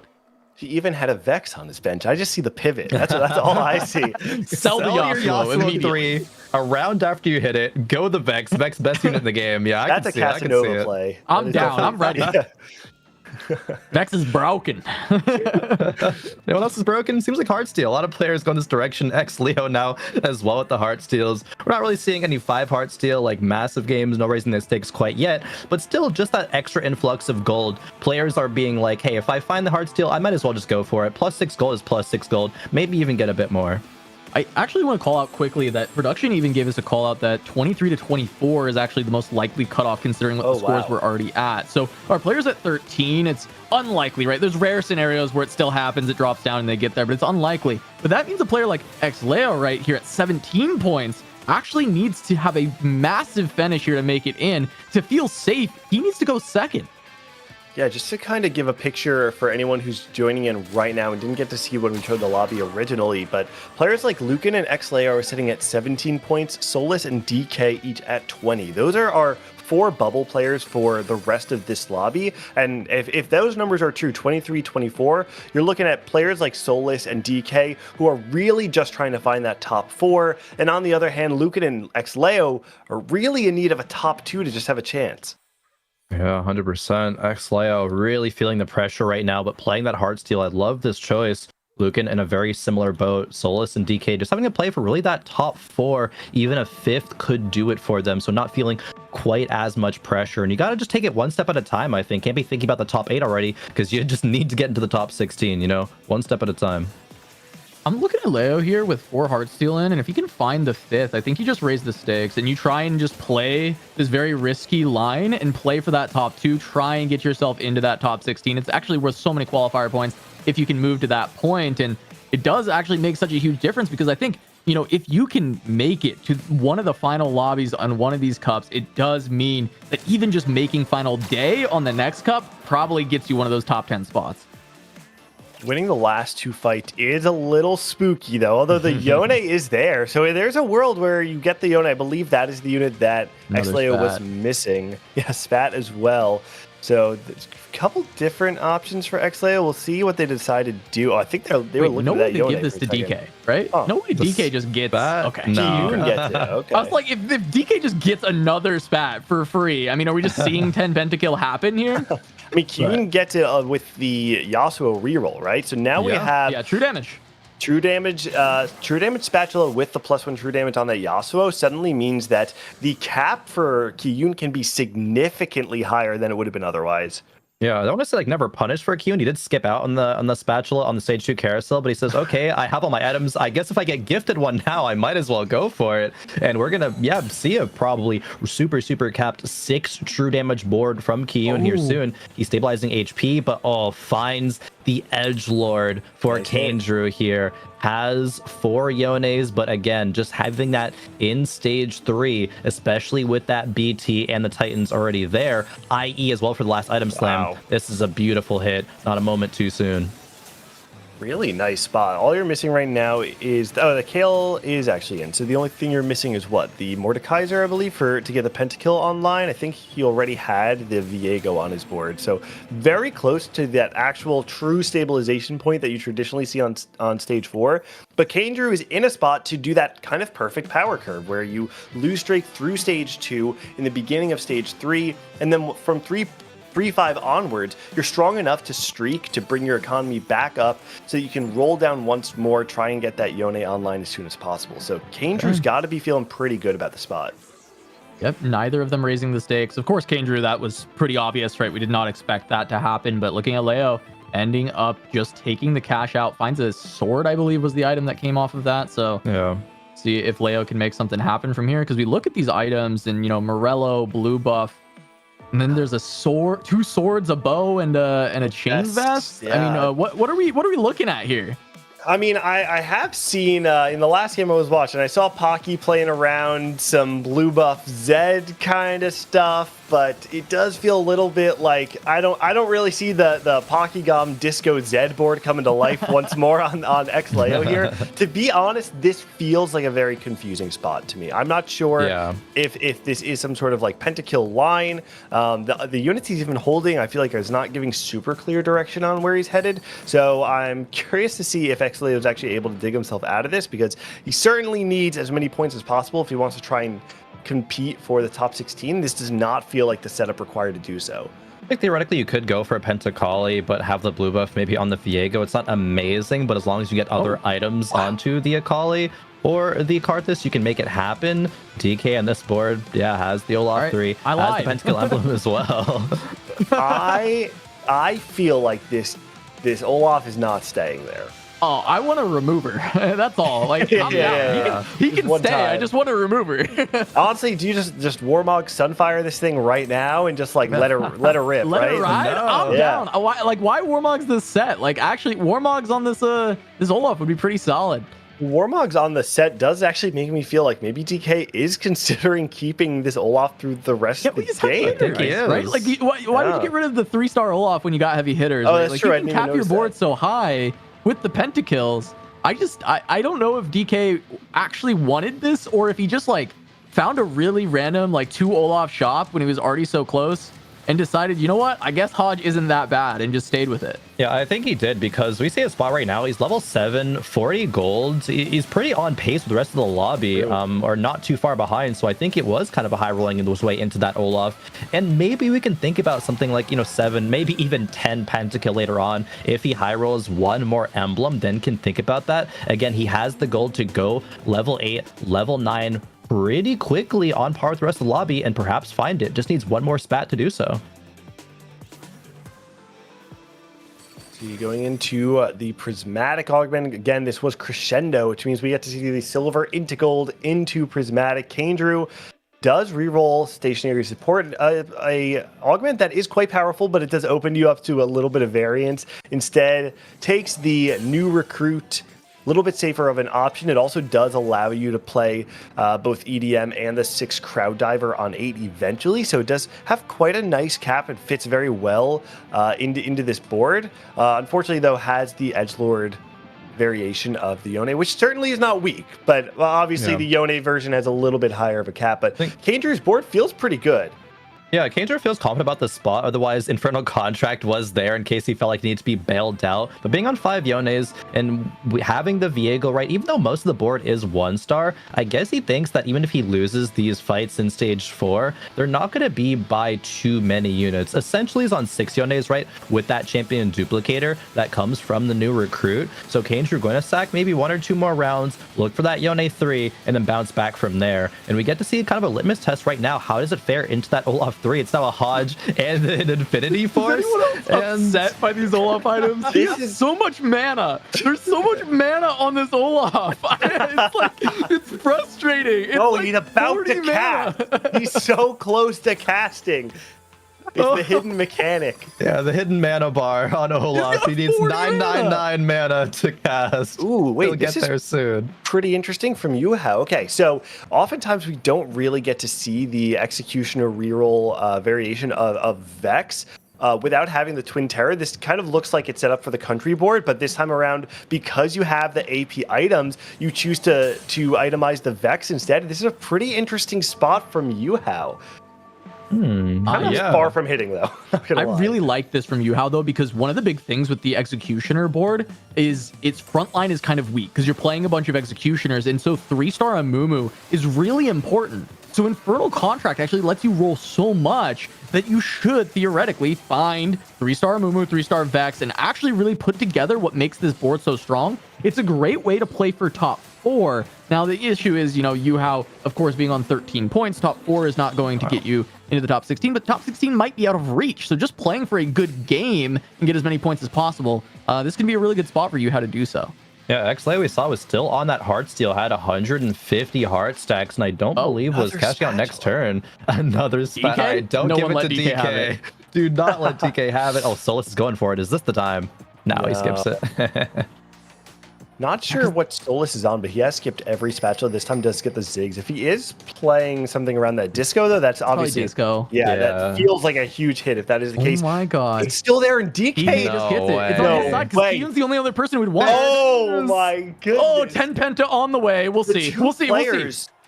He even had a Vex on his bench. I just see the pivot. That's all I see. Sell the Yasuo 3 a round after you hit it. Go the Vex. Vex best unit in the game. Yeah, that's a Casanova play. I'm down. I'm ready. Yeah. Vex is broken. You know what else is broken? Seems like Heartsteel. A lot of players going this direction. Leo now as well with the Heartsteals. We're not really seeing any 5 Heartsteel, like massive games, no raising their stakes quite yet, but still just that extra influx of gold. Players are being like, hey, if I find the Heartsteel, I might as well just go for it. Plus 6 gold is plus 6 gold. Maybe even get a bit more. I actually want to call out quickly that production even gave us a call out that 23 to 24 is actually the most likely cutoff considering what the scores were already at. So our players at 13, it's unlikely, right? There's rare scenarios where it still happens, it drops down and they get there, but it's unlikely. But that means a player like Xleo right here at 17 points actually needs to have a massive finish here to make it in. To feel safe, he needs to go second. Yeah, just to kind of give a picture for anyone who's joining in right now and didn't get to see when we showed the lobby originally, but players like Lucan and Xleo are sitting at 17 points, Solus and DK each at 20. Those are our 4 bubble players for the rest of this lobby. And if those numbers are true, 23, 24, you're looking at players like Solus and DK who are really just trying to find that top 4. And on the other hand, Lucan and XLeo are really in need of a top 2 to just have a chance. Yeah, 100%. XLeo really feeling the pressure right now, but playing that hard steal. I love this choice. Lucan in a very similar boat. Solus and DK just having to play for really that top 4. Even a 5th could do it for them. So not feeling quite as much pressure. And you got to just take it one step at a time, I think. Can't be thinking about the top 8 already because you just need to get into the top 16, you know? One step at a time. I'm looking at Leo here with 4 Heartsteel in, and if you can find the 5th, I think you just raise the stakes and you try and just play this very risky line and play for that top 2. Try and get yourself into that top 16. It's actually worth so many qualifier points if you can move to that point, and it does actually make such a huge difference because I think, you know, if you can make it to one of the final lobbies on one of these cups, it does mean that even just making final day on the next cup probably gets you one of those top 10 spots. Winning the last 2 fights is a little spooky, though, although the Yone is there. So there's a world where you get the Yone. I believe that is the unit that XLeo was missing. Yeah, Spat as well. So there's a couple different options for XLeo. We'll see what they decide to do. Oh, I think they were looking at that Yone. Give this to DK, right? Oh, no way DK just gets Spat? Okay. No. You can get it. Okay. I was like, if DK just gets another Spat for free, I mean, are we just seeing 10 pentakill happen here? I mean, Kyun gets it with the Yasuo reroll, right? So now we have true damage. True damage spatula with the +1 true damage on that Yasuo suddenly means that the cap for Kyun can be significantly higher than it would have been otherwise. Yeah, I don't want to say like never punished for Kyun. He did skip out on the spatula on the stage 2 carousel, but he says, okay, I have all my items. I guess if I get gifted one now, I might as well go for it. And we're gonna see a probably super capped 6 true damage board from Kyun here soon. He's stabilizing HP, but finds the edgelord for Kandrew here. Has 4 Yones, but again, just having that in stage 3, especially with that BT and the Titans already there, IE as well for the last item slam. This is a beautiful hit, not a moment too soon. Really nice spot. All you're missing right now is the Kale is actually in. So the only thing you're missing is what? The Mordekaiser, I believe, to get the pentakill online. I think he already had the Viego on his board. So very close to that actual true stabilization point that you traditionally see on stage 4. But Kandrew is in a spot to do that kind of perfect power curve where you lose streak through stage 2 in the beginning of stage 3, and then from 3-5 onwards, you're strong enough to streak to bring your economy back up so that you can roll down once more, try and get that Yone online as soon as possible. So Kandrew's got to be feeling pretty good about the spot. Yep, neither of them raising the stakes. Of course, Kandrew, that was pretty obvious, right? We did not expect that to happen, but looking at Leo, ending up just taking the cash out, finds a sword, I believe was the item that came off of that. So yeah, see if Leo can make something happen from here, because we look at these items and, you know, Morello, blue buff, and then there's a sword, 2 swords, a bow, and a chain vest. Yeah. I mean, what are we looking at here? I mean, I have seen in the last game I was watching, I saw Pocky playing around some blue buff Zed kind of stuff, but it does feel a little bit like I don't really see the Pokygom Disco Zed board coming to life once more on XLeo here. To be honest, this feels like a very confusing spot to me. I'm not sure if this is some sort of like pentakill line. The units he's even holding, I feel like is not giving super clear direction on where he's headed. So I'm curious to see if XLeo is actually able to dig himself out of this, because he certainly needs as many points as possible if he wants to try and compete for the top 16. This does not feel like the setup required to do so. I think theoretically you could go for a Pentakali, but have the blue buff maybe on the Viego. It's not amazing, but as long as you get other items onto the Akali or the Karthus, you can make it happen. DK on this board, has the Olaf 3, has the Pentakill emblem as well. I feel like this Olaf is not staying there. Oh, I want to remove her. That's all. Like, he can stay. Time. I just want to remove her. Honestly, do you just Warmog Sunfire this thing right now and just like let her rip? Let her ride. No. I'm down. Why Warmog's this set? Like, actually, Warmog's on this this Olaf would be pretty solid. Warmog's on the set does actually make me feel like maybe DK is considering keeping this Olaf through the rest of the game. I think he is. Right? Like, why did you get rid of the 3-star Olaf when you got heavy hitters? Oh, that's like, true. You can cap your board so high with the pentakills. I don't know if DK actually wanted this, or if he just like found a really random like 2 Olaf shop when he was already so close and decided, you know what, I guess Hodge isn't that bad, and just stayed with it. Yeah, I think he did, because we see his spot right now. He's level 7, 40 gold. He's pretty on pace with the rest of the lobby, or not too far behind. So I think it was kind of a high rolling in his way into that Olaf. And maybe we can think about something like, 7, maybe even 10 pentakill later on. If he high rolls 1 more emblem, then can think about that. Again, he has the gold to go level 8, level 9, pretty quickly on par with the rest of the lobby, and perhaps find it. Just needs 1 more spat to do so. Going into the prismatic augment again, this was crescendo, which means we get to see the silver into gold into prismatic. Kandrew does reroll stationary support, a augment that is quite powerful, but it does open you up to a little bit of variance. Instead, takes the new recruit, a little bit safer of an option. It also does allow you to play both EDM and the 6 crowd diver on 8 eventually, so it does have quite a nice cap and fits very well into this board. Unfortunately, though, has the edgelord variation of the Yone, which certainly is not weak, but obviously the Yone version has a little bit higher of a cap. But Kandrew's board feels pretty good. Yeah, Kandrew feels confident about the spot. Otherwise, Infernal Contract was there in case he felt like he needed to be bailed out. But being on 5 Yones and having the Viego, right, even though most of the board is 1-star, I guess he thinks that even if he loses these fights in stage 4, they're not going to be by too many units. Essentially, he's on 6 Yones, right, with that champion duplicator that comes from the new recruit. So Kandrew going to sack maybe 1 or 2 more rounds, look for that Yone 3, and then bounce back from there. And we get to see kind of a litmus test right now. How does it fare into that Olaf 3? It's now a Hodge and an Infinity Force. Is anyone else upset by these Olaf items? He has so much mana. There's so much mana on this Olaf. It's like, it's frustrating. It's like he's about to cast. He's so close to casting. It's the hidden mechanic. Yeah, the hidden mana bar on Olaf. He needs 999 mana to cast. Ooh, wait, he'll get there soon. Pretty interesting from you, How. Okay, so oftentimes we don't really get to see the Executioner reroll variation of Vex. Without having the Twin Terror, this kind of looks like it's set up for the country board, but this time around, because you have the AP items, you choose to itemize the Vex instead. This is a pretty interesting spot from you, How. Far from hitting, though. I really like this from you, How, though, because one of the big things with the Executioner board is its front line is kind of weak because you're playing a bunch of Executioners, and so 3-star Amumu is really important. So Infernal Contract actually lets you roll so much that you should theoretically find 3-star Amumu, 3-star Vex, and actually really put together what makes this board so strong. It's a great way to play for top 4. Now, the issue is, you, How, of course, being on 13 points, top 4 is not going to get you into the top 16, but top 16 might be out of reach. So just playing for a good game and get as many points as possible, this can be a really good spot for you, How, to do so. Yeah, X-Lay we saw was still on that Heartsteel, had 150 heart stacks, and I don't believe was cashing out next turn. Another spot. DK? Don't No give one it to let DK have DK. it. Do not let DK have it. Oh, Solus is going for it. Is this the time? No, he skips it. Not sure what Solus is on, but he has skipped every spatula. This time does get the Ziggs. If he is playing something around that Disco, though, that's obviously... Disco. Yeah, that feels like a huge hit if that is the case. Oh my god. It's still there in DK. He just hits it. It's on his side because Keaton's the only other person who would want it. Oh my goodness. Oh, 10 Penta on the way. We'll see. We'll see.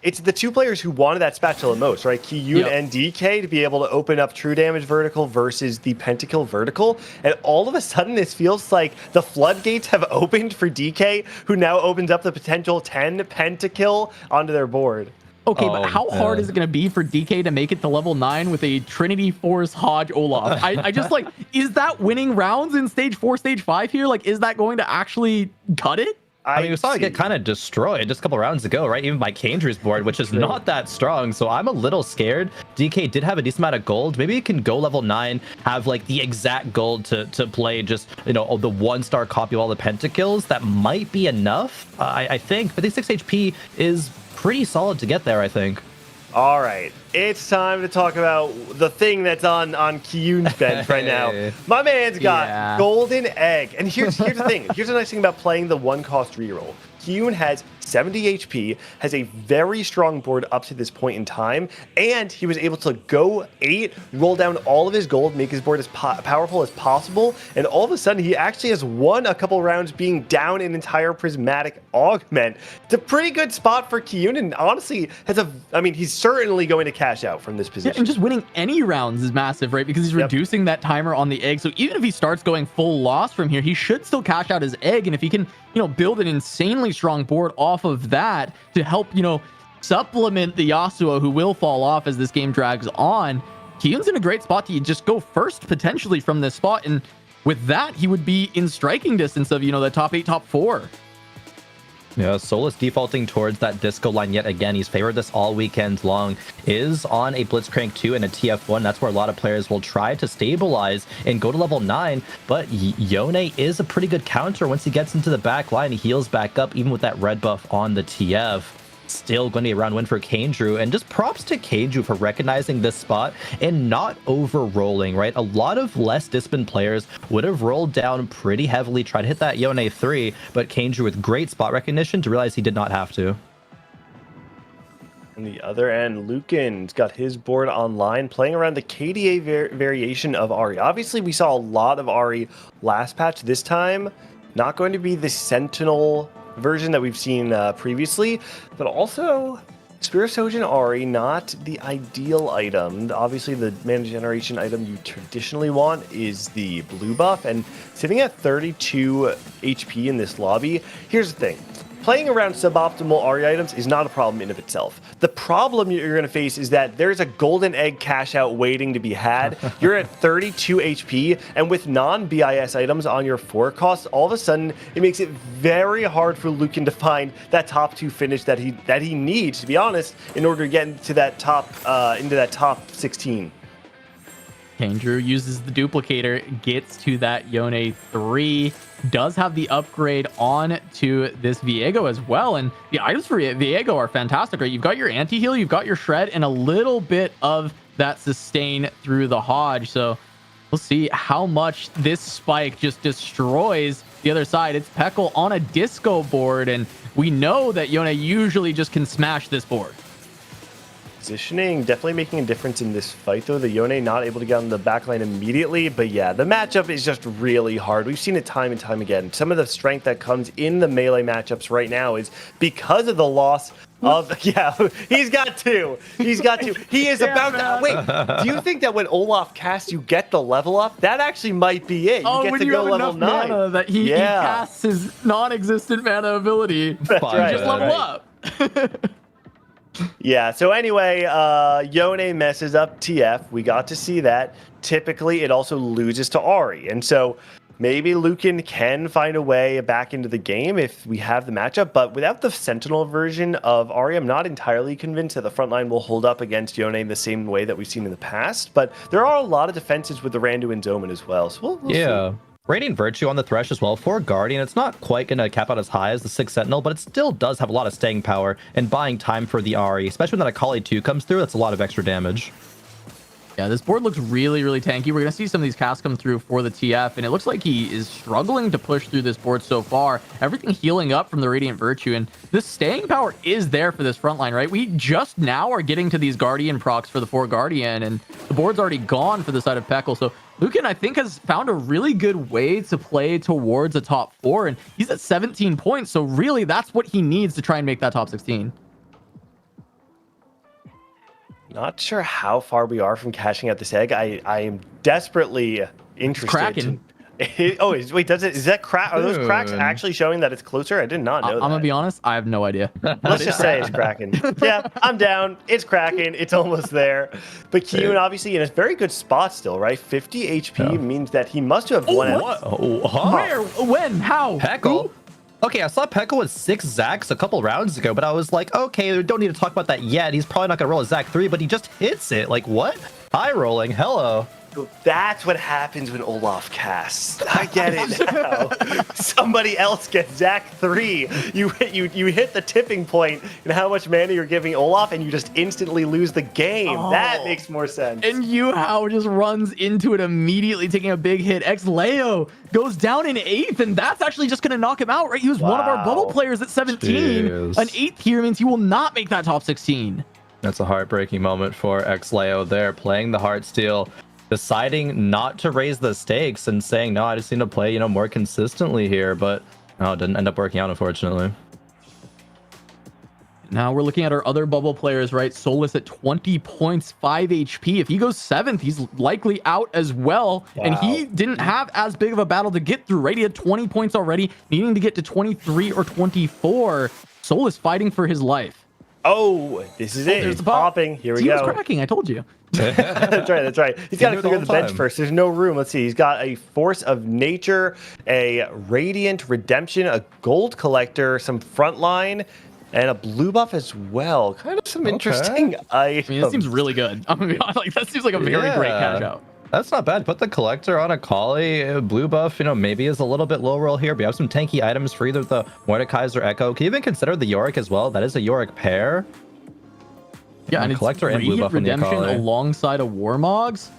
It's the 2 players who wanted that spatula most, right? Kiyun and DK to be able to open up true damage vertical versus the pentakill vertical. And all of a sudden, this feels like the floodgates have opened for DK, who now opens up the potential 10 pentakill onto their board. Okay, but how hard is it going to be for DK to make it to level 9 with a Trinity Force Hodge Olaf? I just like, is that winning rounds in stage 4, stage 5 here? Like, is that going to actually cut it? I mean, we saw it get kind of destroyed just a couple rounds ago, right? Even by Kandrew's board, which is not that strong. So I'm a little scared. DK did have a decent amount of gold. Maybe it can go level 9, have like the exact gold to play just, the 1-star copy of all the pentakills. That might be enough, I think. But the 6 HP is pretty solid to get there, I think. All right, it's time to talk about the thing that's on Kiyun's bench right now. My man's got Golden Egg. And here's the thing. Here's the nice thing about playing the 1-cost reroll. Kiyun has 70 HP, has a very strong board up to this point in time, and he was able to go 8, roll down all of his gold, make his board as powerful as possible, and all of a sudden he actually has won a couple rounds being down an entire prismatic augment. It's a pretty good spot for Kiyun, and honestly he's certainly going to cash out from this position. Yeah, and just winning any rounds is massive, right? Because he's reducing that timer on the egg. So even if he starts going full loss from here, he should still cash out his egg. And if he can, build an insanely strong board off of that to help, supplement the Yasuo who will fall off as this game drags on, Kiyun's in a great spot to just go first potentially from this spot. And with that, he would be in striking distance of, the top 8, top 4. Yeah, Solus defaulting towards that disco line yet again. He's favored this all weekend long. Is on a Blitzcrank 2 and a TF1. That's where a lot of players will try to stabilize and go to level 9. But Yone is a pretty good counter. Once he gets into the back line, he heals back up, even with that red buff on the TF. Still going to be a round win for Kangrew, and just props to Kangrew for recognizing this spot and not over rolling, right? A lot of less disciplined players would have rolled down pretty heavily, tried to hit that Yone 3, but Kangrew with great spot recognition to realize he did not have to. On the other end, Lucan's got his board online, playing around the KDA variation of Ahri. Obviously, we saw a lot of Ahri last patch. This time, not going to be the Sentinel version that we've seen previously, but also Spear Sojin Ahri, not the ideal item. Obviously, the mana generation item you traditionally want is the blue buff, and sitting at 32 HP in this lobby. Here's the thing. Playing around suboptimal Ahri items is not a problem in of itself. The problem you're going to face is that there's a golden egg cash out waiting to be had. You're at 32 HP, and with non-BIS items on your forecast, all of a sudden it makes it very hard for Lucan to find that top 2 finish that he needs, to be honest, in order to get into that top 16. Kangrew uses the duplicator, gets to that Yone 3, does have the upgrade on to this Viego as well. And the items for Viego are fantastic, right? You've got your anti-heal, you've got your shred, and a little bit of that sustain through the Hodge. So we'll see how much this spike just destroys the other side. It's Peckle on a disco board, and we know that Yone usually just can smash this board. Positioning definitely making a difference in this fight, though. The Yone not able to get on the backline immediately, but yeah, the matchup is just really hard. We've seen it time and time again. Some of the strength that comes in the melee matchups right now is because of the loss of he's got 2. He's got 2. He is about to wait. Do you think that when Olaf casts, you get the level up? That actually might be it. You get to go level 9. Mana that he casts his non-existent mana ability. That's right. Just level up. Yeah, so anyway, Yone messes up TF. We got to see that. Typically, it also loses to Ahri. And so maybe Lucan can find a way back into the game if we have the matchup. But without the Sentinel version of Ahri, I'm not entirely convinced that the front line will hold up against Yone the same way that we've seen in the past. But there are a lot of defenses with the Randuin's Omen as well. So we'll see. Radiant Virtue on the Thresh as well for Guardian. It's not quite going to cap out as high as the 6 Sentinel, but it still does have a lot of staying power and buying time for the Ahri, especially when that Akali 2 comes through. That's a lot of extra damage. Yeah, this board looks really, really tanky. We're going to see some of these casts come through for the TF, and it looks like he is struggling to push through this board so far. Everything healing up from the Radiant Virtue, and the staying power is there for this front line, right? We just now are getting to these Guardian procs for the 4 Guardian, and the board's already gone for the side of Peckle. So Lucan, I think, has found a really good way to play towards a top 4, and he's at 17 points. So really, that's what he needs to try and make that top 16. Not sure how far we are from cashing out this egg. I am desperately interested. It's cracking. Wait, is that crack? Are those cracks actually showing that it's closer? I did not know that. I'm gonna be honest, I have no idea. Let's just say it's cracking. Yeah, I'm down. It's cracking. It's almost there. But Kiyun obviously in a very good spot still, right? 50 HP means that he must have won. Where? When? How? Peckle? Okay, I saw Peckle with 6 Zacks a couple rounds ago, but I was like, okay, we don't need to talk about that yet. He's probably not going to roll a Zac 3, but he just hits it. Like, what? High rolling. Hello. So that's what happens when Olaf casts. I get it now. Somebody else gets Zach 3. You hit the tipping point in how much mana you're giving Olaf, and you just instantly lose the game. That makes more sense. And Yuhao just runs into it immediately, taking a big hit. Leo goes down in 8th, and that's actually just going to knock him out, right? He was one of our bubble players at 17. Jeez. An 8th here means he will not make that top 16. That's a heartbreaking moment for Leo there, playing the Heartsteel, deciding not to raise the stakes and saying, no, I just need to play, more consistently here. But no, it didn't end up working out, unfortunately. Now we're looking at our other bubble players, right? Solus at 20 points, 5 HP. If he goes 7th, he's likely out as well. Wow. And he didn't have as big of a battle to get through, right? He had 20 points already, needing to get to 23 or 24. Solus fighting for his life. Oh, this is it. He's popping. Here we go. He was cracking, I told you. That's right. He's got to clear the bench first. There's no room. Let's see. He's got a Force of Nature, a Radiant Redemption, a Gold Collector, some Frontline, and a blue buff as well. Kind of some interesting items. I mean, this seems really good. I'm gonna be honest, like, that seems like a very great cash out. That's not bad. Put the Collector on a Kali. Blue buff, maybe is a little bit low roll here, but you have some tanky items for either the Mordekaiser Echo. Can you even consider the Yorick as well? That is a Yorick pair. Yeah, and Collector it's and blue buff Redemption alongside a Warmogs.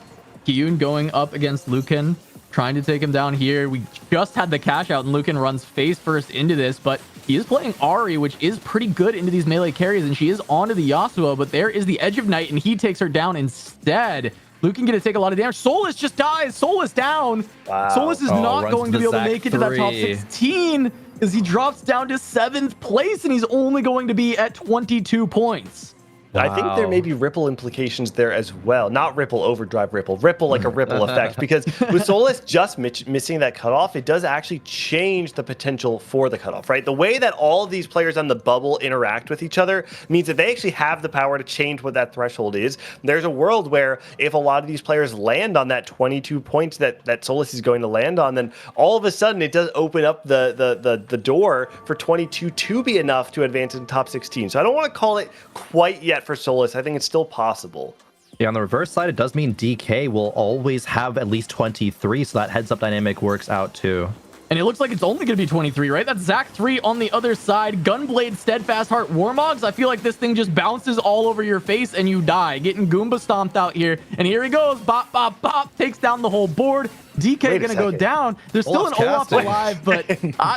Kiyun going up against Lucan, trying to take him down here. We just had the cash out, and Lucan runs face first into this, but he is playing Ahri, which is pretty good into these melee carries, and she is onto the Yasuo, but there is the Edge of Night, and he takes her down instead. Lucan going to take a lot of damage. Solus just dies. Solus down. Wow. Solus is not going to be able to make it to that top 16 as he drops down to 7th place, and he's only going to be at 22 points. I think there may be ripple implications there as well. Not ripple, overdrive ripple. Ripple like a ripple effect. Because with Solus just missing that cutoff, it does actually change the potential for the cutoff, right? The way that all of these players on the bubble interact with each other means that they actually have the power to change what that threshold is. There's a world where if a lot of these players land on that 22 points that Solus is going to land on, then all of a sudden it does open up the door for 22 to be enough to advance in top 16. So I don't want to call it quite yet for Solus. I think it's still possible. Yeah, on the reverse side, it does mean DK will always have at least 23, so that heads up dynamic works out too. And it looks like it's only going to be 23, right? That's Zach 3 on the other side. Gunblade, Steadfast Heart, Warmogs. I feel like this thing just bounces all over your face and you die. Getting Goomba stomped out here. And here he goes. Bop, bop, bop. Takes down the whole board. DK going to go down. There's still an Olaf alive, but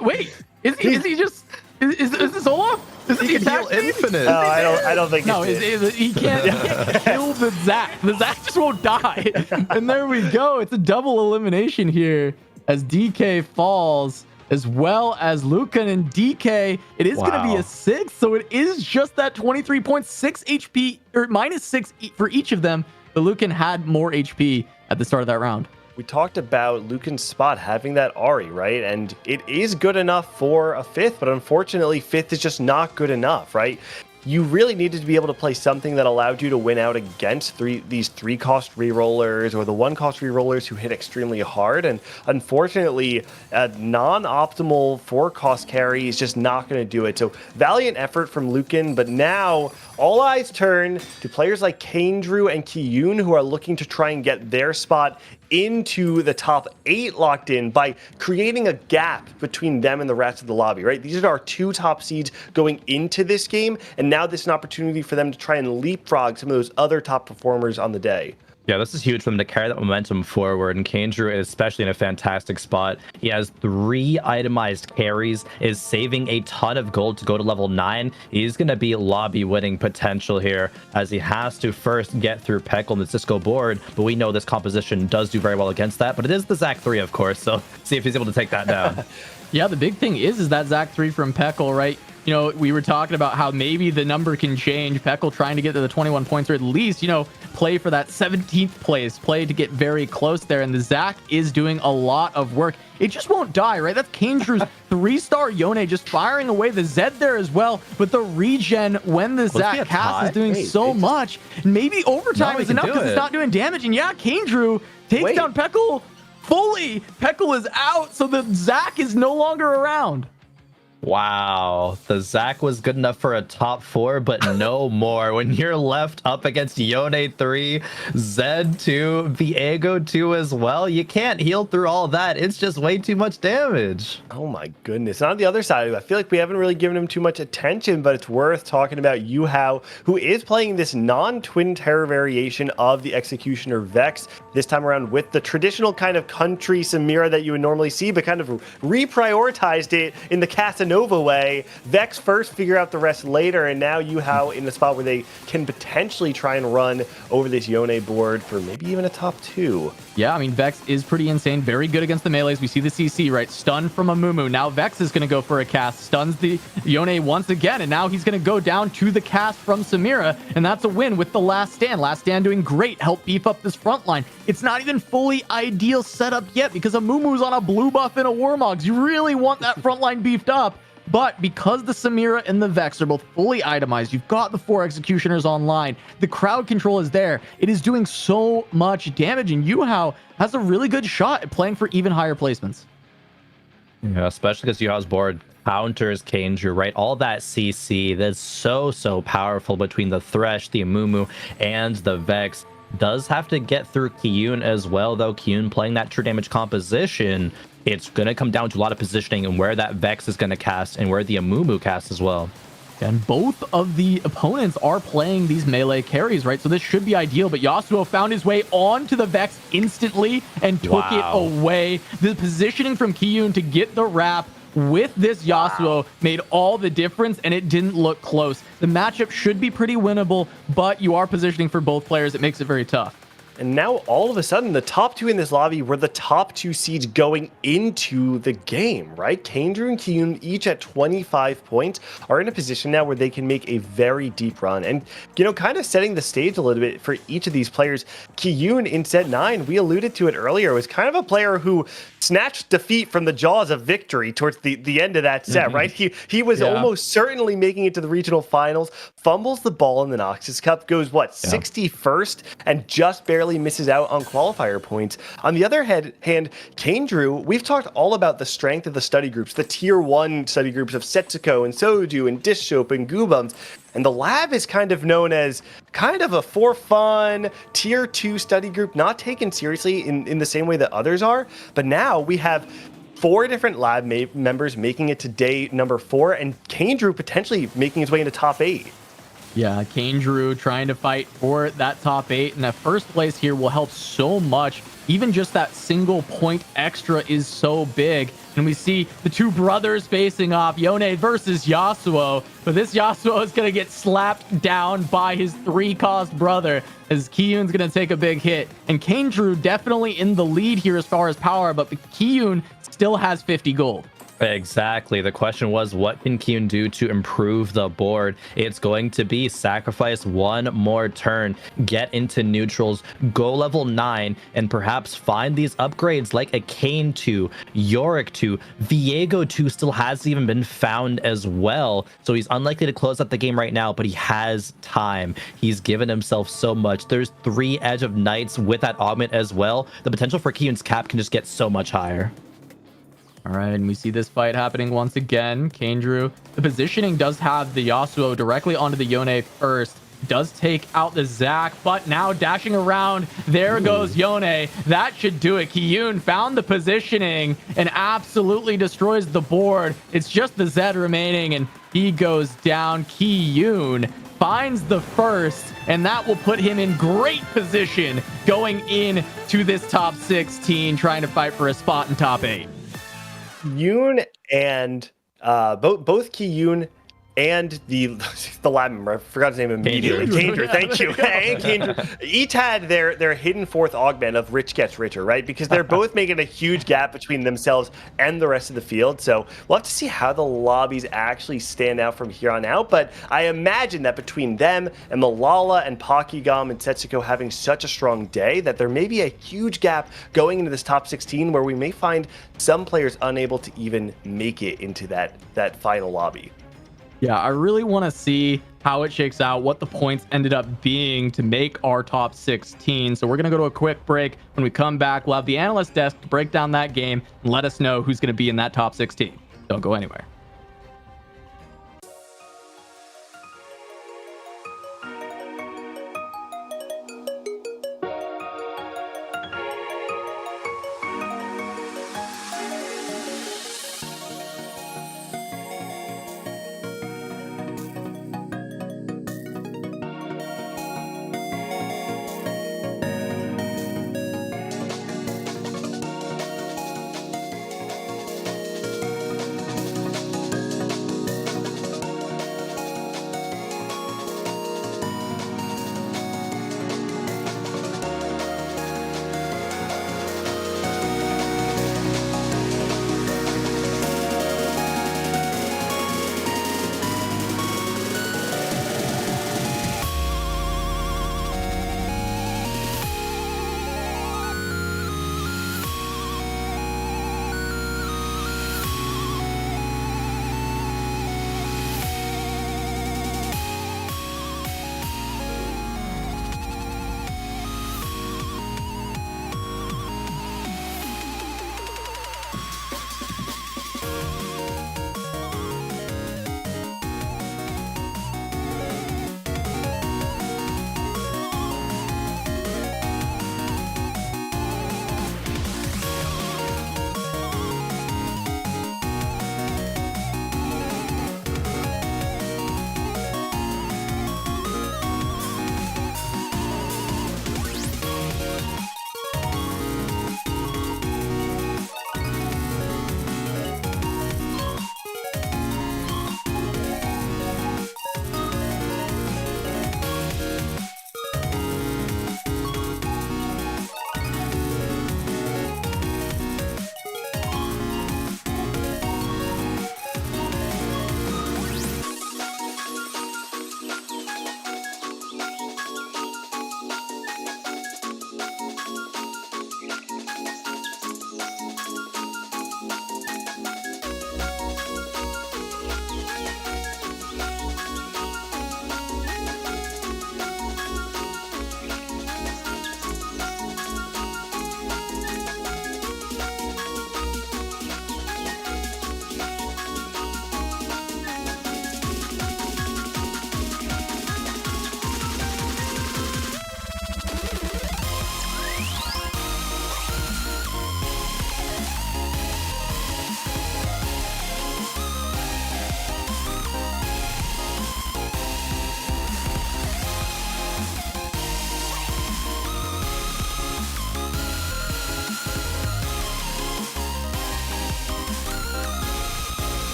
wait. Is he just... Is this Olaf? Is he can heal infinite. No, I don't think no, he can't kill the Zac. The Zac just won't die. And there we go. It's a double elimination here as DK falls, as well as Lucan and DK. It is going to be a 6, so it is just that 23.6 HP, or -6 for each of them. But Lucan had more HP at the start of that round. We talked about Lucan's spot having that Ahri, right? And it is good enough for a 5th, but unfortunately 5th is just not good enough, right? You really needed to be able to play something that allowed you to win out against these 3-cost rerollers or the 1-cost rerollers who hit extremely hard. And unfortunately, a non-optimal 4-cost carry is just not going to do it. So valiant effort from Lucan, but now all eyes turn to players like Kandrew and Kiyun who are looking to try and get their spot into the top 8 locked in by creating a gap between them and the rest of the lobby, right? These are our 2 top seeds going into this game, and now this is an opportunity for them to try and leapfrog some of those other top performers on the day. Yeah, this is huge for them to carry that momentum forward, and Kandrew is especially in a fantastic spot. He has 3 itemized carries, is saving a ton of gold to go to level 9. He's going to be lobby winning potential here, as he has to first get through Peckle and the Cisco board, but we know this composition does do very well against that, but it is the Zac 3, of course, so see if he's able to take that down. Yeah, the big thing is that Zac 3 from Peckle, right? You know, we were talking about how maybe the number can change. Peckle trying to get to the 21 points, or at least, play for that 17th place, play to get very close there. And the Zac is doing a lot of work. It just won't die, right? That's Kandrew's 3-star Yone just firing away the Zed there as well. But the regen when the Zac cast is doing so much. Maybe overtime is enough because it's not doing damage. And yeah, Kandrew takes down Peckle fully. Peckle is out, so the Zac is no longer around. Wow, the Zach was good enough for a top 4, but no more. When you're left up against Yone 3, Zed 2, Viego 2 as well, you can't heal through all that. It's just way too much damage. Oh my goodness. And on the other side, I feel like we haven't really given him too much attention, but it's worth talking about Yuhao, who is playing this non-Twin Terror variation of the Executioner Vex, this time around with the traditional kind of country Samira that you would normally see, but kind of reprioritized it in the Casanova way. Vex first, figure out the rest later, and now Yuhao in the spot where they can potentially try and run over this Yone board for maybe even a top 2. Yeah, I mean, Vex is pretty insane. Very good against the melees. We see the CC, right? Stun from Amumu. Now Vex is going to go for a cast. Stuns the Yone once again, and now he's going to go down to the cast from Samira, and that's a win with the Last Stand. Last Stand doing great. Help beef up this front line. It's not even fully ideal setup yet because Amumu's on a blue buff and a Warmogs. You really want that front line beefed up. But because the Samira and the Vex are both fully itemized, you've got the 4 Executioners online, the crowd control is there, it is doing so much damage, and Yuhao has a really good shot at playing for even higher placements. Yeah, especially because Yuhao's board counters Kandrew, right? All that CC that's so powerful between the Thresh, the Amumu, and the Vex. Does have to get through Kiyun as well, though. Kiyun playing that true damage composition. It's going to come down to a lot of positioning and where that Vex is going to cast and where the Amumu casts as well. And both of the opponents are playing these melee carries, right? So this should be ideal, but Yasuo found his way onto the Vex instantly and took it away. The positioning from Kiyun to get the wrap with this Yasuo made all the difference, and it didn't look close. The matchup should be pretty winnable, but you are positioning for both players. It makes it very tough. And now all of a sudden, the top 2 in this lobby were the top 2 seeds going into the game, right? Kandrew and Kiyun, each at 25 points, are in a position now where they can make a very deep run. And, you know, kind of setting the stage a little bit for each of these players. Kiyun in set 9, we alluded to it earlier, was kind of a player who snatched defeat from the jaws of victory towards the end of that set, right? He was almost certainly making it to the regional finals, fumbles the ball in the Noxus Cup, goes, 61st, and just barely misses out on qualifier points. On the other hand, Kandrew, we've talked all about the strength of the study groups, the tier 1 study groups of Setsuko and Soju and Dishsoap and Goobums. And the lab is kind of known as kind of a for fun tier 2 study group, not taken seriously in the same way that others are. But now we have 4 different lab members making it to day number 4, and Kandrew potentially making his way into top 8. Yeah, Kandrew trying to fight for that top 8, and that first place here will help so much. Even just that single point extra is so big. And we see the 2 brothers facing off, Yone versus Yasuo. But this Yasuo is going to get slapped down by his 3-cost brother as Kiyun's going to take a big hit. And Kandrew definitely in the lead here as far as power, but Kiyun still has 50 gold. Exactly. The question was, what can Kiyun do to improve the board? It's going to be sacrifice 1 more turn, get into neutrals, go level 9, and perhaps find these upgrades like a Kayn 2, Yorick 2, Viego 2 still hasn't even been found as well. So he's unlikely to close out the game right now, but he has time. He's given himself so much. There's 3 Edge of Knights with that augment as well. The potential for Kiyun's cap can just get so much higher. All right, and we see this fight happening once again. Kandrew, the positioning does have the Yasuo directly onto the Yone first. Does take out the Zac, but now dashing around. There goes Yone. That should do it. Kiyun found the positioning and absolutely destroys the board. It's just the Zed remaining, and he goes down. Kiyun finds the first, and that will put him in great position going into this top 16, trying to fight for a spot in top 8. Yoon and both Kiyun and the lab member, I forgot his name immediately. Kandrew, thank you. And Kandrew, each had their hidden 4th augment of Rich Gets Richer, right? Because they're both making a huge gap between themselves and the rest of the field. So we'll have to see how the lobbies actually stand out from here on out. But I imagine that between them and Malala and Pokygum and Setsuko having such a strong day, that there may be a huge gap going into this top 16 where we may find some players unable to even make it into that final lobby. Yeah, I really want to see how it shakes out, what the points ended up being to make our top 16. So we're going to go to a quick break. When we come back, we'll have the analyst desk to break down that game and let us know who's going to be in that top 16. Don't go anywhere.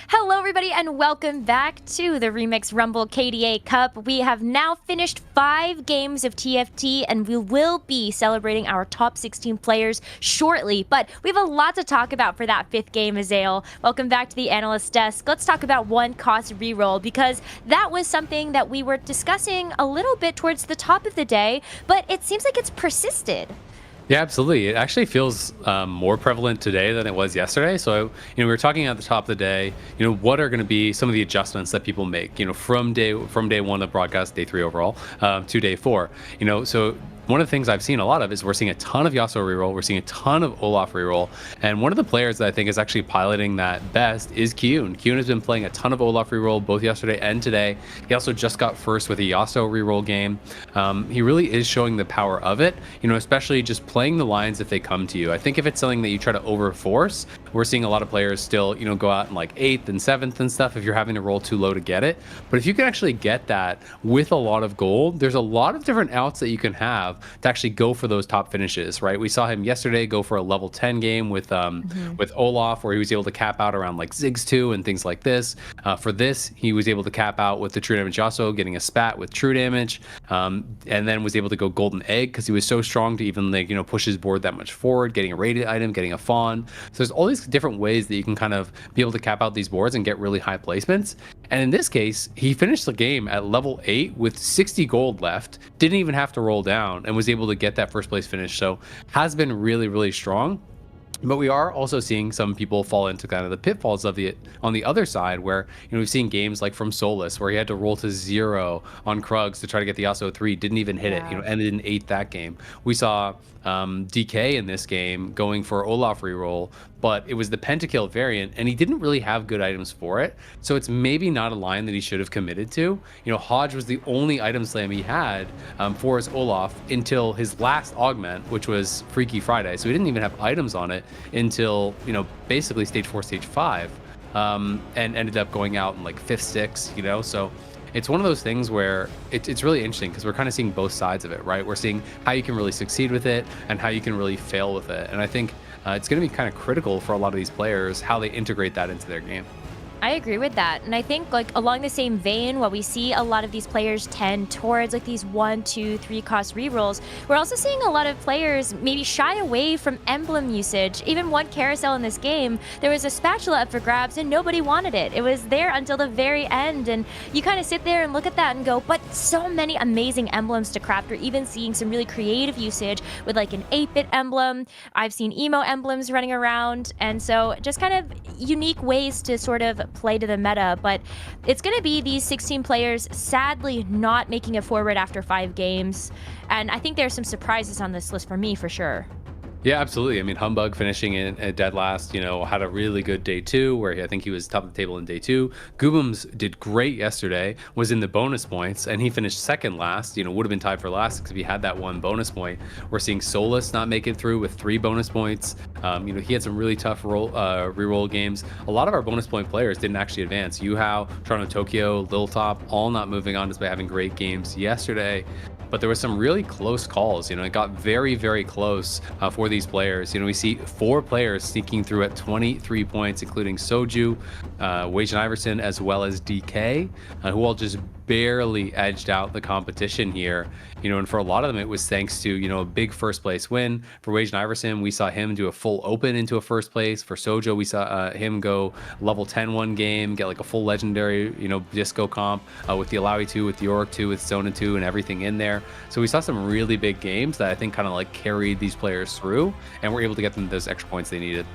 Hello, everybody, and welcome back to the Remix Rumble KDA Cup. We have now finished 5 games of TFT, and we will be celebrating our top 16 players shortly. But we have a lot to talk about for that 5th game, Azael. Welcome back to the Analyst desk. Let's talk about one cost reroll, because that was something that we were discussing a little bit towards the top of the day, but it seems like it's persisted. Yeah, absolutely. It actually feels more prevalent today than it was yesterday. So, we were talking at the top of the day, what are going to be some of the adjustments that people make, from day 1 of broadcast, day 3 overall, to day 4. So one of the things I've seen a lot of is we're seeing a ton of Yasuo reroll. We're seeing a ton of Olaf reroll. And one of the players that I think is actually piloting that best is Kyun. Kyun has been playing a ton of Olaf reroll both yesterday and today. He also just got first with a Yasuo reroll game. He really is showing the power of it, especially just playing the lines if they come to you. I think if it's something that you try to overforce, we're seeing a lot of players still, go out in like 8th and 7th and stuff if you're having to roll too low to get it. But if you can actually get that with a lot of gold, there's a lot of different outs that you can have to actually go for those top finishes, right? We saw him yesterday go for a level 10 game with Olaf, where he was able to cap out around like Ziggs 2 and things like this. For this, he was able to cap out with the true damage Yasuo, getting a spat with true damage, and then was able to go golden egg because he was so strong to even push his board that much forward, getting a rated item, getting a fawn. So there's all these different ways that you can kind of be able to cap out these boards and get really high placements. And in this case, he finished the game at level 8 with 60 gold left, didn't even have to roll down, and was able to get that first place finish. So has been really, really strong. But we are also seeing some people fall into kind of the pitfalls of it on the other side, where we've seen games like from Solus where he had to roll to 0 on Krugs to try to get the Yasuo 3, didn't even hit it, ended in 8th that game. We saw DK in this game going for Olaf reroll, but it was the pentakill variant and he didn't really have good items for it. So it's maybe not a line that he should have committed to. Hodge was the only item slam he had for his Olaf until his last augment, which was Freaky Friday. So he didn't even have items on it until, basically stage 4, stage 5, and ended up going out in like 5th, 6th, so it's one of those things where it's really interesting because we're kind of seeing both sides of it, right? We're seeing how you can really succeed with it and how you can really fail with it. And I think it's going to be kind of critical for a lot of these players, how they integrate that into their game. I agree with that. And I think like along the same vein, while we see a lot of these players tend towards like these 1, 2, 3 cost rerolls, we're also seeing a lot of players maybe shy away from emblem usage. Even one carousel in this game, there was a spatula up for grabs and nobody wanted it. It was there until the very end. And you kind of sit there and look at that and go, but so many amazing emblems to craft. We're even seeing some really creative usage with like an 8-bit emblem. I've seen emo emblems running around. And so just kind of unique ways to sort of play to the meta, but it's going to be these 16 players sadly not making it forward after 5 games, and I think there's some surprises on this list for me for sure. Yeah, absolutely. I mean, Humbug finishing in dead last, had a really good day 2 where I think he was top of the table in day 2. Goobums did great yesterday, was in the bonus points, and he finished 2nd last, would have been tied for last because he had that 1 bonus point. We're seeing Solus not make it through with 3 bonus points. He had some really tough reroll games. A lot of our bonus point players didn't actually advance. Yuhao, Toronto Tokyo, Lil Top, all not moving on despite having great games yesterday. But there was some really close calls. It got very, very close for these players. We see 4 players sneaking through at 23 points, including Soju, Wage and Iverson, as well as DK, who all just barely edged out the competition here. And for a lot of them, it was thanks to, a big first place win. For Wage and Iverson, we saw him do a full open into a first place. For Sojo, we saw him go level 10 one game, get like a full legendary, disco comp with the Alawi 2, with the Yorick 2, with Zona 2 and everything in there. So we saw some really big games that I think kind of like carried these players through and were able to get them those extra points they needed.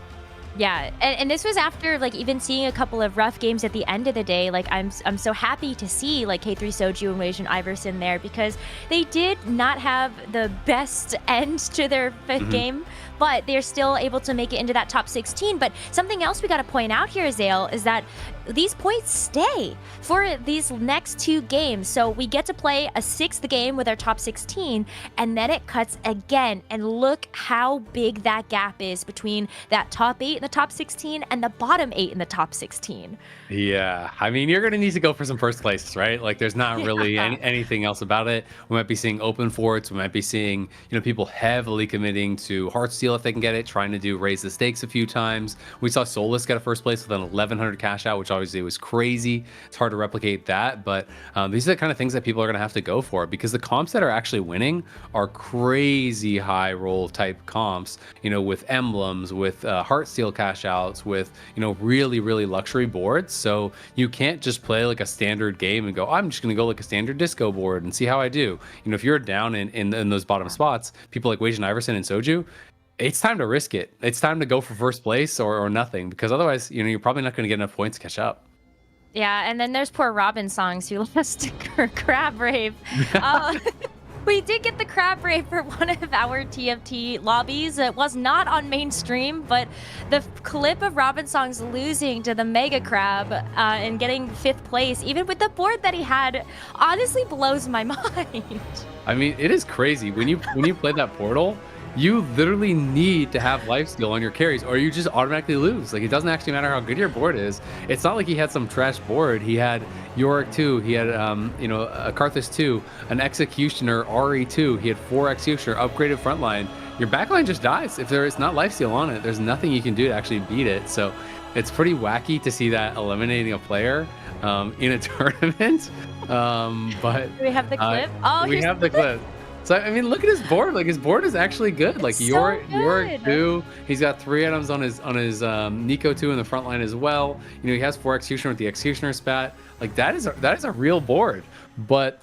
Yeah, and this was after like even seeing a couple of rough games at the end of the day. Like I'm so happy to see like K3 Soju and Wage and Iverson there, because they did not have the best end to their 5th game, but they're still able to make it into that top 16. But something else we got to point out here, Zale, is that these points stay for these next 2 games. So we get to play a 6th game with our top 16, and then it cuts again. And look how big that gap is between that top 8 in the top 16 and the bottom 8 in the top 16. Yeah, I mean, you're going to need to go for some first places, right? Like there's not really anything else about it. We might be seeing open forts. We might be seeing, people heavily committing to Heartsteel steal if they can get it, trying to do raise the stakes a few times. We saw Solus get a first place with an 1100 cash out, which obviously was crazy. It's hard to replicate that, but these are the kind of things that people are going to have to go for, because the comps that are actually winning are crazy high roll type comps, you know, with emblems, with Heartsteel cash outs, with, you know, really, really luxury boards. So you can't just play like a standard game and go, I'm just going to go like a standard disco board and see how I do. You know, if you're down in those bottom spots, people like Wage and Iverson and Soju, it's time to risk it. It's time to go for first place or nothing, because otherwise, you know, you're probably not going to get enough points to catch up. Yeah, and then there's poor Robin Songs who lost to Crab Rave. We did get the Crab Rave for one of our TFT lobbies. It was not on mainstream, but the clip of Robin Songs losing to the Mega Crab and getting 5th place, even with the board that he had, honestly blows my mind. I mean, it is crazy. When you play that portal, you literally need to have lifesteal on your carries or you just automatically lose. Like, it doesn't actually matter how good your board is. It's not like he had some trash board. He had Yorick 2, he had you know, a Karthus 2, an Executioner, Ari 2, he had 4 Executioner, upgraded frontline. Your backline just dies. If there is not lifesteal on it, there's nothing you can do to actually beat it. So it's pretty wacky to see that eliminating a player in a tournament. But do we have the clip? We have the clip. So, I mean, look at his board. Like, his board is actually good. Like, Yorick 2, he's got 3 items on his Nico 2 in the front line as well. You know, he has 4 Executioner with the Executioner spat. Like, that is a real board, but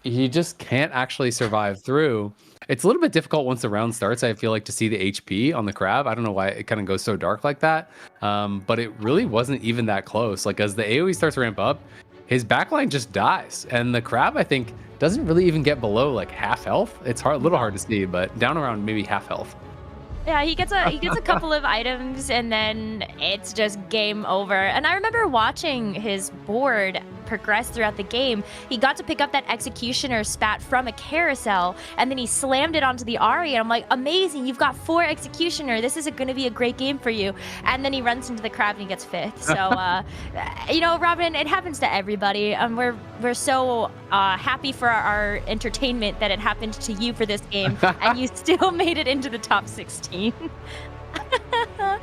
he just can't actually survive through. It's a little bit difficult once the round starts, I feel like, to see the HP on the Crab. I don't know why it kind of goes so dark like that, but it really wasn't even that close. Like, as the AoE starts to ramp up, his backline just dies, and the Crab, I think, doesn't really even get below like half health. It's a little hard to see, but down around maybe half health. Yeah, he gets a couple of items and then it's just game over. And I remember watching his board progress throughout the game. He got to pick up that Executioner spat from a carousel and then he slammed it onto the Ari, and I'm like, amazing, you've got 4 Executioner. This is going to be a great game for you. And then he runs into the Crab and he gets 5th. So, you know, Robin, it happens to everybody. We're so happy for our entertainment that it happened to you for this game and you still made it into the top 16. Yeah.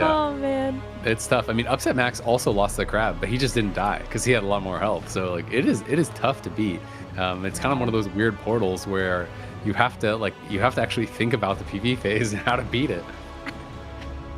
Oh man, it's tough. I mean, Upset Max also lost the Crab, but he just didn't die because he had a lot more health. So like, it is tough to beat. It's kind of one of those weird portals where you have to actually think about the PvP phase and how to beat it.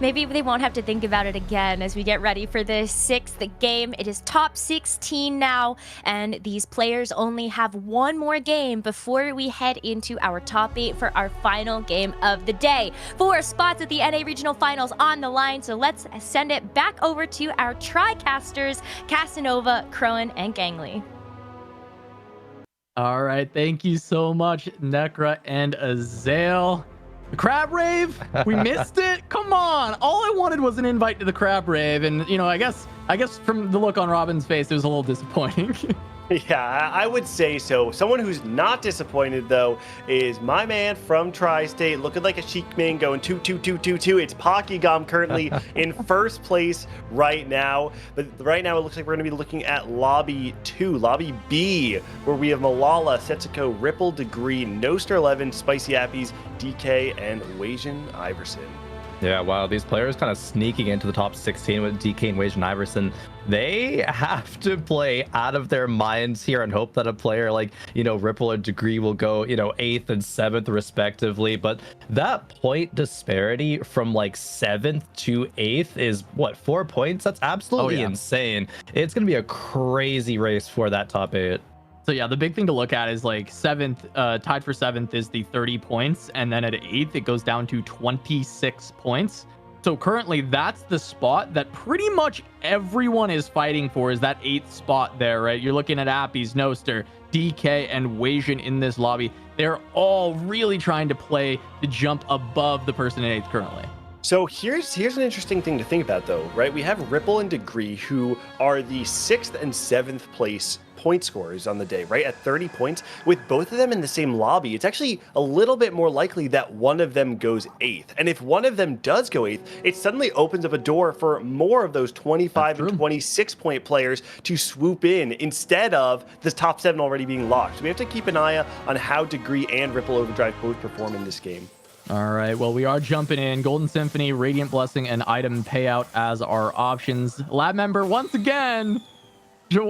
Maybe they won't have to think about it again as we get ready for the 6th game. It is top 16 now, and these players only have one more game before we head into our top 8 for our final game of the day. 4 spots at the NA Regional Finals on the line, so let's send it back over to our TriCasters, Casanova, Crowan, and Gangly. All right, thank you so much, Necra and Azael. The Crab Rave, we missed it. Come on, all I wanted was an invite to the Crab Rave, and you know, I guess from the look on Robin's face, it was a little disappointing. Yeah, I would say so. Someone who's not disappointed, though, is my man from Tri-State, looking like a chic man going 2-2-2-2-2. It's Pokygom currently in first place right now. But right now, it looks like we're going to be looking at Lobby 2, Lobby B, where we have Malala, Setsuko, Ripple, Degree, Noster 11, Spicy Appies, DK, and Wajan Iverson. Yeah, wow, these players kind of sneaking into the top 16 with DK and Wage and Iverson. They have to play out of their minds here and hope that a player like, you know, Ripple or Degree will go, you know, 8th and 7th respectively. But that point disparity from like 7th to 8th is what, 4 points? That's absolutely insane. It's going to be a crazy race for that top 8. So yeah, the big thing to look at is like 7th, tied for 7th is the 30 points. And then at 8th, it goes down to 26 points. So currently that's the spot that pretty much everyone is fighting for, is that 8th spot there, right? You're looking at Appies, Noster, DK, and Wajan in this lobby. They're all really trying to play to jump above the person in 8th currently. So here's an interesting thing to think about, though, right? We have Ripple and Degree, who are the 6th and 7th place point scorers on the day, right? At 30 points. With both of them in the same lobby, it's actually a little bit more likely that one of them goes 8th. And if one of them does go 8th, it suddenly opens up a door for more of those 25 and 26 point players to swoop in instead of the top 7 already being locked. So we have to keep an eye on how Degree and Ripple Overdrive both perform in this game. All right, well, we are jumping in. Golden Symphony, Radiant Blessing, and item payout as our options. Lab member, once again,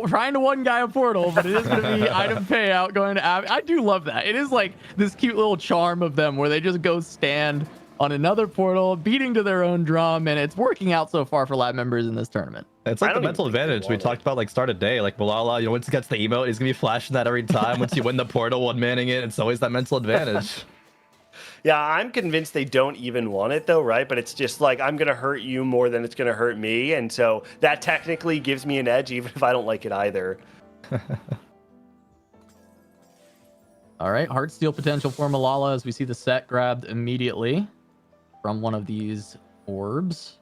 trying to one guy a portal, but it is going to be item payout going to Abby. I do love that. It is like this cute little charm of them where they just go stand on another portal, beating to their own drum, and it's working out so far for lab members in this tournament. It's like the mental advantage we talked about, like start of day, like Malala, you know, once he gets the emote, he's gonna be flashing that every time. Once you win the portal, one-manning it, it's always that mental advantage. Yeah, I'm convinced they don't even want it though, right? But it's just like, I'm going to hurt you more than it's going to hurt me. And so that technically gives me an edge, even if I don't like it either. All right, Heartsteel potential for Malala as we see the set grabbed immediately from one of these orbs.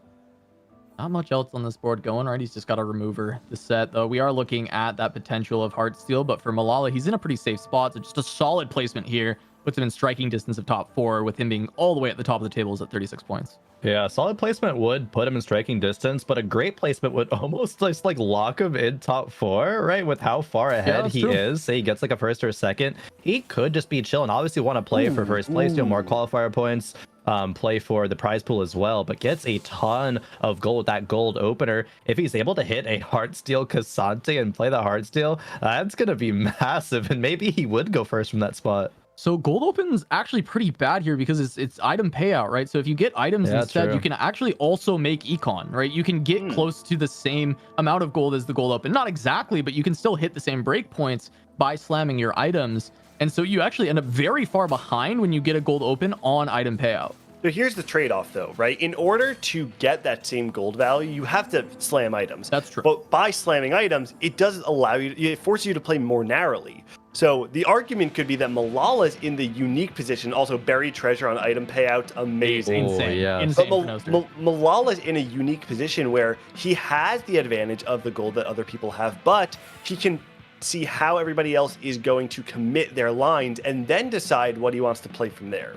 Not much else on this board going, right? He's just got a remover. The set, though, we are looking at that potential of Heartsteel, but for Malala, he's in a pretty safe spot. So just a solid placement here. Puts him in striking distance of top 4, with him being all the way at the top of the tables at 36 points. Yeah, solid placement would put him in striking distance, but a great placement would almost just like lock him in top 4, right? With how far ahead he is. Say he gets like a first or a second, he could just be chilling. Obviously want to play for first place, you know, more qualifier points, play for the prize pool as well, but gets a ton of gold with that gold opener. If he's able to hit a Heartsteel Cassante and play the Heartsteel, that's going to be massive, and maybe he would go first from that spot. So gold open's actually pretty bad here because it's item payout, right? So if you get items instead, you can actually also make econ, right? You can get close to the same amount of gold as the gold open. Not exactly, but you can still hit the same breakpoints by slamming your items. And so you actually end up very far behind when you get a gold open on item payout. So here's the trade-off though, right? In order to get that same gold value, you have to slam items. That's true. But by slamming items, it does allow you, it forces you to play more narrowly. So the argument could be that Malala's in the unique position, also buried treasure on item payout, amazing. Insane. Yeah. Insane But Malala's in a unique position where he has the advantage of the gold that other people have, but he can see how everybody else is going to commit their lines and then decide what he wants to play from there.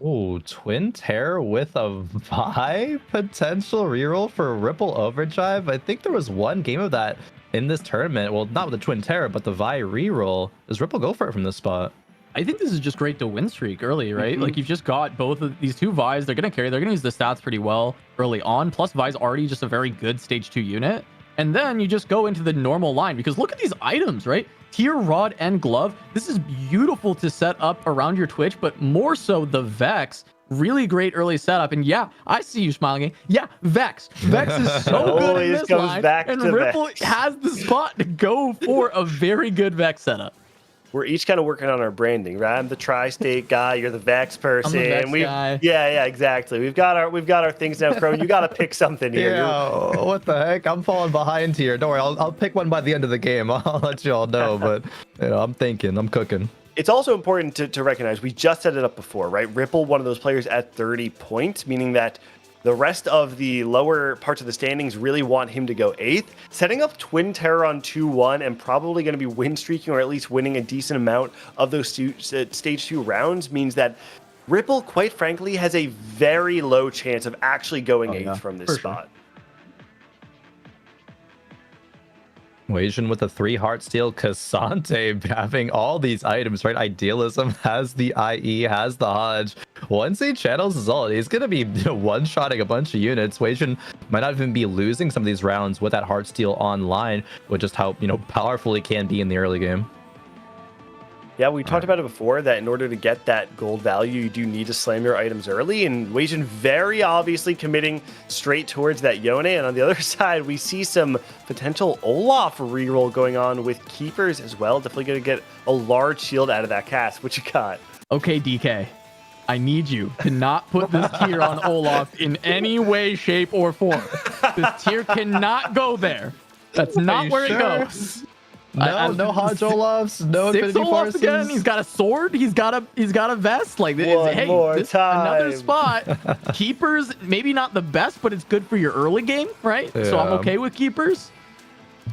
Ooh, Twin Terror with a Vi potential reroll for Ripple Overdrive. I think there was one game of that in this tournament. Well, not with the Twin Terror, but the Vi reroll. Does Ripple go for it from this spot? I think this is just great to win streak early, right? Like you've just got both of these two Vi's. They're going to carry. They're going to use the stats pretty well early on. Plus Vi's already just a very good stage 2 unit. And then you just go into the normal line because look at these items, right? Tier, Rod, and Glove. This is beautiful to set up around your Twitch, but more so the Vex. Really great early setup. And yeah, I see you smiling. Yeah, Vex. Vex is so good in this line. And Ripple has the spot to go for a very good Vex setup. We're each kind of working on our branding, right? I'm the tri-state guy. You're the Vex person. I'm the Vex guy. Yeah, exactly. We've got our things now, Crow. You got to pick something here. Yeah, what the heck? I'm falling behind here. Don't worry, I'll pick one by the end of the game. I'll let you all know. But you know, I'm cooking. It's also important to recognize, we just set it up before, right? Ripple, one of those players at 30 points, meaning that the rest of the lower parts of the standings really want him to go 8th. Setting up Twin Terror on 2-1 and probably going to be win streaking or at least winning a decent amount of those stage 2 rounds means that Ripple, quite frankly, has a very low chance of actually going 8th from this spot. Asian with a 3 Heartsteel Cassante, having all these items, right? Idealism has the IE, has the Hodge. Once he channels his ult, he's gonna be one-shotting a bunch of units. Asian might not even be losing some of these rounds with that Heartsteel online, with just how powerful he can be in the early game. Yeah, we talked about it before, that in order to get that gold value, you do need to slam your items early, and Weijin very obviously committing straight towards that Yone, and on the other side, we see some potential Olaf reroll going on with Keepers as well. Definitely going to get a large shield out of that cast. What you got? Okay, DK. I need you to not put this tier on Olaf in any way, shape, or form. This tier cannot go there. That's not where it goes. No Hodge Olafs, no 6 Olafs again. He's got a sword. He's got a vest. Like, hey, another spot. Keepers, maybe not the best, but it's good for your early game, right? Yeah. So I'm okay with Keepers.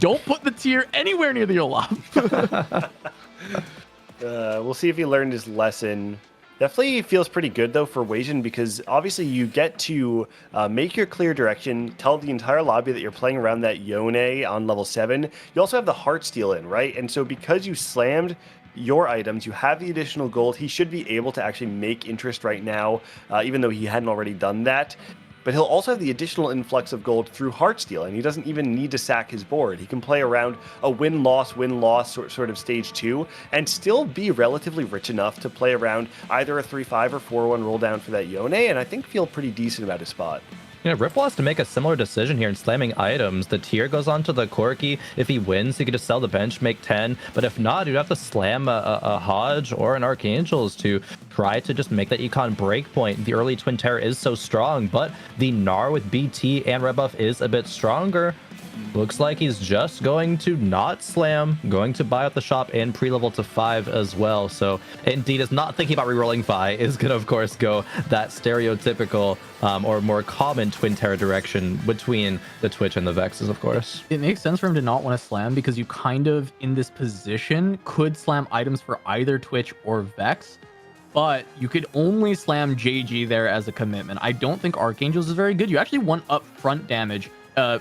Don't put the tier anywhere near the Olaf. We'll see if he learned his lesson. Definitely feels pretty good, though, for Weijin, because obviously you get to make your clear direction, tell the entire lobby that you're playing around that Yone on level 7. You also have the Heartsteel in, right? And so because you slammed your items, you have the additional gold. He should be able to actually make interest right now, even though he hadn't already done that. But he'll also have the additional influx of gold through Heartsteel, and he doesn't even need to sack his board. He can play around a win-loss sort of stage 2, and still be relatively rich enough to play around either a 3-5 or 4-1 roll down for that Yone, and I think feel pretty decent about his spot. You know, Ripple has to make a similar decision here in slamming items. The tier goes on to the Corki. If he wins, he could just sell the bench, make 10. But if not, you'd have to slam a Hodge or an Archangels to try to just make that econ breakpoint. The early Twin Terror is so strong, but the Gnar with BT and red buff is a bit stronger. Looks like he's just going to not slam, going to buy out the shop and pre-level to 5 as well. So indeed is not thinking about rerolling Fi, is going to of course go that stereotypical or more common Twin Terror direction between the Twitch and the Vexes, of course. It makes sense for him to not want to slam because you kind of in this position could slam items for either Twitch or Vex, but you could only slam JG there as a commitment. I don't think Archangels is very good. You actually want upfront damage,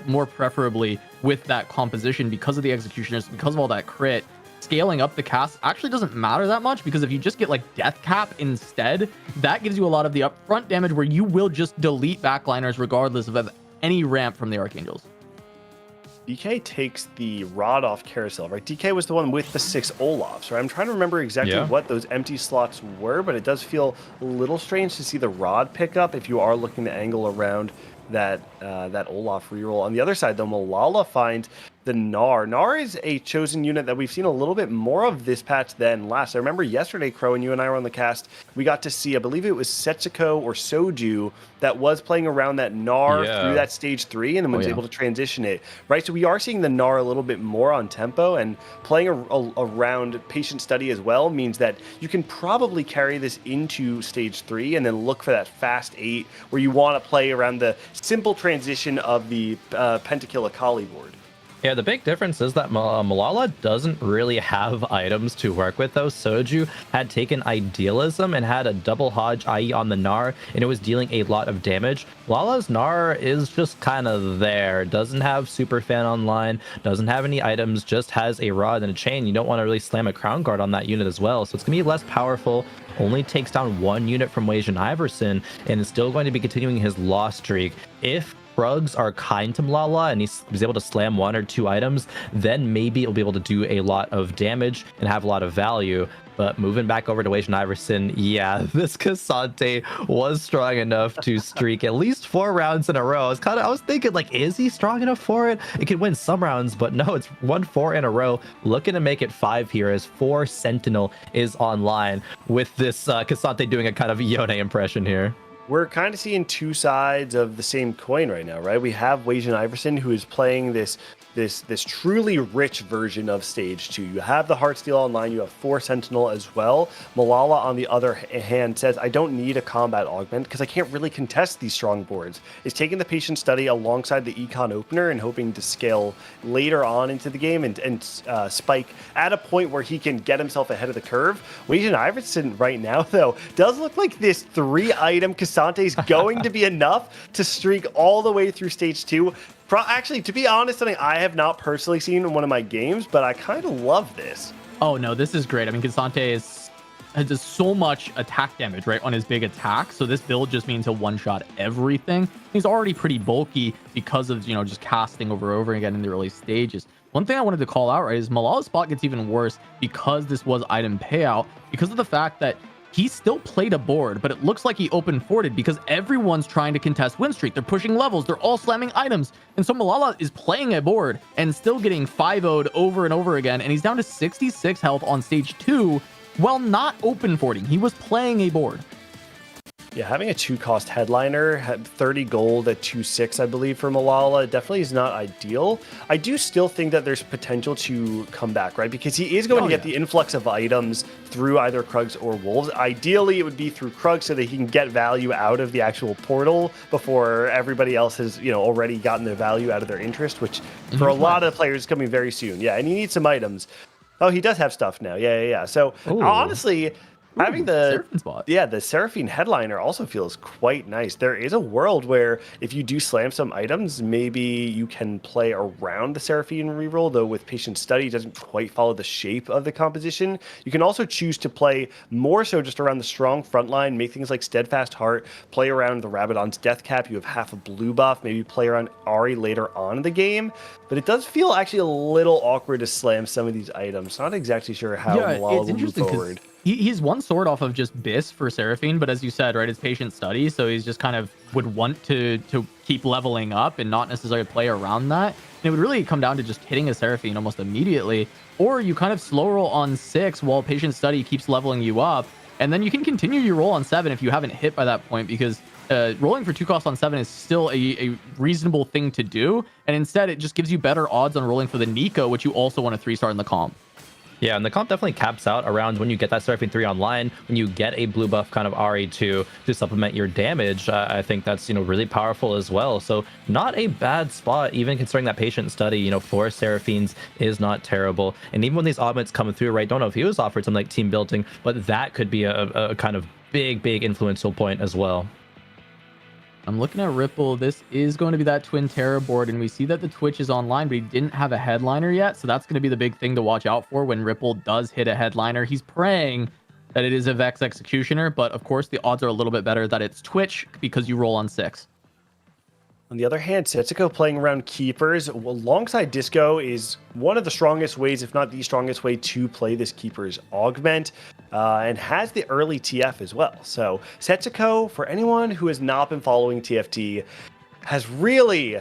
more preferably with that composition because of the executioners, because of all that crit. Scaling up the cast actually doesn't matter that much because if you just get like death cap instead, that gives you a lot of the upfront damage where you will just delete backliners regardless of any ramp from the Archangels. DK takes the rod off Carousel, right? DK was the one with the 6 Olafs, right? I'm trying to remember exactly what those empty slots were, but it does feel a little strange to see the rod pick up if you are looking to angle around that Olaf reroll. On the other side, though, Malala finds the Gnar. Gnar is a chosen unit that we've seen a little bit more of this patch than last. I remember yesterday, Crow, and you and I were on the cast, we got to see, I believe it was Setsuko or Soju that was playing around that Gnar through that stage 3 and then was able to transition it, right? So we are seeing the Gnar a little bit more on tempo, and playing around Patient Study as well means that you can probably carry this into stage 3 and then look for that fast 8 where you want to play around the simple transition of the Pentakill Akali board. Yeah, the big difference is that Malala doesn't really have items to work with, though. Soju had taken Idealism and had a double Hodge IE on the Gnar, and it was dealing a lot of damage. Malala's Gnar is just kind of there. Doesn't have Super Fan online, doesn't have any items, just has a Rod and a Chain. You don't want to really slam a Crown Guard on that unit as well, so it's going to be less powerful. Only takes down 1 unit from Wei Iverson, and is still going to be continuing his loss streak. If Krugs are kind to Malala and he's able to slam 1 or 2 items, then maybe it'll be able to do a lot of damage and have a lot of value. But moving back over to Wei Iverson, yeah, this Cassante was strong enough to streak at least 4 rounds in a row. I was thinking, like, is he strong enough for it? It could win some rounds, but no, it's won 4 in a row. Looking to make it 5 here as 4 Sentinel is online with this Cassante doing a kind of Yone impression here. We're kind of seeing 2 sides of the same coin right now, right? We have Wei Iverson, who is playing this truly rich version of stage 2. You have the Heartsteel online, you have 4 Sentinel as well. Malala, on the other hand, says, I don't need a combat augment because I can't really contest these strong boards. Is taking the Patient Study alongside the Econ Opener and hoping to scale later on into the game and spike at a point where he can get himself ahead of the curve. Wei Iverson right now, though, does look like this 3-item Cassante is going to be enough to streak all the way through stage 2. Actually, to be honest, something I have not personally seen in one of my games, but I kind of love this. Oh, no, this is great. I mean, Cassante does so much attack damage, right, on his big attack. So this build just means he'll one-shot everything. He's already pretty bulky because of, just casting over again in the early stages. One thing I wanted to call out, right, is Malala's spot gets even worse because this was item payout, because of the fact that he still played a board, but it looks like he open forted because everyone's trying to contest win streak. They're pushing levels. They're all slamming items. And so Malala is playing a board and still getting 5-0'd over and over again. And he's down to 66 health on stage 2 while not open forting. He was playing a board. Yeah, having a 2-cost headliner, had 30 gold at 2.6, I believe, for Malala, definitely is not ideal. I do still think that there's potential to come back, right? Because he is going to get the influx of items through either Krugs or Wolves. Ideally, it would be through Krugs so that he can get value out of the actual portal before everybody else has, already gotten their value out of their interest, which for a lot of players is coming very soon. Yeah, and he needs some items. Oh, he does have stuff now. Yeah. So honestly, Having the Seraphine spot. the Seraphine headliner also feels quite nice. There is a world where if you do slam some items, maybe you can play around the Seraphine reroll, though with Patient Study it doesn't quite follow the shape of the composition. You can also choose to play more so just around the strong front line, make things like Steadfast Heart, play around the Rabadon's Death Cap, you have half a blue buff, maybe play around Ahri later on in the game. But it does feel actually a little awkward to slam some of these items. Not exactly sure how Malala will move forward. He's one sword off of just Biss for Seraphine, but as you said, right, it's Patient Study, so he's just kind of would want to keep leveling up and not necessarily play around that. And it would really come down to just hitting a Seraphine almost immediately, or you kind of slow roll on 6 while Patient Study keeps leveling you up, and then you can continue your roll on 7 if you haven't hit by that point, because rolling for 2 costs on 7 is still a reasonable thing to do, and instead it just gives you better odds on rolling for the Nico, which you also want to 3-star in the comp. Yeah, and the comp definitely caps out around when you get that Seraphine 3 online, when you get a blue buff kind of Ahri to supplement your damage. I think that's, really powerful as well. So not a bad spot, even considering that Patient Study, for Seraphines is not terrible. And even when these augments come through, right, don't know if he was offered something like team building, but that could be a kind of big influential point as well. I'm looking at Ripple. This is going to be that Twin Terror board, and we see that the Twitch is online, but he didn't have a headliner yet, so that's going to be the big thing to watch out for when Ripple does hit a headliner. He's praying that it is a Vex Executioner, but of course the odds are a little bit better that it's Twitch because you roll on 6. On the other hand, Setsuko playing around Keepers alongside Disco is one of the strongest ways, if not the strongest way, to play this Keepers augment, and has the early TF as well. So Setsuko, for anyone who has not been following TFT, has really,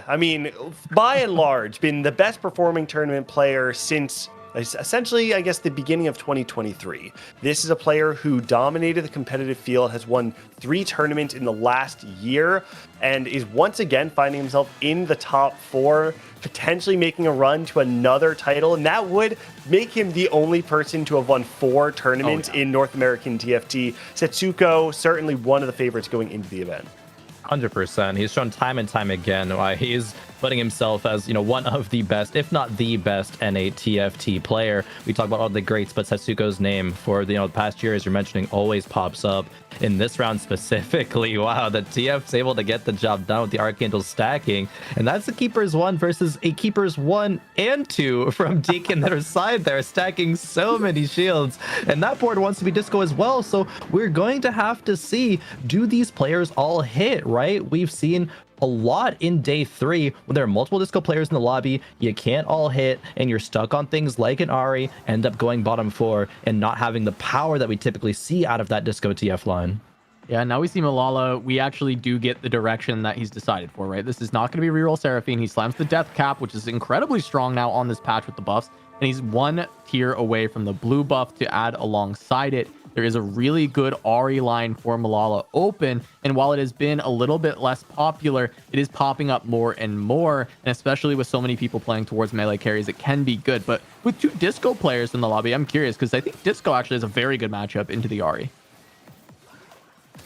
by and large, been the best performing tournament player since essentially, I guess, the beginning of 2023. This is a player who dominated the competitive field, has won 3 tournaments in the last year, and is once again finding himself in the top 4, potentially making a run to another title, and that would make him the only person to have won 4 tournaments in North American TFT. Setsuko, certainly one of the favorites going into the event. 100%. He's shown time and time again why he's putting himself as, one of the best, if not the best NA TFT player. We talk about all the greats, but Setsuko's name for the past year, as you're mentioning, always pops up. In this round specifically, wow, the TF's able to get the job done with the Archangel stacking, and that's a Keepers 1 versus a Keepers 1 and 2 from Deacon their side there, stacking so many shields, and that board wants to be Disco as well, so we're going to have to see, do these players all hit, right? We've seen a lot in day 3 when there are multiple Disco players in the lobby, you can't all hit, and you're stuck on things like an Ahri, end up going bottom 4 and not having the power that we typically see out of that Disco TF line. Yeah, now we see Malala. We actually do get the direction that he's decided for, right? This is not going to be reroll Seraphine. He slams the Death Cap, which is incredibly strong now on this patch with the buffs, and he's 1 tier away from the blue buff to add alongside it. There is a really good Ahri line for Malala open, and while it has been a little bit less popular, it is popping up more and more, and especially with so many people playing towards melee carries, it can be good. But with 2 Disco players in the lobby, I'm curious, because I think Disco actually has a very good matchup into the Ahri.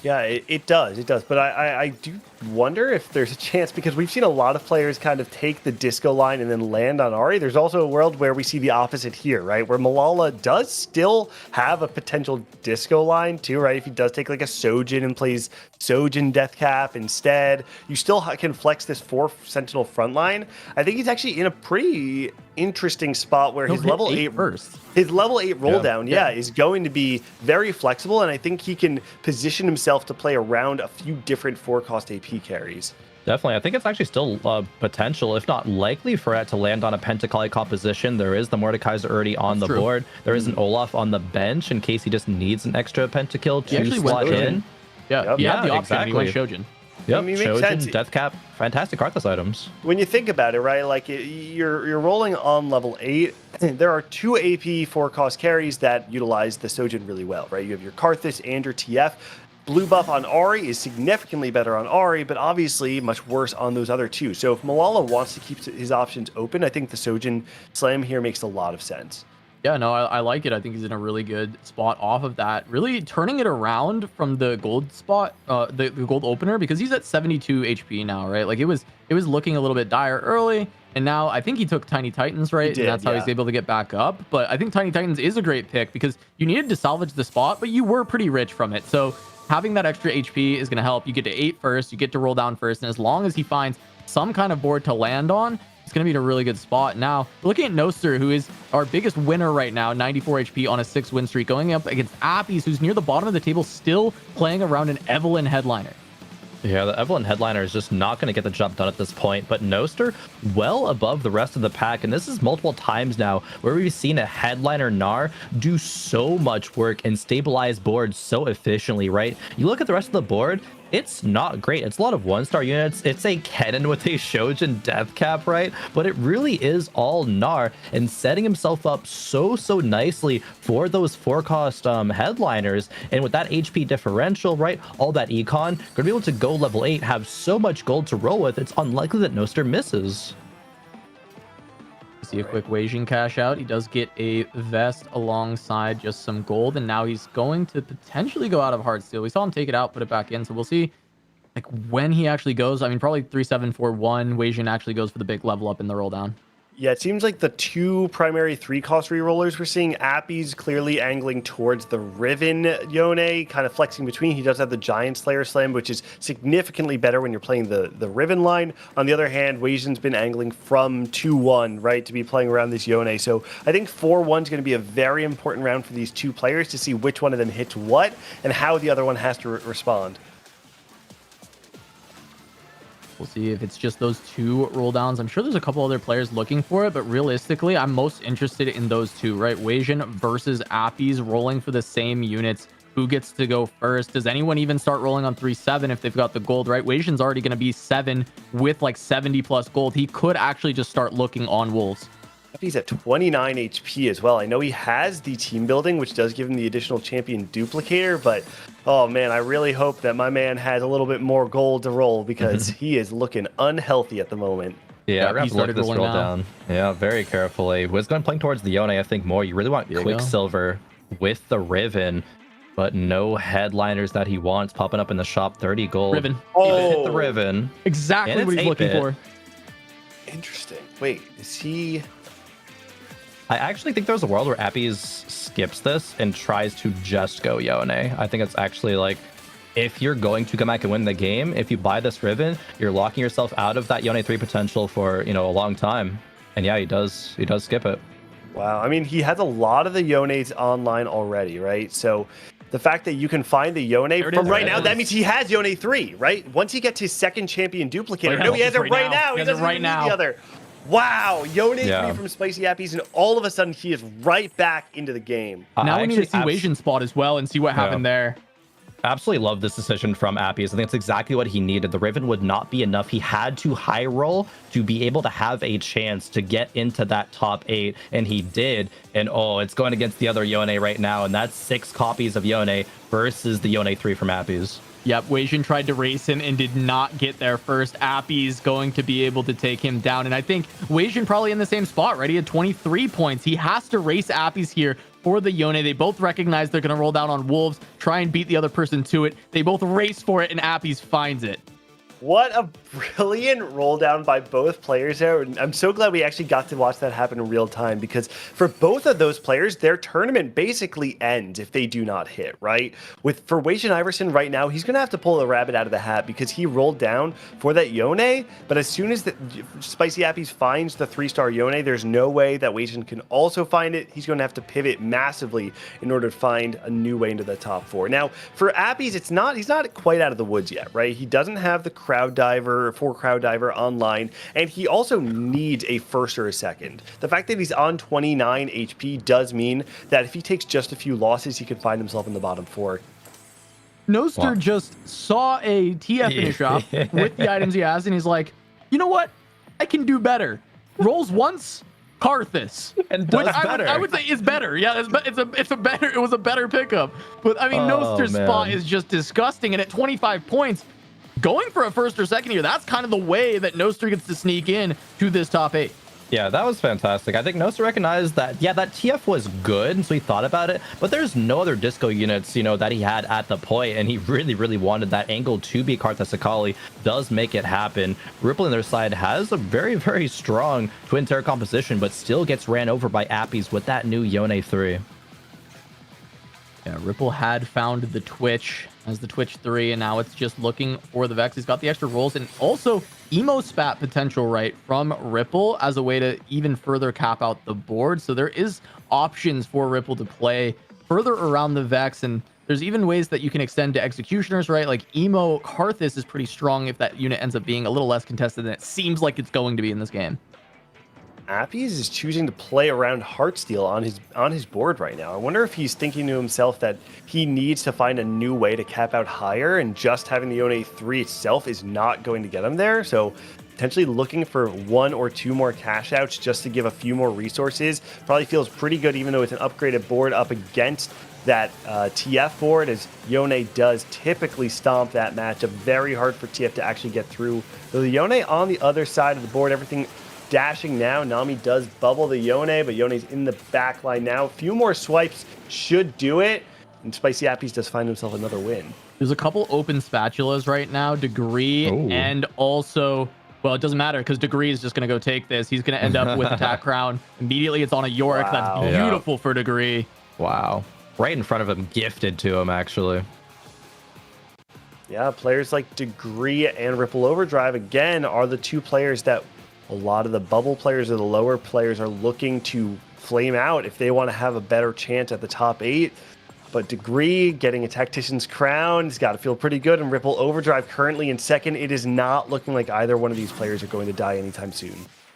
Yeah, it does. But I do wonder if there's a chance, because we've seen a lot of players kind of take the Disco line and then land on Ahri. There's also a world where we see the opposite here, right? Where Malala does still have a potential Disco line too, right? If he does take like a Sojin and plays Sojin Death Cap instead, you still can flex this 4 Sentinel front line. I think he's actually in a pretty interesting spot where his level 8 burst. His level 8 roll down, is going to be very flexible, and I think he can position himself to play around a few different 4-cost AP carries. Definitely. I think it's actually still potential, if not likely, for it to land on a Pentakali composition. There is the Mordekaiser already on the board. There is an Olaf on the bench in case he just needs an extra pentakill to slot in. Yeah, the option. Exactly. He went Shojin. Yep, Shojin, Death Cap, fantastic Karthus items. When you think about it, right, like you're rolling on level 8. There are 2 AP 4-cost carries that utilize the Sojin really well, right? You have your Karthus and your TF. Blue buff on Ahri is significantly better on Ahri, but obviously much worse on those other 2. So if Malala wants to keep his options open, I think the Sojin slam here makes a lot of sense. Yeah, no, I like it. I think he's in a really good spot off of that. Really turning it around from the gold spot, the gold opener, because he's at 72 HP now, right? Like it was looking a little bit dire early, And now I think he took Tiny Titans, right? And that's how he's able to get back up. But I think Tiny Titans is a great pick because you needed to salvage the spot, but you were pretty rich from it. So having that extra HP is going to help. You get to 8 first, you get to roll down first. And as long as he finds some kind of board to land on, it's going to be in a really good spot. Now, looking at Noster, who is our biggest winner right now, 94 HP on a 6 win streak, going up against Appies, who's near the bottom of the table, still playing around an Evelyn headliner. Yeah, the Evelyn headliner is just not going to get the job done at this point, but Noster well above the rest of the pack, and this is multiple times now where we've seen a headliner Gnar do so much work and stabilize boards so efficiently, right? You look at the rest of the board, it's not great. It's a lot of 1-star units. It's a Kennen with a Shojin death cap, right? But it really is all Gnar and setting himself up so nicely for those 4-cost headliners. And with that HP differential, right? All that econ, gonna be able to go level 8, have so much gold to roll with. It's unlikely that Noster misses. See a quick Weijin cash out. He does get a vest alongside just some gold, and now he's going to potentially go out of Heartsteel. We saw him take it out, put it back in, so we'll see like when he actually goes. I mean, probably 3-7-4-1. Weijin actually goes for the big level up in the roll down. Yeah, it seems like the 2 primary 3-cost rerollers we're seeing, Appies clearly angling towards the Riven Yone, kind of flexing between. He does have the Giant Slayer Slam, which is significantly better when you're playing the Riven line. On the other hand, Weijin's been angling from 2-1, right, to be playing around this Yone. So I think 4-1 is going to be a very important round for these 2 players to see which one of them hits what and how the other one has to respond. We'll see if it's just those 2 roll downs. I'm sure there's a couple other players looking for it, but realistically, I'm most interested in those 2, right? Weijin versus Appies rolling for the same units. Who gets to go first? Does anyone even start rolling on 3-7 if they've got the gold, right? Weijin's already going to be 7 with like 70 plus gold. He could actually just start looking on Wolves. He's at 29 HP as well. I know he has the team building, which does give him the additional champion duplicator, but oh man, I really hope that my man has a little bit more gold to roll because he is looking unhealthy at the moment. Yeah, we're going to look at this roll down. Yeah, very carefully. Was going playing towards the Yone, I think more. You really want Quicksilver with the Riven, but no headliners that he wants popping up in the shop. 30 gold. Riven. Oh, hit the Riven. Exactly what he's looking for. Interesting. Wait, is he... I actually think there's a world where Appies skips this and tries to just go Yone. I think it's actually like, if you're going to come back and win the game, if you buy this Riven, you're locking yourself out of that Yone 3 potential for, a long time. And yeah, he does skip it. Wow. I mean, he has a lot of the Yones online already, right? So the fact that you can find the Yone from right now, that means he has Yone 3, right? Once he gets his second champion duplicator. No, he has it right now. He doesn't even need the other. Wow, Yone 3 from Spicy Appies, and all of a sudden he is right back into the game. Now we need to see Weijin spot as well and see what happened there. Absolutely love this decision from Appies. I think it's exactly what he needed. The Riven would not be enough. He had to high roll to be able to have a chance to get into that top 8, and he did. And oh, it's going against the other Yone right now, and that's 6 copies of Yone versus the Yone 3 from Appies. Yep, Weijin tried to race him and did not get there first. Appies going to be able to take him down. And I think Weijin probably in the same spot, right? He had 23 points. He has to race Appies here for the Yone. They both recognize they're going to roll down on Wolves, try and beat the other person to it. They both race for it, and Appies finds it. What a brilliant roll down by both players there. And I'm so glad we actually got to watch that happen in real time, because for both of those players, their tournament basically ends if they do not hit, right? For Weijin Iverson right now, he's going to have to pull the rabbit out of the hat because he rolled down for that Yone. But as soon as the Spicy Appies finds the 3-star Yone, there's no way that Weijin can also find it. He's going to have to pivot massively in order to find a new way into the top 4. Now, for Appies, he's not quite out of the woods yet, right? He doesn't have the Crowd Diver online, and he also needs a first or a second. The fact that he's on 29 HP does mean that if he takes just a few losses, he could find himself in the bottom 4. Noster just saw a TF finish off with the items he has, and he's like, you know what? I can do better. Rolls once, Karthus, and does better. I would say is better. Yeah, it was a better pickup. But I mean, Noster's spot is just disgusting, and at 25 points, going for a first or second here, that's kind of the way that Noster gets to sneak in to this top 8. Yeah, that was fantastic. I think Nosa recognized that, yeah, that TF was good, so he thought about it, but there's no other disco units, you know, that he had at the point, and he really, really wanted that angle to be Karthus Akali. Does make it happen. Ripple on their side has a very, very strong twin terror composition, but still gets ran over by Appies with that new Yone 3. Yeah, Ripple had found the Twitch as the Twitch 3, and now it's just looking for the Vex. He's got the extra rolls, and also emo spat potential, right, from Ripple as a way to even further cap out the board. So there is options for Ripple to play further around the Vex, and there's even ways that you can extend to executioners, right? Like emo Karthus is pretty strong if that unit ends up being a little less contested than it seems like it's going to be in this game. Appies is choosing to play around Heartsteel on his board right now. I wonder if he's thinking to himself that he needs to find a new way to cap out higher, and just having the Yone 3 itself is not going to get him there. So potentially looking for 1 or 2 more cash outs just to give a few more resources probably feels pretty good, even though it's an upgraded board up against that TF board, as Yone does typically stomp that matchup. Very hard for TF to actually get through. So the Yone on the other side of the board, everything dashing now. Nami does bubble the Yone, but Yone's in the back line now. A few more swipes should do it, and Spicy Appies does find himself another win. There's a couple open spatulas right now, Degree, and also, well, it doesn't matter because Degree is just going to go take this. He's going to end up with Attack Crown. Immediately, it's on a Yorick. Wow. That's beautiful for Degree. Wow. Right in front of him, gifted to him, actually. Yeah, players like Degree and Ripple Overdrive, again, are the two players that a lot of the bubble players or the lower players are looking to flame out if they want to have a better chance at the top 8. But Degree getting a Tactician's Crown, he's got to feel pretty good. And Ripple Overdrive currently in second. It is not looking like either one of these players are going to die anytime soon.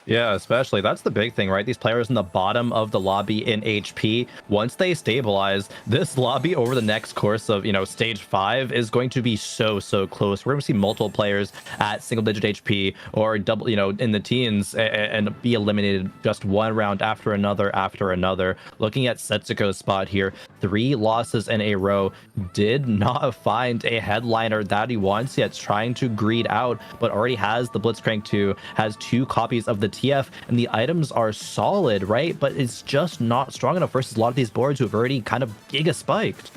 Yeah, especially. That's the big thing, right? These players in the bottom of the lobby in HP, once they stabilize, this lobby over the next course of, you know, stage 5 is going to be so close. We're going to see multiple players at single-digit HP or double, you know, in the teens and be eliminated just one round after another after another. Looking at Setsuko's spot here, 3 losses in a row, did not find a headliner that he wants yet. Trying to greed out, but already has the Blitzcrank 2, has 2 copies of the TF, and the items are solid, right? But it's just not strong enough versus a lot of these boards who have already kind of giga spiked.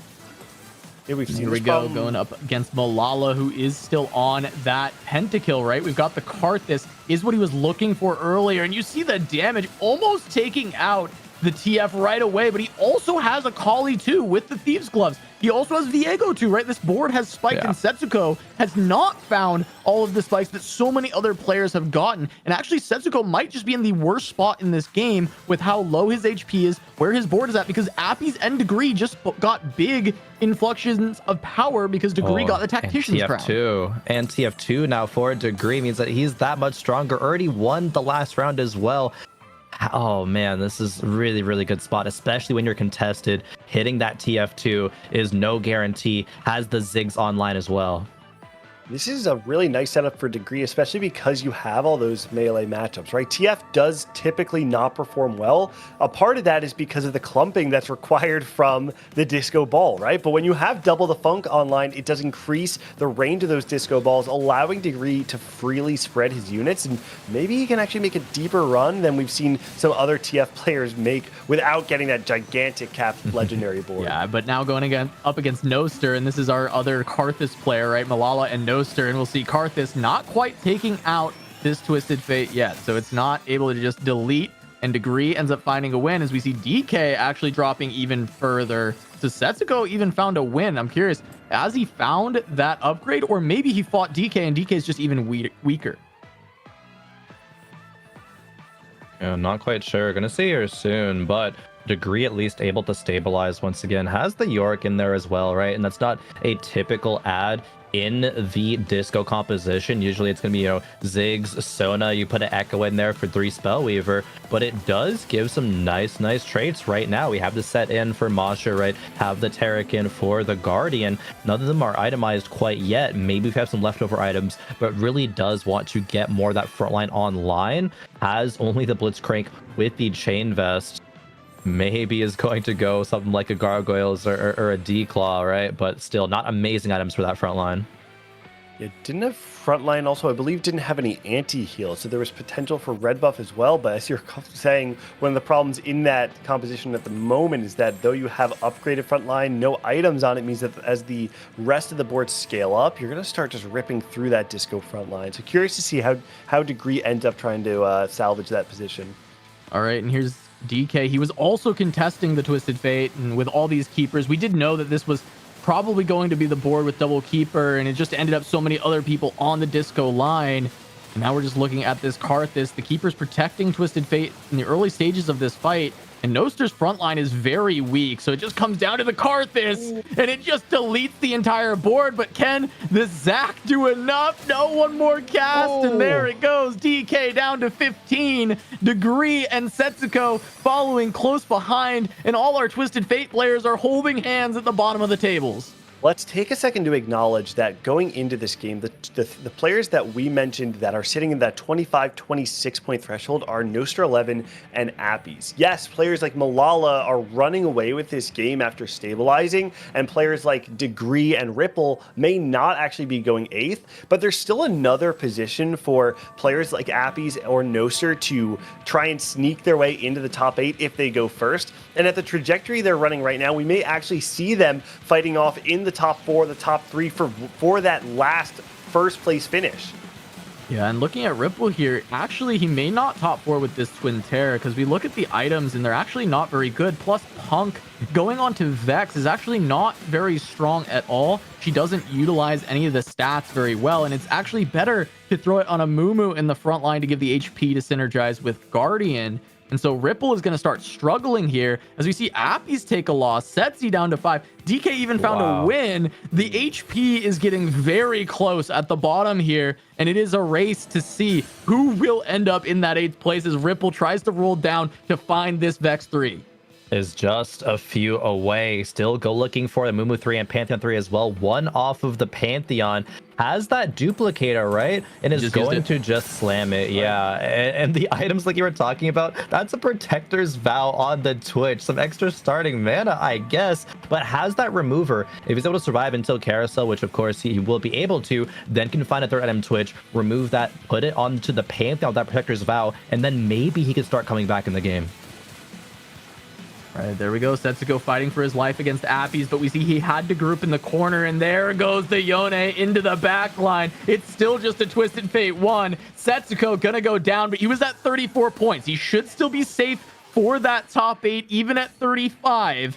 Yeah, we've seen Here we go, going up against Malala, who is still on that pentakill, right? We've got the Karthus, is what he was looking for earlier, and you see the damage almost taking out the TF right away, but he also has a Kali too with the Thieves Gloves. He also has Viego too, right? This board has spiked, and Setsuko has not found all of the spikes that so many other players have gotten. And actually, Setsuko might just be in the worst spot in this game with how low his HP is, where his board is at, because Appies and Degree just got big influxes of power because Degree got the Tactician's Crown. TF2. And TF2 now for Degree means that he's that much stronger. Already won the last round as well. Oh man, this is really good spot, especially when you're contested. Hitting that TF2 is no guarantee. Has the Ziggs online as well. This is a really nice setup for Degree, especially because you have all those melee matchups, right? TF does typically not perform well. A part of that is because of the clumping that's required from the disco ball, right? But when you have double the funk online, it does increase the range of those disco balls, allowing Degree to freely spread his units, and maybe he can actually make a deeper run than we've seen some other TF players make without getting that gigantic capped legendary board. Yeah, but now going again up against Noster, and this is our other Karthus player, right? Malala and Noster. And we'll see Karthus not quite taking out this Twisted Fate yet, so it's not able to just delete, and Degree ends up finding a win as we see DK actually dropping even further. So Setsuko even found a win. I'm curious, has he found that upgrade, or maybe he fought DK and DK is just even weaker? Yeah, not quite sure. Gonna see her soon, but Degree at least able to stabilize once again. Has the Yorick in there as well, right? And that's not a typical add in the disco composition. Usually it's gonna be, you know, Ziggs, Sona, you put an Echo in there for 3 Spellweaver, but it does give some nice traits right now. We have the set in for Masha, right? Have the Taric in for the Guardian. None of them are itemized quite yet. Maybe we have some leftover items, but really does want to get more of that frontline online. Has only the Blitzcrank with the Chain Vest. Maybe is going to go something like a Gargoyles or a D-Claw, right? But still not amazing items for that front line. It didn't have frontline. Also, I believe didn't have any anti-heal, so there was potential for red buff as well. But as you're saying, one of the problems in that composition at the moment is that though you have upgraded frontline, no items on it means that as the rest of the board scale up, you're going to start just ripping through that disco frontline. So curious to see how Degree ends up trying to salvage that position. All right, and here's DK. He was also contesting the Twisted Fate, and with all these keepers, we did know that this was probably going to be the board with double keeper, and it just ended up so many other people on the disco line. And now we're just looking at this Karthus. The keeper's protecting Twisted Fate in the early stages of this fight, and Noster's front line is very weak, so it just comes down to the Karthus, and it just deletes the entire board. But can this Zac do enough? No, one more cast, and there it goes. DK down to 15. Degree and Setsuko following close behind, and all our Twisted Fate players are holding hands at the bottom of the tables. Let's take a second to acknowledge that going into this game, the players that we mentioned that are sitting in that 25, 26 point threshold are Nostr 11 and Appies. Yes, players like Malala are running away with this game after stabilizing, and players like Degree and Ripple may not actually be going 8th, but there's still another position for players like Appies or Nostr to try and sneak their way into the top 8 if they go first. And at the trajectory they're running right now, we may actually see them fighting off in the top 4, the top 3 for that last first place finish. Yeah, and looking at Ripple here, actually he may not top 4 with this Twin Terror, because we look at the items and they're actually not very good. Plus Punk going on to Vex is actually not very strong at all. She doesn't utilize any of the stats very well, and it's actually better to throw it on a Mumu in the front line to give the HP to synergize with Guardian. And so Ripple is going to start struggling here as we see Appies take a loss. Setzy down to 5. DK even found a win. The HP is getting very close at the bottom here, and it is a race to see who will end up in that 8th place as Ripple tries to roll down to find this Vex 3. Is just a few away. Still go looking for the Mumu 3 and Pantheon 3 as well. One off of the Pantheon has that duplicator, right? And is going to just slam it. Yeah. And the items like you were talking about, that's a Protector's Vow on the Twitch. Some extra starting mana, I guess, but has that remover. If he's able to survive until Carousel, which of course he will be able to, then can find a third item Twitch, remove that, put it onto the Pantheon, that Protector's Vow, and then maybe he could start coming back in the game. All right, there we go. Setsuko fighting for his life against Appies, but we see he had to group in the corner, and there goes the Yone into the back line. It's still just a Twisted Fate 1. Setsuko gonna go down, but he was at 34 points. He should still be safe for that top 8, even at 35.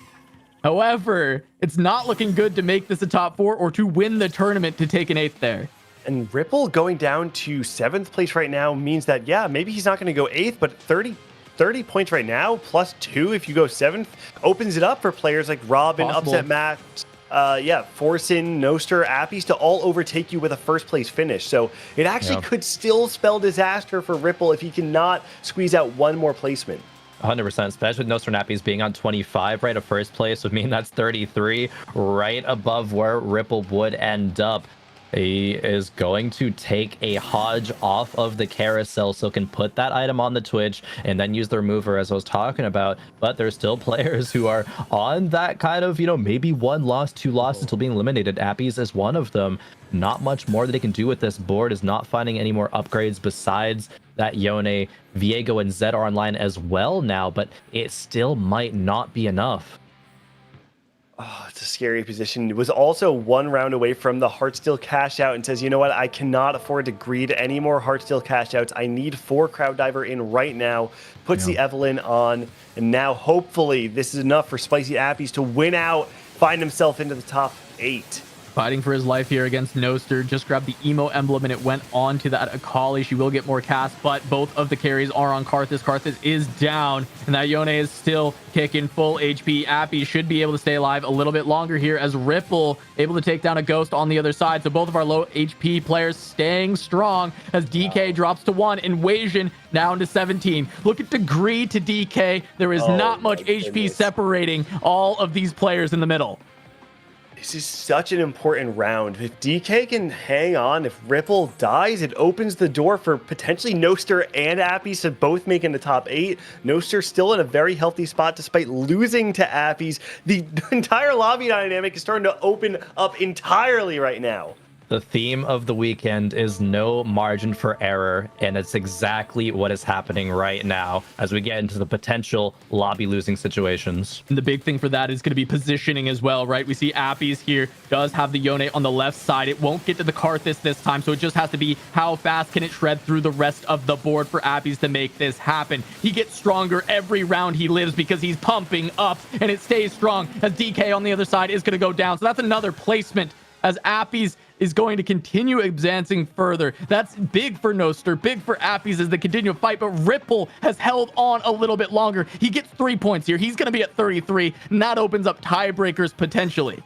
However, it's not looking good to make this a top 4 or to win the tournament to take an 8th there. And Ripple going down to 7th place right now means that, yeah, maybe he's not going to go 8th, but 30 points right now, plus 2 if you go 7th, opens it up for players like Robin, Upset Max, Forsen, Nostr, Appies to all overtake you with a first place finish. So it actually could still spell disaster for Ripple if he cannot squeeze out one more placement. 100%, especially with Nostr and Appies being on 25, right? A first place would mean that's 33, right above where Ripple would end up. He is going to take a Hodge off of the carousel so can put that item on the Twitch and then use the remover as I was talking about. But there's still players who are on that kind of, maybe 1 loss, 2 losses until being eliminated. Appies is one of them. Not much more that they can do with this board, is not finding any more upgrades besides that Yone. Viego and Zed are online as well now, but it still might not be enough. Oh, it's a scary position. It was also 1 round away from the Heartsteel cash out and says, you know what, I cannot afford to greed any more Heartsteel cash outs. I need 4 Crowd Diver in right now. Puts the Evelyn on, and now hopefully this is enough for Spicy Appies to win out, find himself into the top 8. Fighting for his life here against Nostr. Just grabbed the emo emblem and it went on to that Akali. She will get more cast, but both of the carries are on Karthus. Karthus is down, and that Yone is still kicking full HP. Appy should be able to stay alive a little bit longer here as Ripple able to take down a Ghost on the other side. So both of our low HP players staying strong as DK drops to 1 and Wasian down to 17. Look at Degree to DK. There is not much HP separating all of these players in the middle. This is such an important round. If DK can hang on, if Ripple dies, it opens the door for potentially Nostr and Appies to both make in the top 8. Nostr still in a very healthy spot despite losing to Appies. The entire lobby dynamic is starting to open up entirely right now. The theme of the weekend is no margin for error, and it's exactly what is happening right now as we get into the potential lobby losing situations. And the big thing for that is going to be positioning as well, right? We see Appies here does have the Yone on the left side. It won't get to the Karthus this time, so it just has to be how fast can it shred through the rest of the board for Appies to make this happen. He gets stronger every round he lives because he's pumping up, and it stays strong as DK on the other side is going to go down. So that's another placement as Appies is going to continue advancing further. That's big for Noster, big for Appies as they continue to fight, but Ripple has held on a little bit longer. He gets 3 points here. He's going to be at 33, and that opens up tiebreakers potentially.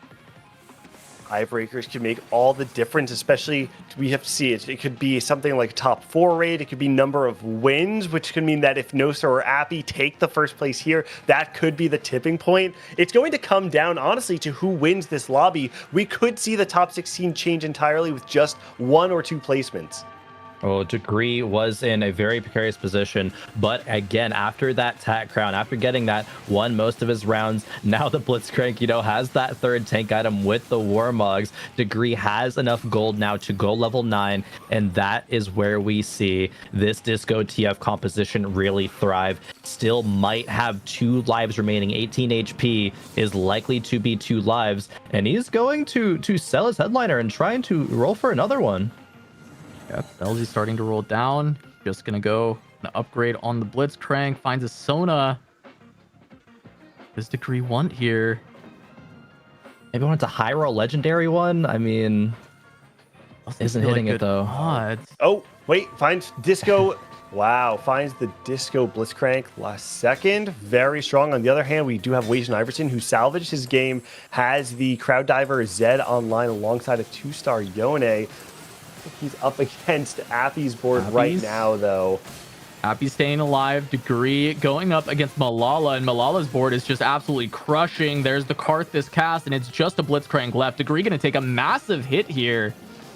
Tiebreakers can make all the difference, especially we have to see it. It could be something like top 4 rate. It could be number of wins, which could mean that if Noster or Appy take the first place here, that could be the tipping point. It's going to come down, honestly, to who wins this lobby. We could see the top 16 change entirely with just 1 or 2 placements. Well, Degree was in a very precarious position, but again, after that Tat Crown, after getting that, won most of his rounds. Now the Blitzcrank, has that 3rd tank item with the Warmogs. Degree has enough gold now to go level 9, and that is where we see this Disco TF composition really thrive. Still might have 2 lives remaining. 18 HP is likely to be 2 lives, and he's going to sell his headliner and trying to roll for another one. Yep, LG's starting to roll down. Just gonna go an upgrade on the Blitzcrank. Finds a Sona. Does Degree want here? Maybe want a high roll legendary one. I mean, isn't hitting it though. Odds. Oh, wait, finds Disco. Wow, finds the Disco Blitzcrank last second. Very strong. On the other hand, we do have Wajan Iverson, who salvaged his game, has the Crowd Diver Zed online alongside a 2-star Yone. He's up against Appy's board right now, though. Appy staying alive. Degree going up against Malala, and Malala's board is just absolutely crushing. There's the Karthus cast, and it's just a Blitzcrank left. Degree going to take a massive hit here.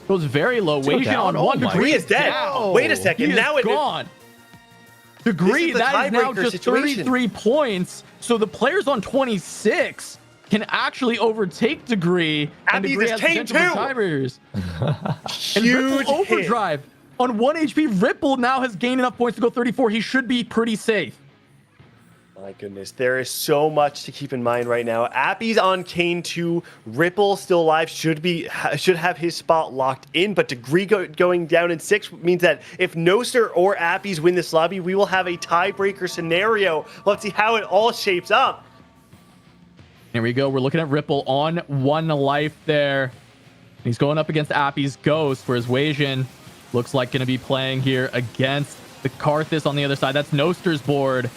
Goes very low. Wajan on 1. Degree is dead. Down. Wait a second. Now it's gone. Degree, that is now just situation. 33 points. So the players on 26 can actually overtake Degree, and Degree has potential for tiebreakers. And Ripple overdrive on 1 HP. Ripple now has gained enough points to go 34. He should be pretty safe. My goodness, there is so much to keep in mind right now. Appy's on Kane 2. Ripple still alive, should have his spot locked in, but Degree going down in 6 means that if Noster or Appy's win this lobby, we will have a tiebreaker scenario. Let's see how it all shapes up. Here we go. We're looking at Ripple on 1 life there. He's going up against Appy's Ghost, whereas Wajan looks like going to be playing here against the Karthus on the other side. That's Noster's board.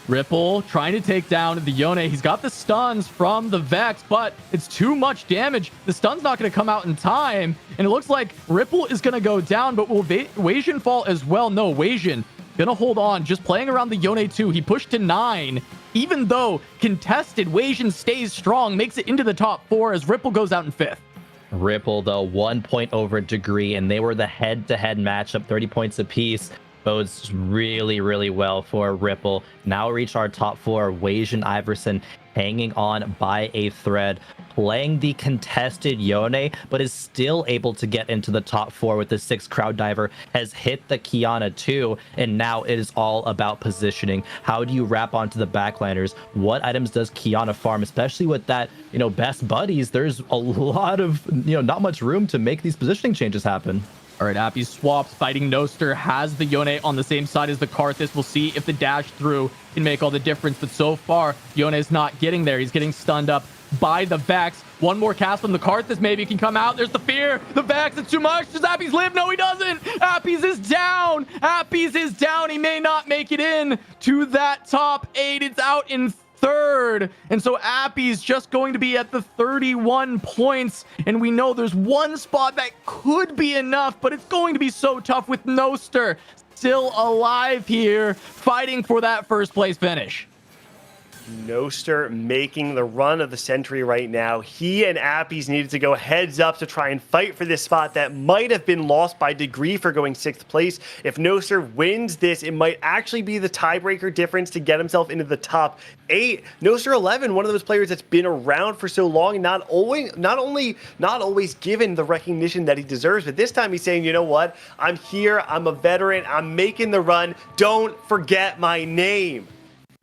Ripple trying to take down the Yone. He's got the stuns from the Vex, but it's too much damage. The stun's not going to come out in time, and it looks like Ripple is going to go down, but will Wajan fall as well? No, Wajan gonna hold on, just playing around the Yone 2. He pushed to 9. Even though contested, Wajan stays strong, makes it into the top 4 as Ripple goes out in 5th. Ripple, though, 1 point over Degree, and they were the head-to-head matchup, 30 points apiece. Bodes really, really well for Ripple. Now reach our top 4. Wajan Iverson hanging on by a thread, playing the contested Yone, but is still able to get into the top 4 with the 6 Crowd Diver, has hit the Kiana too, and now it is all about positioning. How do you wrap onto the backliners? What items does Kiana farm, especially with that, best buddies? There's a lot of, not much room to make these positioning changes happen. All right, Appy swaps, fighting Noster, has the Yone on the same side as the Karthus. We'll see if the dash through can make all the difference, but so far, Yone is not getting there. He's getting stunned up by the Vex. One more cast from the Karthus maybe can come out. There's the fear, the Vex, it's too much. Does Appy's live? No, he doesn't. Appy's is down. Appy's is down. He may not make it in to that top 8. It's out in 3rd, and so Appy's just going to be at the 31 points, and we know there's one spot that could be enough, but it's going to be so tough with Noster still alive here, fighting for that 1st place finish. Noster making the run of the century right now. He and Appies needed to go heads up to try and fight for this spot that might have been lost by Degree for going 6th place. If Noster wins this, it might actually be the tiebreaker difference to get himself into the top 8. Noster 11, one of those players that's been around for so long, not always given the recognition that he deserves, but this time he's saying, you know what? I'm here, I'm a veteran, I'm making the run, don't forget my name.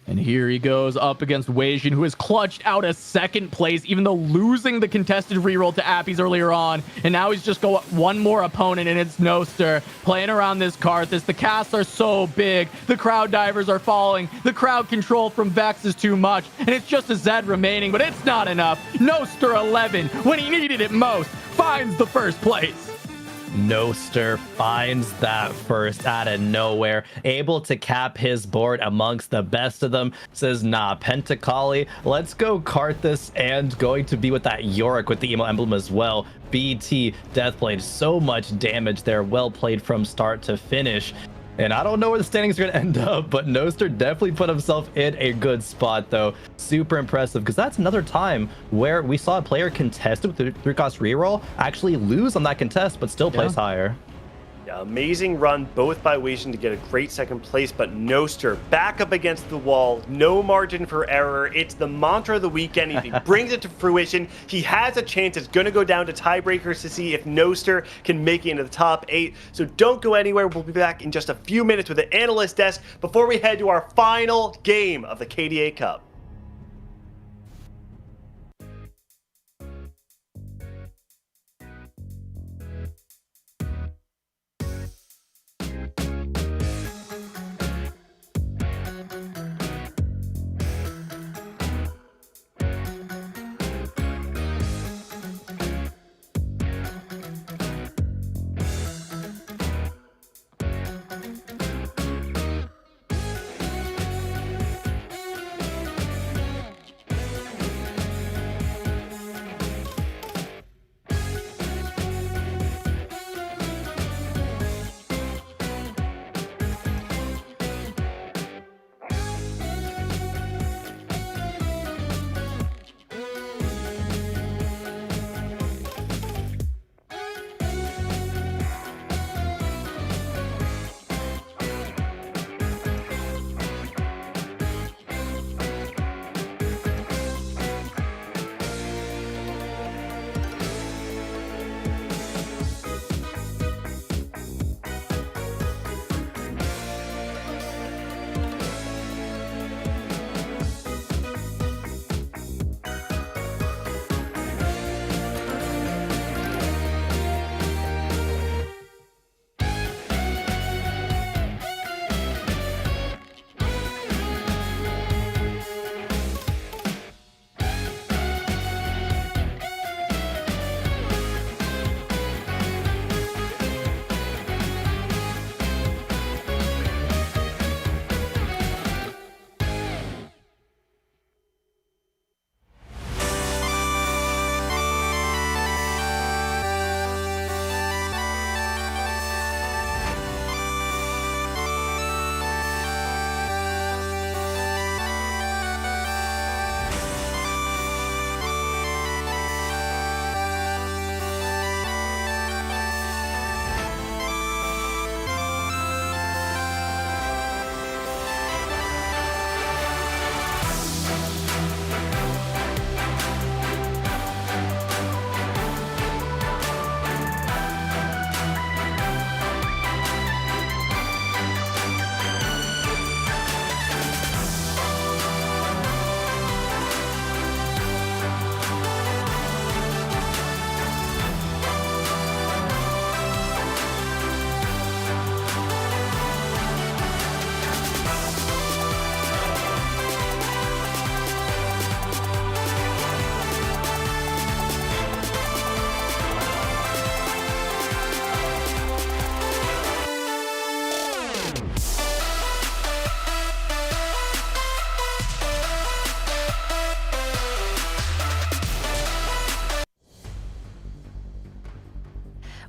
And here he goes up against Weijin, who has clutched out a 2nd place, even though losing the contested reroll to Appies earlier on. And now he's just got one more opponent, and it's Noster playing around this Karthus. The casts are so big. The crowd divers are falling. The crowd control from Vex is too much. And it's just a Zed remaining, but it's not enough. Noster 11, when he needed it most, finds the 1st place. Noster finds that first out of nowhere, able to cap his board amongst the best of them. Says, nah, Pentakali, let's go Karthus, and going to be with that Yorick with the emo emblem as well. BT Deathblade, so much damage there, well played from start to finish. And I don't know where the standings are going to end up, but Noster definitely put himself in a good spot, though. Super impressive, because that's another time where we saw a player contested with the 3-cost reroll actually lose on that contest, but still place higher. Yeah, amazing run, both by Weijin to get a great 2nd place, but Noster back up against the wall, no margin for error. It's the mantra of the weekend. He brings it to fruition. He has a chance. It's going to go down to tiebreakers to see if Noster can make it into the top 8. So don't go anywhere. We'll be back in just a few minutes with the Analyst Desk before we head to our final game of the KDA Cup.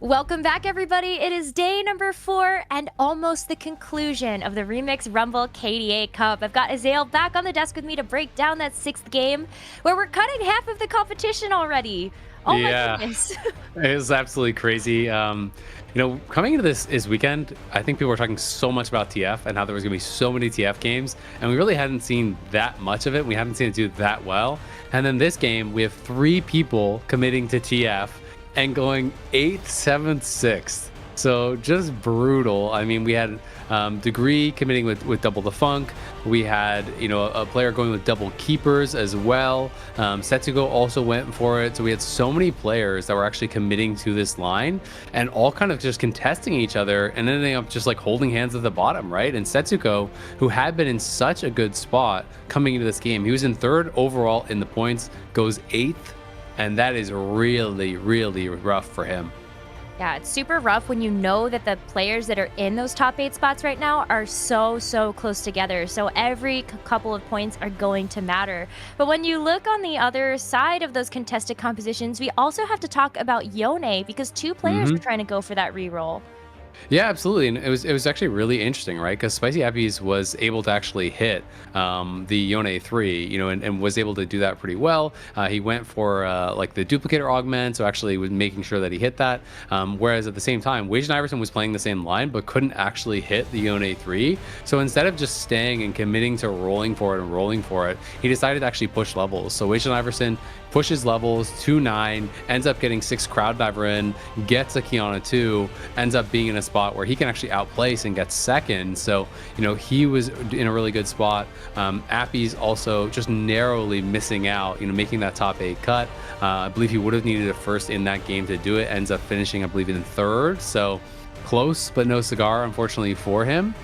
Welcome back, everybody. It is day number 4 and almost the conclusion of the Remix Rumble KDA Cup. I've got Azael back on the desk with me to break down that 6th game where we're cutting half of the competition already. Oh my goodness. It was absolutely crazy. Coming into this weekend, I think people were talking so much about TF and how there was going to be so many TF games, and we really hadn't seen that much of it. We haven't seen it do that well. And then this game, we have 3 people committing to TF and going 8th, 7th, 6th. So just brutal. I mean, we had Degree committing with double the Funk. We had, a player going with double keepers as well. Setsuko also went for it. So we had so many players that were actually committing to this line and all kind of just contesting each other and ending up just like holding hands at the bottom, right? And Setsuko, who had been in such a good spot coming into this game, he was in 3rd overall in the points, goes 8th. And that is really, really rough for him. Yeah, it's super rough when you know that the players that are in those top 8 spots right now are so close together. So every couple of points are going to matter. But when you look on the other side of those contested compositions, we also have to talk about Yone because 2 players were trying to go for that reroll. Yeah, absolutely. And it was actually really interesting, right? Because Spicy Appies was able to actually hit the Yone 3, and was able to do that pretty well. He went for like the duplicator augment, so actually was making sure that he hit that. Whereas at the same time, Wage and Iverson was playing the same line, but couldn't actually hit the Yone 3. So instead of just staying and committing to rolling for it, he decided to actually push levels. So Wage and Iverson pushes levels 2-9, ends up getting 6 crowd diver in, gets a Kiana 2, ends up being in a spot where he can actually outplace and get 2nd. So, he was in a really good spot. Appy's also just narrowly missing out, making that top 8 cut. I believe he would have needed a 1st in that game to do it. Ends up finishing, I believe, in 3rd. So close, but no cigar, unfortunately, for him.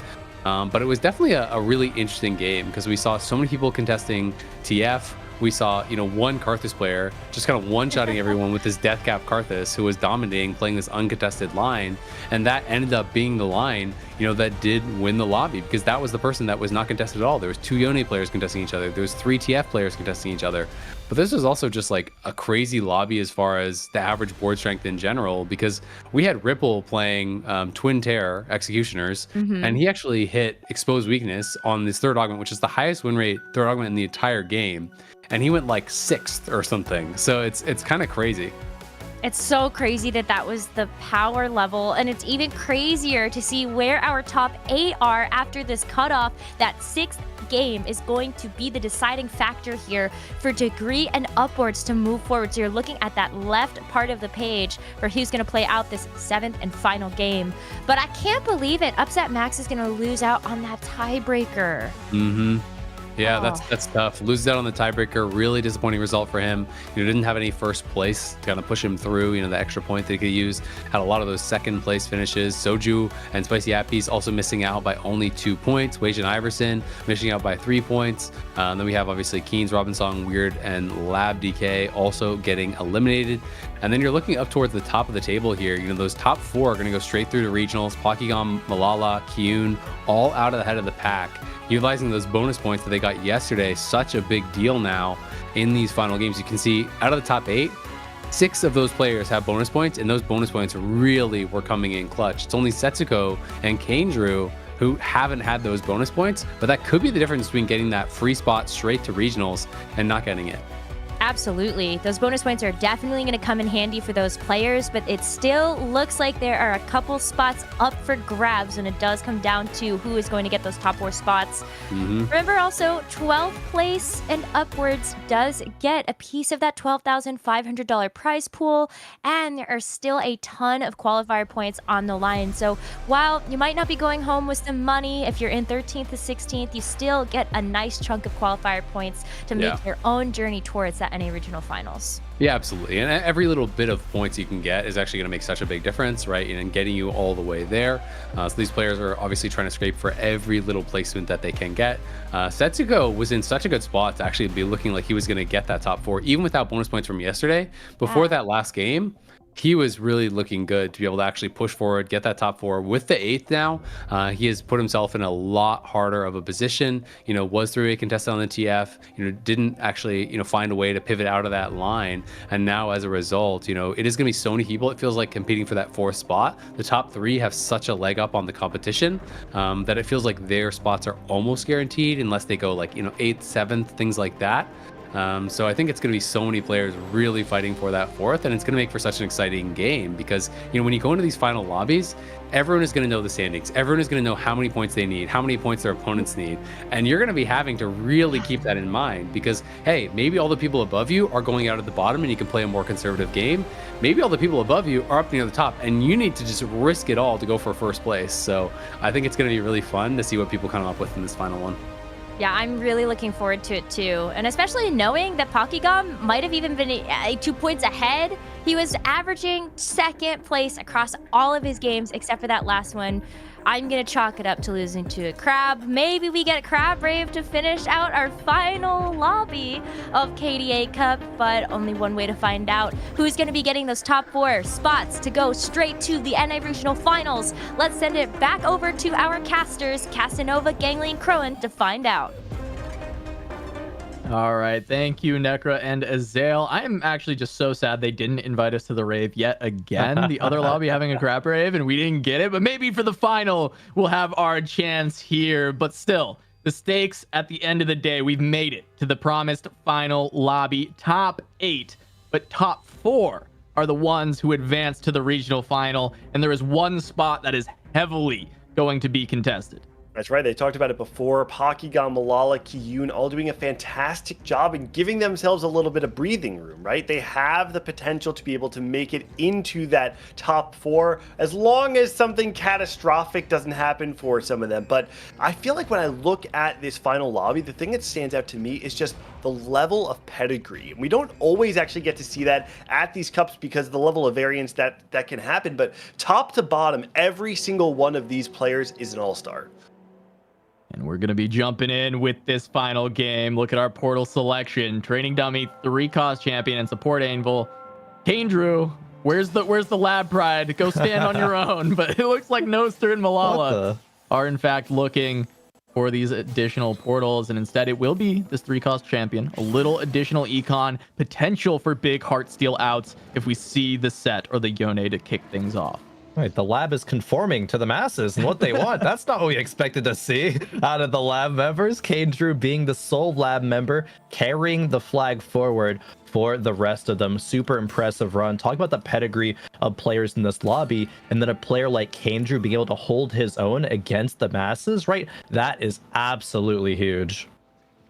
But it was definitely a really interesting game because we saw so many people contesting TF. We saw, one Karthus player just kind of one-shotting everyone with his Death Cap Karthus, who was dominating, playing this uncontested line. And that ended up being the line, that did win the lobby because that was the person that was not contested at all. There was 2 Yone players contesting each other. There was 3 TF players contesting each other. But this was also just like a crazy lobby as far as the average board strength in general, because we had Ripple playing Twin Terror Executioners, and he actually hit Exposed Weakness on this 3rd augment, which is the highest win rate 3rd augment in the entire game. And he went like 6th or something. So it's kind of crazy. It's so crazy that was the power level, and it's even crazier to see where our top 8 are after this cutoff. That 6th game is going to be the deciding factor here for Degree and upwards to move forward. So you're looking at that left part of the page for who's going to play out this 7th and final game. But I can't believe it. Upset Max is going to lose out on that tiebreaker. Yeah, that's tough. Loses out on the tiebreaker. Really disappointing result for him. Didn't have any 1st place to kind of push him through. The extra point that he could use. Had a lot of those 2nd place finishes. Soju and Spicy Appies also missing out by only 2 points. Wage and Iverson missing out by 3 points. Then we have obviously Keen's, Robinsong, Weird, and Lab DK also getting eliminated. And then you're looking up towards the top of the table here. Those top 4 are going to go straight through to regionals. Pokkigom, Malala, Kyun, all out of the head of the pack. Utilizing those bonus points that they got yesterday, such a big deal now in these final games. You can see out of the top 8, 6 of those players have bonus points, and those bonus points really were coming in clutch. It's only Setsuko and Kanedrew who haven't had those bonus points, but that could be the difference between getting that free spot straight to regionals and not getting it. Absolutely. Those bonus points are definitely going to come in handy for those players, but it still looks like there are a couple spots up for grabs when it does come down to who is going to get those top 4 spots. Remember also, 12th place and upwards does get a piece of that $12,500 prize pool, and there are still a ton of qualifier points on the line. So while you might not be going home with some money, if you're in 13th to 16th, you still get a nice chunk of qualifier points to make your own journey towards that NA regional finals. Yeah, absolutely. And every little bit of points you can get is actually going to make such a big difference, right? And getting you all the way there. So these players are obviously trying to scrape for every little placement that they can get. Setsuko was in such a good spot to actually be looking like he was going to get that top 4, even without bonus points from yesterday. Before that last game, he was really looking good to be able to actually push forward, get that top 4. With the 8th now, he has put himself in a lot harder of a position. Was 3-way contested on the TF, didn't actually, find a way to pivot out of that line. And now as a result, it is going to be so many people, it feels like, competing for that 4th spot. The top 3 have such a leg up on the competition that it feels like their spots are almost guaranteed unless they go like, 8th, 7th, things like that. So I think it's going to be so many players really fighting for that 4th, and it's going to make for such an exciting game because, when you go into these final lobbies, everyone is going to know the standings. Everyone is going to know how many points they need, how many points their opponents need. And you're going to be having to really keep that in mind because, hey, maybe all the people above you are going out at the bottom and you can play a more conservative game. Maybe all the people above you are up near the top and you need to just risk it all to go for first place. So I think it's going to be really fun to see what people come up with in this final one. Yeah, I'm really looking forward to it too. And especially knowing that Pokygum might have even been 2 points ahead. He was averaging 2nd place across all of his games except for that last one. I'm going to chalk it up to losing to a Crab. Maybe we get Crab Brave to finish out our final lobby of KDA Cup, but only one way to find out who's going to be getting those top 4 spots to go straight to the NA Regional Finals. Let's send it back over to our casters, Casanova, Gangly, and Crowan, to find out. All right, thank you, Necra and Azael. I am actually just so sad they didn't invite us to the rave yet again. The other lobby having a crap rave, and we didn't get it. But maybe for the final, we'll have our chance here. But still, the stakes at the end of the day, we've made it to the promised final lobby. Top 8, but top 4 are the ones who advance to the regional final. And there is one spot that is heavily going to be contested. That's right. They talked about it before. Pokygum, Malala, Kiyun, all doing a fantastic job in giving themselves a little bit of breathing room, right? They have the potential to be able to make it into that top 4 as long as something catastrophic doesn't happen for some of them. But I feel like when I look at this final lobby, the thing that stands out to me is just the level of pedigree. We don't always actually get to see that at these cups because of the level of variance that can happen. But top to bottom, every single one of these players is an all-star. And we're going to be jumping in with this final game. Look at our portal selection. Training Dummy, 3-cost champion, and support Anvil. Kandrew, where's the lab pride? Go stand on your own. But it looks like Noster and Malala are in fact looking for these additional portals. And instead it will be this 3-cost champion. A little additional econ. Potential for big Heartsteel outs if we see the set or the Yone to kick things off. Right, the lab is conforming to the masses and what they want. That's not what we expected to see out of the lab members. Kandrew being the sole lab member, carrying the flag forward for the rest of them. Super impressive run. Talk about the pedigree of players in this lobby, and then a player like Kandrew being able to hold his own against the masses, right? That is absolutely huge.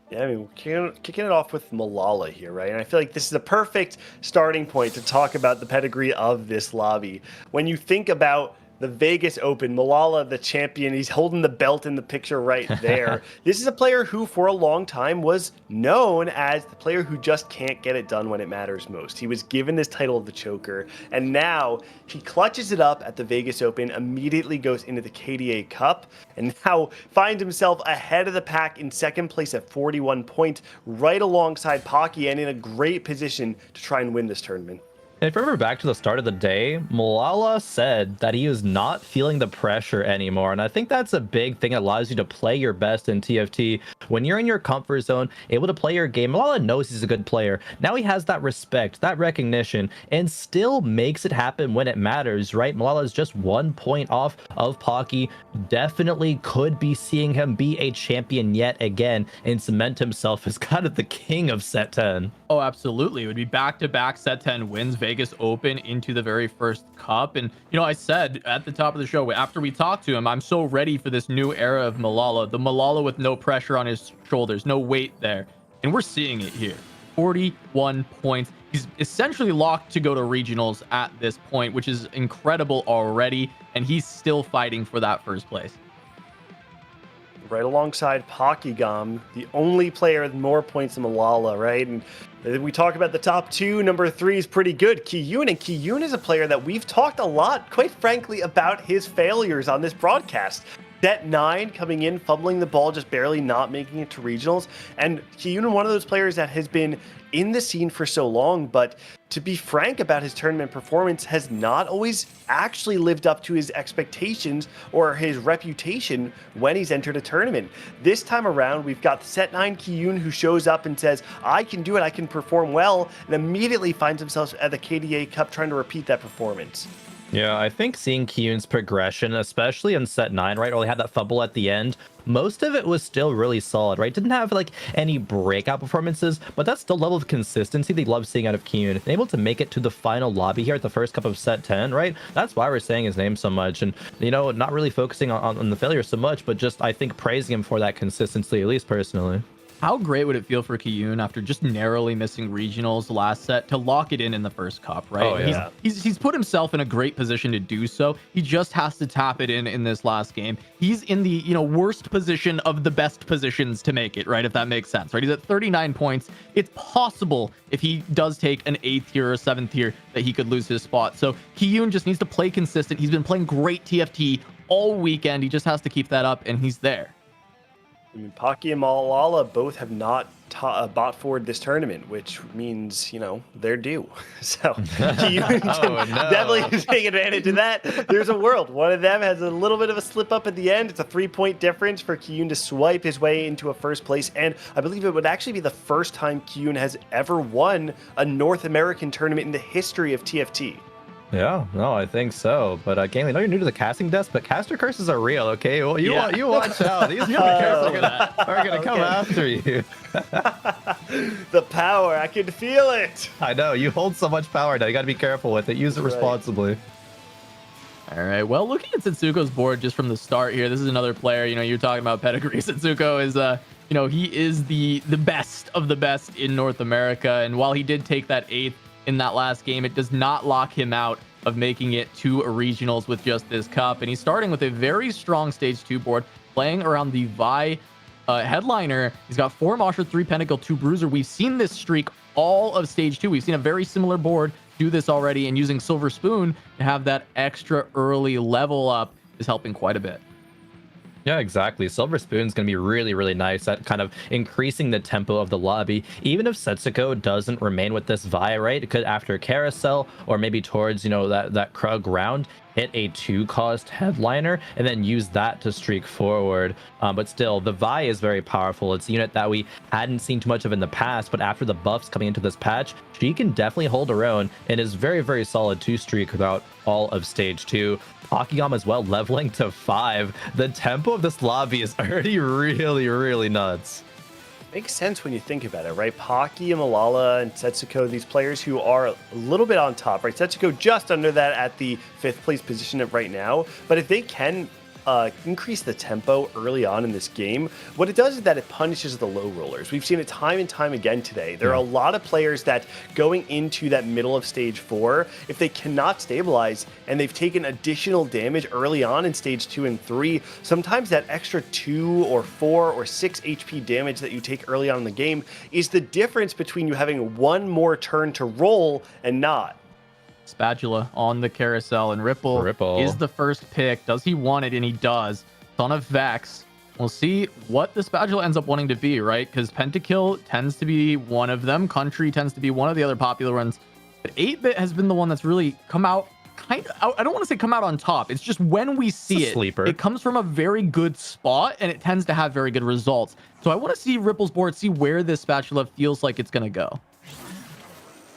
Yeah, I mean, kicking it off with Malala here, right? And I feel like this is a perfect starting point to talk about the pedigree of this lobby. When you think about the Vegas Open, Malala, the champion, he's holding the belt in the picture right there. This is a player who, for a long time, was known as the player who just can't get it done when it matters most. He was given this title of the choker, and now he clutches it up at the Vegas Open, immediately goes into the KDA Cup, and now finds himself ahead of the pack in 2nd place at 41 points, right alongside Pocky, and in a great position to try and win this tournament. And if you remember back to the start of the day, Malala said that he is not feeling the pressure anymore. And I think that's a big thing that allows you to play your best in TFT. When you're in your comfort zone, able to play your game, Malala knows he's a good player. Now he has that respect, that recognition, and still makes it happen when it matters, right? Malala is just 1 point off of Pocky. Definitely could be seeing him be a champion yet again and cement himself as kind of the king of set 10. Oh, absolutely. It would be back-to-back set 10 wins, Vegas Open into the very first cup. And, I said at the top of the show, after we talked to him, I'm so ready for this new era of Malala, the Malala with no pressure on his shoulders, no weight there. And we're seeing it here. 41 points. He's essentially locked to go to regionals at this point, which is incredible already. And he's still fighting for that first place. Right alongside Pokygum, the only player with more points than Malala, right? And we talk about the top 2. Number 3 is pretty good, Kiyun. And Kiyun is a player that we've talked a lot, quite frankly, about his failures on this broadcast. Set 9 coming in, fumbling the ball, just barely not making it to regionals. And Kiyun, one of those players that has been in the scene for so long, but to be frank about his tournament performance, has not always actually lived up to his expectations or his reputation when he's entered a tournament. This time around, we've got Set 9 Kiyun, who shows up and says, I can do it, I can perform well, and immediately finds himself at the KDA Cup trying to repeat that performance. Yeah, I think seeing Kiyun's progression, especially in set 9, right, where he had that fumble at the end, most of it was still really solid, right? Didn't have like any breakout performances, but that's the level of consistency they love seeing out of Kiyun. And able to make it to the final lobby here at the first cup of set 10, right? That's why we're saying his name so much. And, you know, not really focusing on the failure so much, but just, I think, praising him for that consistency, at least personally. How great would it feel for Kiyun after just narrowly missing regionals last set to lock it in the first cup, right? Oh, yeah. He's put himself in a great position to do so. He just has to tap it in this last game. He's in the, you know, worst position of the best positions to make it, right? If that makes sense, right? He's at 39 points. It's possible if he does take an 8th tier or 7th tier that he could lose his spot. So Kiyun just needs to play consistent. He's been playing great TFT all weekend. He just has to keep that up, and he's there. I mean, Pocky and Malala both have not bought forward this tournament, which means, you know, they're due. So you can definitely take advantage of that. There's a world. One of them has a little bit of a slip up at the end. It's a 3-point difference for Kiyun to swipe his way into a first place. And I believe it would actually be the first time Kiyun has ever won a North American tournament in the history of TFT. Yeah, no, I think so. But Game, I know you're new to the casting desk, but caster curses are real, okay? Well, you watch out. These are gonna come after you. The power, I can feel it. I know, you hold so much power now. You got to be careful with it. Use it responsibly. All right. Well, looking at Setsuko's board just from the start here, this is another player. You know, you're talking about pedigree. Setsuko is, you know, he is the best of the best in North America. And while he did take that 8th in that last game, it does not lock him out of making it to a regionals with just this cup. And he's starting with a very strong stage 2 board, playing around the Vi headliner. He's got 4 Mosher, 3 Pentacle, 2 Bruiser. We've seen this streak all of stage 2. We've seen a very similar board do this already, and using Silver Spoon to have that extra early level up is helping quite a bit. Yeah, exactly. Silver Spoon's going to be really, really nice at kind of increasing the tempo of the lobby. Even if Setsuko doesn't remain with this Vi, right? It could, after Carousel or maybe towards, you know, that Krug round, hit a 2-cost headliner and then use that to streak forward. But still, the Vi is very powerful. It's a unit that we hadn't seen too much of in the past, but after the buffs coming into this patch, she can definitely hold her own and is very, very solid to streak throughout all of stage 2. Akiyama as well, leveling to 5. The tempo of this lobby is already really, really nuts. Makes sense when you think about it, right? Pocky and Malala and Setsuko, these players who are a little bit on top, right? Setsuko just under that at the 5th place position right now. But if they can increase the tempo early on in this game, what it does is that it punishes the low rollers. We've seen it time and time again today. There are a lot of players that going into that middle of stage 4, if they cannot stabilize and they've taken additional damage early on in stage 2 and 3, sometimes that extra 2 or 4 or 6 HP damage that you take early on in the game is the difference between you having one more turn to roll and not. Spatula on the carousel, and Ripple is the first pick. Does he want it? And he does. Ton of Vex. We'll see what the Spatula ends up wanting to be, right? Because Pentakill tends to be one of them. Country tends to be one of the other popular ones. But 8-Bit has been the one that's really come out I don't want to say come out on top. It's just when we see it, it comes from a very good spot and it tends to have very good results. So I want to see Ripple's board, see where this Spatula feels like it's going to go.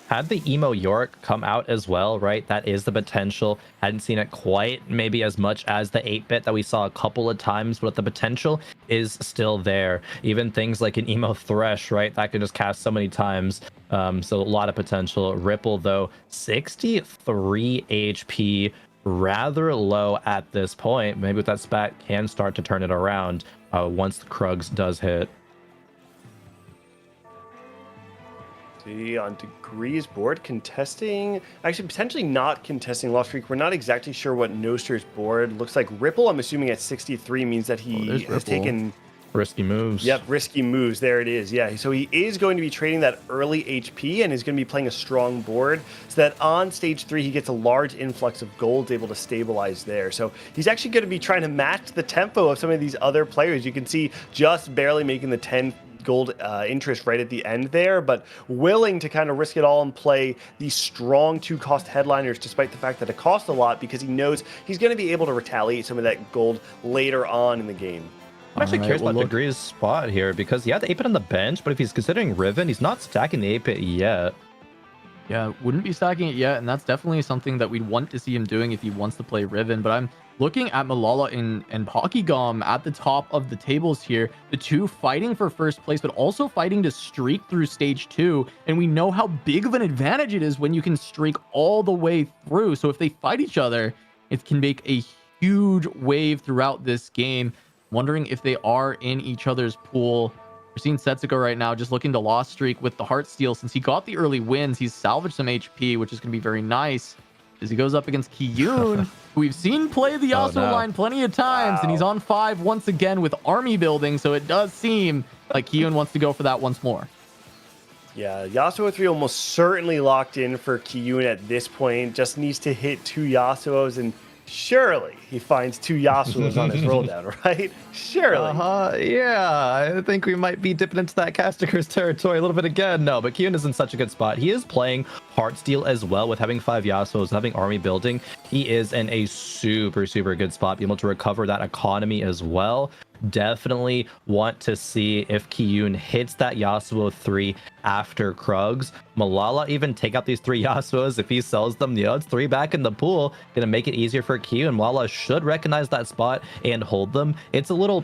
Had the Emo York come out as well, right? That is the potential. Hadn't seen it quite maybe as much as the 8-Bit that we saw a couple of times, but the potential is still there. Even things like an Emo Thresh, right? That can just cast so many times. So a lot of potential. Ripple, though, 63 HP, rather low at this point. Maybe with that spat can start to turn it around once the Krugs does hit. See, on Degree's board, contesting, actually potentially not contesting Lost Streak. We're not exactly sure what Noster's board looks like. Ripple, I'm assuming at 63 means that he has taken Risky moves. Yep, risky moves. There it is. Yeah, so he is going to be trading that early HP and is going to be playing a strong board so that on stage 3 he gets a large influx of gold, able to stabilize there. So he's actually going to be trying to match the tempo of some of these other players. You can see just barely making the 10 gold interest right at the end there, but willing to kind of risk it all and play these strong 2-cost headliners despite the fact that it costs a lot, because he knows he's going to be able to retaliate some of that gold later on in the game. I'm actually curious about Degree's spot here, because he had the 8-bit on the bench, but if he's considering Riven, he's not stacking the 8-bit yet. Yeah, wouldn't be stacking it yet, and that's definitely something that we'd want to see him doing if he wants to play Riven. But I'm looking at Malala and Pokygom at the top of the tables here, the two fighting for first place, but also fighting to streak through stage 2. And we know how big of an advantage it is when you can streak all the way through. So if they fight each other, it can make a huge wave throughout this game. Wondering if they are in each other's pool. We're seeing Setsuko right now just looking to lost streak with the Heartsteel. Since he got the early wins, he's salvaged some HP, which is going to be very nice as he goes up against Kiyun, who we've seen play the Yasuo line plenty of times, and he's on 5 once again with army building, so it does seem like Kiyun wants to go for that once more. Yeah, Yasuo 3 almost certainly locked in for Kiyun at this point. Just needs to hit 2 Yasuos, and surely he finds 2 Yasuos on his roll down, right? Surely. Yeah, I think we might be dipping into that Castigar's territory a little bit again. No, but Kiyun is in such a good spot. He is playing Heartsteel as well with having 5 Yasuos, having army building. He is in a super, super good spot, being able to recover that economy as well. Definitely want to see if Kiyun hits that Yasuo 3 after Krugs. Malala even take out these 3 Yasuos. If he sells them, it's 3 back in the pool. Gonna make it easier for Kiyun. Malala should recognize that spot and hold them. It's a little,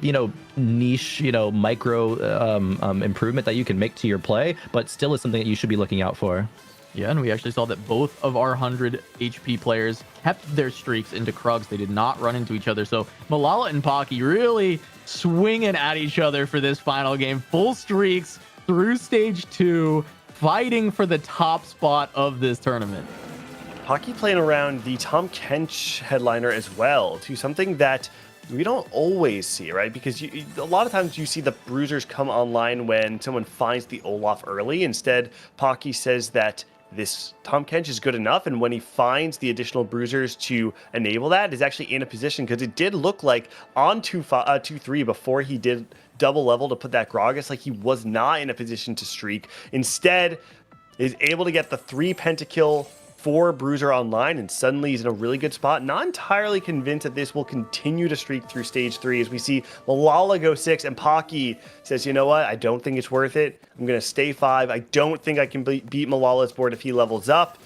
niche, micro improvement that you can make to your play, but still is something that you should be looking out for. Yeah, and we actually saw that both of our 100 HP players kept their streaks into Krugs. They did not run into each other. So Malala and Pocky really swinging at each other for this final game. Full streaks through stage 2, fighting for the top spot of this tournament. Pocky playing around the Tahm Kench headliner as well, to something that we don't always see, right? Because a lot of times you see the bruisers come online when someone finds the Olaf early. Instead, Pocky says that this Tahm Kench is good enough, and when he finds the additional bruisers to enable that, is actually in a position, because it did look like on 2-3 before he did double level to put that Gragas, like he was not in a position to streak. Instead, is able to get the 3 pentakill, 4 bruiser online, and suddenly he's in a really good spot. Not entirely convinced that this will continue to streak through stage 3, as we see Malala go 6, and Pocky says, you know what, I don't think it's worth it. I'm going to stay 5. I don't think I can beat Malala's board if he levels up,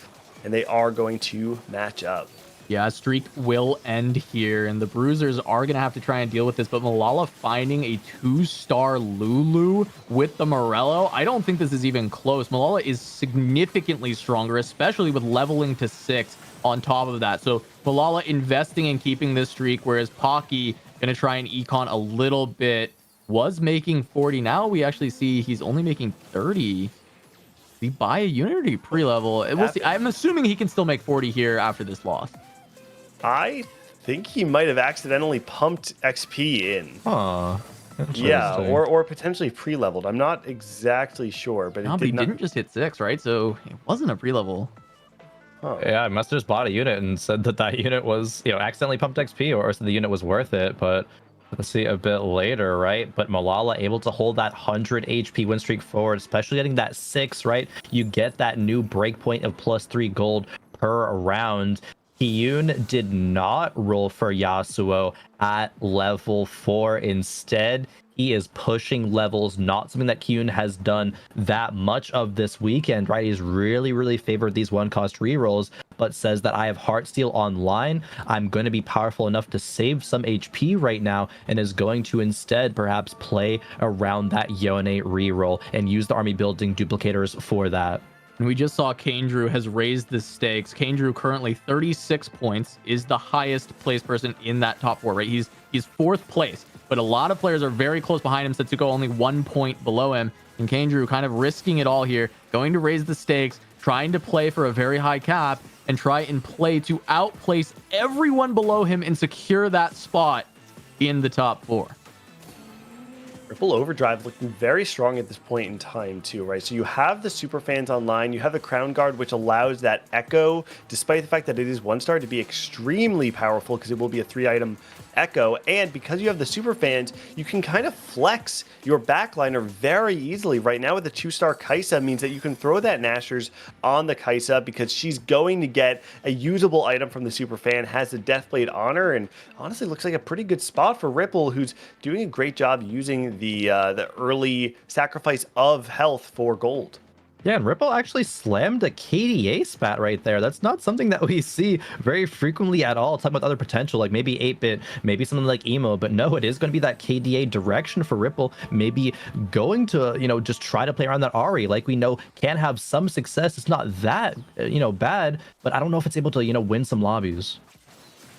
and they are going to match up. Yeah, streak will end here, and the bruisers are going to have to try and deal with this, but Malala finding a 2-star Lulu with the Morello, I don't think this is even close. Malala is significantly stronger, especially with leveling to 6 on top of that. So Malala investing in keeping this streak, whereas Pocky going to try and econ a little bit, was making 40. Now we actually see he's only making 30. We buy a Unity pre-level. We'll see. I'm assuming he can still make 40 here after this loss. I think he might have accidentally pumped XP in. Yeah, or potentially pre-leveled. I'm not exactly sure, but he didn't just hit 6, right? So it wasn't a pre-level. Yeah, I must have just bought a unit and said that unit was, accidentally pumped XP, or said the unit was worth it, but let's see a bit later, right? But Malala able to hold that 100 HP win streak forward, especially getting that 6, right? You get that new breakpoint of +3 gold per round. Kiyun did not roll for Yasuo at level 4. Instead, he is pushing levels, not something that Kiyun has done that much of this weekend, right? He's really, really favored these 1-cost rerolls, but says that I have Heartsteel online. I'm going to be powerful enough to save some HP right now, and is going to instead perhaps play around that Yone reroll and use the army building duplicators for that. And we just saw Kandrew has raised the stakes. Kandrew currently 36 points, is the highest placed person in that top 4, right? He's 4th place, but a lot of players are very close behind him. Setsuko only 1 point below him, and Kandrew kind of risking it all here, going to raise the stakes, trying to play for a very high cap, and try and play to outplace everyone below him and secure that spot in the top 4. Ripple Overdrive looking very strong at this point in time too, right? So you have the super fans online, you have the Crown Guard, which allows that echo, despite the fact that it is 1-star, to be extremely powerful because it will be a 3-item echo. And because you have the super fans, you can kind of flex your backliner very easily. Right now with the 2-star Kaisa means that you can throw that Nashers on the Kaisa because she's going to get a usable item from the super fan, has the Deathblade on her, and honestly looks like a pretty good spot for Ripple, who's doing a great job using the early sacrifice of health for gold. Yeah, and Ripple actually slammed a KDA spat right there. That's not something that we see very frequently at all. Talking about other potential, like maybe 8-bit, maybe something like Emo, but no, it is going to be that KDA direction for Ripple. Maybe going to, just try to play around that Ari, like we know can have some success. It's not that, bad, but I don't know if it's able to, win some lobbies.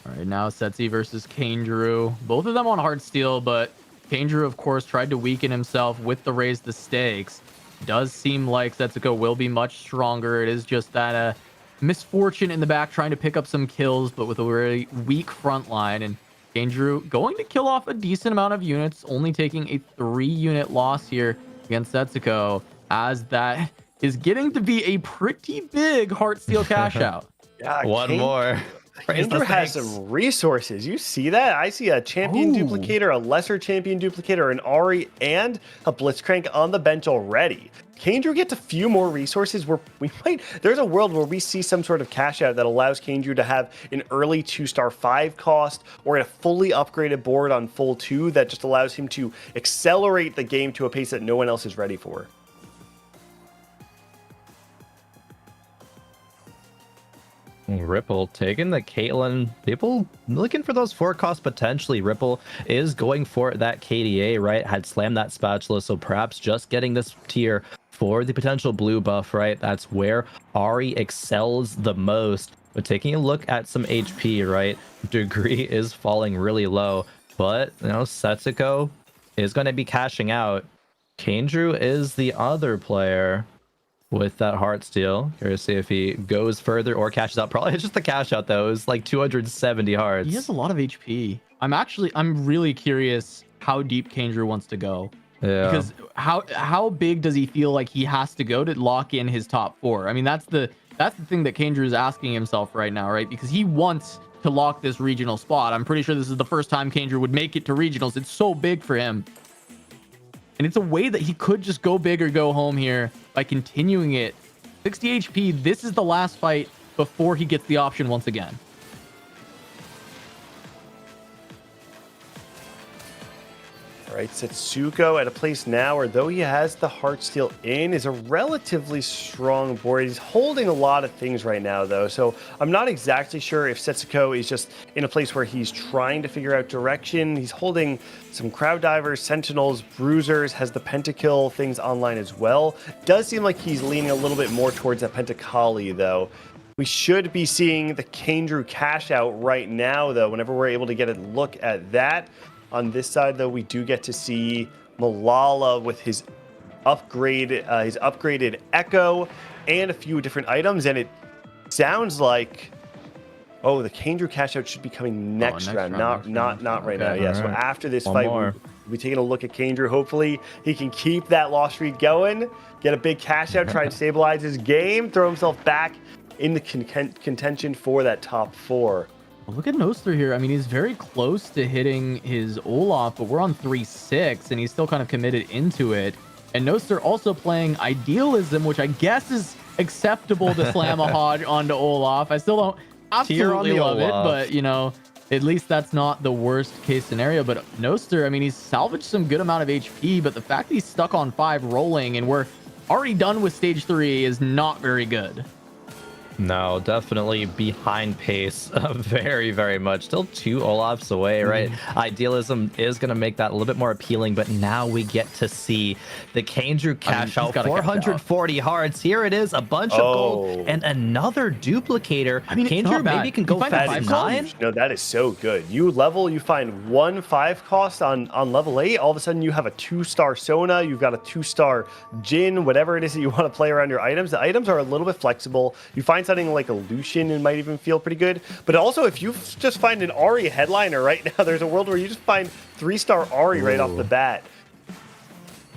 All right, now Setsi versus Kangaroo. Both of them on Heartsteel, but Kangaroo, of course, tried to weaken himself with the Raise the Stakes. Does seem like Setsuko will be much stronger. It is just that misfortune in the back trying to pick up some kills, but with a very weak front line. And Kangaroo going to kill off a decent amount of units, only taking a 3-unit loss here against Setsuko, as that is getting to be a pretty big Heartsteel cash out. Yeah, One more. Kangaroo has some resources. You see that? I see a champion duplicator, a lesser champion duplicator, an Ari, and a Blitzcrank on the bench already. Kangaroo gets a few more resources where there's a world where we see some sort of cash out that allows Kangaroo to have an early 2-star 5 cost or a fully upgraded board on full 2 that just allows him to accelerate the game to a pace that no one else is ready for. Ripple taking the Caitlyn. People looking for those 4 costs potentially. Ripple is going for that KDA, right? Had slammed that spatula, so perhaps just getting this tier for the potential blue buff, right? That's where Ari excels the most. But taking a look at some HP, right? Degree is falling really low, but Setsuko is going to be cashing out. Kangaroo is the other player with that Heartsteel. Curious to see if he goes further or cashes out. Probably just the cash out though. It's like 270 hearts. He has a lot of HP. I'm really curious how deep Kangaroo wants to go. Yeah. Because how big does he feel like he has to go to lock in his top 4? I mean, that's the thing that Kangaroo is asking himself right now, right? Because he wants to lock this regional spot. I'm pretty sure this is the first time Kangaroo would make it to regionals. It's so big for him. And it's a way that he could just go big or go home here by continuing it. 60 HP, this is the last fight before he gets the option once again. All right, Setsuko at a place now where though he has the Heartsteel in, is a relatively strong board. He's holding a lot of things right now though, so I'm not exactly sure if Setsuko is just in a place where he's trying to figure out direction. He's holding some Crowd Divers, Sentinels, Bruisers, has the Pentakill things online as well. Does seem like he's leaning a little bit more towards that Pentakali though. We should be seeing the Kangaroo cash out right now though, whenever we're able to get a look at that. On this side, though, we do get to see Malala with his upgraded Echo and a few different items, and it sounds like the Kangaroo cash out should be coming next round, not right now. Yeah, so after this fight, we'll be taking a look at Kangaroo. Hopefully, he can keep that loss streak going, get a big cash out, try and stabilize his game, throw himself back in the contention for that top 4. Well, look at Noster here. I mean, he's very close to hitting his Olaf, but we're on 3-6, and he's still kind of committed into it. And Noster also playing Idealism, which I guess is acceptable to slam a Hodge onto Olaf. I still don't absolutely love it, but, at least that's not the worst case scenario. But Noster, I mean, he's salvaged some good amount of HP, but the fact that he's stuck on 5 rolling and we're already done with stage 3 is not very good. No, definitely behind pace, very, very much. Still 2 Olafs away, right? Idealism is going to make that a little bit more appealing, but now we get to see the Kangaroo cash out, 440 hearts. Here it is, a bunch of gold and another duplicator. I mean, Kangaroo maybe can go fast 9. No, that is so good. You find 1 5 cost on level 8. All of a sudden, you have a 2-star Sona. You've got a 2-star Jin, whatever it is that you want to play around your items. The items are a little bit flexible. You find something like a Lucian, it might even feel pretty good. But also, if you just find an Ari headliner right now, there's a world where you just find 3-star Ari right off the bat.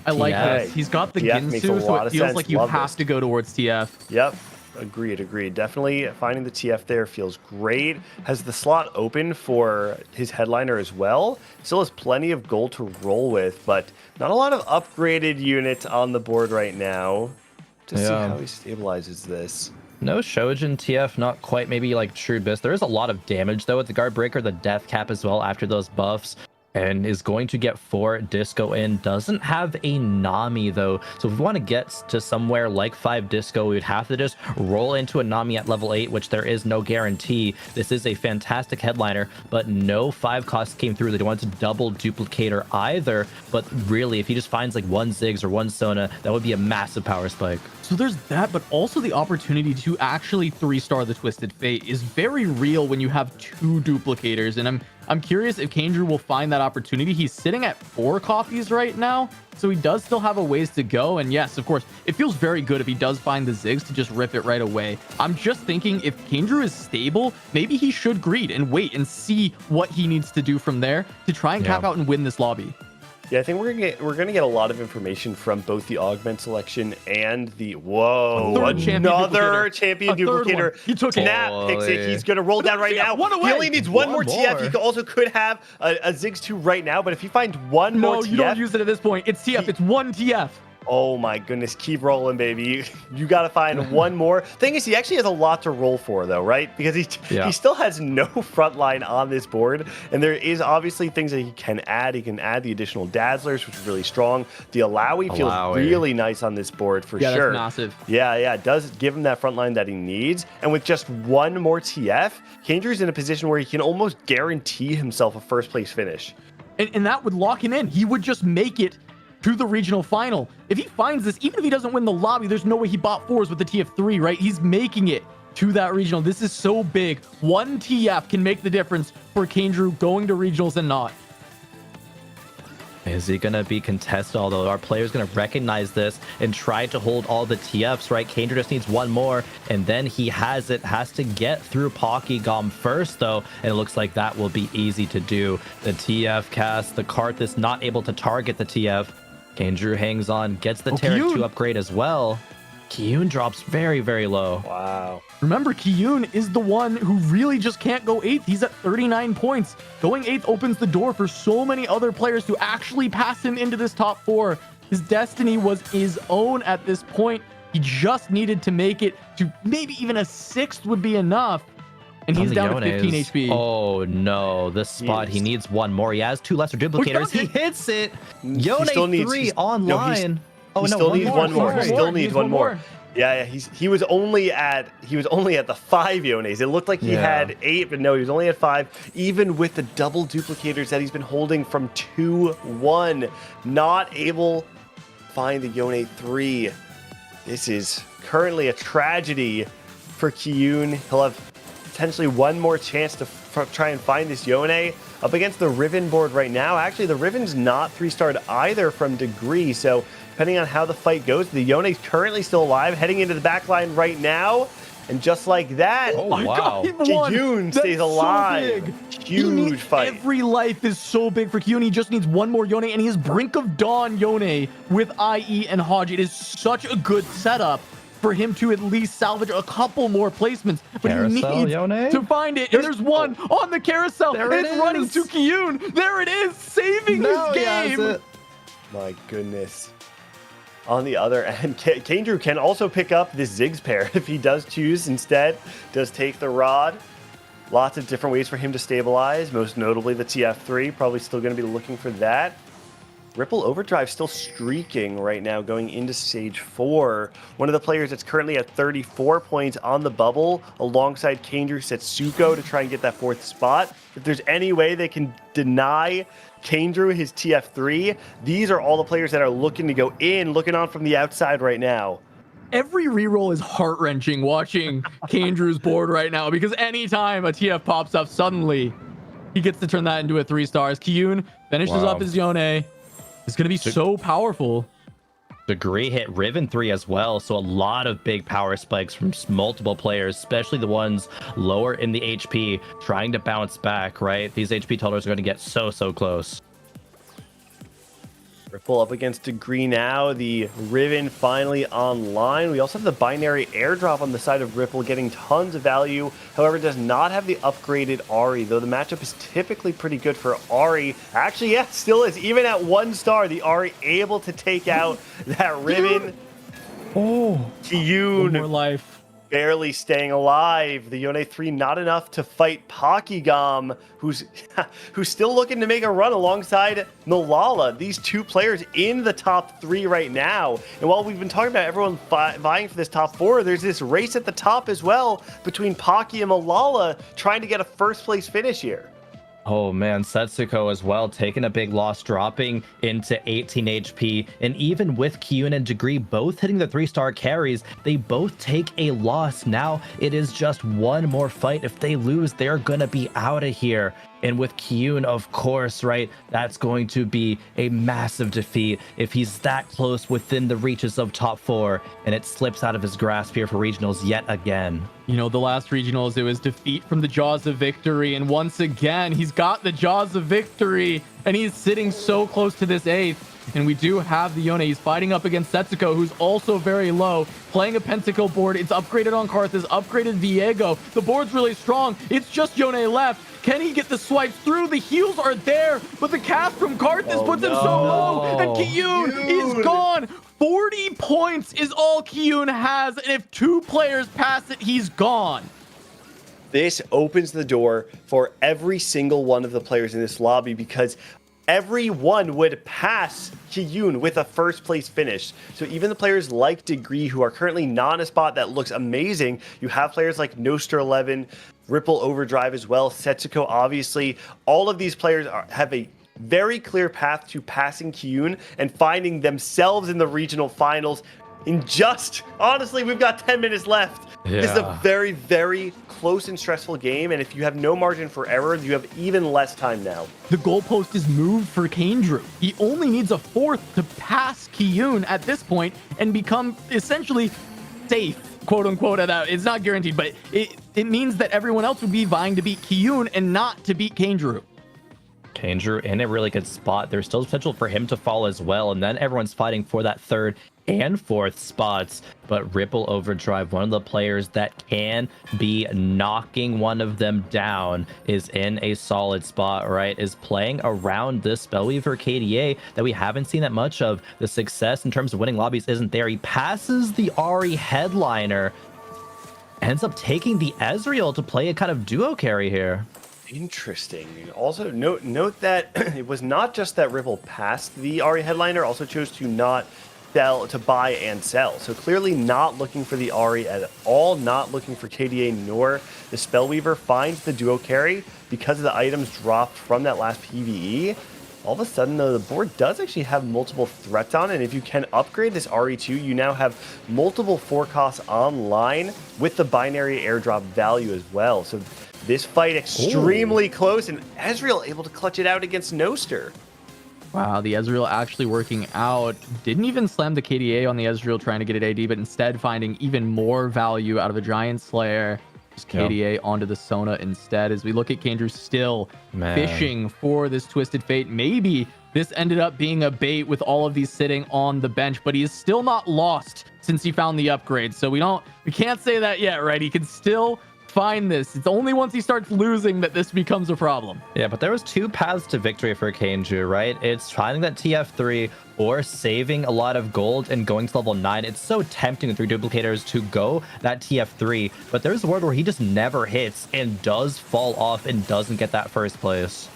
I like TF. this. He's got the TF makes a Ginsu, so lot it of feels sense. like you Love have this. to go towards TF. Yep. Agreed. Definitely finding the TF there feels great. Has the slot open for his headliner as well. Still has plenty of gold to roll with, but not a lot of upgraded units on the board right now. To see how he stabilizes this. No Shojin TF, not quite maybe like True Abyss. There is a lot of damage though with the Guard Breaker, the Death Cap as well after those buffs. And is going to get 4 Disco in. Doesn't have a Nami though. So if we want to get to somewhere like 5 Disco, we would have to just roll into a Nami at level 8, which there is no guarantee. This is a fantastic headliner, but no 5 costs came through. They don't want to double duplicator either. But really, if he just finds like 1 Ziggs or 1 Sona, that would be a massive power spike. So there's that, but also the opportunity to actually 3-star the Twisted Fate is very real when you have 2 duplicators. And I'm curious if Kandrew will find that opportunity. He's sitting at 4 coffees right now, so he does still have a ways to go. And yes, of course, it feels very good if he does find the Ziggs to just rip it right away. I'm just thinking if Kandrew is stable, maybe he should greed and wait and see what he needs to do from there to try and cap out and win this lobby. Yeah, I think we're gonna get a lot of information from both the augment selection and the another champion duplicator. He took it. Snap picks it. He's gonna roll down right now. He only needs one more TF. He also could have a Ziggs 2 right now, but if he finds one more TF, you don't use it at this point. It's TF. It's 1 TF. Oh my goodness, keep rolling, baby. You got to find one more. Thing is, he actually has a lot to roll for, though, right? Because he still has no front line on this board. And there is obviously things that he can add. He can add the additional Dazzlers, which is really strong. The Alawi feels really nice on this board for sure. Yeah, that's massive. Yeah, it does give him that front line that he needs. And with just one more TF, Kandrew's in a position where he can almost guarantee himself a first place finish. And that would lock him in. He would just make it to the regional final. If he finds this, even if he doesn't win the lobby, there's no way he bought 4s with the TF3, right? He's making it to that regional. This is so big. 1 TF can make the difference for Kandrew going to regionals and not. Is he going to be contested? Although our player's going to recognize this and try to hold all the TFs, right? Kandrew just needs one more, and then he has to get through Pokygom first, though, and it looks like that will be easy to do. The TF cast, the Karthus not able to target the TF. Kandrew hangs on, gets the Terra 2 upgrade as well. Kiyun drops very, very low. Wow. Remember, Kiyun is the one who really just can't go 8th. He's at 39 points. Going 8th opens the door for so many other players to actually pass him into this top 4. His destiny was his own at this point. He just needed to make it to maybe even a 6th would be enough. And he's down to 15 HP. Oh no, this spot, he needs one more. He has 2 lesser duplicators. He hits it. Yone 3 online. He still needs one more. He still needs one more. Yeah, he was only at the 5 Yones. It looked like he had 8, but no, he was only at 5. Even with the double duplicators that he's been holding from 2-1, not able to find the Yone 3. This is currently a tragedy for Kiyun. He'll have potentially one more chance to try and find this Yone up against the Riven board right now. Actually, the Riven's not 3-starred either from Degree, so depending on how the fight goes, the Yone's currently still alive, heading into the back line right now. And just like that, Kiyun stays alive. So Huge fight. Every life is so big for Kiyun. He just needs one more Yone, and he has Brink of Dawn Yone with IE and Hodge. It is such a good setup for him to at least salvage a couple more placements, but he needs to find it. And there's one on the carousel. It's running to Kiyun. There it is, saving his game. My goodness. On the other end, Kandrew can also pick up this Ziggs pair if he does choose instead. Does take the rod. Lots of different ways for him to stabilize, most notably the TF3. Probably still going to be looking for that. Ripple Overdrive still streaking right now going into stage 4. One of the players that's currently at 34 points on the bubble alongside Kandrew Setsuko to try and get that 4th spot. If there's any way they can deny Kandrew his TF3, these are all the players that are looking to go in, looking on from the outside right now. Every reroll is heart-wrenching watching Kandrew's board right now, because anytime a TF pops up, suddenly he gets to turn that into a 3 stars. Kiyun finishes up his Yone. It's going to be so powerful. Degree hit Riven 3 as well, so a lot of big power spikes from multiple players, especially the ones lower in the HP, trying to bounce back, right? These HP totals are going to get so close. Ripple up against Degree now. The Riven finally online. We also have the binary airdrop on the side of Ripple getting tons of value. However, does not have the upgraded Ahri, though the matchup is typically pretty good for Ahri. Actually, yeah, still is. Even at 1 star, the Ahri able to take out that Riven. Oh, Kiyun. one more life. Barely staying alive. The Yone 3 not enough to fight Pakigam, who's still looking to make a run alongside Malala. These two players in the top 3 right now. And while we've been talking about everyone vying for this top 4, there's this race at the top as well between Paki and Malala trying to get a first place finish here. Oh man, Setsuko as well, taking a big loss, dropping into 18 HP. And even with Kiyun and Degree both hitting the 3-star carries, they both take a loss. Now it is just one more fight. If they lose, they're gonna be out of here. And with Kiyun, of course, right, that's going to be a massive defeat if he's that close within the reaches of top 4 and it slips out of his grasp here for regionals yet again. You know, the last regionals, it was defeat from the jaws of victory. And once again, he's got the jaws of victory and he's sitting so close to this 8th. And we do have the Yone. He's fighting up against Setsuko, who's also very low, playing a Pentacle board. It's upgraded on Karthus, upgraded Viego. The board's really strong. It's just Yone left. Can he get the swipes through? The heals are there, but the cast from Karthus puts him so low. And Kiyun is gone. 40 points is all Kiyun has. And if 2 players pass it, he's gone. This opens the door for every single one of the players in this lobby because everyone would pass Kiyun with a first place finish. So even the players like Degree, who are currently not in a spot that looks amazing, you have players like Noster 11, Ripple Overdrive as well, Setsuko obviously. All of these players have a very clear path to passing Kiyun and finding themselves in the regional finals in just, honestly, we've got 10 minutes left. Yeah. This is a very, very close and stressful game, and if you have no margin for error, you have even less time now. The goalpost is moved for Kandrew. He only needs a 4th to pass Kiyun at this point and become essentially safe, quote unquote. It's not guaranteed, but it means that everyone else would be vying to beat Kiyun and not to beat Kandrew. Kandrew in a really good spot. There's still potential for him to fall as well, and then everyone's fighting for that 3rd and 4th spots. But Ripple Overdrive, one of the players that can be knocking one of them down, is in a solid spot, right? Is playing around this Spellweaver KDA that we haven't seen that much of. The success in terms of winning lobbies isn't there. He passes the Ahri headliner, ends up taking the Ezreal to play a kind of duo carry here. Interesting. Also, note that it was not just that Ripple passed the Ahri headliner, also chose to not sell, to buy and sell. So clearly not looking for the Ahri at all, not looking for KDA nor the Spellweaver. Finds the duo carry because of the items dropped from that last PvE. All of a sudden, though, the board does actually have multiple threats on it, and if you can upgrade this RE2, you now have multiple forecasts online with the binary airdrop value as well. So this fight extremely close, and Ezreal able to clutch it out against Noster. Wow, the Ezreal actually working out. Didn't even slam the KDA on the Ezreal trying to get it AD, but instead finding even more value out of a Giant Slayer. Just KDA onto the Sona instead. As we look at Kandrew still fishing for this Twisted Fate. Maybe this ended up being a bait with all of these sitting on the bench, but he is still not lost since he found the upgrade. So we can't say that yet, right? He can still find this. It's only once he starts losing that this becomes a problem. Yeah, but there was 2 paths to victory for Kandrew, right? It's finding that TF3 or saving a lot of gold and going to level 9. It's so tempting with 3 duplicators to go that TF3, but there's a world where he just never hits and does fall off and doesn't get that first place.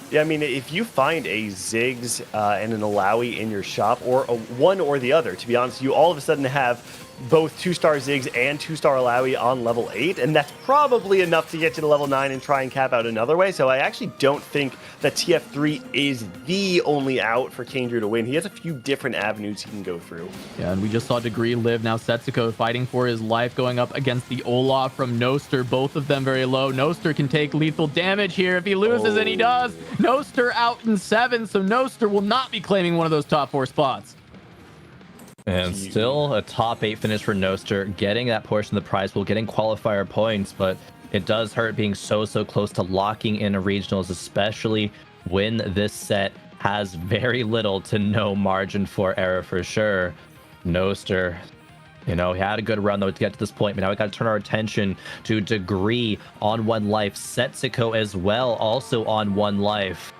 Yeah, I mean, if you find a Ziggs and an Alawi in your shop, or a one or the other, to be honest, you all of a sudden have both 2-star Ziggs and 2-star Alawi on level 8, and that's probably enough to get you to level 9 and try and cap out another way. So I actually don't think that TF3 is the only out for Kandrew to win. He has a few different avenues he can go through. Yeah, and we just saw Degree live. Now Setsuko fighting for his life, going up against the Olaf from Noster. Both of them very low. Noster can take lethal damage here if he loses, and he does. Noster out in 7, so Noster will not be claiming one of those top 4 spots. And still a top 8 finish for Noster, getting that portion of the prize pool, getting qualifier points, but it does hurt being so close to locking in a regionals, especially when this set has very little to no margin for error for sure. Noster, he had a good run though to get to this point, but now we got to turn our attention to Degree on 1 life. Setsuko as well, also on 1 life.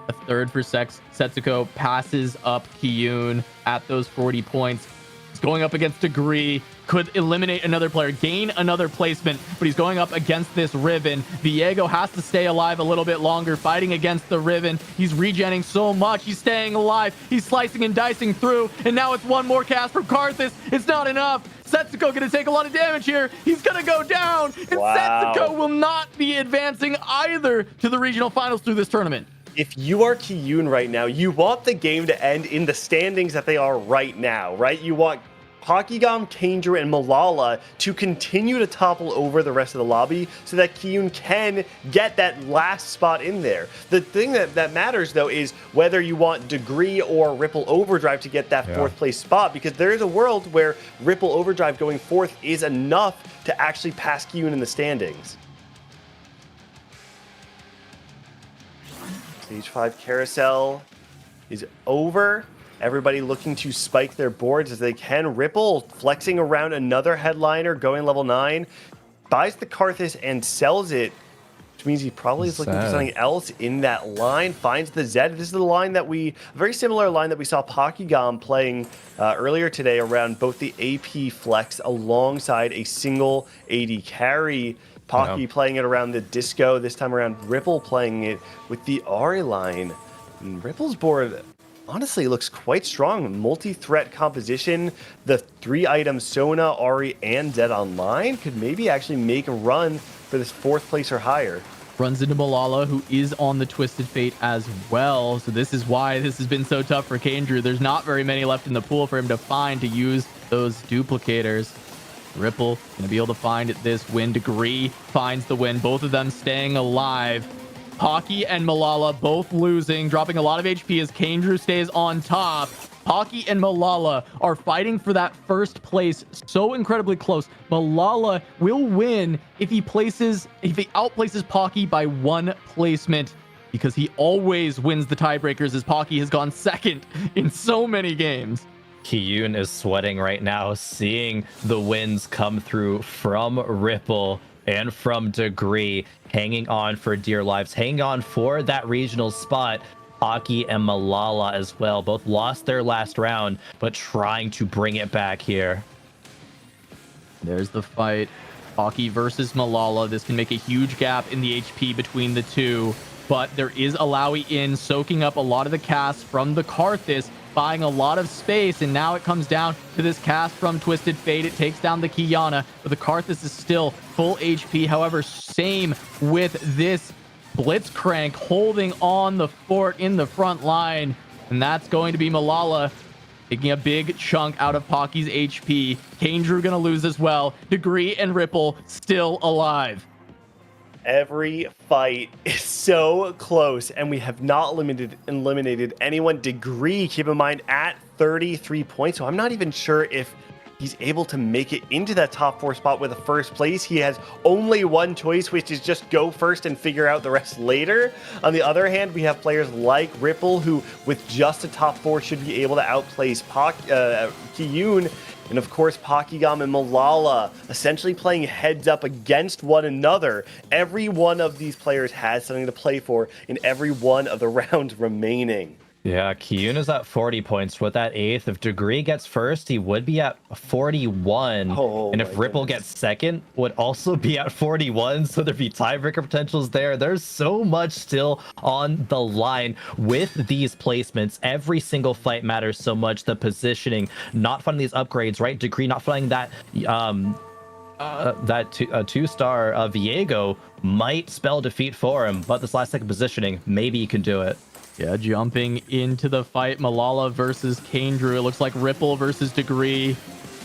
A third for Setsuko, passes up Kiyun at those 40 points. He's going up against Degree, could eliminate another player, gain another placement, but he's going up against this Riven. Viego has to stay alive a little bit longer, fighting against the Riven. He's regenning so much. He's staying alive. He's slicing and dicing through, and now it's 1 more cast from Karthus. It's not enough. Setsuko going to take a lot of damage here. He's going to go down, and Setsuko will not be advancing either to the regional finals through this tournament. If you are Kiyun right now, you want the game to end in the standings that they are right now, right? You want Pokigam, Kandrew, and Malala to continue to topple over the rest of the lobby so that Kiyun can get that last spot in there. The thing that matters, though, is whether you want Degree or Ripple Overdrive to get that 4th place spot, because there is a world where Ripple Overdrive going 4th is enough to actually pass Kiyun in the standings. Stage 5 carousel is over. Everybody looking to spike their boards as they can. Ripple flexing around another headliner, going level 9. Buys the Karthus and sells it, which means he probably is looking for something else in that line. Finds the Zed. This is the line that a very similar line that we saw Pokigam playing earlier today around both the AP flex alongside a single AD carry. Pocky playing it around the Disco, this time around Ripple playing it with the Ahri line. And Ripple's board honestly looks quite strong. Multi-threat composition. The 3 items, Sona, Ahri, and Zed online could maybe actually make a run for this 4th place or higher. Runs into Malala, who is on the Twisted Fate as well. So this is why this has been so tough for Kandrew. There's not very many left in the pool for him to find to use those duplicators. Ripple gonna be able to find this win. Degree finds the win. Both of them staying alive. Pocky and Malala both losing, dropping a lot of HP as Kandrew stays on top. Pocky and Malala are fighting for that 1st place so incredibly close. Malala will win if he outplaces Pocky by 1 placement, because he always wins the tiebreakers as Pocky has gone 2nd in so many games. Kiyun is sweating right now, seeing the wins come through from Ripple and from Degree, hanging on for dear lives, hanging on for that regional spot. Pocky and Malala as well, both lost their last round, but trying to bring it back here. There's the fight. Pocky versus Malala. This can make a huge gap in the HP between the two, but there is Alawi in, soaking up a lot of the cast from the Karthus, buying a lot of space, and now it comes down to this cast from Twisted Fate. It takes down the Qiyana, but the Karthus is still full HP. However, same with this Blitzcrank holding on the fort in the front line, and that's going to be Malala taking a big chunk out of Pocky's HP. Kandrew gonna lose as well. Degree and Ripple still alive. Every fight is so close, and we have not eliminated anyone. Degree, keep in mind, at 33 points, so I'm not even sure if he's able to make it into that top 4 spot with a 1st place. He has only 1 choice, which is just go first and figure out the rest later. On the other hand, we have players like Ripple, who with just a top 4 should be able to outplace Kiyun. And of course, Pokigam and Malala essentially playing heads up against one another. Every one of these players has something to play for in every one of the rounds remaining. Yeah, Kiyun is at 40 points with that 8th. If Degree gets 1st, he would be at 41. And if Ripple gets 2nd, would also be at 41. So there'd be tiebreaker potentials there. There's so much still on the line with these placements. Every single fight matters so much. The positioning, not finding these upgrades, right? Degree not finding that two-star Viego might spell defeat for him. But this last second positioning, maybe he can do it. Yeah, jumping into the fight, Malala versus Kandrew. It looks like Ripple versus Degree.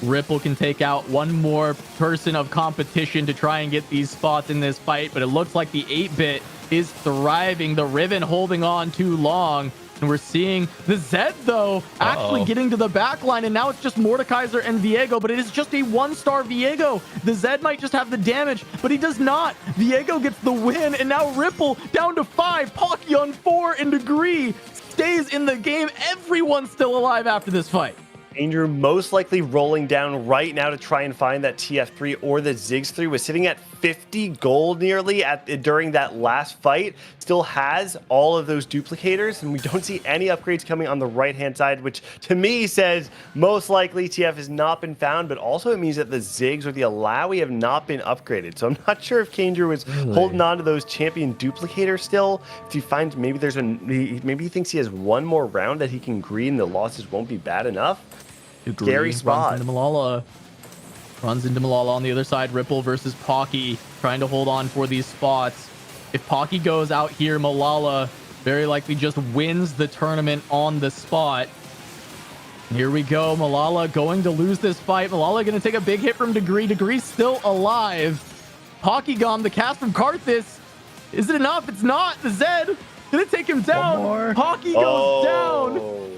Ripple can take out one more person of competition to try and get these spots in this fight, but it looks like the 8-bit is thriving. The Riven holding on too long. And we're seeing the Zed, though, actually getting to the back line. And now it's just Mordekaiser and Viego, but it is just a 1-star Viego. The Zed might just have the damage, but he does not. Viego gets the win, and now Ripple down to 5. Pocky on 4 and Degree stays in the game. Everyone's still alive after this fight. Andrew most likely rolling down right now to try and find that TF3 or the Ziggs 3. Was sitting at 50 gold nearly during that last fight. Still has all of those duplicators, and we don't see any upgrades coming on the right-hand side, which to me says most likely TF has not been found, but also it means that the Ziggs or the Alawi have not been upgraded. So I'm not sure if Kandrew was holding on to those champion duplicators still. If he finds maybe maybe he thinks he has one more round that he can green, the losses won't be bad enough. Scary spot. Runs into Malala. Runs into Malala on the other side. Ripple versus Pocky, trying to hold on for these spots. If Pocky goes out here, Malala very likely just wins the tournament on the spot. Here we go. Malala going to lose this fight. Malala going to take a big hit from Degree. Degree's still alive. Pocky gone. The cast from Karthus. Is it enough? It's not. The Zed going to take him down. Pocky goes down.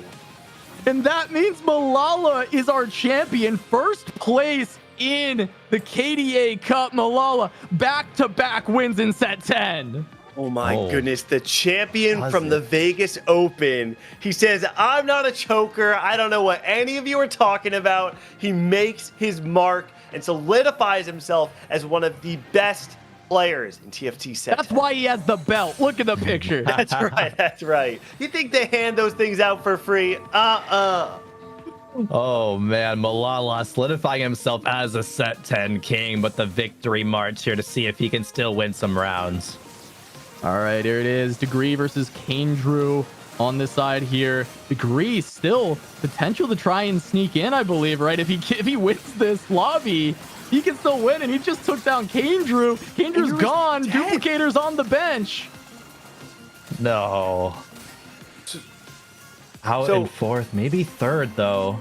And that means Malala is our champion. First place in the KDA Cup. Malala back-to-back wins in set 10. Oh my goodness, the champion from the Vegas Open. He says, I'm not a choker. I don't know what any of you are talking about. He makes his mark and solidifies himself as one of the best players in TFT set. That's why he has the belt. Look at the picture. That's right. That's right. You think they hand those things out for free? Oh man, Malala solidifying himself as a set 10 king, but the victory march here to see if he can still win some rounds. All right, here it is. Degree versus Kandrew on this side here. Degree still potential to try and sneak in, I believe, right? If he wins this lobby, he can still win, and he just took down Kandrew. Kandrew's gone. Duplicator's on the bench. No. Out in fourth, maybe third, though.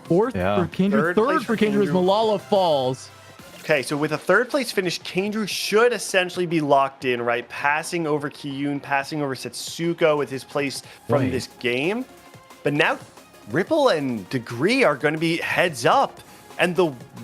Fourth for Kandrew. Third for Kandrew as Malala falls. Okay, so with a third place finish, Kandrew should essentially be locked in, right? Passing over Kiyun, passing over Setsuko with his place from this game. But now Ripple and Degree are going to be heads up. And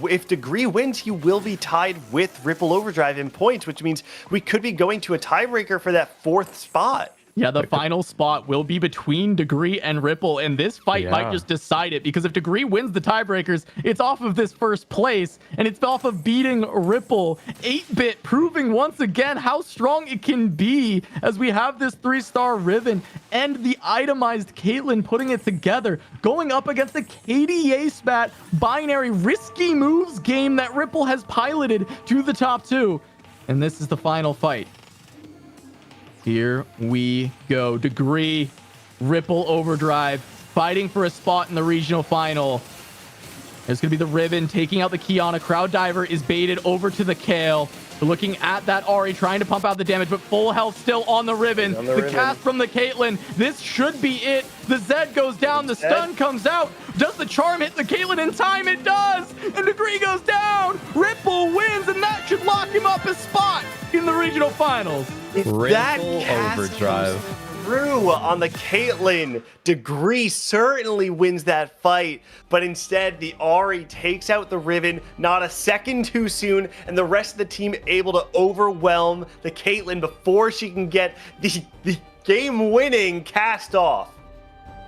if Degree wins, he will be tied with Ripple Overdrive in points, which means we could be going to a tiebreaker for that fourth spot. Yeah, the final spot will be between Degree and Ripple, and this fight might just decide it, because if Degree wins the tiebreakers, it's off of this first place, and it's off of beating Ripple. 8-bit proving once again how strong it can be as we have this 3-star Riven and the itemized Caitlyn putting it together, going up against the KDA Spat binary risky moves game that Ripple has piloted to the top 2. And this is the final fight. Here we go. Degree, Ripple Overdrive, fighting for a spot in the regional final. There's going to be the Riven taking out the Kiana. Crowd Diver is baited over to the Kale. We're looking at that Ari trying to pump out the damage, but full health still on the Riven. The cast from the Caitlyn. This should be it. The Zed goes down. The stun comes out. Does the charm hit the Caitlyn in time? It does. And Degree goes down. Ripple wins, and that should lock him up a spot in the regional finals. If that cast Overdrive through on the Caitlyn, Degree certainly wins that fight, but instead the Ari takes out the Riven not a second too soon, and the rest of the team able to overwhelm the Caitlyn before she can get the game-winning cast off.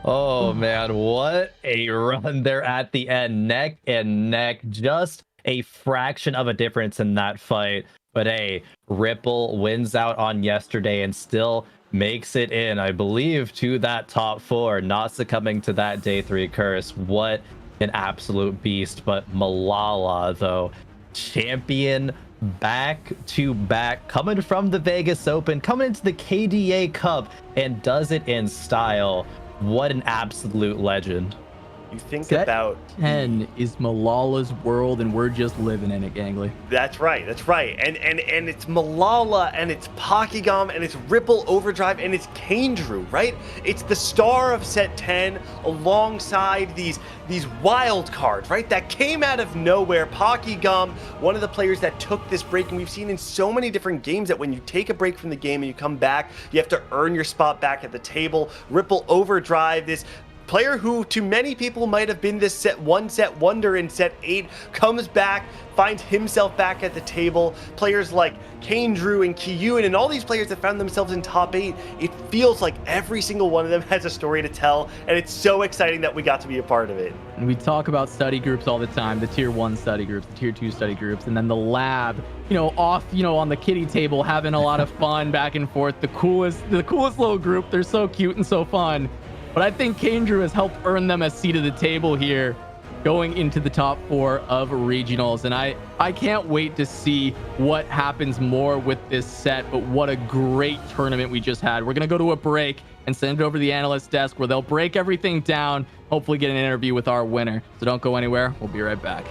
Oh man, what a run there at the end. Neck and neck, just a fraction of a difference in that fight. But hey, Ripple wins out on yesterday and still makes it in, I believe, to that top 4, not succumbing to that day 3 curse. What an absolute beast. But Malala, though, champion back to back, coming from the Vegas Open, coming into the KDA Cup, and does it in style. What an absolute legend. You think Set about 10 is Malala's world, and we're just living in it, Gangly. That's right. That's right. And it's Malala, and it's Pokygum, and it's Ripple Overdrive, and it's Kandrew, right? It's the star of set 10 alongside these wild cards, right? That came out of nowhere. Pokygum, one of the players that took this break, and we've seen in so many different games that when you take a break from the game and you come back, you have to earn your spot back at the table. Ripple Overdrive, this player who to many people might have been this set wonder in set 8 comes back, finds himself back at the table. Players like Kane Drew and Kiyun and all these players that found themselves in top 8, it feels like every single one of them has a story to tell, and it's so exciting that we got to be a part of it. And we talk about study groups all the time, the tier 1 study groups, the tier 2 study groups, and then the lab, off, on the kiddie table, having a lot of fun back and forth. The coolest little group. They're so cute and so fun. But I think Kane Drew has helped earn them a seat at the table here, going into the top 4 of regionals. And I can't wait to see what happens more with this set. But what a great tournament we just had. We're going to go to a break and send it over to the analyst desk where they'll break everything down, hopefully get an interview with our winner. So don't go anywhere. We'll be right back.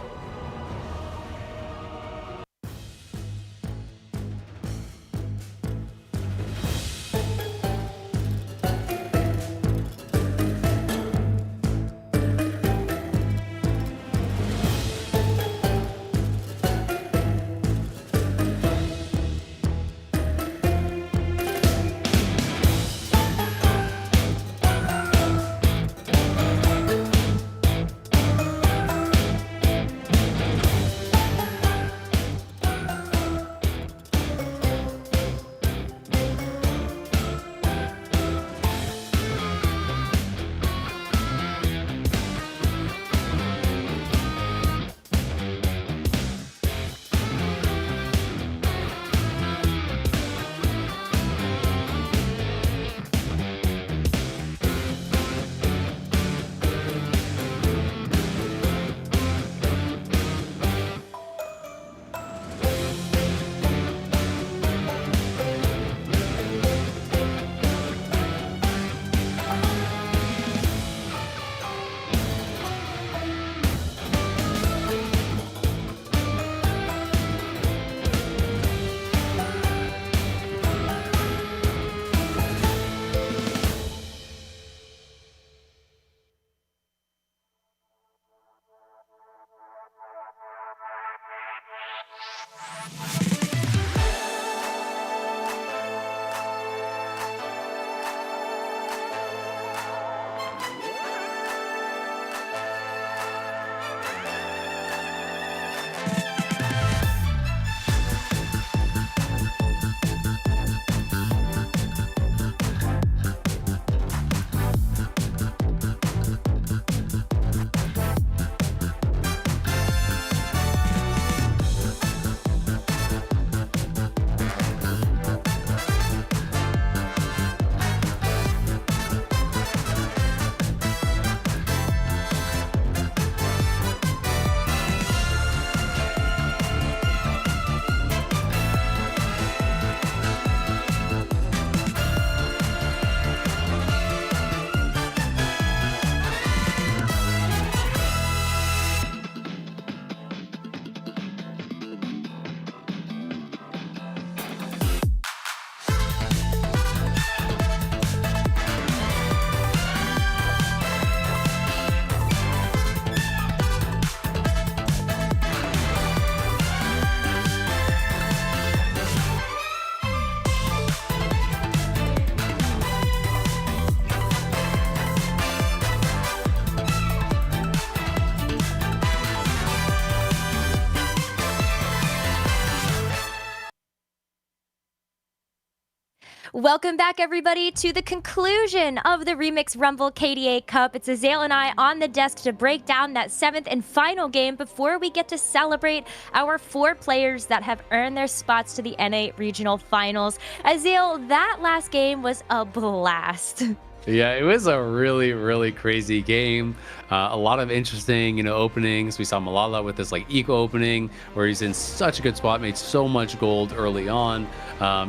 Welcome back, everybody, to the conclusion of the Remix Rumble KDA Cup. It's Azael and I on the desk to break down that 7th and final game before we get to celebrate our 4 players that have earned their spots to the NA Regional Finals. Azael, that last game was a blast. Yeah, it was a really, really crazy game. A lot of interesting, openings. We saw Malala with this eco opening where he's in such a good spot, made so much gold early on.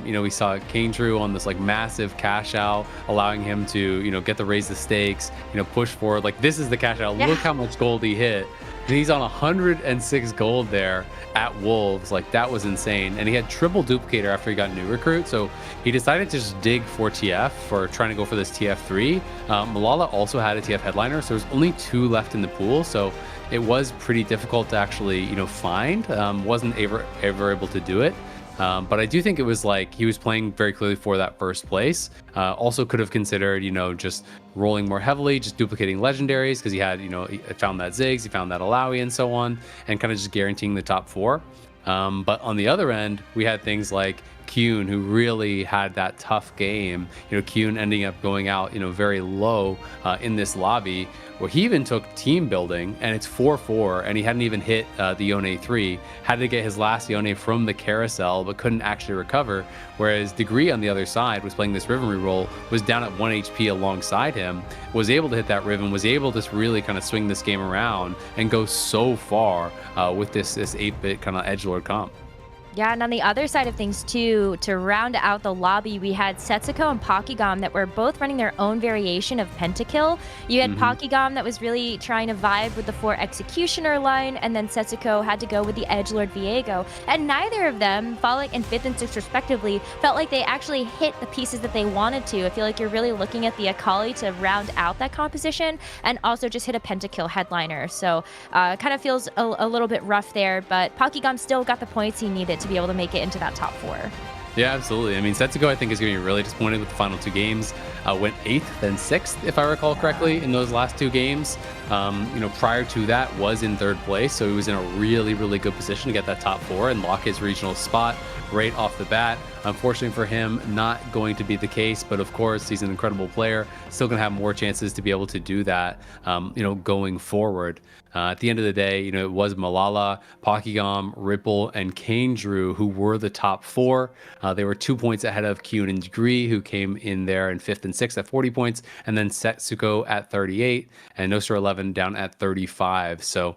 We saw Kane Drew on this massive cash out, allowing him to, get the raise the stakes, push forward. This is the cash out. Yeah. Look how much gold he hit. And he's on 106 gold there at Wolves. That was insane. And he had triple duplicator after he got new recruit. So he decided to just dig for TF for trying to go for this TF3. Malala also had a TF headliner. So there's only 2 left in the pool. So it was pretty difficult to actually, find. Wasn't ever able to do it. But I do think it was like he was playing very clearly for that first place. Also could have considered, just rolling more heavily, just duplicating legendaries because he had, he found that Ziggs, he found that Alawi and so on, and kind of just guaranteeing the top 4. But on the other end, we had things like Kuhn, who really had that tough game. Kuhn ending up going out, very low in this lobby, where he even took team building, and it's 4-4, and he hadn't even hit the Yone 3. Had to get his last Yone from the carousel, but couldn't actually recover. Whereas Degree on the other side was playing this Riven reroll, was down at 1 HP alongside him, was able to hit that Riven, was able to really kind of swing this game around and go so far with this 8-bit kind of edgelord comp. Yeah, and on the other side of things too, to round out the lobby, we had Setsuko and Pokigom that were both running their own variation of pentakill. You had Pokigom that was really trying to vibe with the 4 Executioner line, and then Setsuko had to go with the Edgelord Viego. And neither of them, falling in 5th and 6th respectively, felt like they actually hit the pieces that they wanted to. I feel like you're really looking at the Akali to round out that composition, and also just hit a pentakill headliner. So it kind of feels a little bit rough there, but Pokigom still got the points he needed to be able to make it into that top 4. Yeah, absolutely. I mean, Setsuko, I think, is going to be really disappointed with the final 2 games. Went 8th and 6th, if I recall correctly, in those last 2 games. Prior to that, was in 3rd place, so he was in a really, really good position to get that top 4 and lock his regional spot right off the bat. Unfortunately for him, not going to be the case, but of course, he's an incredible player. Still going to have more chances to be able to do that, going forward. At the end of the day, it was Malala, Pokigom, Ripple, and Kane-Drew who were the top 4. They were 2 points ahead of Kuhn and Degree, who came in there in 5th and 6th at 40 points, and then Setsuko at 38, and Nostra 11 down at 35. So,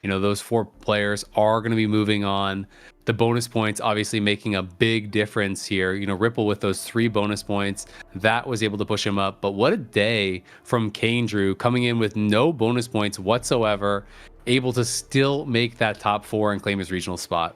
those 4 players are going to be moving on. The bonus points obviously making a big difference here. Ripple with those 3 bonus points, that was able to push him up. But what a day from Kane-Drew, coming in with no bonus points whatsoever, able to still make that top 4 and claim his regional spot.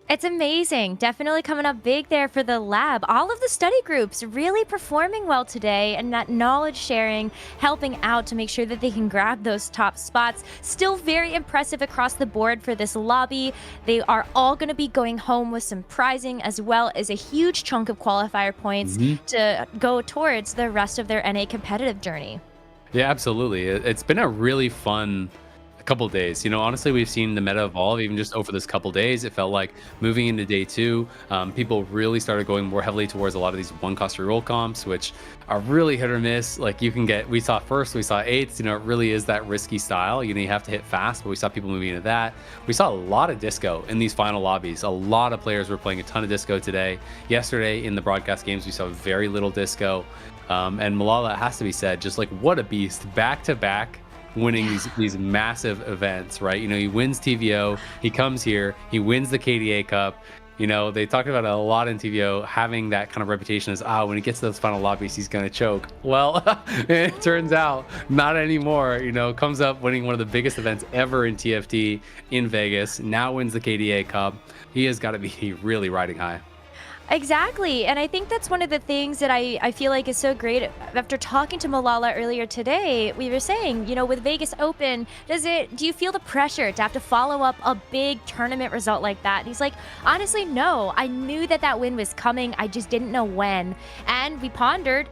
It's amazing. Definitely coming up big there for the lab. All of the study groups really performing well today, and that knowledge sharing helping out to make sure that they can grab those top spots. Still very impressive across the board for this lobby. They are all going to be going home with some prizing, as well as a huge chunk of qualifier points to go towards the rest of their NA competitive journey. Yeah, absolutely. It's been a really fun couple days. Honestly, we've seen the meta evolve even just over this couple days. It felt like moving into day 2, people really started going more heavily towards a lot of these 1-cost reroll comps, which are really hit or miss. Like we saw 8s, it really is that risky style. You have to hit fast, but we saw people moving into that. We saw a lot of disco in these final lobbies. A lot of players were playing a ton of disco today. Yesterday in the broadcast games, we saw very little disco. And Malala, has to be said, just like what a beast, back to back, winning these massive events, right? He wins TVO, he comes here, he wins the KDA Cup. They talked about it a lot in TVO, having that kind of reputation as, when he gets to those final lobbies, he's going to choke. Well, it turns out not anymore. Comes up winning one of the biggest events ever in TFT in Vegas, now wins the KDA Cup. He has got to be really riding high. Exactly, and I think that's one of the things that I feel like is so great. After talking to Malala earlier today, we were saying, with Vegas Open, do you feel the pressure to have to follow up a big tournament result like that? And he's like, honestly, no. I knew that win was coming. I just didn't know when. And we pondered,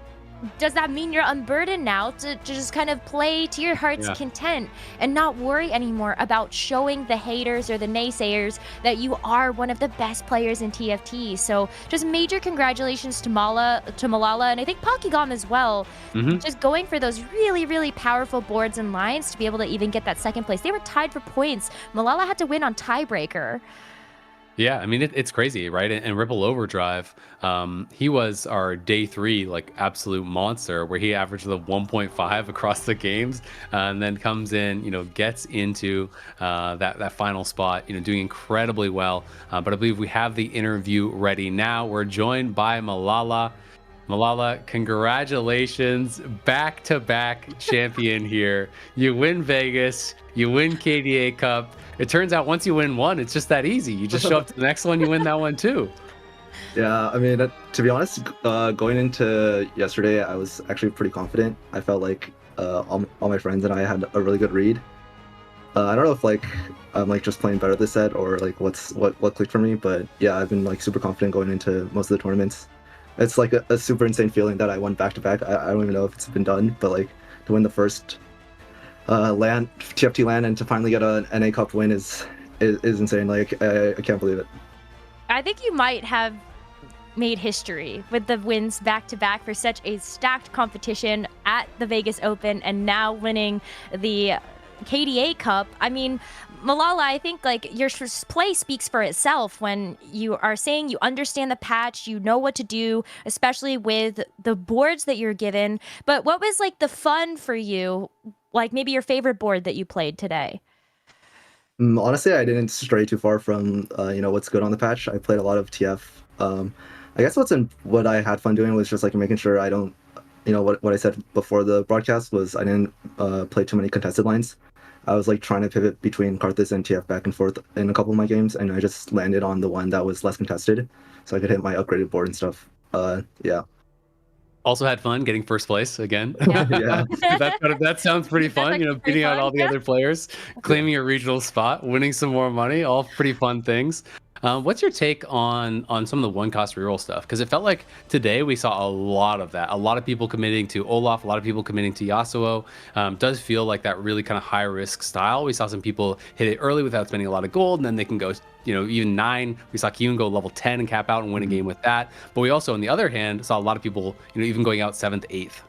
does that mean you're unburdened now to just kind of play to your heart's content and not worry anymore about showing the haters or the naysayers that you are one of the best players in TFT? So just major congratulations to Malala, and I think Pokigom as well. Just going for those really, really powerful boards and lines to be able to even get that 2nd place. They were tied for points. Malala had to win on tiebreaker. Yeah, I mean, it's crazy, right? And Ripple Overdrive, he was our day 3, like, absolute monster, where he averaged the 1.5 across the games, and then comes in, gets into that final spot, doing incredibly well. But I believe we have the interview ready now. We're joined by Malala. Malala, congratulations, back-to-back champion here. You win Vegas, you win KDA Cup. It turns out once you win one, it's just that easy. You just show up to the next one, you win that one too. Yeah, I mean, to be honest, going into yesterday, I was actually pretty confident. I felt like all my friends and I had a really good read. I don't know if like I'm like just playing better this set or like what clicked for me, but yeah, I've been like super confident going into most of the tournaments. It's like a super insane feeling that I won back to back. I don't even know if it's been done, but like to win the first TFT LAN and to finally get an NA Cup win is insane. Like I can't believe it. I think you might have made history with the wins back to back for such a stacked competition at the Vegas Open and now winning the KDA Cup. I mean, Malala, I think like your play speaks for itself when you are saying you understand the patch, you know what to do, especially with the boards that you're given. But what was like the fun for you, like maybe your favorite board that you played today? Honestly, I didn't stray too far from what's good on the patch. I played a lot of TF. I guess what I had fun doing was just like making sure I don't, what I said before the broadcast was I didn't play too many contested lines. I was like trying to pivot between Karthus and TF back and forth in a couple of my games, and I just landed on the one that was less contested, so I could hit my upgraded board and stuff. Yeah. Also had fun getting first place again. Yeah. That sounds pretty fun. Beating out all the other players, claiming a regional spot, winning some more money, all pretty fun things. What's your take on some of the one cost reroll stuff? Because it felt like today we saw a lot of that. A lot of people committing to Olaf, a lot of people committing to Yasuo. Does feel like that really kind of high risk style. We saw some people hit it early without spending a lot of gold, and then they can go, even 9. We saw Kyun go level 10 and cap out and win a game with that. But we also, on the other hand, saw a lot of people, even going out 7th, 8th.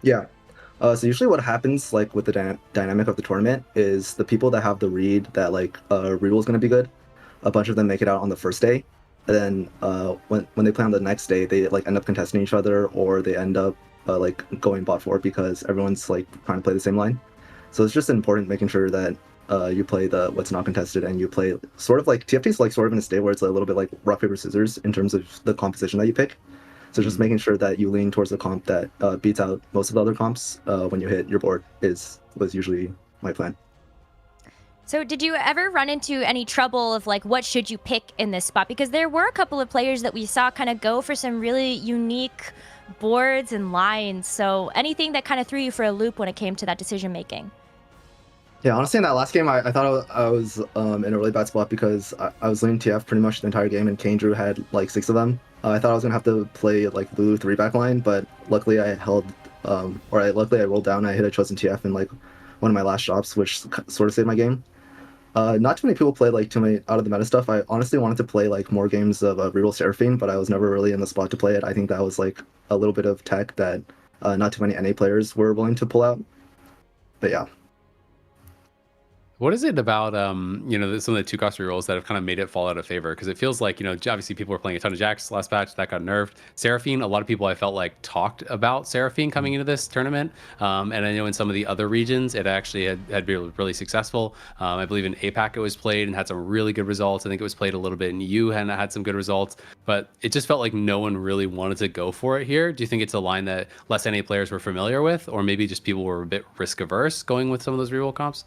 Yeah. So usually what happens like with the dynamic of the tournament is the people that have the read that like reroll is going to be good, a bunch of them make it out on the first day, and then when they play on the next day, they like end up contesting each other, or they end up like going bot 4 because everyone's like trying to play the same line. So it's just important making sure that you play the what's not contested, and you play sort of like TFT's like sort of in a state where it's a little bit like rock paper scissors in terms of the composition that you pick. So just making sure that you lean towards the comp that beats out most of the other comps when you hit your board was usually my plan. So did you ever run into any trouble of like, what should you pick in this spot? Because there were a couple of players that we saw kind of go for some really unique boards and lines. So anything that kind of threw you for a loop when it came to that decision making? Yeah, honestly, in that last game, I thought I was in a really bad spot because I was laning TF pretty much the entire game, and Kane Drew had like 6 of them. I thought I was gonna have to play like Lulu 3-back line, but luckily I held, luckily I rolled down. And I hit a chosen TF in like one of my last shops, which sort of saved my game. Not too many people play like too many out of the meta stuff. I honestly wanted to play like more games of reroll Seraphine, but I was never really in the spot to play it. I think that was like a little bit of tech that not too many NA players were willing to pull out. But yeah. What is it about, some of the 2-cost rerolls that have kind of made it fall out of favor? Because it feels like, obviously people were playing a ton of Jax last patch, that got nerfed. Seraphine, a lot of people I felt like talked about Seraphine coming into this tournament. And I know in some of the other regions, it actually had been really successful. I believe in APAC it was played and had some really good results. I think it was played a little bit in EU and had some good results. But it just felt like no one really wanted to go for it here. Do you think it's a line that less NA players were familiar with? Or maybe just people were a bit risk averse going with some of those reroll comps?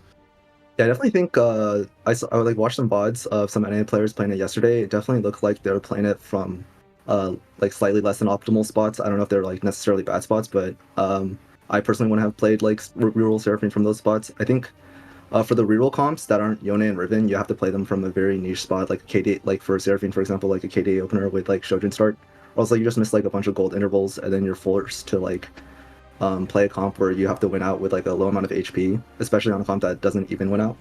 Yeah, I definitely think I like watched some VODs of some NA players playing it yesterday. It definitely looked like they were playing it from like slightly less than optimal spots. I don't know if they're like necessarily bad spots, but I personally wouldn't have played like reroll Seraphine from those spots. I think for the reroll comps that aren't Yone and Riven, you have to play them from a very niche spot, like a KD, like for Seraphine, for example, like a KDA opener with like Shojin start. Or else like you just miss like a bunch of gold intervals, and then you're forced to like play a comp where you have to win out with like a low amount of HP, especially on a comp that doesn't even win out,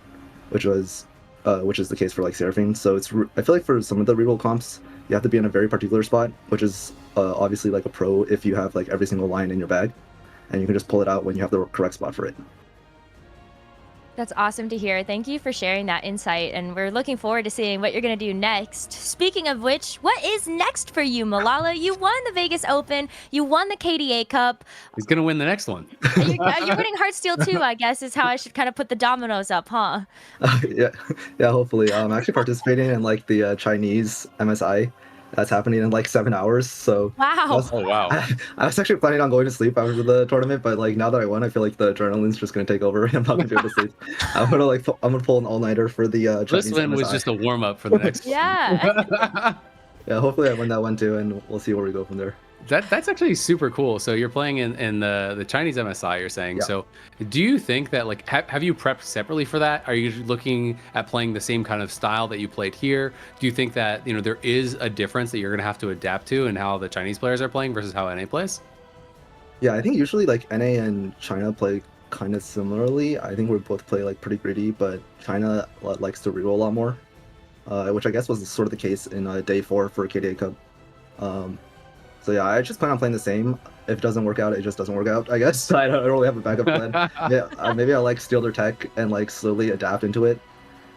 which is the case for like Seraphine. So I feel like for some of the reroll comps, you have to be in a very particular spot, which is obviously like a pro if you have like every single line in your bag, and you can just pull it out when you have the correct spot for it. That's awesome to hear. Thank you for sharing that insight, and we're looking forward to seeing what you're going to do next. Speaking of which, what is next for you, Malala? You won the Vegas Open. You won the KDA Cup. He's going to win the next one. You're winning Heartsteel too, I guess, is how I should kind of put the dominoes up, huh? Yeah, hopefully. I'm actually participating in like the Chinese MSI. That's happening in like 7 hours. So wow. I was actually planning on going to sleep after the tournament, but like now that I won, I feel like the adrenaline's just gonna take over, and I'm not gonna be able to sleep. I'm gonna pull an all-nighter for the Chinese This win MSI. was just a warm-up for the next yeah. Yeah, hopefully I win that one too, and we'll see where we go from there. That's actually super cool. So you're playing in the Chinese MSI, you're saying. Yeah. So do you think that like have you prepped separately for that? Are you looking at playing the same kind of style that you played here? Do you think that, you know, there is a difference that you're gonna have to adapt to in how the Chinese players are playing versus how NA plays? Yeah, I think usually like NA and China play kind of similarly. I think we both play like pretty gritty, but China likes to reroll a lot more, which I guess was sort of the case in day 4 for KDA Cup. So yeah, I just plan on playing the same. If it doesn't work out, it just doesn't work out, I guess. I don't really have a backup plan. Yeah, maybe I'll like steal their tech and like slowly adapt into it,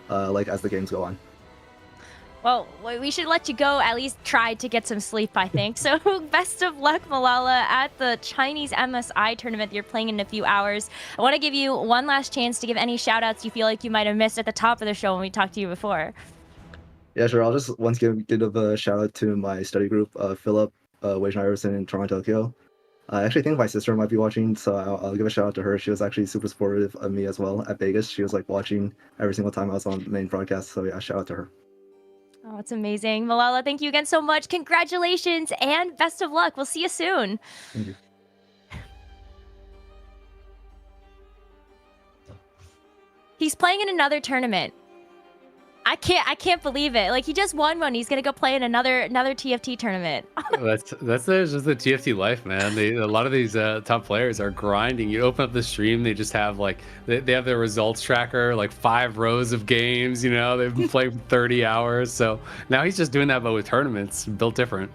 like as the games go on. Well, we should let you go, at least try to get some sleep, I think. So best of luck, Malala, at the Chinese MSI tournament that you're playing in a few hours. I want to give you one last chance to give any shout-outs you feel like you might have missed at the top of the show when we talked to you before. Yeah, sure. I'll just once give a shout-out to my study group, Philip, Wei Iverson in Toronto, Tokyo. I actually think my sister might be watching, so I'll give a shout out to her. She was actually super supportive of me as well at Vegas. She was like watching every single time I was on the main broadcast. So yeah, shout out to her. Oh, it's amazing. Malala, thank you again so much. Congratulations and best of luck. We'll see you soon. Thank you. He's playing in another tournament. I can't believe it. Like, he just won one. He's gonna go play in another TFT tournament. That's just the TFT life, man. A lot of these top players are grinding. You open up the stream, they just have like they have their results tracker, like 5 rows of games. You know, they've been playing 30 hours. So now he's just doing that, but with tournaments, built different.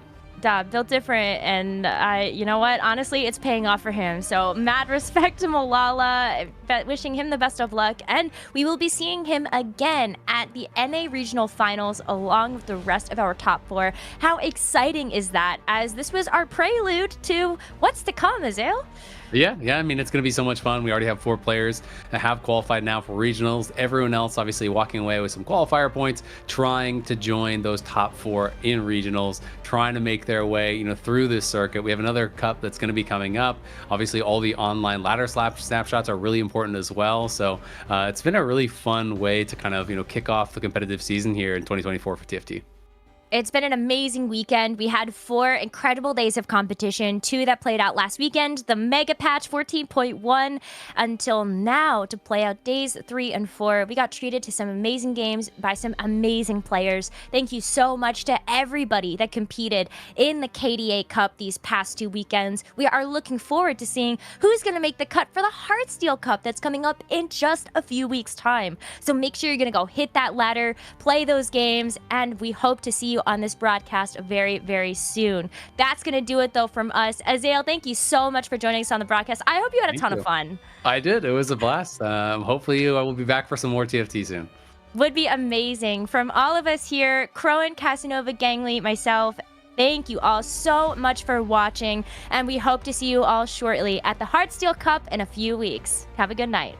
Built different, and you know what? Honestly, it's paying off for him. So mad respect to Malala, wishing him the best of luck, and we will be seeing him again at the NA Regional Finals along with the rest of our top 4. How exciting is that? As this was our prelude to what's to come, Azael. Yeah. I mean, it's going to be so much fun. We already have 4 players that have qualified now for regionals. Everyone else obviously walking away with some qualifier points, trying to join those top 4 in regionals, trying to make their way, you know, through this circuit. We have another cup that's going to be coming up. Obviously, all the online ladder snapshots are really important as well. So it's been a really fun way to kind of, you know, kick off the competitive season here in 2024 for TFT. It's been an amazing weekend. We had 4 incredible days of competition, 2 that played out last weekend, the mega patch 14.1 until now to play out days 3 and 4. We got treated to some amazing games by some amazing players. Thank you so much to everybody that competed in the KDA Cup these past 2 weekends. We are looking forward to seeing who's going to make the cut for the Heartsteel Cup that's coming up in just a few weeks' time. So make sure you're going to go hit that ladder, play those games, and we hope to see you on this broadcast very, very soon. That's going to do it, though, from us. Azael, thank you so much for joining us on the broadcast. I hope you had a ton of fun. I did. It was a blast. Hopefully, I will be back for some more TFT soon. Would be amazing. From all of us here, Crowan, Casanova, Gangly, myself, thank you all so much for watching, and we hope to see you all shortly at the Heartsteel Cup in a few weeks. Have a good night.